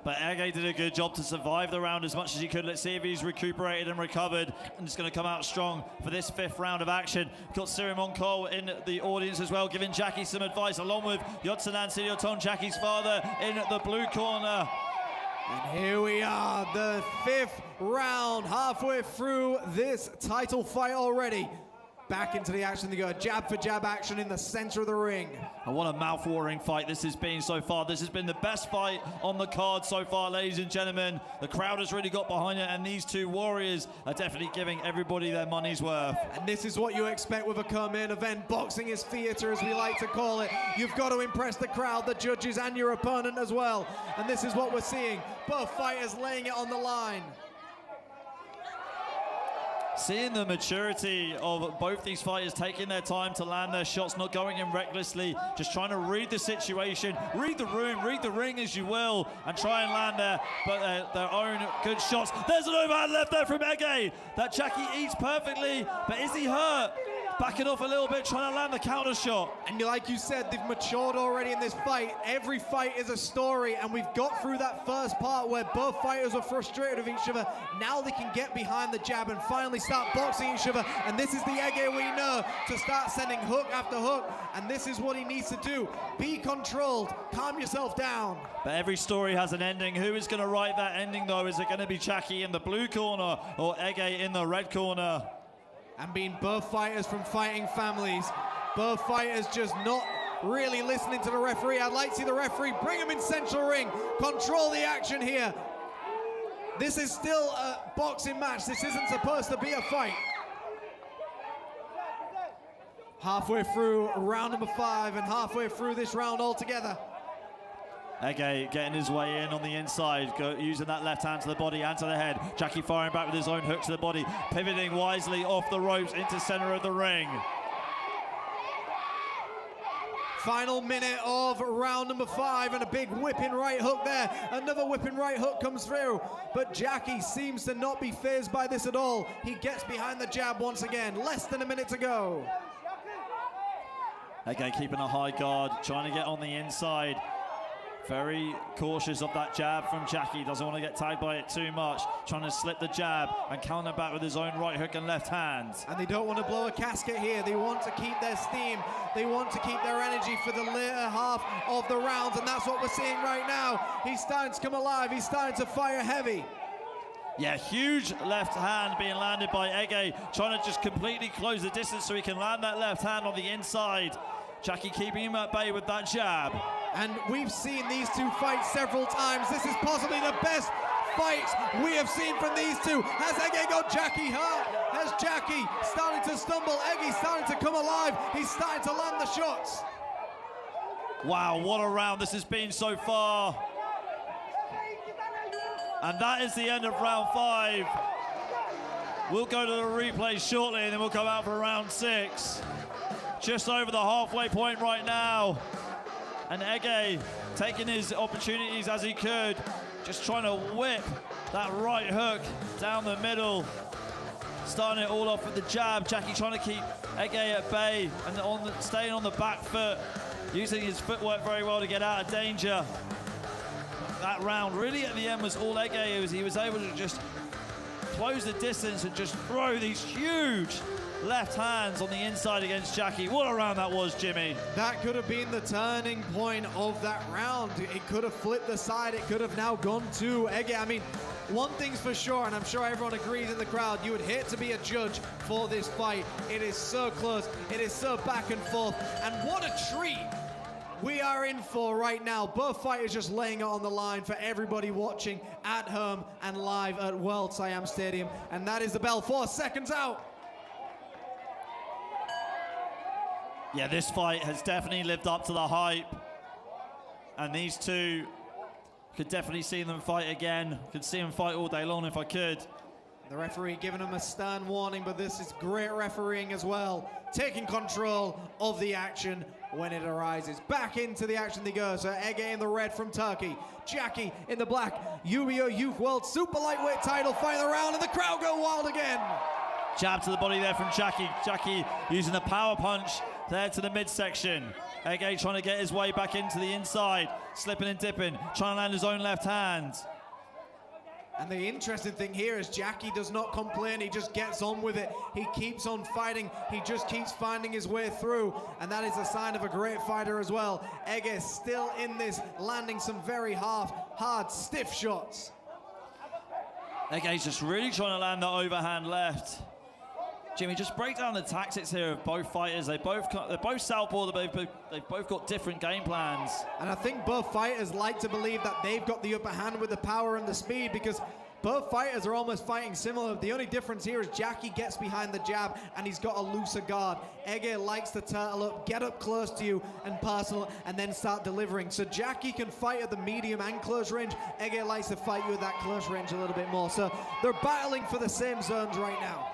S4: But Ege did a good job to survive the round as much as he could. Let's see if he's recuperated and recovered and is going to come out strong for this 5th round of action. Got Cyril Moncol in the audience as well, giving Jackie some advice, along with Yotsunan Sidioton, Jackie's father, in the blue corner.
S5: And here we are, the 5th round, halfway through this title fight already. Back into the action they go, jab for jab action in the center of the ring.
S4: And what a mouth-watering fight this has been so far. This has been the best fight on the card so far, ladies and gentlemen. The crowd has really got behind it, and these two warriors are definitely giving everybody their money's worth.
S5: And this is what you expect with a co-main event. Boxing is theater, as we like to call it. You've got to impress the crowd, the judges, and your opponent as well. And this is what we're seeing. Both fighters laying it on the line.
S4: Seeing the maturity of both these fighters, taking their time to land their shots, not going in recklessly, just trying to read the situation, read the room, read the ring as you will, and try and land their own good shots. There's an overhand left there from Ege that Jackie eats perfectly, but is he hurt? backing off a little bit, trying to land the counter shot.
S5: And like you said, they've matured already in this fight. Every fight is a story, and we've got through that first part where both fighters were frustrated with each other. Now they can get behind the jab and finally start boxing each other. And this is the Ege we know, to start sending hook after hook. And this is what he needs to do. Be controlled, calm yourself down.
S4: But every story has an ending. Who is going to write that ending, though? Is it going to be Jackie in the blue corner or Ege in the red corner?
S5: And being both fighters from fighting families, both fighters just not really listening to the referee. I'd like to see the referee bring him in central ring, control the action here. This is still a boxing match. This isn't supposed to be a fight. Halfway through round number 5 and halfway through this round altogether.
S4: Ege getting his way in on the inside, using that left hand to the body and to the head. Jackie firing back with his own hook to the body, pivoting wisely off the ropes into center of the ring.
S5: Final minute of round number 5 and a big whipping right hook there. Another whipping right hook comes through, but Jackie seems to not be fazed by this at all. He gets behind the jab once again. Less than a minute to go.
S4: Ege keeping a high guard, trying to get on the inside. Very cautious of that jab from Jackie. Doesn't want to get tagged by it too much. Trying to slip the jab and counter back with his own right hook and left hand.
S5: And they don't want to blow a casket here. They want to keep their steam. They want to keep their energy for the later half of the rounds. And that's what we're seeing right now. He's starting to come alive. He's starting to fire heavy.
S4: Yeah, huge left hand being landed by Ege. Trying to just completely close the distance so he can land that left hand on the inside. Jackie keeping him at bay with that jab.
S5: And we've seen these two fight several times. This is possibly the best fight we have seen from these two. Has Ege got Jackie hurt? Has Jackie starting to stumble? Ege starting to come alive. He's starting to land the shots.
S4: Wow, what a round this has been so far. And that is the end of round 5. We'll go to the replay shortly and then we'll come out for round 6. Just over the halfway point right now. And Ege taking his opportunities as he could, just trying to whip that right hook down the middle. Starting it all off with the jab. Jackie trying to keep Ege at bay and staying on the back foot, using his footwork very well to get out of danger. That round really at the end was all Ege. He was able to just close the distance and just throw these huge left hands on the inside against Jackie. What a round that was, Jimmy.
S5: That could have been the turning point of that round. It could have flipped the side. It could have now gone to Ege. I mean, one thing's for sure, and I'm sure everyone agrees in the crowd, you would hate to be a judge for this fight. It is so close. It is so back and forth. And what a treat we are in for right now. Both fighters just laying it on the line for everybody watching at home and live at World SIAM Stadium. And that is the bell. 4 seconds out.
S4: Yeah, this fight has definitely lived up to the hype. And these two, could definitely see them fight again. Could see them fight all day long if I could.
S5: The referee giving him a stern warning, but this is great refereeing as well. Taking control of the action when it arises. Back into the action they go. So Ege in the red from Turkey. Jackie in the black. UBO Youth World Super Lightweight title fight around, and the crowd go wild again.
S4: Jab to the body there from Jackie. Jackie using the power punch there to the midsection. Ege trying to get his way back into the inside. Slipping and dipping. Trying to land his own left hand.
S5: And the interesting thing here is Jackie does not complain. He just gets on with it. He keeps on fighting. He just keeps finding his way through. And that is a sign of a great fighter as well. Ege still in this, landing some very hard, stiff shots.
S4: Ege's just really trying to land that overhand left. Jimmy, just break down the tactics here of both fighters. They're both southpaw, they've both got different game plans.
S5: And I think both fighters like to believe that they've got the upper hand with the power and the speed, because both fighters are almost fighting similar. The only difference here is Jackie gets behind the jab and he's got a looser guard. Ege likes to turtle up, get up close to you and personal, and then start delivering. So Jackie can fight at the medium and close range. Ege likes to fight you at that close range a little bit more. So they're battling for the same zones right now.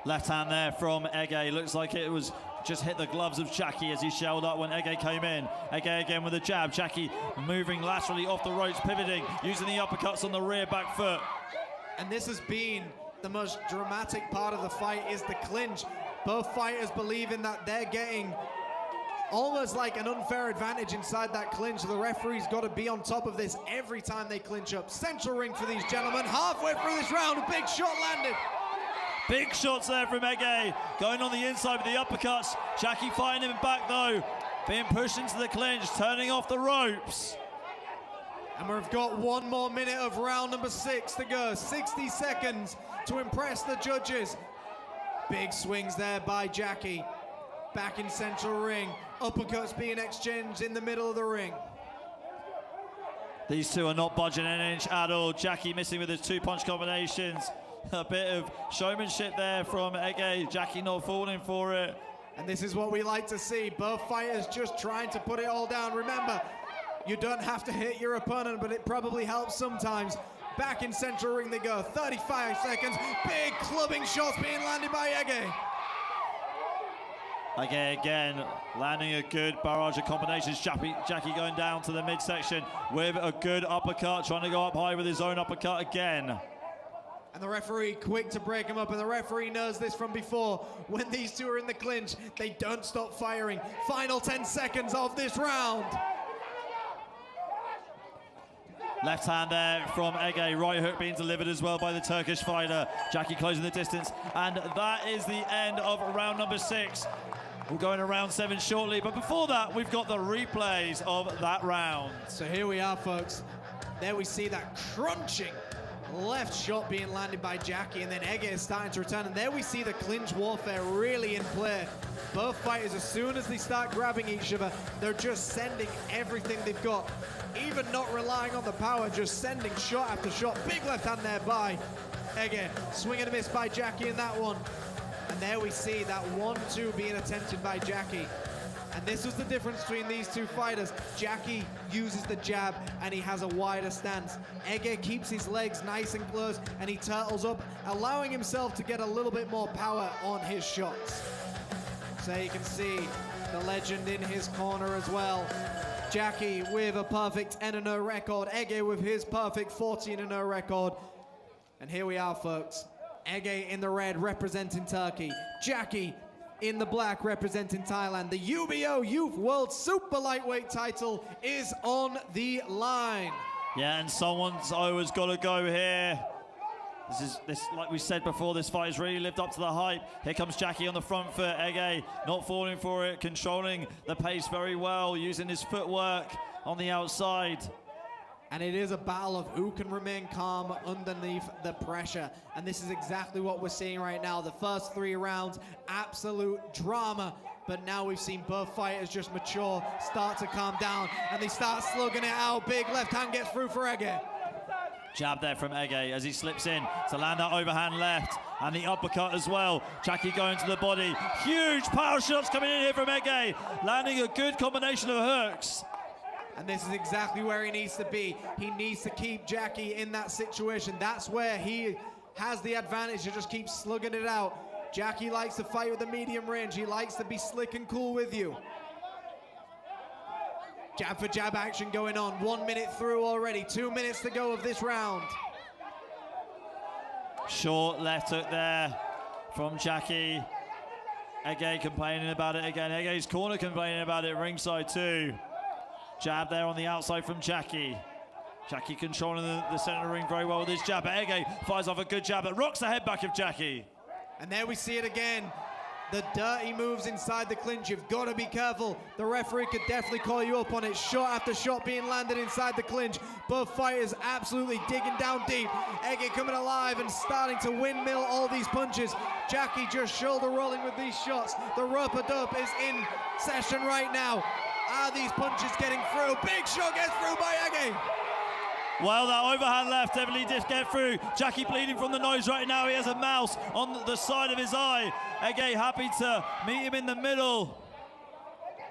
S4: Left hand there from Ege. Looks like it was just hit the gloves of Jackie as he shelled up when Ege came in. Ege again with a jab. Jackie moving laterally off the ropes, pivoting, using the uppercuts on the rear back foot.
S5: And this has been the most dramatic part of the fight, is the clinch. Both fighters believing that they're getting almost like an unfair advantage inside that clinch. The referee's got to be on top of this every time they clinch up. Central ring for these gentlemen. Halfway through this round, a big shot landed.
S4: Big shots there from Ege, going on the inside with the uppercuts. Jackie fighting him back though, being pushed into the clinch, turning off the ropes.
S5: And we've got 1 more minute of round number 6 to go. 60 seconds to impress the judges. Big swings there by Jackie. Back in central ring. Uppercuts being exchanged in the middle of the ring.
S4: These two are not budging an inch at all. Jackie missing with his 2-punch combinations. A bit of showmanship there from Ege. Jackie not falling for it.
S5: And this is what we like to see. Both fighters just trying to put it all down. Remember, you don't have to hit your opponent, but it probably helps sometimes. Back in central ring they go. 35 seconds. Big clubbing shots being landed by Ege.
S4: Ege again, landing a good barrage of combinations. Jackie going down to the midsection with a good uppercut, trying to go up high with his own uppercut again.
S5: And the referee quick to break him up, and the referee knows this from before. When these two are in the clinch, they don't stop firing. Final 10 seconds of this round.
S4: Left hand there from Ege, right hook being delivered as well by the Turkish fighter. Jackie closing the distance, and that is the end of round number 6. We'll go into round 7 shortly, but before that, we've got the replays of that round.
S5: So here we are, folks. There we see that crunching left shot being landed by Jackie, and then Ege is starting to return, and there we see the clinch warfare really in play. Both fighters, as soon as they start grabbing each other, they're just sending everything they've got, even not relying on the power, just sending shot after shot. Big left hand there by Ege. Swing and a miss by Jackie in that one. And there we see that 1-2 being attempted by Jackie. And this was the difference between these two fighters. Jackie uses the jab and he has a wider stance. Ege keeps his legs nice and close and he turtles up, allowing himself to get a little bit more power on his shots. So you can see the legend in his corner as well. Jackie with a perfect 10-0 record. Ege with his perfect 14-0 record. And here we are, folks. Ege in the red representing Turkey. Jackie in the black representing Thailand. The UBO Youth World Super Lightweight title is on the line.
S4: Yeah, and someone's always got to go here. This, like we said before, this fight has really lived up to the hype. Here comes Jackie on the front foot. Ege not falling for it, controlling the pace very well, using his footwork on the outside.
S5: And it is a battle of who can remain calm underneath the pressure. And this is exactly what we're seeing right now. The first 3 rounds, absolute drama. But now we've seen both fighters just mature, start to calm down, and they start slugging it out. Big left hand gets through for Ege.
S4: Jab there from Ege as he slips in to land that overhand left. And the uppercut as well. Jackie going to the body. Huge power shots coming in here from Ege. Landing a good combination of hooks.
S5: And this is exactly where he needs to be. He needs to keep Jackie in that situation. That's where he has the advantage to just keep slugging it out. Jackie likes to fight with the medium range. He likes to be slick and cool with you. Jab for jab action going on. 1 minute through already. 2 minutes to go of this round.
S4: Short left hook there from Jackie. Ege complaining about it again. Ege's corner complaining about it ringside too. Jab there on the outside from Jackie. Jackie controlling the center of the ring very well with his jab. But Ege fires off a good jab that rocks the head back of Jackie.
S5: And there we see it again. The dirty moves inside the clinch. You've got to be careful. The referee could definitely call you up on it. Shot after shot being landed inside the clinch. Both fighters absolutely digging down deep. Ege coming alive and starting to windmill all these punches. Jackie just shoulder rolling with these shots. The rope-a-dope is in session right now. Are these punches getting through? Big shot gets through by Ege.
S4: Well, that overhand left definitely did get through. Jackie bleeding from the nose right now. He has a mouse on the side of his eye. Ege happy to meet him in the middle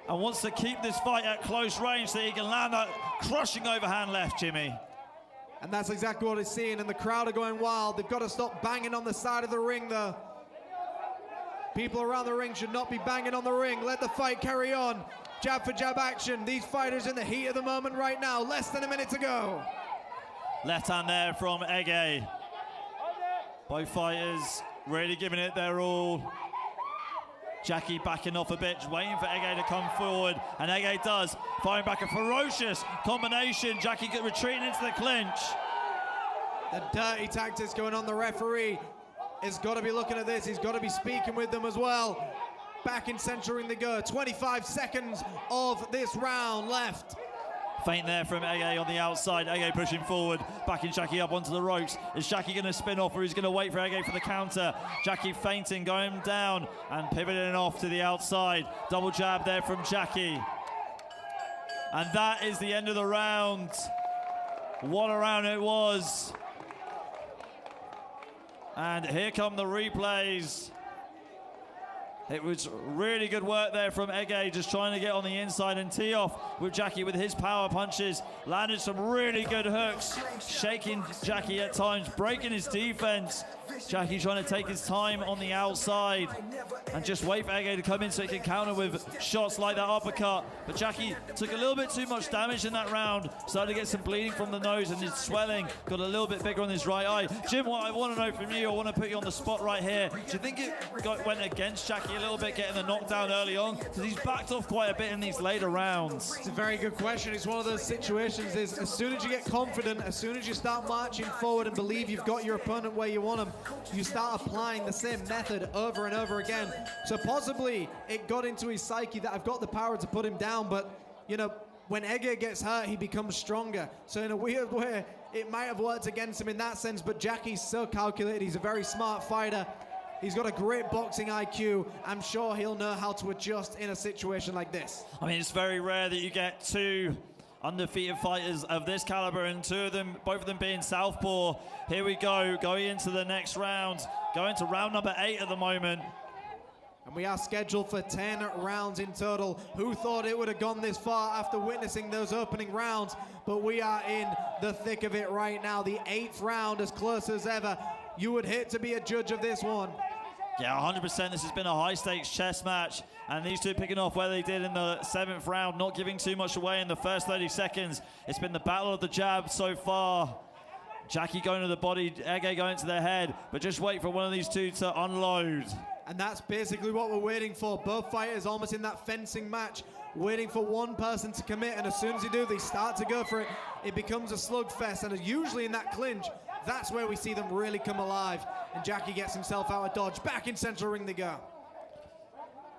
S4: and wants to keep this fight at close range so he can land that crushing overhand left, Jimmy.
S5: And that's exactly what he's seeing, and the crowd are going wild. They've got to stop banging on the side of the ring, though. People around the ring should not be banging on the ring. Let the fight carry on. Jab for jab action. These fighters in the heat of the moment right now. Less than a minute to go.
S4: Left hand there from Ege. Both fighters really giving it their all. Jackie backing off a bit, waiting for Ege to come forward, and Ege does, firing back a ferocious combination. Jackie retreating into the clinch.
S5: The dirty tactics going on. The referee has got to be looking at this. He's got to be speaking with them as well. Back in centering the go. 25 seconds of this round left.
S4: Feint there from Ege on the outside. Ege pushing forward, backing Jackie up onto the ropes. Is Jackie going to spin off, or is he going to wait for Ege for the counter? Jackie feinting, going down and pivoting off to the outside. Double jab there from Jackie. And that is the end of the round. What a round it was. And here come the replays. It was really good work there from Ege, just trying to get on the inside and tee off with Jackie with his power punches. Landed some really good hooks, shaking Jackie at times, breaking his defense. Jackie trying to take his time on the outside and just wait for Ege to come in so he can counter with shots like that uppercut. But Jackie took a little bit too much damage in that round, started to get some bleeding from the nose, and his swelling got a little bit bigger on his right eye. Jim, what I want to know from you, I want to put you on the spot right here. Do you think it went against Jackie a little bit, getting the knockdown early on? Because he's backed off quite a bit in these later rounds.
S5: It's a very good question. It's one of those situations is as soon as you get confident, as soon as you start marching forward and believe you've got your opponent where you want him, you start applying the same method over and over again. So possibly it got into his psyche that I've got the power to put him down, but you know, when Ege gets hurt, he becomes stronger. So in a weird way, it might have worked against him in that sense, but Jackie's so calculated. He's a very smart fighter. He's got a great boxing IQ. I'm sure he'll know how to adjust in a situation like this.
S4: I mean, it's very rare that you get two undefeated fighters of this caliber, and both of them being southpaw. Here we go, going into the next round, going to round number 8 at the moment.
S5: And we are scheduled for 10 rounds in total. Who thought it would have gone this far after witnessing those opening rounds? But we are in the thick of it right now. The 8th round, as close as ever. You would hate to be a judge of this one.
S4: Yeah, 100%. This has been a high-stakes chess match, and these two picking off where they did in the 7th round, not giving too much away in the first 30 seconds. It's been the battle of the jab so far. Jackie going to the body, Ege going to the head, but just wait for one of these two to unload.
S5: And that's basically what we're waiting for. Both fighters almost in that fencing match, waiting for one person to commit, and as soon as you do, they start to go for it. It becomes a slugfest, and usually in that clinch, that's where we see them really come alive. And Jackie gets himself out of dodge. Back in central ring they go.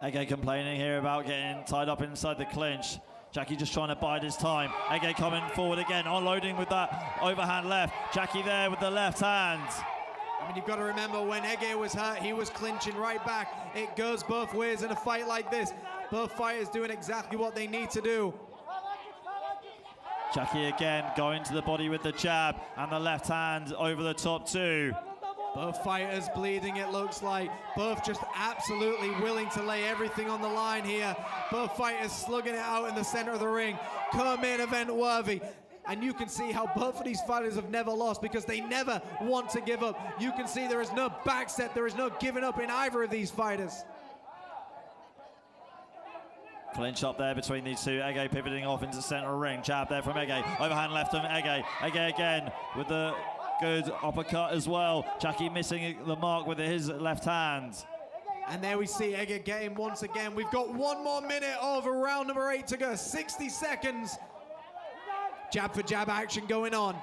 S4: Ege complaining here about getting tied up inside the clinch. Jackie just trying to bide his time. Ege coming forward again, unloading with that overhand left. Jackie there with the left hand.
S5: I mean, you've got to remember when Ege was hurt, he was clinching right back. It goes both ways in a fight like this. Both fighters doing exactly what they need to do.
S4: Jackie again going to the body with the jab and the left hand over the top two.
S5: Both fighters bleeding, it looks like. Both just absolutely willing to lay everything on the line here. Both fighters slugging it out in the center of the ring. Co-main event worthy. And you can see how both of these fighters have never lost because they never want to give up. You can see there is no backstep, there is no giving up in either of these fighters.
S4: Clinch up there between these two. Ege pivoting off into the center ring. Jab there from Ege. Overhand left from Ege. Ege again with the good uppercut as well. Jackie missing the mark with his left hand.
S5: And there we see Ege getting once again. We've got 1 more minute of round number 8 to go. 60 seconds. Jab for jab action going on.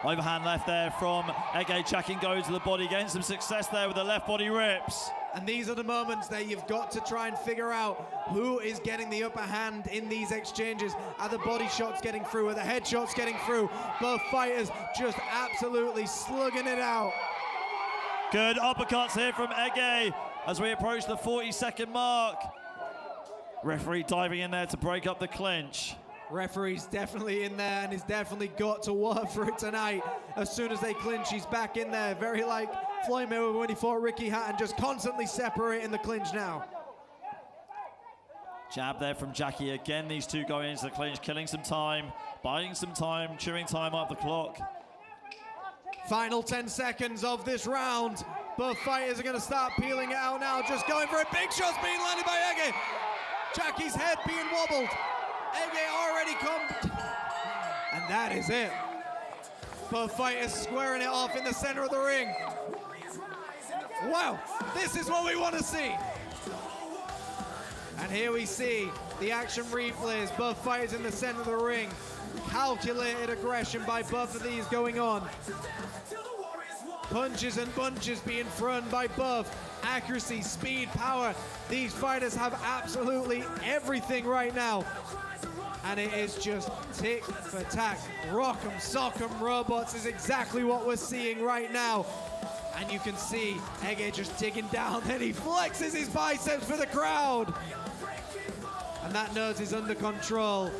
S4: Overhand left there from Ege. Jackie goes to the body, getting some success there with the left body rips.
S5: And these are the moments that you've got to try and figure out who is getting the upper hand in these exchanges. Are the body shots getting through? Are the head shots getting through? Both fighters just absolutely slugging it out.
S4: Good uppercuts here from Ege as we approach the 40-second mark. Referee diving in there to break up the clinch.
S5: Referee's definitely in there and he's definitely got to work for it tonight. As soon as they clinch, he's back in there. Very like Floyd Mayweather when he fought Ricky Hatton, just constantly separating the clinch now.
S4: Jab there from Jackie again. These two going into the clinch, killing some time, buying some time, chewing time up the clock.
S5: Final 10 seconds of this round. Both fighters are going to start peeling it out now. Just going for it. Big shots being landed by Ege. Jackie's head being wobbled. Ege already come. And that is it. Both fighters squaring it off in the center of the ring. Wow, this is what we want to see. And here we see the action replays, both fighters in the center of the ring. Calculated aggression by both of these going on. Punches and bunches being thrown by both. Accuracy, speed, power. These fighters have absolutely everything right now. And it is just tick for tack. Rock'em, sock'em robots is exactly what we're seeing right now. And you can see Ege just digging down, then he flexes his biceps for the crowd. And that nose is under control.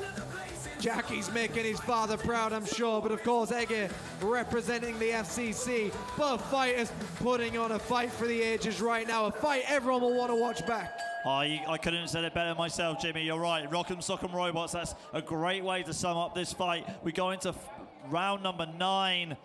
S5: Jackie's making his father proud, I'm sure, but of course Ege representing the FCC. Both fighters putting on a fight for the ages right now, a fight everyone will want to watch back.
S4: I couldn't have said it better myself, Jimmy. You're right. Rock'em Sock'em Robots. That's a great way to sum up this fight. We go into round number 9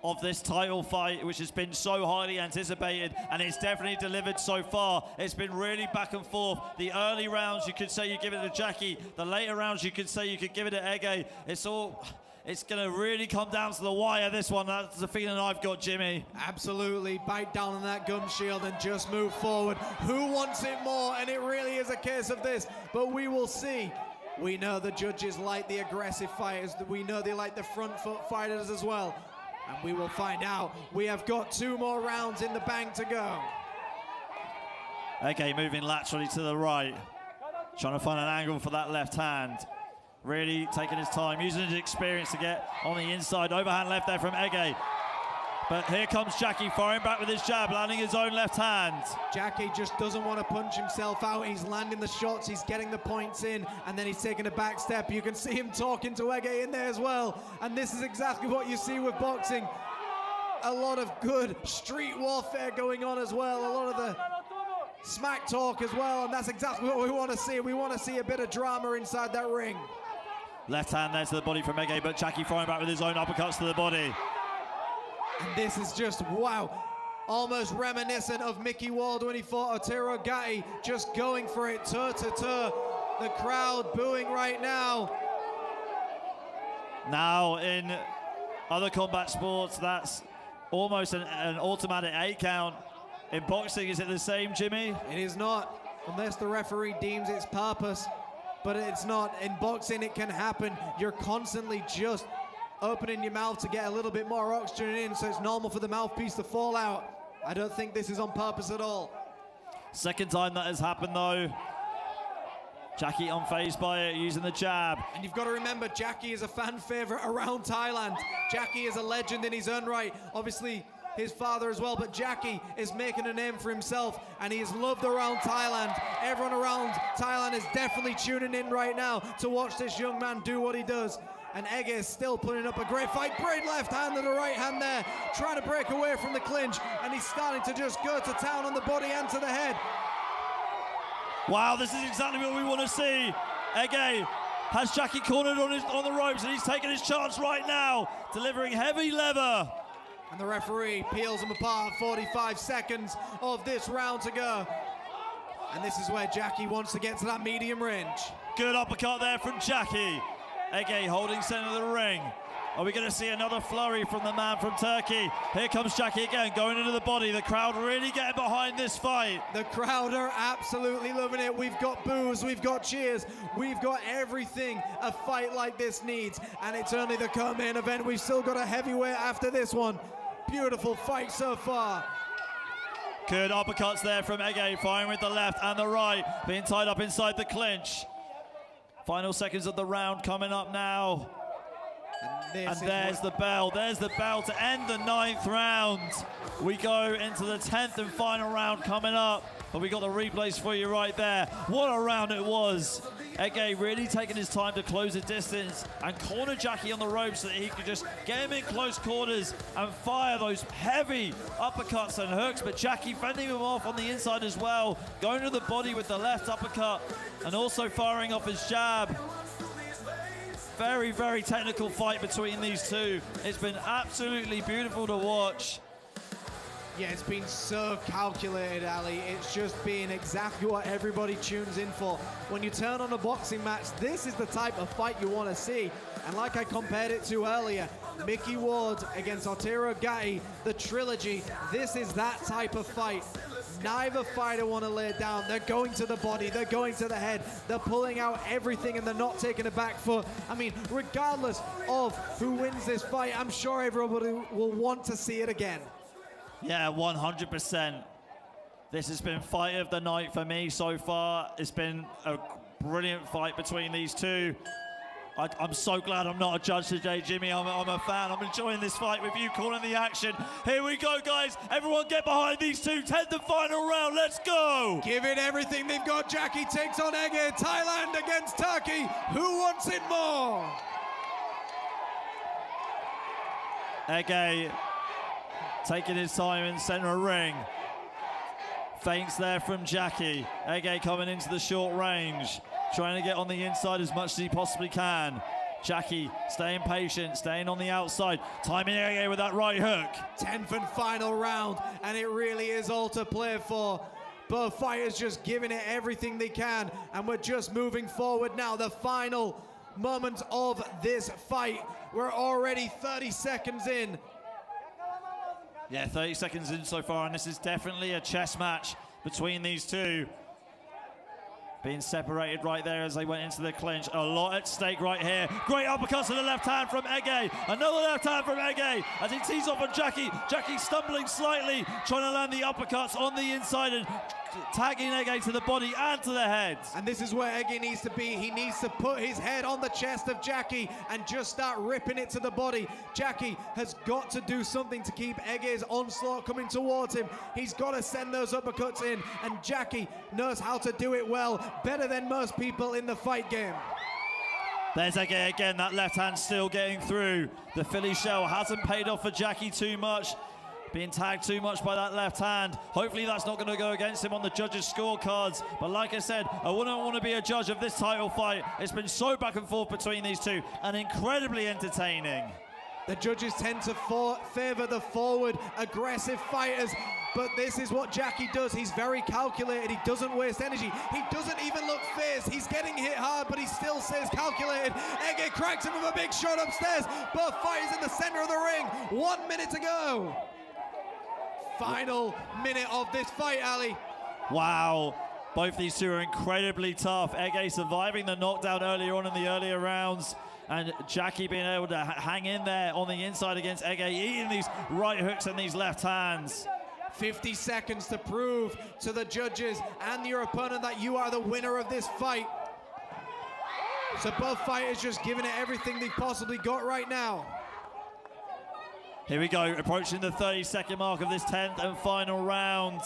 S4: of this title fight, which has been so highly anticipated, and it's definitely delivered so far. It's been really back and forth. The early rounds, you could say you give it to Jackie. The later rounds, you could say you could give it to Ege. It's going to really come down to the wire, this one. That's the feeling I've got, Jimmy.
S5: Absolutely. Bite down on that gum shield and just move forward. Who wants it more? And it really is a case of this, but we will see. We know the judges like the aggressive fighters. We know they like the front foot fighters as well. And we will find out. We have got 2 more rounds in the bank to go.
S4: Ege moving laterally to the right. Trying to find an angle for that left hand. Really taking his time, using his experience to get on the inside. Overhand left there from Ege. But here comes Jackie firing back with his jab, landing his own left hand.
S5: Jackie just doesn't want to punch himself out. He's landing the shots, he's getting the points in, and then he's taking a back step. You can see him talking to Ege in there as well. And this is exactly what you see with boxing. A lot of good street warfare going on as well. A lot of the smack talk as well, and that's exactly what we want to see. We want to see a bit of drama inside that ring.
S4: Left hand there to the body from Ege, but Jackie firing back with his own uppercuts to the body.
S5: And this is just, wow, almost reminiscent of Mickey Ward when he fought Otero Gatti, just going for it toe-to-toe. The crowd booing right now.
S4: Now, in other combat sports, that's almost an automatic 8 count. In boxing, is it the same, Jimmy?
S5: It is not, unless the referee deems its purpose. But it's not. In boxing, it can happen. You're constantly just opening your mouth to get a little bit more oxygen in, so it's normal for the mouthpiece to fall out. I don't think this is on purpose at all.
S4: Second time that has happened, though. Jackie unfazed by it, using the jab.
S5: And you've got to remember, Jackie is a fan favorite around Thailand. Jackie is a legend in his own right. Obviously, his father as well, but Jackie is making a name for himself, and he is loved around Thailand. Everyone around Thailand is definitely tuning in right now to watch this young man do what he does. And Ege is still putting up a great fight. Great left hand and a right hand there, trying to break away from the clinch, and he's starting to just go to town on the body and to the head.
S4: Wow, this is exactly what we want to see. Ege has Jackie cornered on the ropes, and he's taking his chance right now, delivering heavy leather.
S5: And the referee peels them apart. 45 seconds of this round to go. And this is where Jackie wants to get to that medium range.
S4: Good uppercut there from Jackie. Ege holding center of the ring. Are we going to see another flurry from the man from Turkey? Here comes Jackie again, going into the body. The crowd really getting behind this fight.
S5: The crowd are absolutely loving it. We've got boos, we've got cheers, we've got everything a fight like this needs. And it's only the co-main event. We've still got a heavyweight after this one. Beautiful fight so far.
S4: Good uppercuts there from Ege, firing with the left and the right, being tied up inside the Final seconds of the round coming up now. And there's the bell. There's the bell to end the 9th round. We go into the 10th and final round coming up. But we got the replays for you right there. What a round it was. Ege really taking his time to close the distance and corner Jackie on the ropes so that he could just get him in close quarters and fire those heavy uppercuts and hooks. But Jackie fending him off on the inside as well, going to the body with the left uppercut and also firing off his jab. Very, very technical fight between these two. It's been absolutely beautiful to watch.
S5: Yeah, it's been so calculated, Ali. It's just been exactly what everybody tunes in for. When you turn on a boxing match, this is the type of fight you want to see. And like I compared it to earlier, Mickey Ward against Otero Gatti, the trilogy, this is that type of fight. Neither fighter want to lay it down. They're going to the body, they're going to the head, they're pulling out everything and they're not taking a back foot. I mean, regardless of who wins this fight, I'm sure everybody will want to see it again.
S4: Yeah, 100%. This has been fight of the night for me so far. It's been a brilliant fight between these two. I'm so glad I'm not a judge today, Jimmy. I'm a fan. I'm enjoying this fight with you, calling the action. Here we go, guys. Everyone get behind these two. 10th and final round. Let's go.
S5: Give it everything they've got. Jackie takes on Ege. Thailand against Turkey. Who wants it more?
S4: Ege taking his time in center ring. Feints there from Jackie. Ege coming into the short range, trying to get on the inside as much as he possibly can. Jackie staying patient, staying on the outside, timing Ege with that right hook.
S5: 10th and final round, and it really is all to play for. Both fighters just giving it everything they can, and we're just moving forward now. The final moment of this fight. We're already 30 seconds in.
S4: Yeah, 30 seconds in so far, and this is definitely a chess match between these two. Being separated right there as they went into the clinch. A lot at stake right here. Great uppercuts to the left hand from Ege. Another left hand from Ege as he tees off on Jackie. Jackie stumbling slightly, trying to land the uppercuts on the inside and tagging Ege to the body and to the head.
S5: And this is where Ege needs to be. He needs to put his head on the chest of Jackie and just start ripping it to the body. Jackie has got to do something to keep Ege's onslaught coming towards him. He's got to send those uppercuts in, and Jackie knows how to do it well, better than most people in the fight game.
S4: There's Ege again, that left hand still getting through. The Philly shell hasn't paid off for Jackie too much. Being tagged too much by that left hand. Hopefully that's not going to go against him on the judges' scorecards. But like I said, I wouldn't want to be a judge of this title fight. It's been so back and forth between these two and incredibly entertaining.
S5: The judges tend to favor the forward, aggressive fighters. But this is what Jackie does. He's very calculated. He doesn't waste energy. He doesn't even look fazed. He's getting hit hard, but he still stays calculated. Ege cracks him with a big shot upstairs. Both fighters in the center of the ring. 1 minute to go. Final minute of this fight, Ali.
S4: Wow. Both these two are incredibly tough. Ege surviving the knockdown earlier on in the earlier rounds, and Jackie being able to hang in there on the inside against Ege, eating these right hooks and these left hands.
S5: 50 seconds to prove to the judges and your opponent that you are the winner of this fight. So both fighters just giving it everything they've possibly got right now.
S4: Here we go, approaching the 30-second mark of this 10th and final round.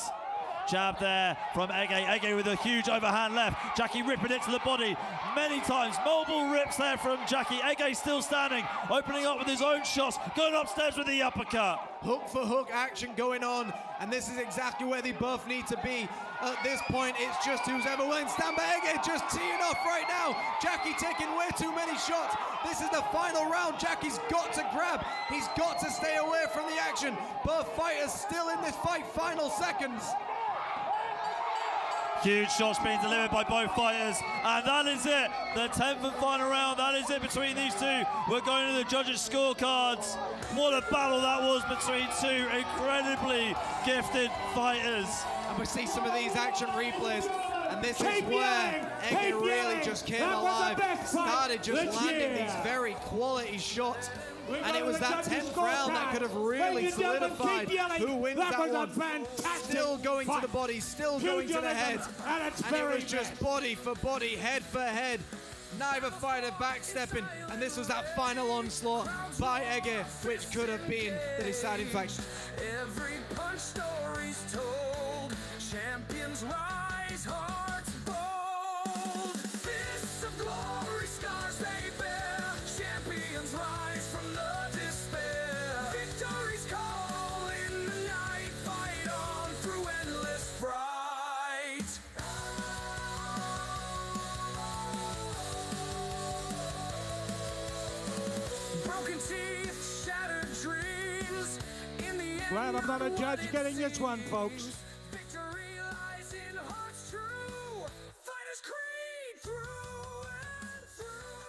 S4: Jab there from Ege. Ege with a huge overhand left. Jackie ripping it to the body many times. Multiple rips there from Jackie. Ege still standing, opening up with his own shots, going upstairs with the uppercut.
S5: Hook for hook action going on, and this is exactly where they both need to be. At this point, it's just who's ever willing. Stand by Ege, just teeing off right now. Jackie taking way too many shots. This is the final round. Jackie's got to grab. He's got to stay away from the action. Both fighters still in this fight, final seconds.
S4: Huge shots being delivered by both fighters, and that is it. The 10th and final round, that is it between these two. We're going to the judges' scorecards. What a battle that was between two incredibly gifted fighters.
S5: And we see some of these action replays, and this is where Ege really just came alive, started just landing these very quality shots. And it was that 10th round that could have really solidified who wins that one. Still going to the body, still going to the head. And it was just body for body, head for head. Neither fighter backstepping. And this was that final onslaught by Ege, which could have been the deciding factor.
S1: Every punch story's told. Champions rise, hearts bold. Fists of glory, scars they bear. Champions rise from the despair. Victory's call in the night. Fight on through endless fright. Broken teeth, shattered dreams. In the end,
S3: Glad I'm not a judge getting this one, folks.
S1: victory lies in hearts true. Fighters creed through and through.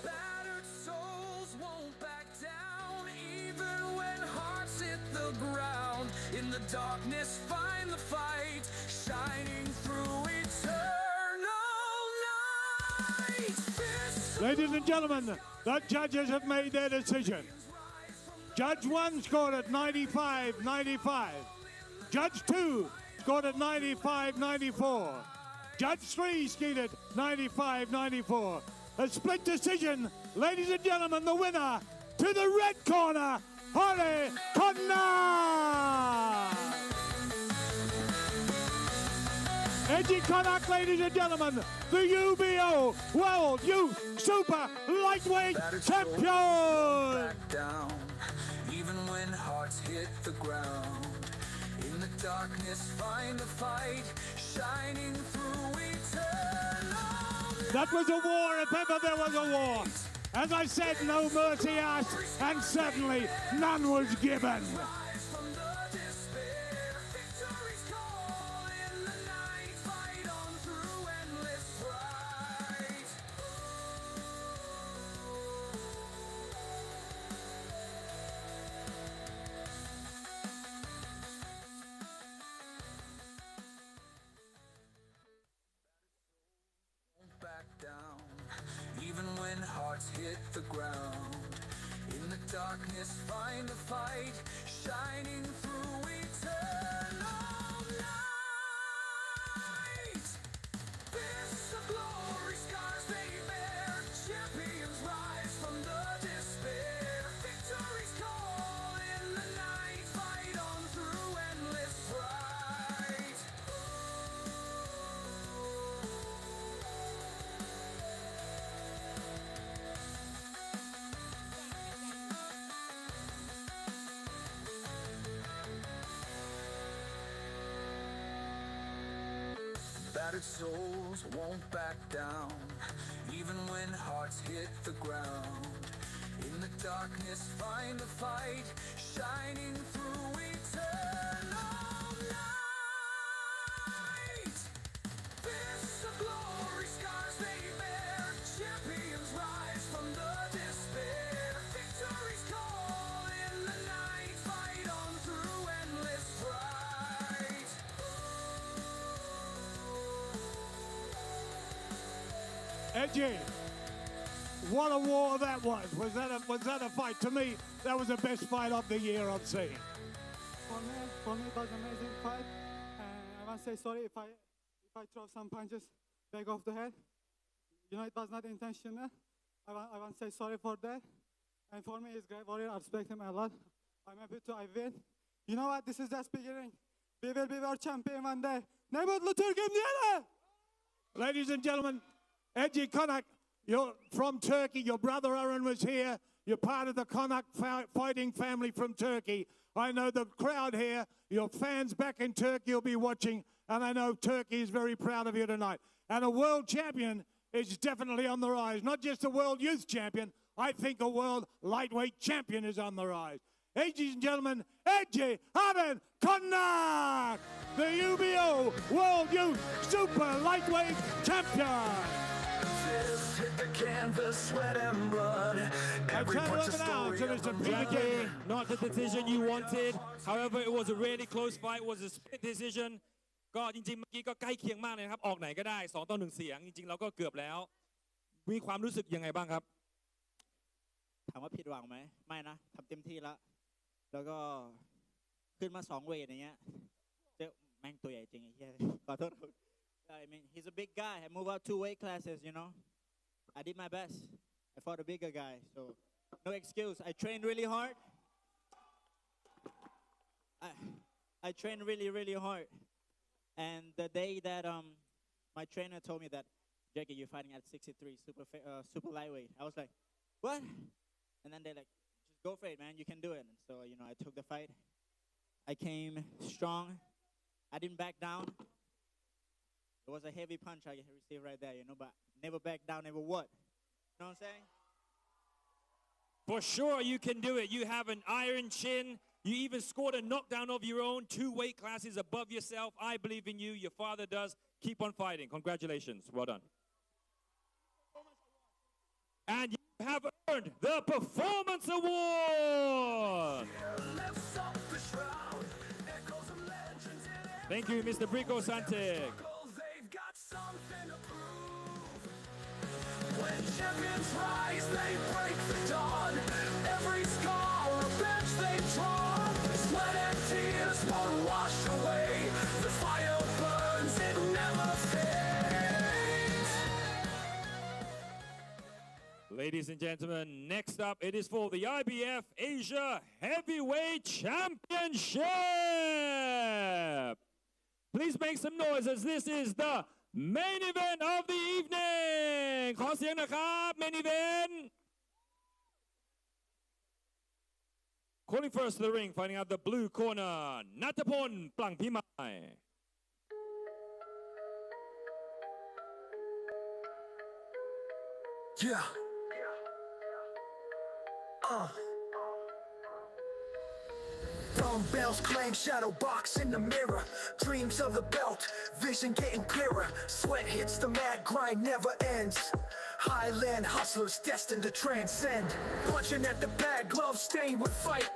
S1: Battered souls won't back down. In the darkness, find the fight, shining through eternal night.
S3: Ladies and gentlemen, the judges have made their decision. Judge 1 scored at 95-95. Judge 2 scored at 95-94. Judge 3 skated 95-94. A split decision. Ladies and gentlemen, the winner to the red corner, Hore Konna! Edgy Konak, ladies and gentlemen, the UBO World Youth Super Lightweight Champion!
S1: Back down, even when hearts hit the ground. In the darkness, find the fight, shining through eternal.
S3: That was a war, if ever there was a war. As I said, no mercy asked, and certainly none was given.
S1: Rise from the despair, victory's call in the night, fight on through endless fight. Won't back down, even when hearts hit the ground. In the darkness, find the fight, shining through eternal night. Fists of glory, scars they bear, champions rise from the despair. Victory's call in the night, fight on through endless fight. Battered souls won't back down, even when hearts hit the ground. In the darkness, find the fight, shining through eternal night. Fists of glory, scars they bear, champions rise from the despair. Victory's call in the night, fight on through endless fight.
S3: Edgy, what a war that was. Was that a fight? To me, that was the best fight of the year I've seen.
S13: For me, it was an amazing fight. I want to say sorry if I throw some punches back off the head. You know, it was not intentional. I want to say sorry for that. And for me, he's a great warrior. I respect him a lot. I'm happy I win. You know what? This is just beginning. We will be world champion one day. Ne mutlu Türk'üm diyene!
S3: Ladies and gentlemen, Edgy Konak, you're from Turkey. Your brother Aaron was here. You're part of the Konak fighting family from Turkey. I know the crowd here, your fans back in Turkey will be watching, and I know Turkey is very proud of you tonight. And a world champion is definitely on the rise. Not just a world youth champion, I think a world lightweight champion is on the rise. Ladies and gentlemen, Edgy Konak, the UBO World Youth Super Lightweight Champion.
S1: Fist hit the canvas, sweat and blood. Every
S3: Time
S1: punch a
S3: 11 out,
S1: story
S3: so
S1: of
S3: it's a
S1: a
S3: big
S2: Jackie,
S3: game.
S2: not the decision you wanted. However, it was a really close fight. It was a split decision. ก็จริงๆเมื่อกี้ก็ใกล้เคียงมากเลยนะครับ ออกไหนก็ได้2-1 เสียง จริงๆเราก็เกือบแล้ว มีความรู้สึกยังไงบ้างครับ
S14: ถามว่าผิดหวังไหมไม่นะทำเต็มที่แล้วแล้วก็ขึ้นมา2เวทอย่างเงี้ยเจ้าแม่งตัวใหญ่จริงไอ้เหี้ยขอโทษ I mean he's a big guy I move up 2 weight classes you know I did my best I fought a bigger guy so no excuse I trained really hard I trained really hard and the day that my trainer told me that Jackie you're fighting at 63 super lightweight I was like what and then they're like just go for it man you can do it and so you know I took the fight I came strong I didn't back down it was a heavy punch I received right there you know but never back down never what you know what I'm saying
S2: For sure you can do it. You have an iron chin. You even scored a knockdown of your own, 2 weight classes above yourself. I believe in you. Your father does. Keep on fighting. Congratulations. Well done. And you have earned the Performance Award.
S1: lifts up the shroud, echo
S2: Thank you, Mr. Brico Santic.
S1: They've got something to prove. When champions rise, they break the dawn. Every scar or bench they draw, sweat and tears won't wash away. The fire burns, it never fades.
S2: Ladies and gentlemen, next up it is for the IBF Asia Heavyweight Championship. Please make some noise as this is the main event of the evening. ขอเสียงนะครับ main event. Calling first to the ring, fighting out the blue corner, Natapon Plangpimai.
S1: Yeah. Dumbbells claim shadow box in the mirror. Dreams of the belt, vision getting clearer. Sweat hits the mad grind never ends. Highland hustlers destined to transcend. Punching at the bag, gloves stained with fight.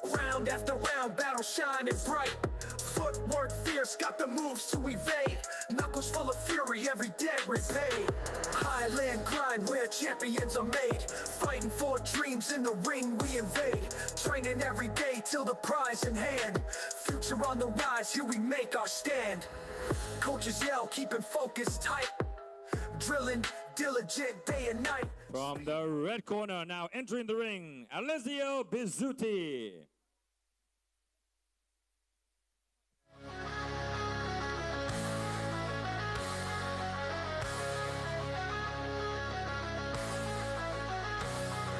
S1: Round after round, battle shining bright. Footwork fierce, got the moves to evade. Knuckles full of fury, every debt repaid. Highland grind where champions are made. Fighting for dreams in the ring we invade. Training every day till the prize in hand. Future on the rise, here we make our stand. Coaches yell, keeping focus tight. Drilling, diligent day and night.
S2: From the red corner, now entering the ring, Alessio Bizzuti.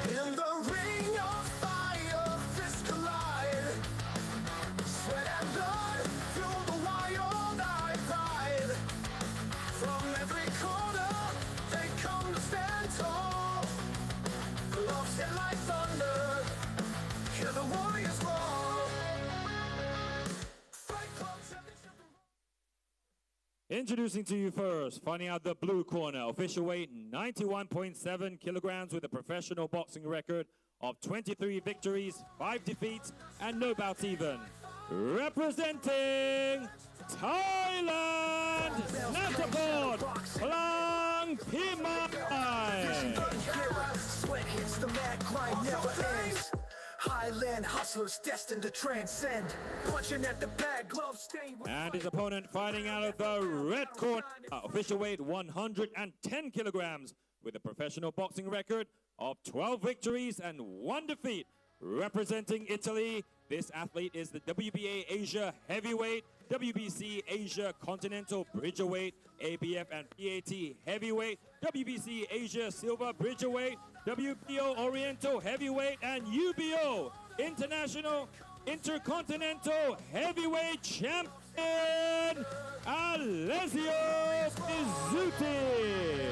S1: In the ring of fire, fists collide. Sweat and blood through the wild-eyed pride. From every corner, they come to stand tall. Gloves hit like thunder, hear the warriors roar. Fight Club Championship.
S2: Introducing to you first, finding out the blue corner, official weight 91.7 kilograms with a professional boxing record of 23 victories, 5 defeats, and no bouts even. Representing Thailand, Natapon Plangpimai.
S1: Sweat hits the mad grind never ends. Highland hustlers destined to transcend. Punching at the bag, gloves stained with
S2: And his opponent fighting out of the red corner, official weight 110 kilograms with a professional boxing record of 12 victories and 1 defeat. Representing Italy, this athlete is the WBA Asia Heavyweight, WBC Asia Continental Bridgerweight, ABF and PAT Heavyweight, WBC Asia Silver Bridgerweight, WBO Oriental Heavyweight, and UBO International Intercontinental Heavyweight Champion, Alessio Bizzuti.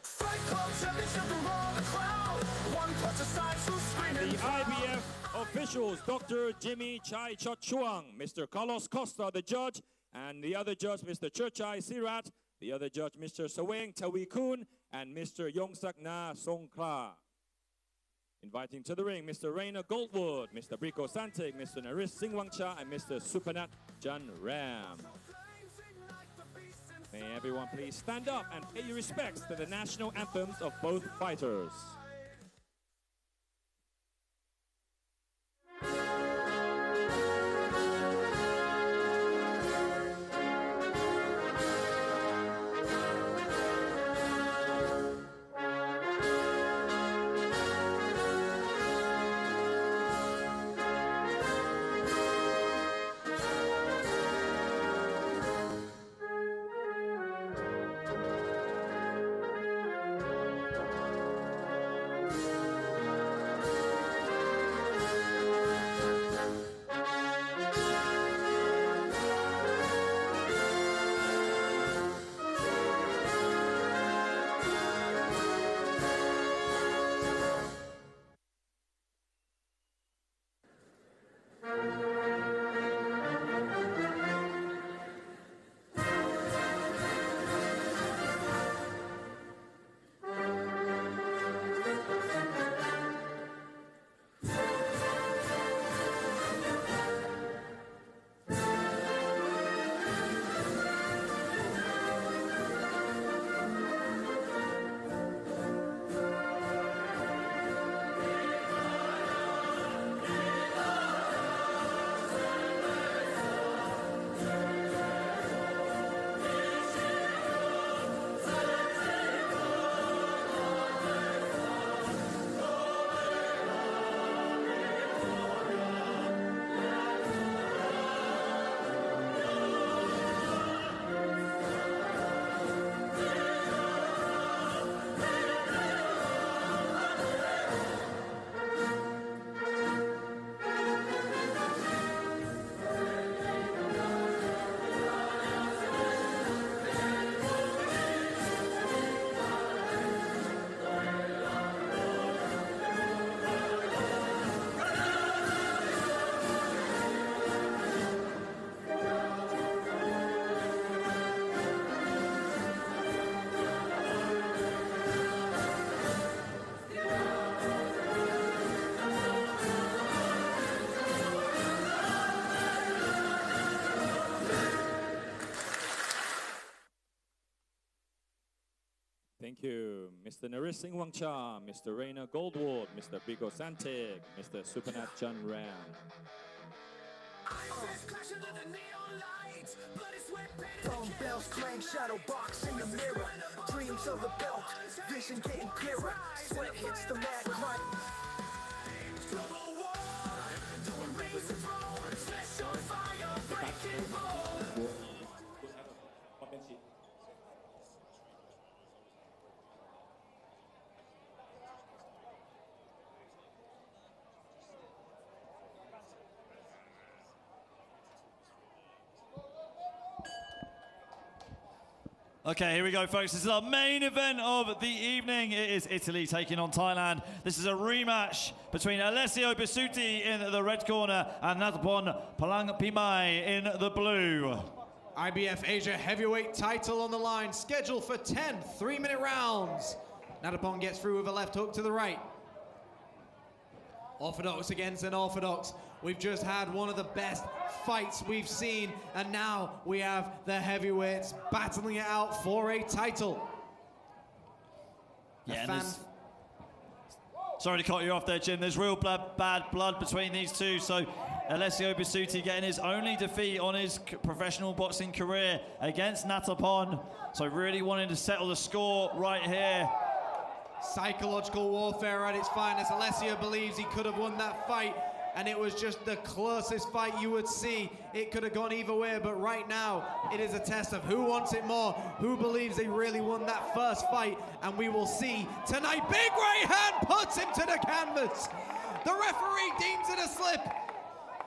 S1: Fight Club Championship around the crowd. One punch aside, two screaming.
S2: The IBF officials, Dr. Jimmy Chai Chot Chuang, Mr. Carlos Costa, the judge, and the other judge, Mr. Churchai Sirat, the other judge, Mr. Saweng Tawi Kun, and Mr. Yongsak Na Songkla. Inviting to the ring, Mr. Rainer Goldwood, Mr. Brico Santic, Mr. Naris Singwangcha, and Mr. Supanat Jan Ram. May everyone please stand up and pay your respects to the national anthems of both fighters. Thank you, Mr. Naresh Singh Wangcha, Mr. Rainer Goldward, Mr. Bigo Santek, Mr. Supanath Chanram.
S1: Phone bells clang, shadow box in the mirror. Dreams of the belt, vision getting clearer. Sweat hits the mat, grind.
S4: Okay, here we go, folks. This is our main event of the evening. It is Italy taking on Thailand. This is a rematch between Alessio Bisutti in the red corner and Natapon Palangpimai in the blue.
S5: IBF Asia heavyweight title on the line, scheduled for 10 3-minute rounds. Natapon gets through with a left hook to the right. Orthodox against an orthodox. We've just had one of the best fights we've seen, and now we have the heavyweights battling it out for a title.
S4: Yeah, sorry to cut you off there, Jim. There's real bad blood between these two. So Alessio Bisutti getting his only defeat on his professional boxing career against Natapon. So really wanting to settle the score right here.
S5: Psychological warfare at its finest. Alessio believes he could have won that fight, and it was just the closest fight you would see. It could have gone either way, but right now it is a test of who wants it more, who believes they really won that first fight, and we will see tonight. Big right hand puts him to the canvas. The referee deems it a slip.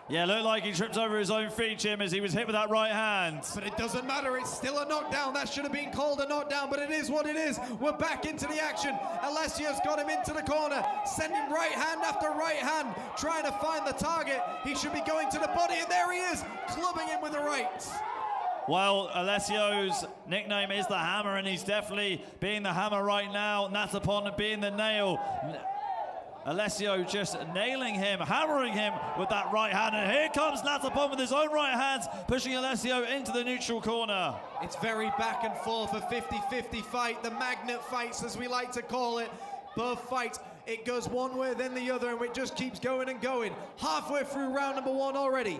S4: Yeah, looked like he tripped over his own feet, Jim, as he was hit with that right hand.
S5: But it doesn't matter, it's still a knockdown. That should have been called a knockdown, but it is what it is. We're back into the action. Alessio's got him into the corner, sending right hand after right hand, trying to find the target. He should be going to the body, and there he is, clubbing him with the right.
S4: Well, Alessio's nickname is the Hammer, and he's definitely being the hammer right now. Natapon being the nail. Alessio just nailing him, hammering him with that right hand. And here comes Natapon with his own right hands, pushing Alessio into the neutral corner.
S5: It's very back and forth, a 50-50 fight, the magnet fights as we like to call it. Both fights, it goes one way then the other, and it just keeps going and going. Halfway through round number one already.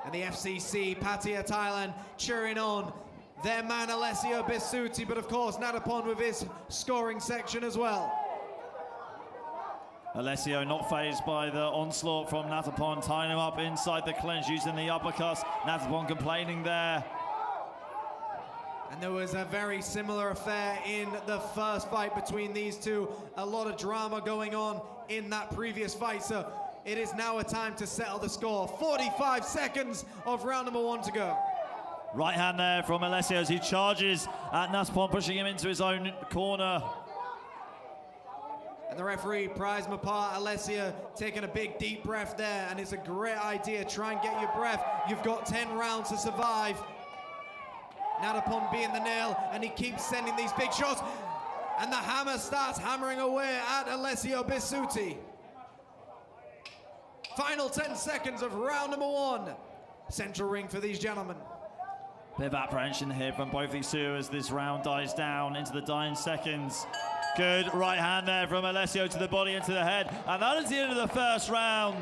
S5: And the FCC, Pattaya Thailand, cheering on their man Alessio Bisutti, but of course Natapon with his scoring section as well.
S4: Alessio not fazed by the onslaught from Natapon, tying him up inside the clinch using the uppercuts. Natapon complaining there.
S5: And there was a very similar affair in the first fight between these two. A lot of drama going on in that previous fight, so it is now a time to settle the score. 45 seconds of round number one to go.
S4: Right hand there from Alessio as he charges at Natapon, pushing him into his own corner.
S5: And the referee pries him apart. Alessio taking a big deep breath there, and it's a great idea. Try and get your breath. You've got 10 rounds to survive. Natapon being the nail, and he keeps sending these big shots. And the hammer starts hammering away at Alessio Bisutti. Final 10 seconds of round number one. Central ring for these gentlemen.
S4: Bit of apprehension here from both these two as this round dies down into the dying seconds. Good right hand there from Alessio to the body and to the head. And that is the end of the first round.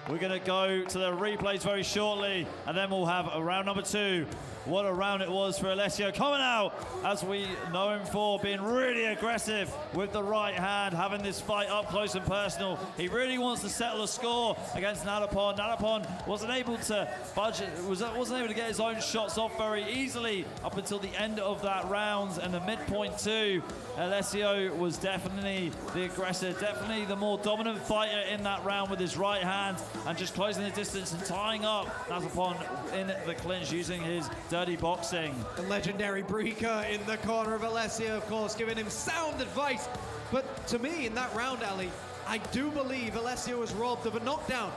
S4: We're going to go to the replays very shortly, and then we'll have a round number two. What a round it was for Alessio, coming out, as we know him for, being really aggressive with the right hand, having this fight up close and personal. He really wants to settle the score against Natapon. Natapon wasn't able to budget, wasn't able to get his own shots off very easily up until the end of that round, and the midpoint too. Alessio was definitely the aggressor, definitely the more dominant fighter in that round with his right hand, and just closing the distance and tying up Natapon in the clinch using his dirty boxing.
S5: The legendary Breaker in the corner of Alessio, of course, giving him sound advice. But to me, in that round, Ali, I do believe Alessio was robbed of a knockdown.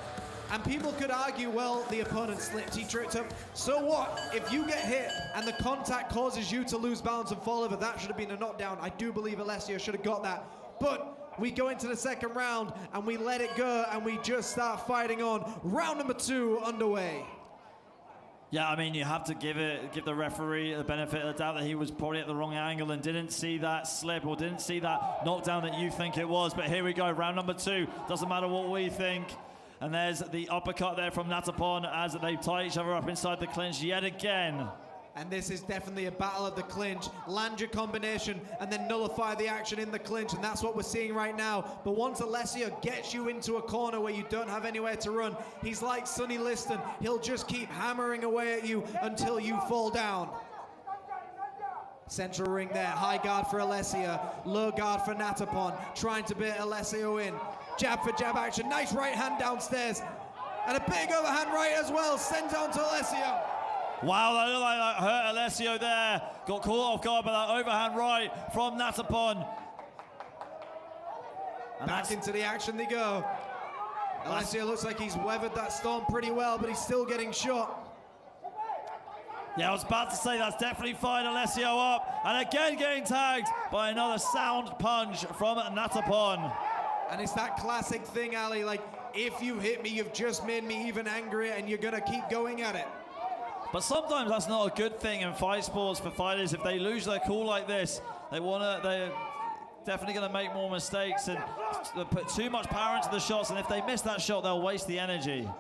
S5: And people could argue, well, the opponent slipped, he tripped up. So what? If you get hit and the contact causes you to lose balance and fall over, that should have been a knockdown. I do believe Alessio should have got that. But we go into the second round and we let it go and we just start fighting on. Round number two underway.
S4: Yeah, I mean, you have to give the referee the benefit of the doubt that he was probably at the wrong angle and didn't see that slip or didn't see that knockdown that you think it was. But here we go, round number 2. Doesn't matter what we think. And there's the uppercut there from Natapon as they tie each other up inside the clinch yet again.
S5: And this is definitely a battle of the clinch. Land your combination and then nullify the action in the clinch, and that's what we're seeing right now. But once Alessio gets you into a corner where you don't have anywhere to run, he's like Sonny Liston. He'll just keep hammering away at you until you fall down. Central ring there, high guard for Alessio, low guard for Natapon, trying to bait Alessio in. Jab for jab action, nice right hand downstairs, and a big overhand right as well, sends down to Alessio.
S4: Wow, that looked like that hurt Alessio there. Got caught off guard by that overhand right from Natapon.
S5: And back into the action they go. Alessio looks like he's weathered that storm pretty well, but he's still getting shot.
S4: Yeah, I was about to say that's definitely fired Alessio up. And again getting tagged by another sound punch from Natapon.
S5: And it's that classic thing, Ali, like, if you hit me, you've just made me even angrier and you're gonna keep going at it.
S4: But sometimes that's not a good thing in fight sports for fighters. If they lose their cool like this, they're definitely going to make more mistakes and put too much power into the shots. And if they miss that shot, they'll waste the energy.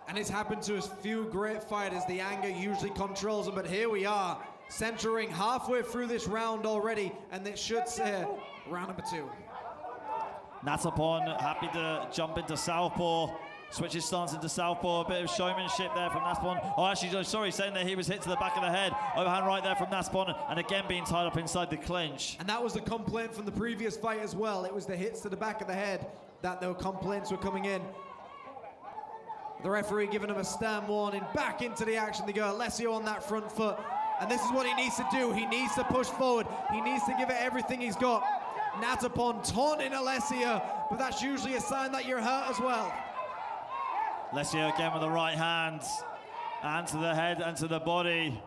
S5: And it's happened to a few great fighters. The anger usually controls them, but here we are, central ring, halfway through this round already, and it should say round number 2.
S4: Natapon happy to jump into southpaw. Switches stance into southpaw, a bit of showmanship there from Natapon. Oh, actually, sorry, saying that he was hit to the back of the head. Overhand right there from Natapon, and again being tied up inside the clinch.
S5: And that was the complaint from the previous fight as well. It was the hits to the back of the head that the complaints were coming in. The referee giving him a stern warning. Back into the action they go. Alessio on that front foot. And this is what he needs to do. He needs to push forward. He needs to give it everything he's got. Natapon taunting Alessio, but that's usually a sign that you're hurt as well.
S4: Alessio again with the right hand, and to the head and to the body.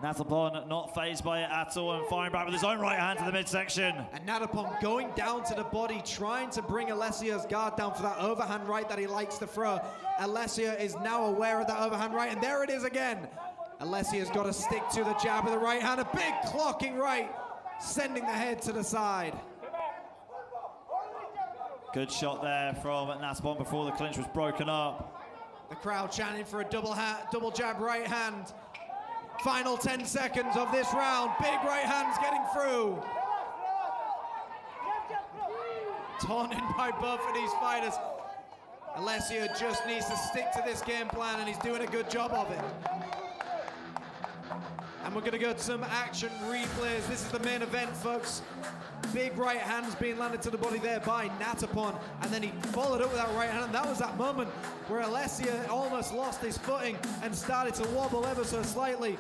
S4: Natapon not fazed by it at all and firing back with his own right hand to the midsection.
S5: And Natapon going down to the body, trying to bring Alessio's guard down for that overhand right that he likes to throw. Alessio is now aware of that overhand right, and there it is again. Alessio's got to stick to the jab with the right hand, a big clocking right, sending the head to the side.
S4: Good shot there from Natapon before the clinch was broken up.
S5: The crowd chanting for a double jab right hand. Final 10 seconds of this round. Big right hands getting through. Taunted by both of these fighters. Alessio just needs to stick to this game plan, and he's doing a good job of it. And we're going to go to some action replays. This is the main event, folks. Big right hands being landed to the body there by Natapon, and then he followed up with that right hand, and that was that moment where Alessio almost lost his footing and started to wobble ever so slightly.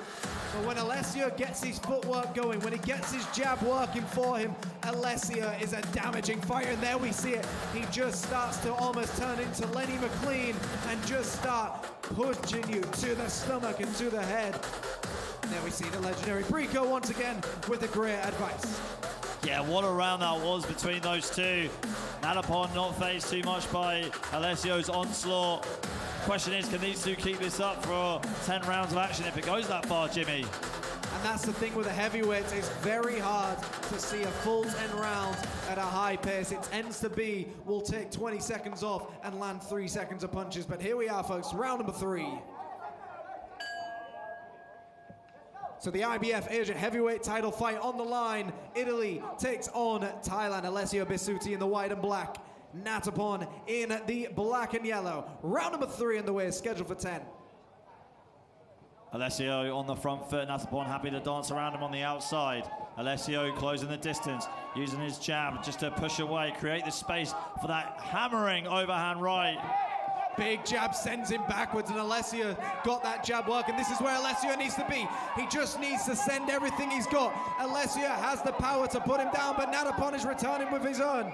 S5: But when Alessio gets his footwork going, when he gets his jab working for him, Alessio is a damaging fighter, and there we see it. He just starts to almost turn into Lenny McLean and just start pushing you to the stomach and to the head. And there we see the legendary Brico once again with the great advice.
S4: Yeah, what a round that was between those two. Natapon not fazed too much by Alessio's onslaught. Question is, can these two keep this up for 10 rounds of action if it goes that far, Jimmy?
S5: And that's the thing with the heavyweights. It's very hard to see a full 10 rounds at a high pace. It tends to be, we'll take 20 seconds off and land 3 seconds of punches. But here we are, folks, round number 3. So the IBF Asia heavyweight title fight on the line. Italy takes on Thailand. Alessio Bisutti in the white and black. Natapon in the black and yellow. Round number 3 in the way, scheduled for 10.
S4: Alessio on the front foot. Natapon happy to dance around him on the outside. Alessio closing the distance, using his jab just to push away, create the space for that hammering overhand right.
S5: Big jab sends him backwards, and Alessio got that jab working. This is where Alessio needs to be. He just needs to send everything he's got. Alessio has the power to put him down, but Natapon is returning with his own.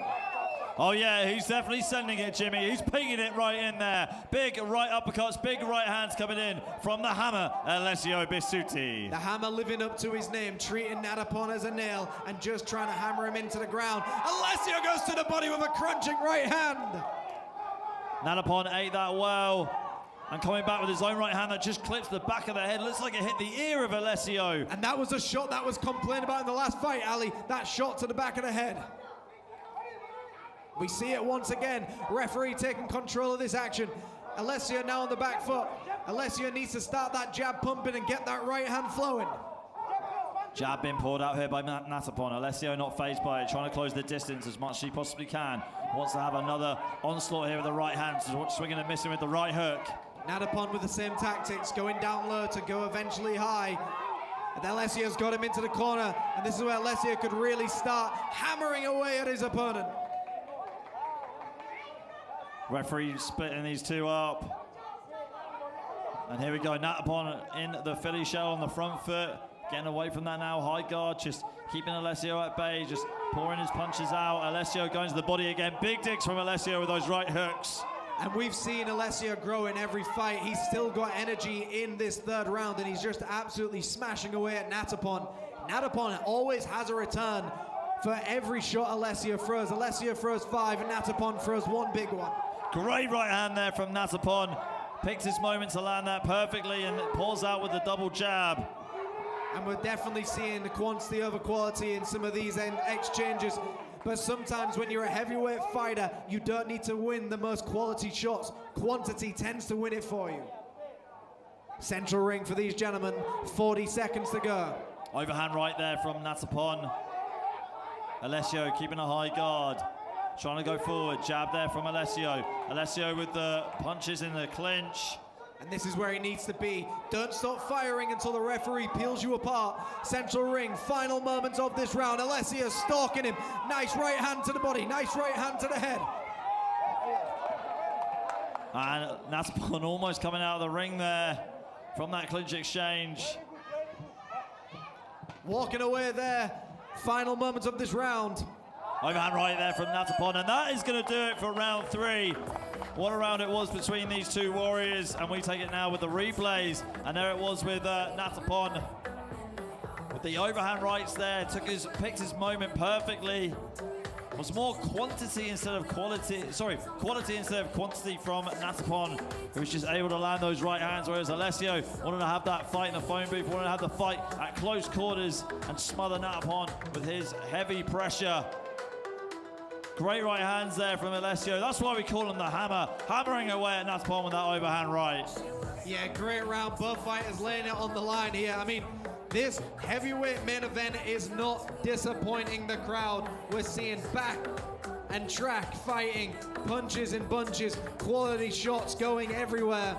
S4: Oh yeah, he's definitely sending it, Jimmy. He's pinging it right in there. Big right uppercuts, big right hands coming in from the hammer, Alessio Bisutti.
S5: The hammer living up to his name, treating Natapon as a nail and just trying to hammer him into the ground. Alessio goes to the body with a crunching right hand.
S4: Natapon ate that well. And coming back with his own right hand that just clips the back of the head. Looks like it hit the ear of Alessio.
S5: And that was a shot that was complained about in the last fight, Ali. That shot to the back of the head. We see it once again. Referee taking control of this action. Alessio now on the back foot. Alessio needs to start that jab pumping and get that right hand flowing.
S4: Jab being poured out here by Natapon. Alessio not fazed by it, trying to close the distance as much as he possibly can. Wants to have another onslaught here with the right hand, swinging and missing with the right hook.
S5: Natapon with the same tactics, going down low to go eventually high. And Alessio's got him into the corner, and this is where Alessio could really start hammering away at his opponent.
S4: Referee splitting these two up. And here we go, Natapon in the Philly shell on the front foot. Getting away from that now, high guard, just keeping Alessio at bay, just pouring his punches out. Alessio going to the body again. Big dicks from Alessio with those right hooks.
S5: And we've seen Alessio grow in every fight. He's still got energy in this third round, and he's just absolutely smashing away at Natapon. Natapon always has a return for every shot Alessio throws. Alessio throws 5, and Natapon throws 1 big one.
S4: Great right hand there from Natapon. Picks his moment to land that perfectly and pours out with the double jab.
S5: And we're definitely seeing the quantity over quality in some of these exchanges. But sometimes when you're a heavyweight fighter, you don't need to win the most quality shots. Quantity tends to win it for you. Central ring for these gentlemen, 40 seconds to go.
S4: Overhand right there from Natapon. Alessio keeping a high guard. Trying to go forward, jab there from Alessio. Alessio with the punches in the clinch.
S5: And this is where he needs to be. Don't stop firing until the referee peels you apart. Central ring, final moments of this round. Alessio stalking him. Nice right hand to the body, nice right hand to the head.
S4: And Natapon almost coming out of the ring there from that clinch exchange.
S5: Walking away there. Final moments of this round.
S4: Overhand right there from Natapon, and that is going to do it for round 3. What a round it was between these two warriors, and we take it now with the replays. And there it was with Natapon with the overhand rights there. Picked his moment perfectly. It was more quantity instead of quality. Sorry, quality instead of quantity from Natapon, who was just able to land those right hands, whereas Alessio wanted to have that fight in the phone booth, wanted to have the fight at close quarters and smother Natapon with his heavy pressure. Great right hands there from Alessio. That's why we call him the hammer. Hammering away at Natapon with that overhand right.
S5: Yeah, great round. Both fighters laying it on the line here. I mean, this heavyweight main event is not disappointing the crowd. We're seeing back and track fighting, punches and bunches, quality shots going everywhere.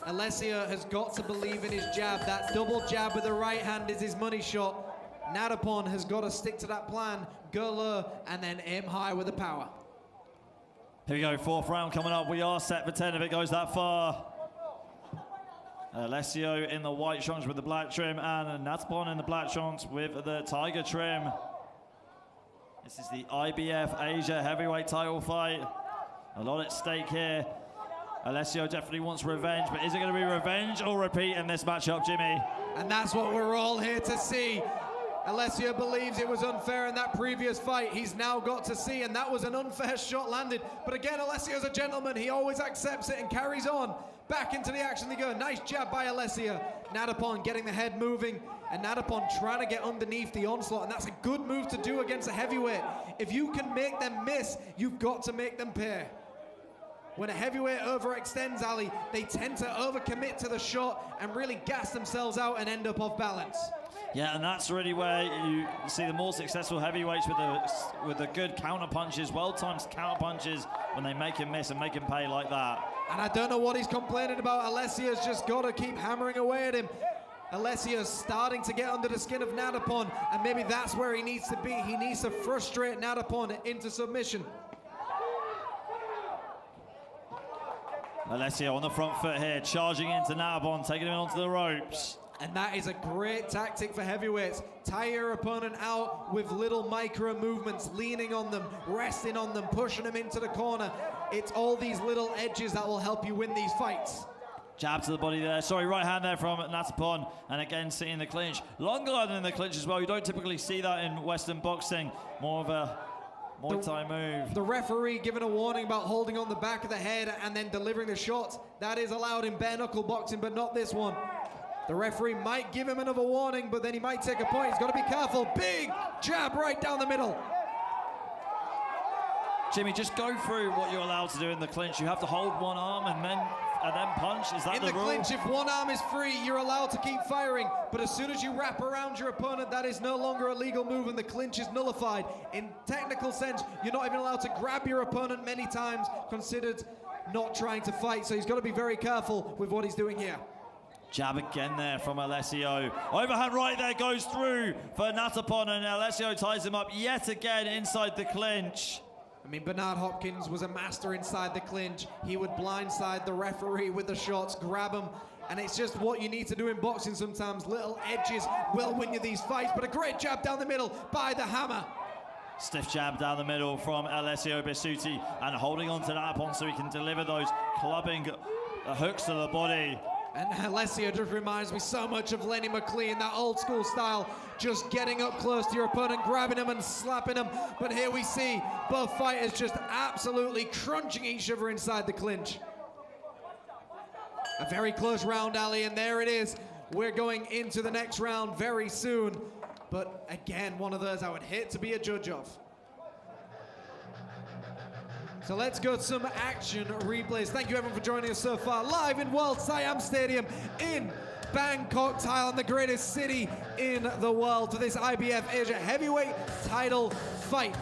S5: Alessio has got to believe in his jab. That double jab with the right hand is his money shot. Natapon has got to stick to that plan, go low, and then aim high with the power.
S4: Here we go, 4th round coming up. We are set for 10 if it goes that far. Alessio in the white trunks with the black trim, and Natapon in the black trunks with the tiger trim. This is the IBF Asia heavyweight title fight. A lot at stake here. Alessio definitely wants revenge, but is it going to be revenge or repeat in this matchup, Jimmy?
S5: And that's what we're all here to see. Alessio believes it was unfair in that previous fight. He's now got to see, and that was an unfair shot landed. But again, Alessio's a gentleman. He always accepts it and carries on. Back into the action they go. Nice jab by Alessio. Natapon getting the head moving, and Natapon trying to get underneath the onslaught, and that's a good move to do against a heavyweight. If you can make them miss, you've got to make them pay. When a heavyweight overextends, Ali, they tend to overcommit to the shot and really gas themselves out and end up off balance.
S4: Yeah, and that's really where you see the more successful heavyweights with the good counter punches, well-timed counter punches, when they make him miss and make him pay like that.
S5: And I don't know what he's complaining about. Alessio's just got to keep hammering away at him. Alessio's starting to get under the skin of Natapon, and maybe that's where he needs to be. He needs to frustrate Natapon into submission.
S4: Alessio on the front foot here, charging into Natapon, taking him onto the ropes.
S5: And that is a great tactic for heavyweights. Tire your opponent out with little micro movements, leaning on them, resting on them, pushing them into the corner. It's all these little edges that will help you win these fights.
S4: Jab to the body there. Sorry, right hand there from Natapon. And again, seeing the clinch. Long guard in the clinch as well. You don't typically see that in Western boxing. More of a Muay Thai move.
S5: The referee giving a warning about holding on the back of the head and then delivering the shots. That is allowed in bare knuckle boxing, but not this one. The referee might give him another warning, but then he might take a point. He's got to be careful. Big jab right down the middle.
S4: Jimmy, just go through what you're allowed to do in the clinch. You have to hold one arm and then punch. Is that
S5: in
S4: the
S5: the
S4: rule?
S5: clinch, if one arm is free, you're allowed to keep firing. But as soon as you wrap around your opponent, that is no longer a legal move and the clinch is nullified. In technical sense, you're not even allowed to grab your opponent many times, considered not trying to fight. So he's got to be very careful with what he's doing here.
S4: Jab again there from Alessio. Overhand right there goes through for Natapon, and Alessio ties him up yet again inside the clinch.
S5: I mean, Bernard Hopkins was a master inside the clinch. He would blindside the referee with the shots, grab him, and it's just what you need to do in boxing sometimes. Little edges will win you these fights, but a great jab down the middle by the hammer.
S4: Stiff jab down the middle from Alessio Bisutti, and holding on to Natapon so he can deliver those clubbing hooks to the body.
S5: And Alessio just reminds me so much of Lenny McLean, that old school style, just getting up close to your opponent, grabbing him and slapping him. But here we see both fighters just absolutely crunching each other inside the clinch. A very close round, Ali, and there it is. We're going into the next round very soon. But again, one of those I would hate to be a judge of. So let's go to some action replays. Thank you everyone for joining us so far. Live in World SIAM Stadium in Bangkok, Thailand, the greatest city in the world, for this IBF Asia Heavyweight title fight.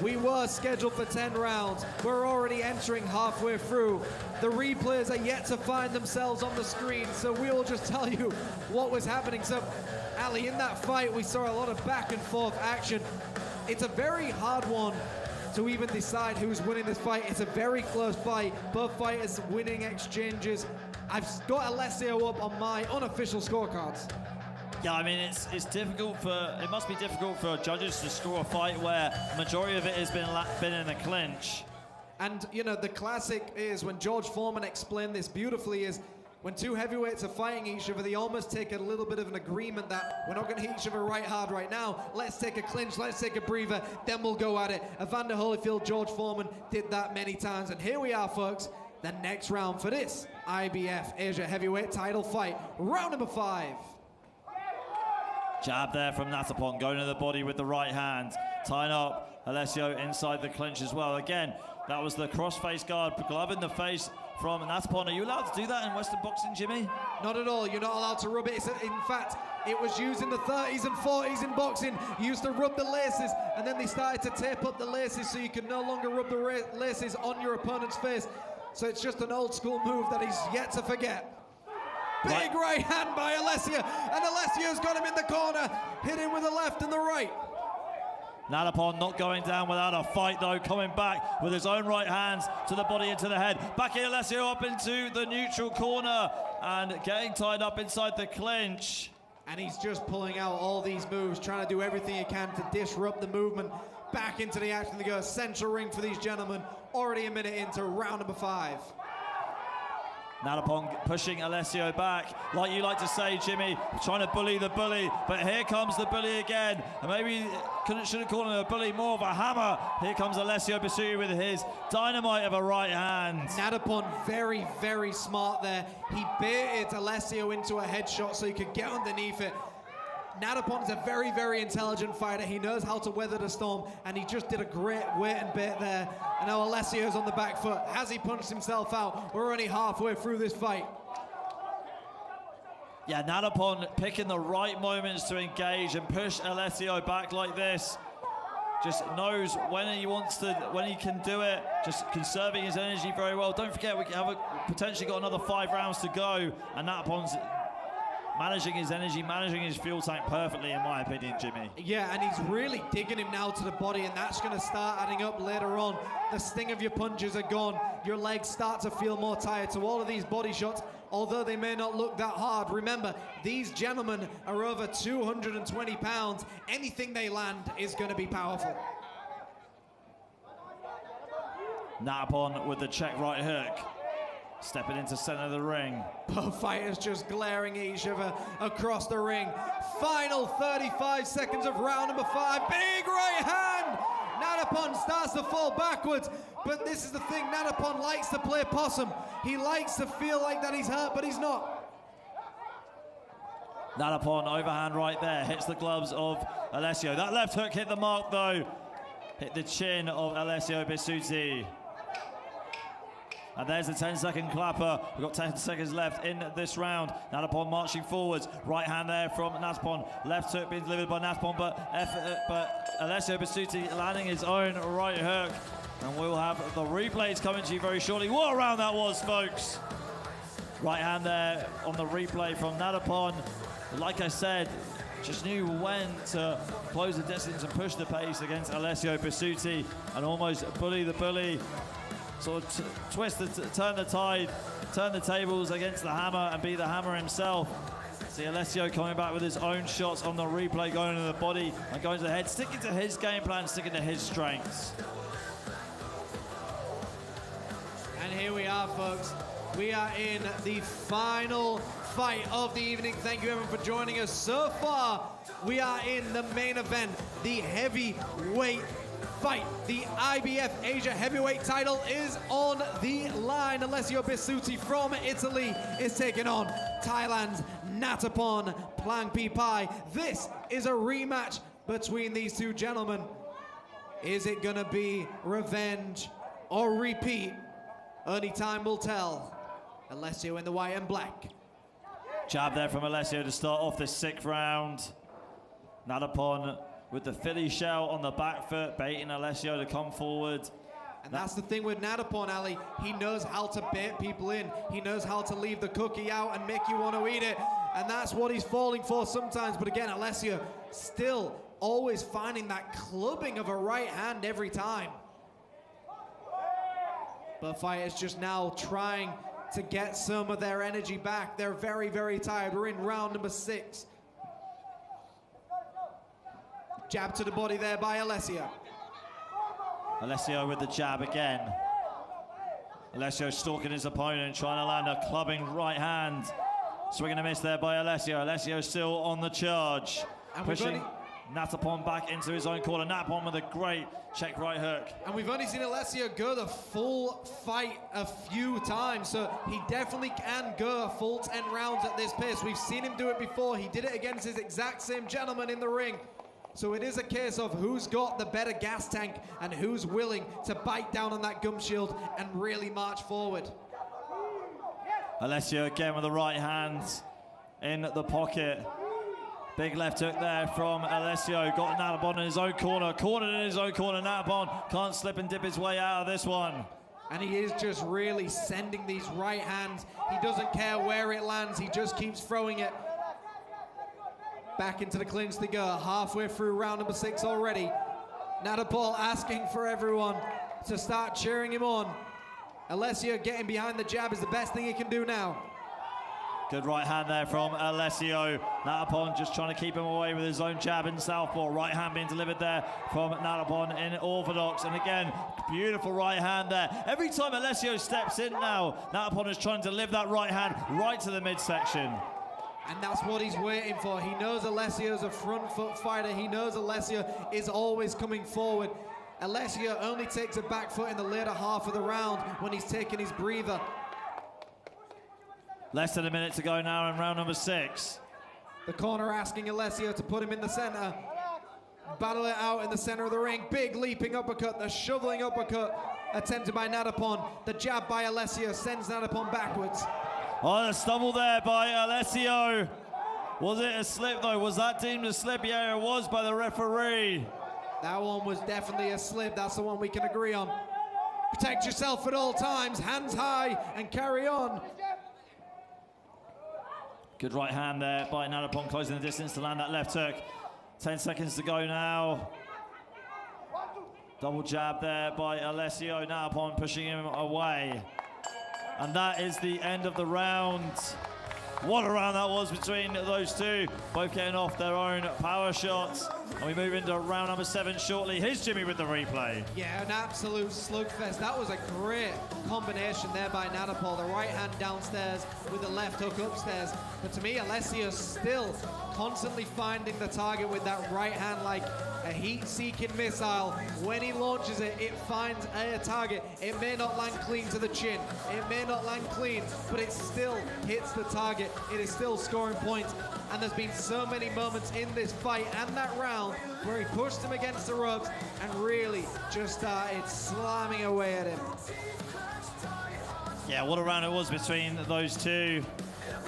S5: We were scheduled for 10 rounds. We're already entering halfway through. The replays are yet to find themselves on the screen, so we'll just tell you what was happening. So, Ali, in that fight, we saw a lot of back and forth action. It's a very hard one to even decide who's winning this fight. It's a very close fight. Both fighters winning exchanges. I've got Alessio up on my unofficial scorecards.
S4: Yeah, I mean, it's difficult it must be difficult for judges to score a fight where the majority of it has been in a clinch.
S5: And, you know, the classic is, when George Foreman explained this beautifully, is when two heavyweights are fighting each other, they almost take a little bit of an agreement that we're not going to hit each other right hard right now. Let's take a clinch, let's take a breather, then we'll go at it. Evander Holyfield, George Foreman did that many times. And here we are, folks, the next round for this IBF Asia Heavyweight title fight. Round number 5.
S4: Jab there from Natapon, going to the body with the right hand, tying up Alessio inside the clinch as well. Again, that was the cross-face guard, glove in the face from Natapon. Are you allowed to do that in Western boxing, Jimmy?
S5: Not at all. You're not allowed to rub it. In fact, it was used in the 30s and 40s in boxing. You used to rub the laces, and then they started to tape up the laces so you could no longer rub the laces on your opponent's face. So it's just an old school move that he's yet to forget. Big right hand by Alessio, and Alessio's got him in the corner, hit him with the left and the right.
S4: Natapon not going down without a fight, though, coming back with his own right hands to the body and to the head. Backing Alessio up into the neutral corner and getting tied up inside the clinch.
S5: And he's just pulling out all these moves, trying to do everything he can to disrupt the movement. Back into the action they go. Central ring for these gentlemen. Already a minute into round number 5.
S4: Natapon pushing Alessio back, like you like to say, Jimmy, trying to bully the bully, but here comes the bully again. And maybe shouldn't call him a bully, more of a hammer. Here comes Alessio Bisutti with his dynamite of a right hand.
S5: Natapon very, very smart there. He baited Alessio into a headshot so he could get underneath it. Natapon is a very, very intelligent fighter. He knows how to weather the storm, and he just did a great wait and bait there. And now Alessio's on the back foot. Has he punched himself out? We're only halfway through this fight.
S4: Yeah, Natapon picking the right moments to engage and push Alessio back like this. Just knows when he wants to, when he can do it, just conserving his energy very well. Don't forget, we have potentially got another 5 rounds to go, and Natapon's managing his energy, managing his fuel tank perfectly, in my opinion, Jimmy.
S5: Yeah, and he's really digging him now to the body, and that's going to start adding up later on. The sting of your punches are gone. Your legs start to feel more tired. So all of these body shots, although they may not look that hard, remember, these gentlemen are over 220 pounds. Anything they land is going to be powerful.
S4: Natapon with the check right hook. Stepping into center of the ring.
S5: Both fighters just glaring at each other across the ring. Final 35 seconds of round number 5. Big right hand. Natapon starts to fall backwards, but this is the thing, Natapon likes to play possum. He likes to feel like that he's hurt, but he's not.
S4: Natapon overhand right there, hits the gloves of Alessio. That left hook hit the mark though, hit the chin of Alessio Bisutti. And there's the 10-second clapper. We've got 10 seconds left in this round. Natapon marching forwards. Right hand there from Natapon. Left hook being delivered by Natapon, but Alessio Bisutti landing his own right hook. And we'll have the replays coming to you very shortly. What a round that was, folks. Right hand there on the replay from Natapon. Like I said, just knew when to close the distance and push the pace against Alessio Bisutti and almost bully the bully. Sort of turn the tide, turn the tables against the hammer and be the hammer himself. See Alessio coming back with his own shots on the replay, going to the body and going to the head, sticking to his game plan, sticking to his strengths.
S5: And here we are, folks. We are in the final fight of the evening. Thank you, everyone, for joining us. So far, we are in the main event, the heavyweight fight. The IBF Asia heavyweight title is on the line. Alessio Bisutti from Italy is taking on Thailand's Natapon Plangpipai. This is a rematch between these two gentlemen. Is it gonna be revenge or repeat? Only time will tell. Alessio in the white and black.
S4: Jab there from Alessio to start off the 6th round. Natapon with the Philly shell on the back foot, baiting Alessio to come forward.
S5: And that's the thing with Natapon, Ali. He knows how to bait people in. He knows how to leave the cookie out and make you want to eat it. And that's what he's falling for sometimes. But again, Alessio still always finding that clubbing of a right hand every time. But fighters just now trying to get some of their energy back. They're very, very tired. We're in round number 6. Jab to the body there by Alessio.
S4: Alessio with the jab again. Alessio stalking his opponent, trying to land a clubbing right hand. Swing and a miss there by Alessio. Alessio still on the charge.
S5: And
S4: pushing Natapon back into his own corner. Natapon with a great check right hook.
S5: And we've only seen Alessio go the full fight a few times, so he definitely can go a full 10 rounds at this pace. We've seen him do it before. He did it against his exact same gentleman in the ring. So it is a case of who's got the better gas tank and who's willing to bite down on that gum shield and really march forward.
S4: Alessio again with the right hand in the pocket. Big left hook there from Alessio. Got Natapon in his own corner. Cornered in his own corner. Natapon can't slip and dip his way out of this one.
S5: And he is just really sending these right hands. He doesn't care where it lands. He just keeps throwing it. Back into the clinch they go, halfway through round number 6 already. Natapon asking for everyone to start cheering him on. Alessio getting behind the jab is the best thing he can do now.
S4: Good right hand there from Alessio. Natapon just trying to keep him away with his own jab in southpaw. Right hand being delivered there from Natapon in orthodox. And again, beautiful right hand there. Every time Alessio steps in now, Natapon is trying to deliver that right hand right to the midsection.
S5: And that's what he's waiting for. He knows Alessio's a front foot fighter. He knows Alessio is always coming forward. Alessio only takes a back foot in the later half of the round when he's taking his breather.
S4: Less than a minute to go now in round number 6.
S5: The corner asking Alessio to put him in the center. Battle it out in the center of the ring. Big leaping uppercut, the shoveling uppercut attempted by Natapon. The jab by Alessio sends Natapon backwards.
S4: Oh, the stumble there by Alessio. Was it a slip though? Was that deemed a slip? Yeah, it was by the referee.
S5: That one was definitely a slip. That's the one we can agree on. Protect yourself at all times. Hands high and carry on.
S4: Good right hand there by Natapon, closing the distance to land that left hook. 10 seconds to go now. Double jab there by Alessio. Natapon pushing him away. And that is the end of the round. What a round that was between those two. Both getting off their own power shots. And we move into round number 7 shortly. Here's Jimmy with the replay.
S5: Yeah, an absolute slugfest. That was a great combination there by Natapon. The right hand downstairs with the left hook upstairs. But to me, Alessio's still constantly finding the target with that right hand. Like, a heat-seeking missile. When he launches it, it finds a target. It may not land clean to the chin. It may not land clean, but it still hits the target. It is still scoring points. And there's been so many moments in this fight and that round where he pushed him against the ropes and really just started slamming away at him.
S4: Yeah, what a round it was between those two.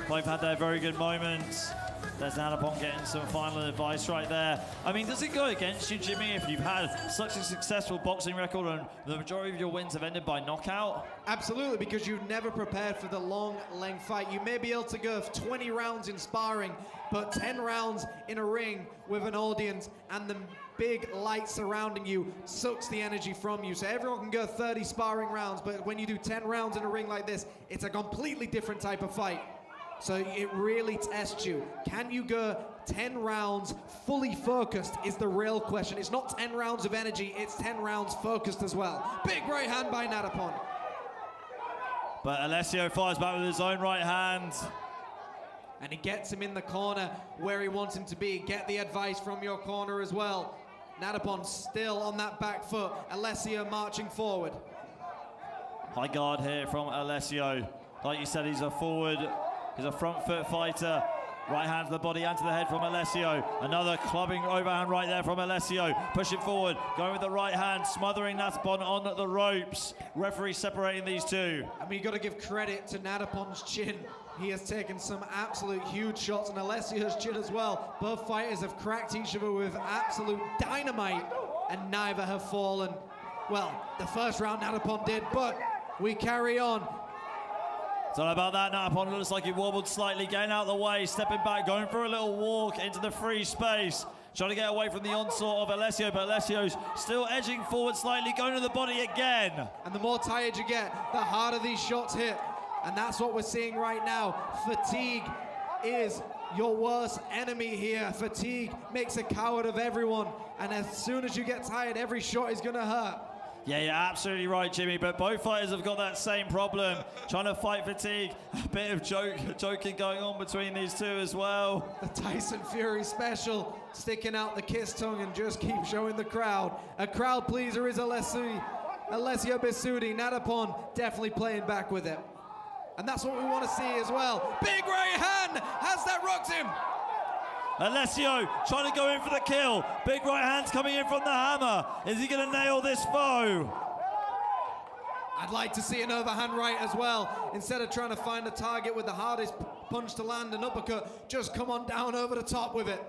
S4: Both had their very good moments. There's Nadapon getting some final advice right there. I mean, does it go against you, Jimmy, if you've had such a successful boxing record and the majority of your wins have ended by knockout?
S5: Absolutely, because you've never prepared for the long length fight. You may be able to go 20 rounds in sparring, but 10 rounds in a ring with an audience and the big light surrounding you sucks the energy from you. So everyone can go 30 sparring rounds, but when you do 10 rounds in a ring like this, it's a completely different type of fight. So it really tests you. Can you go 10 rounds fully focused is the real question. It's not 10 rounds of energy, it's 10 rounds focused as well. Big right hand by Nadapon.
S4: But Alessio fires back with his own right hand.
S5: And he gets him in the corner where he wants him to be. Get the advice from your corner as well. Nadapon still on that back foot. Alessio marching forward.
S4: High guard here from Alessio. Like you said, he's a forward. He's a front foot fighter. Right hand to the body and to the head from Alessio. Another clubbing overhand right there from Alessio. Pushing forward, going with the right hand, smothering Nadapon on the ropes. Referee separating these two.
S5: I mean, you got to give credit to Nadapon's chin. He has taken some absolute huge shots, and Alessio's chin as well. Both fighters have cracked each other with absolute dynamite, and neither have fallen. Well, the first round Nadapon did, but we carry on.
S4: It's all about that. Nadapon looks like he wobbled slightly, getting out of the way, stepping back, going for a little walk into the free space, trying to get away from the onslaught of Alessio, but Alessio's still edging forward slightly, going to the body again.
S5: And the more tired you get, the harder these shots hit. And that's what we're seeing right now. Fatigue is your worst enemy here. Fatigue makes a coward of everyone. And as soon as you get tired, every shot is going to hurt.
S4: Yeah, you're absolutely right, Jimmy, but both fighters have got that same problem, trying to fight fatigue. A bit of joking going on between these two as well.
S5: The Tyson Fury special, sticking out the kiss tongue and just keep showing the crowd. A crowd pleaser is Alessio Bisutti. Nadapon definitely playing back with it. And that's what we want to see as well. Big right hand, has that rocked him?
S4: Alessio trying to go in for the kill. Big right hands coming in from the hammer. Is he going to nail this foe?
S5: I'd like to see an overhand right as well. Instead of trying to find a target with the hardest punch to land, an uppercut, just come on down over the top with it.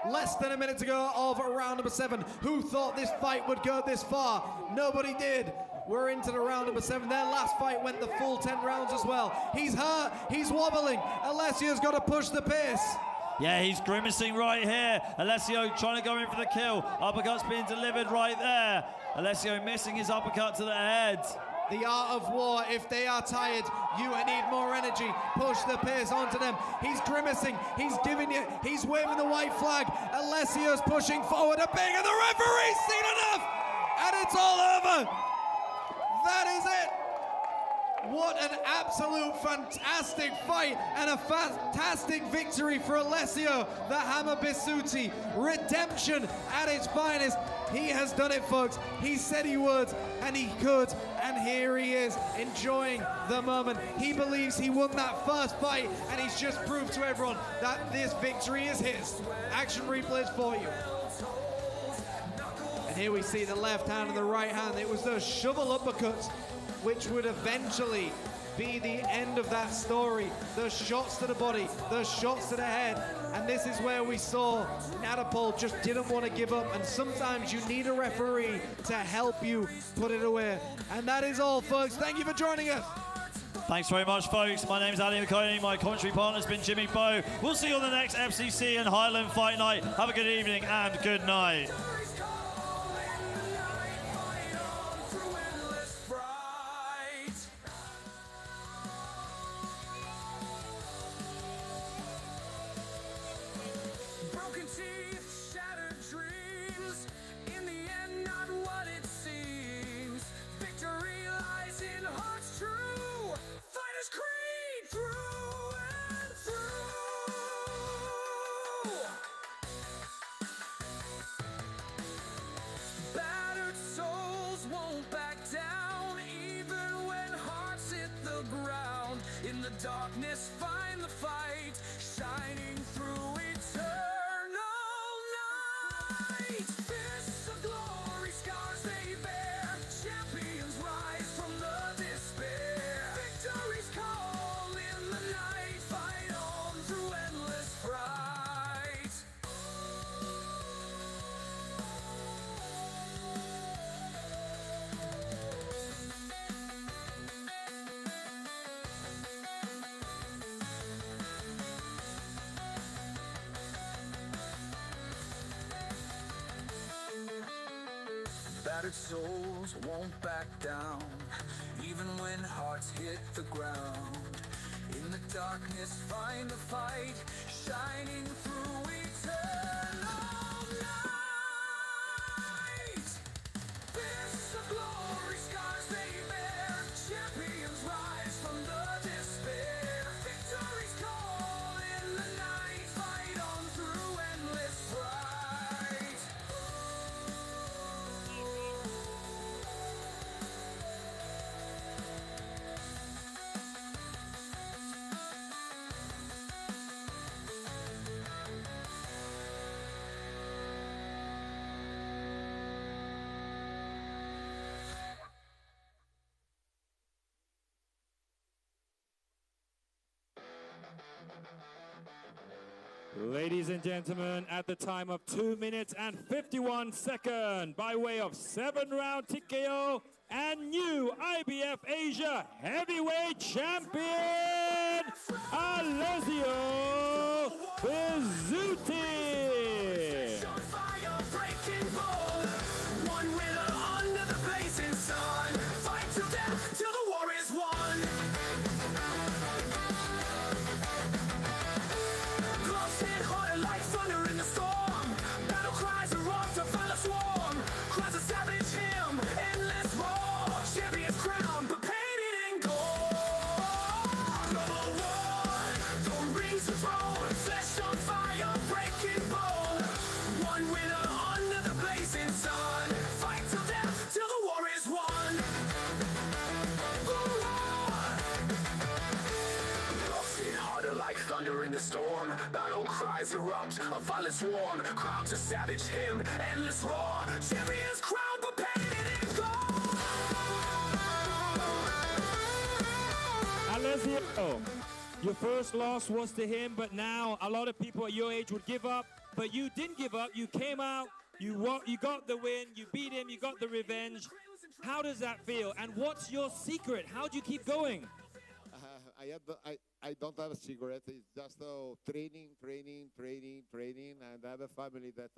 S5: Less than a minute to go of round number 7. Who thought this fight would go this far? Nobody did. We're into the round number 7. Their last fight went the full 10 rounds as well. He's hurt, he's wobbling. Alessio's got to push the pace.
S4: Yeah, he's grimacing right here. Alessio trying to go in for the kill. Uppercut's being delivered right there. Alessio missing his uppercut to the head.
S5: The art of war. If they are tired, you need more energy. Push the pace onto them. He's grimacing. He's giving you. He's waving the white flag. Alessio's pushing forward a big, and the referee's seen enough, and it's all over. That is it. What an absolute fantastic fight and a fantastic victory for Alessio, the Hammer Bisutti. Redemption at its finest. He has done it, folks. He said he would, and he could, and here he is, enjoying the moment. He believes he won that first fight, and he's just proved to everyone that this victory is his. Action replays for you. And here we see the left hand and the right hand. It was those shovel uppercuts which would eventually be the end of that story. Those shots to the body, those shots to the head. And this is where we saw Nadapon just didn't want to give up. And sometimes you need a referee to help you put it away. And that is all, folks. Thank you for joining us.
S4: Thanks very much, folks. My name's Ali McConey. My commentary partner's been Jimmy Bowe. We'll see you on the next FCC and Highland Fight Night. Have a good evening and good night.
S1: darkness find the fight, shining through eternal night. Fists of glory, scars they bear, champions rise from the despair. Victory's call in the night, fight on through endless fright. Battered souls won't back down, even when hearts hit the ground. In the darkness find the fight, shining through eternal night. Fists of glory, scars they bear, champions rise from the despair. Victory's call in the night, fight on through endless fright.
S2: Ladies and gentlemen, at the time of 2 minutes and 51 seconds, by way of 7-round TKO and new IBF Asia Heavyweight Champion, Alessio Bizzuti.
S1: Fire breaking ball, one winner under the blazing sun. Fight to death till the war is won. Gloves hit harder like thunder in the storm. Battle cries erupt to find a swarm. Cries a savage hymn, endless roar. Champion's crown, but painted in gold. Number one, don't rings the throne. Flesh on fire, breaking bone. One winner under the blazing sun. Fight till death till the war is won. Gloves hit harder like thunder in the storm. Battle cries erupt, a violent swarm. Crowds a savage hymn, endless roar. Champion's crown, but painted in gold.
S2: Alessio, your first loss was to him, but now a lot of people at your age would give up, but you didn't give up. You came out, you got the win, you beat him, you got the revenge. How does that feel? And what's your secret? How do you keep going?
S15: I don't have a secret. It's just training, and I have a family that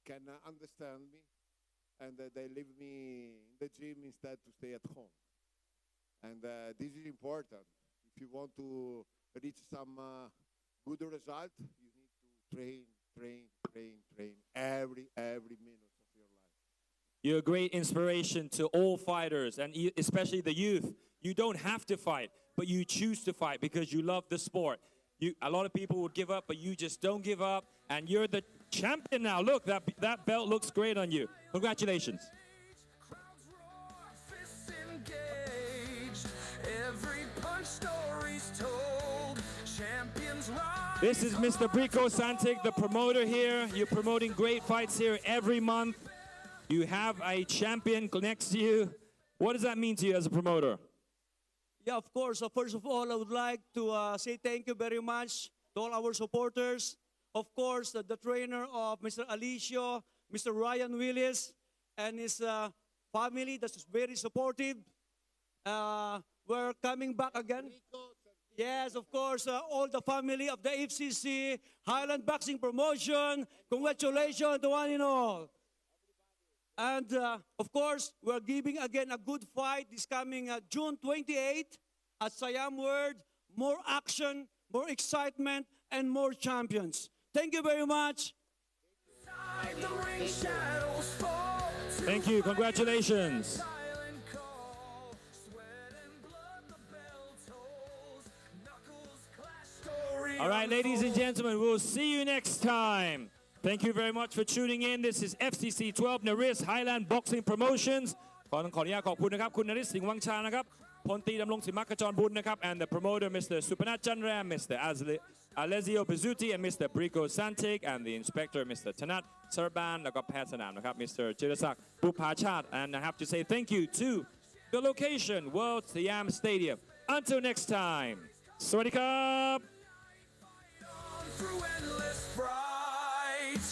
S15: can understand me, and they leave me in the gym instead to stay at home. And this is important. If you want to reach some good result, you need to train every minute of your life.
S2: You're a great inspiration to all fighters, and especially the youth. You don't have to fight, but you choose to fight because you love the sport. A lot of people would give up, but you just don't give up, and you're the champion now. Look, that belt looks great on you. Congratulations.
S1: Fists engaged, every punch story's told. Champions rise.
S2: This is Mr. Brico Santic, the promoter here. You're promoting great fights here every month. You have a champion next to you. What does that mean to you as a promoter?
S16: Yeah, of course. First of all, I would like to say thank you very much to all our supporters. Of course, the trainer of Mr. Alessio, Mr. Ryan Willis, and his family that's very supportive. We're coming back again. Yes, of course, all the family of the FCC, Highland Boxing Promotion, congratulations to one and all. And of course, we're giving again a good fight this coming June 28 at Siam World. More action, more excitement, and more champions. Thank you very much.
S2: Thank you. Congratulations. All right, ladies and gentlemen, we'll see you next time. Thank you very much for tuning in. This is FCC 12 Naris Highland Boxing Promotions ขออนุญาตขอบคุณนะครับคุณนฤทธิ์สิงห์วังชานะครับ พลตรีดำรงศิมักขจรบุญนะครับ and the promoter Mr. Supanat Chandram, Mr. Alessio Pizzuti and Mr. Brico Santic and the inspector Mr. Tanat Sarban แล้วก็แพทย์สนามนะครับ Mr. จิรศักดิ์บุภาชาติ and I have to say thank you to the location World SIAM Stadium. Until next time สวัสดีครับ
S1: Through endless fright.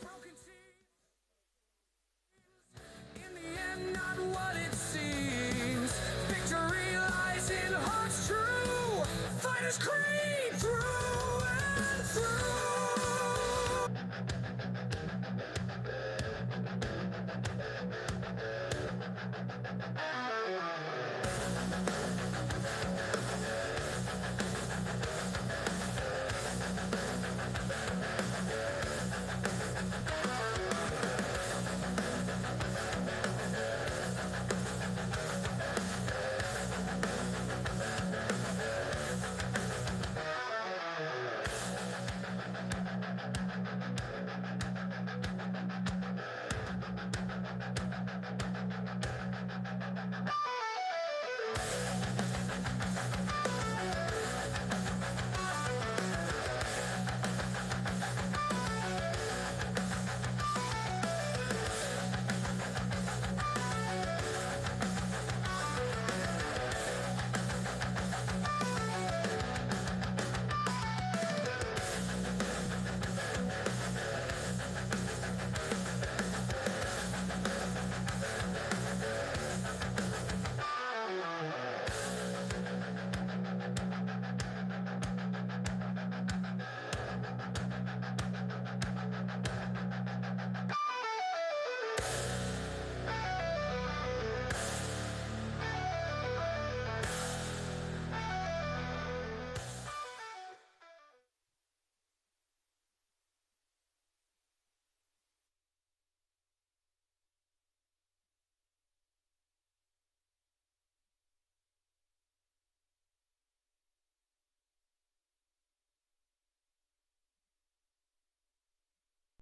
S1: Broken teams. In the end, not what it seems. Victory lies in hearts true. Fighters creed.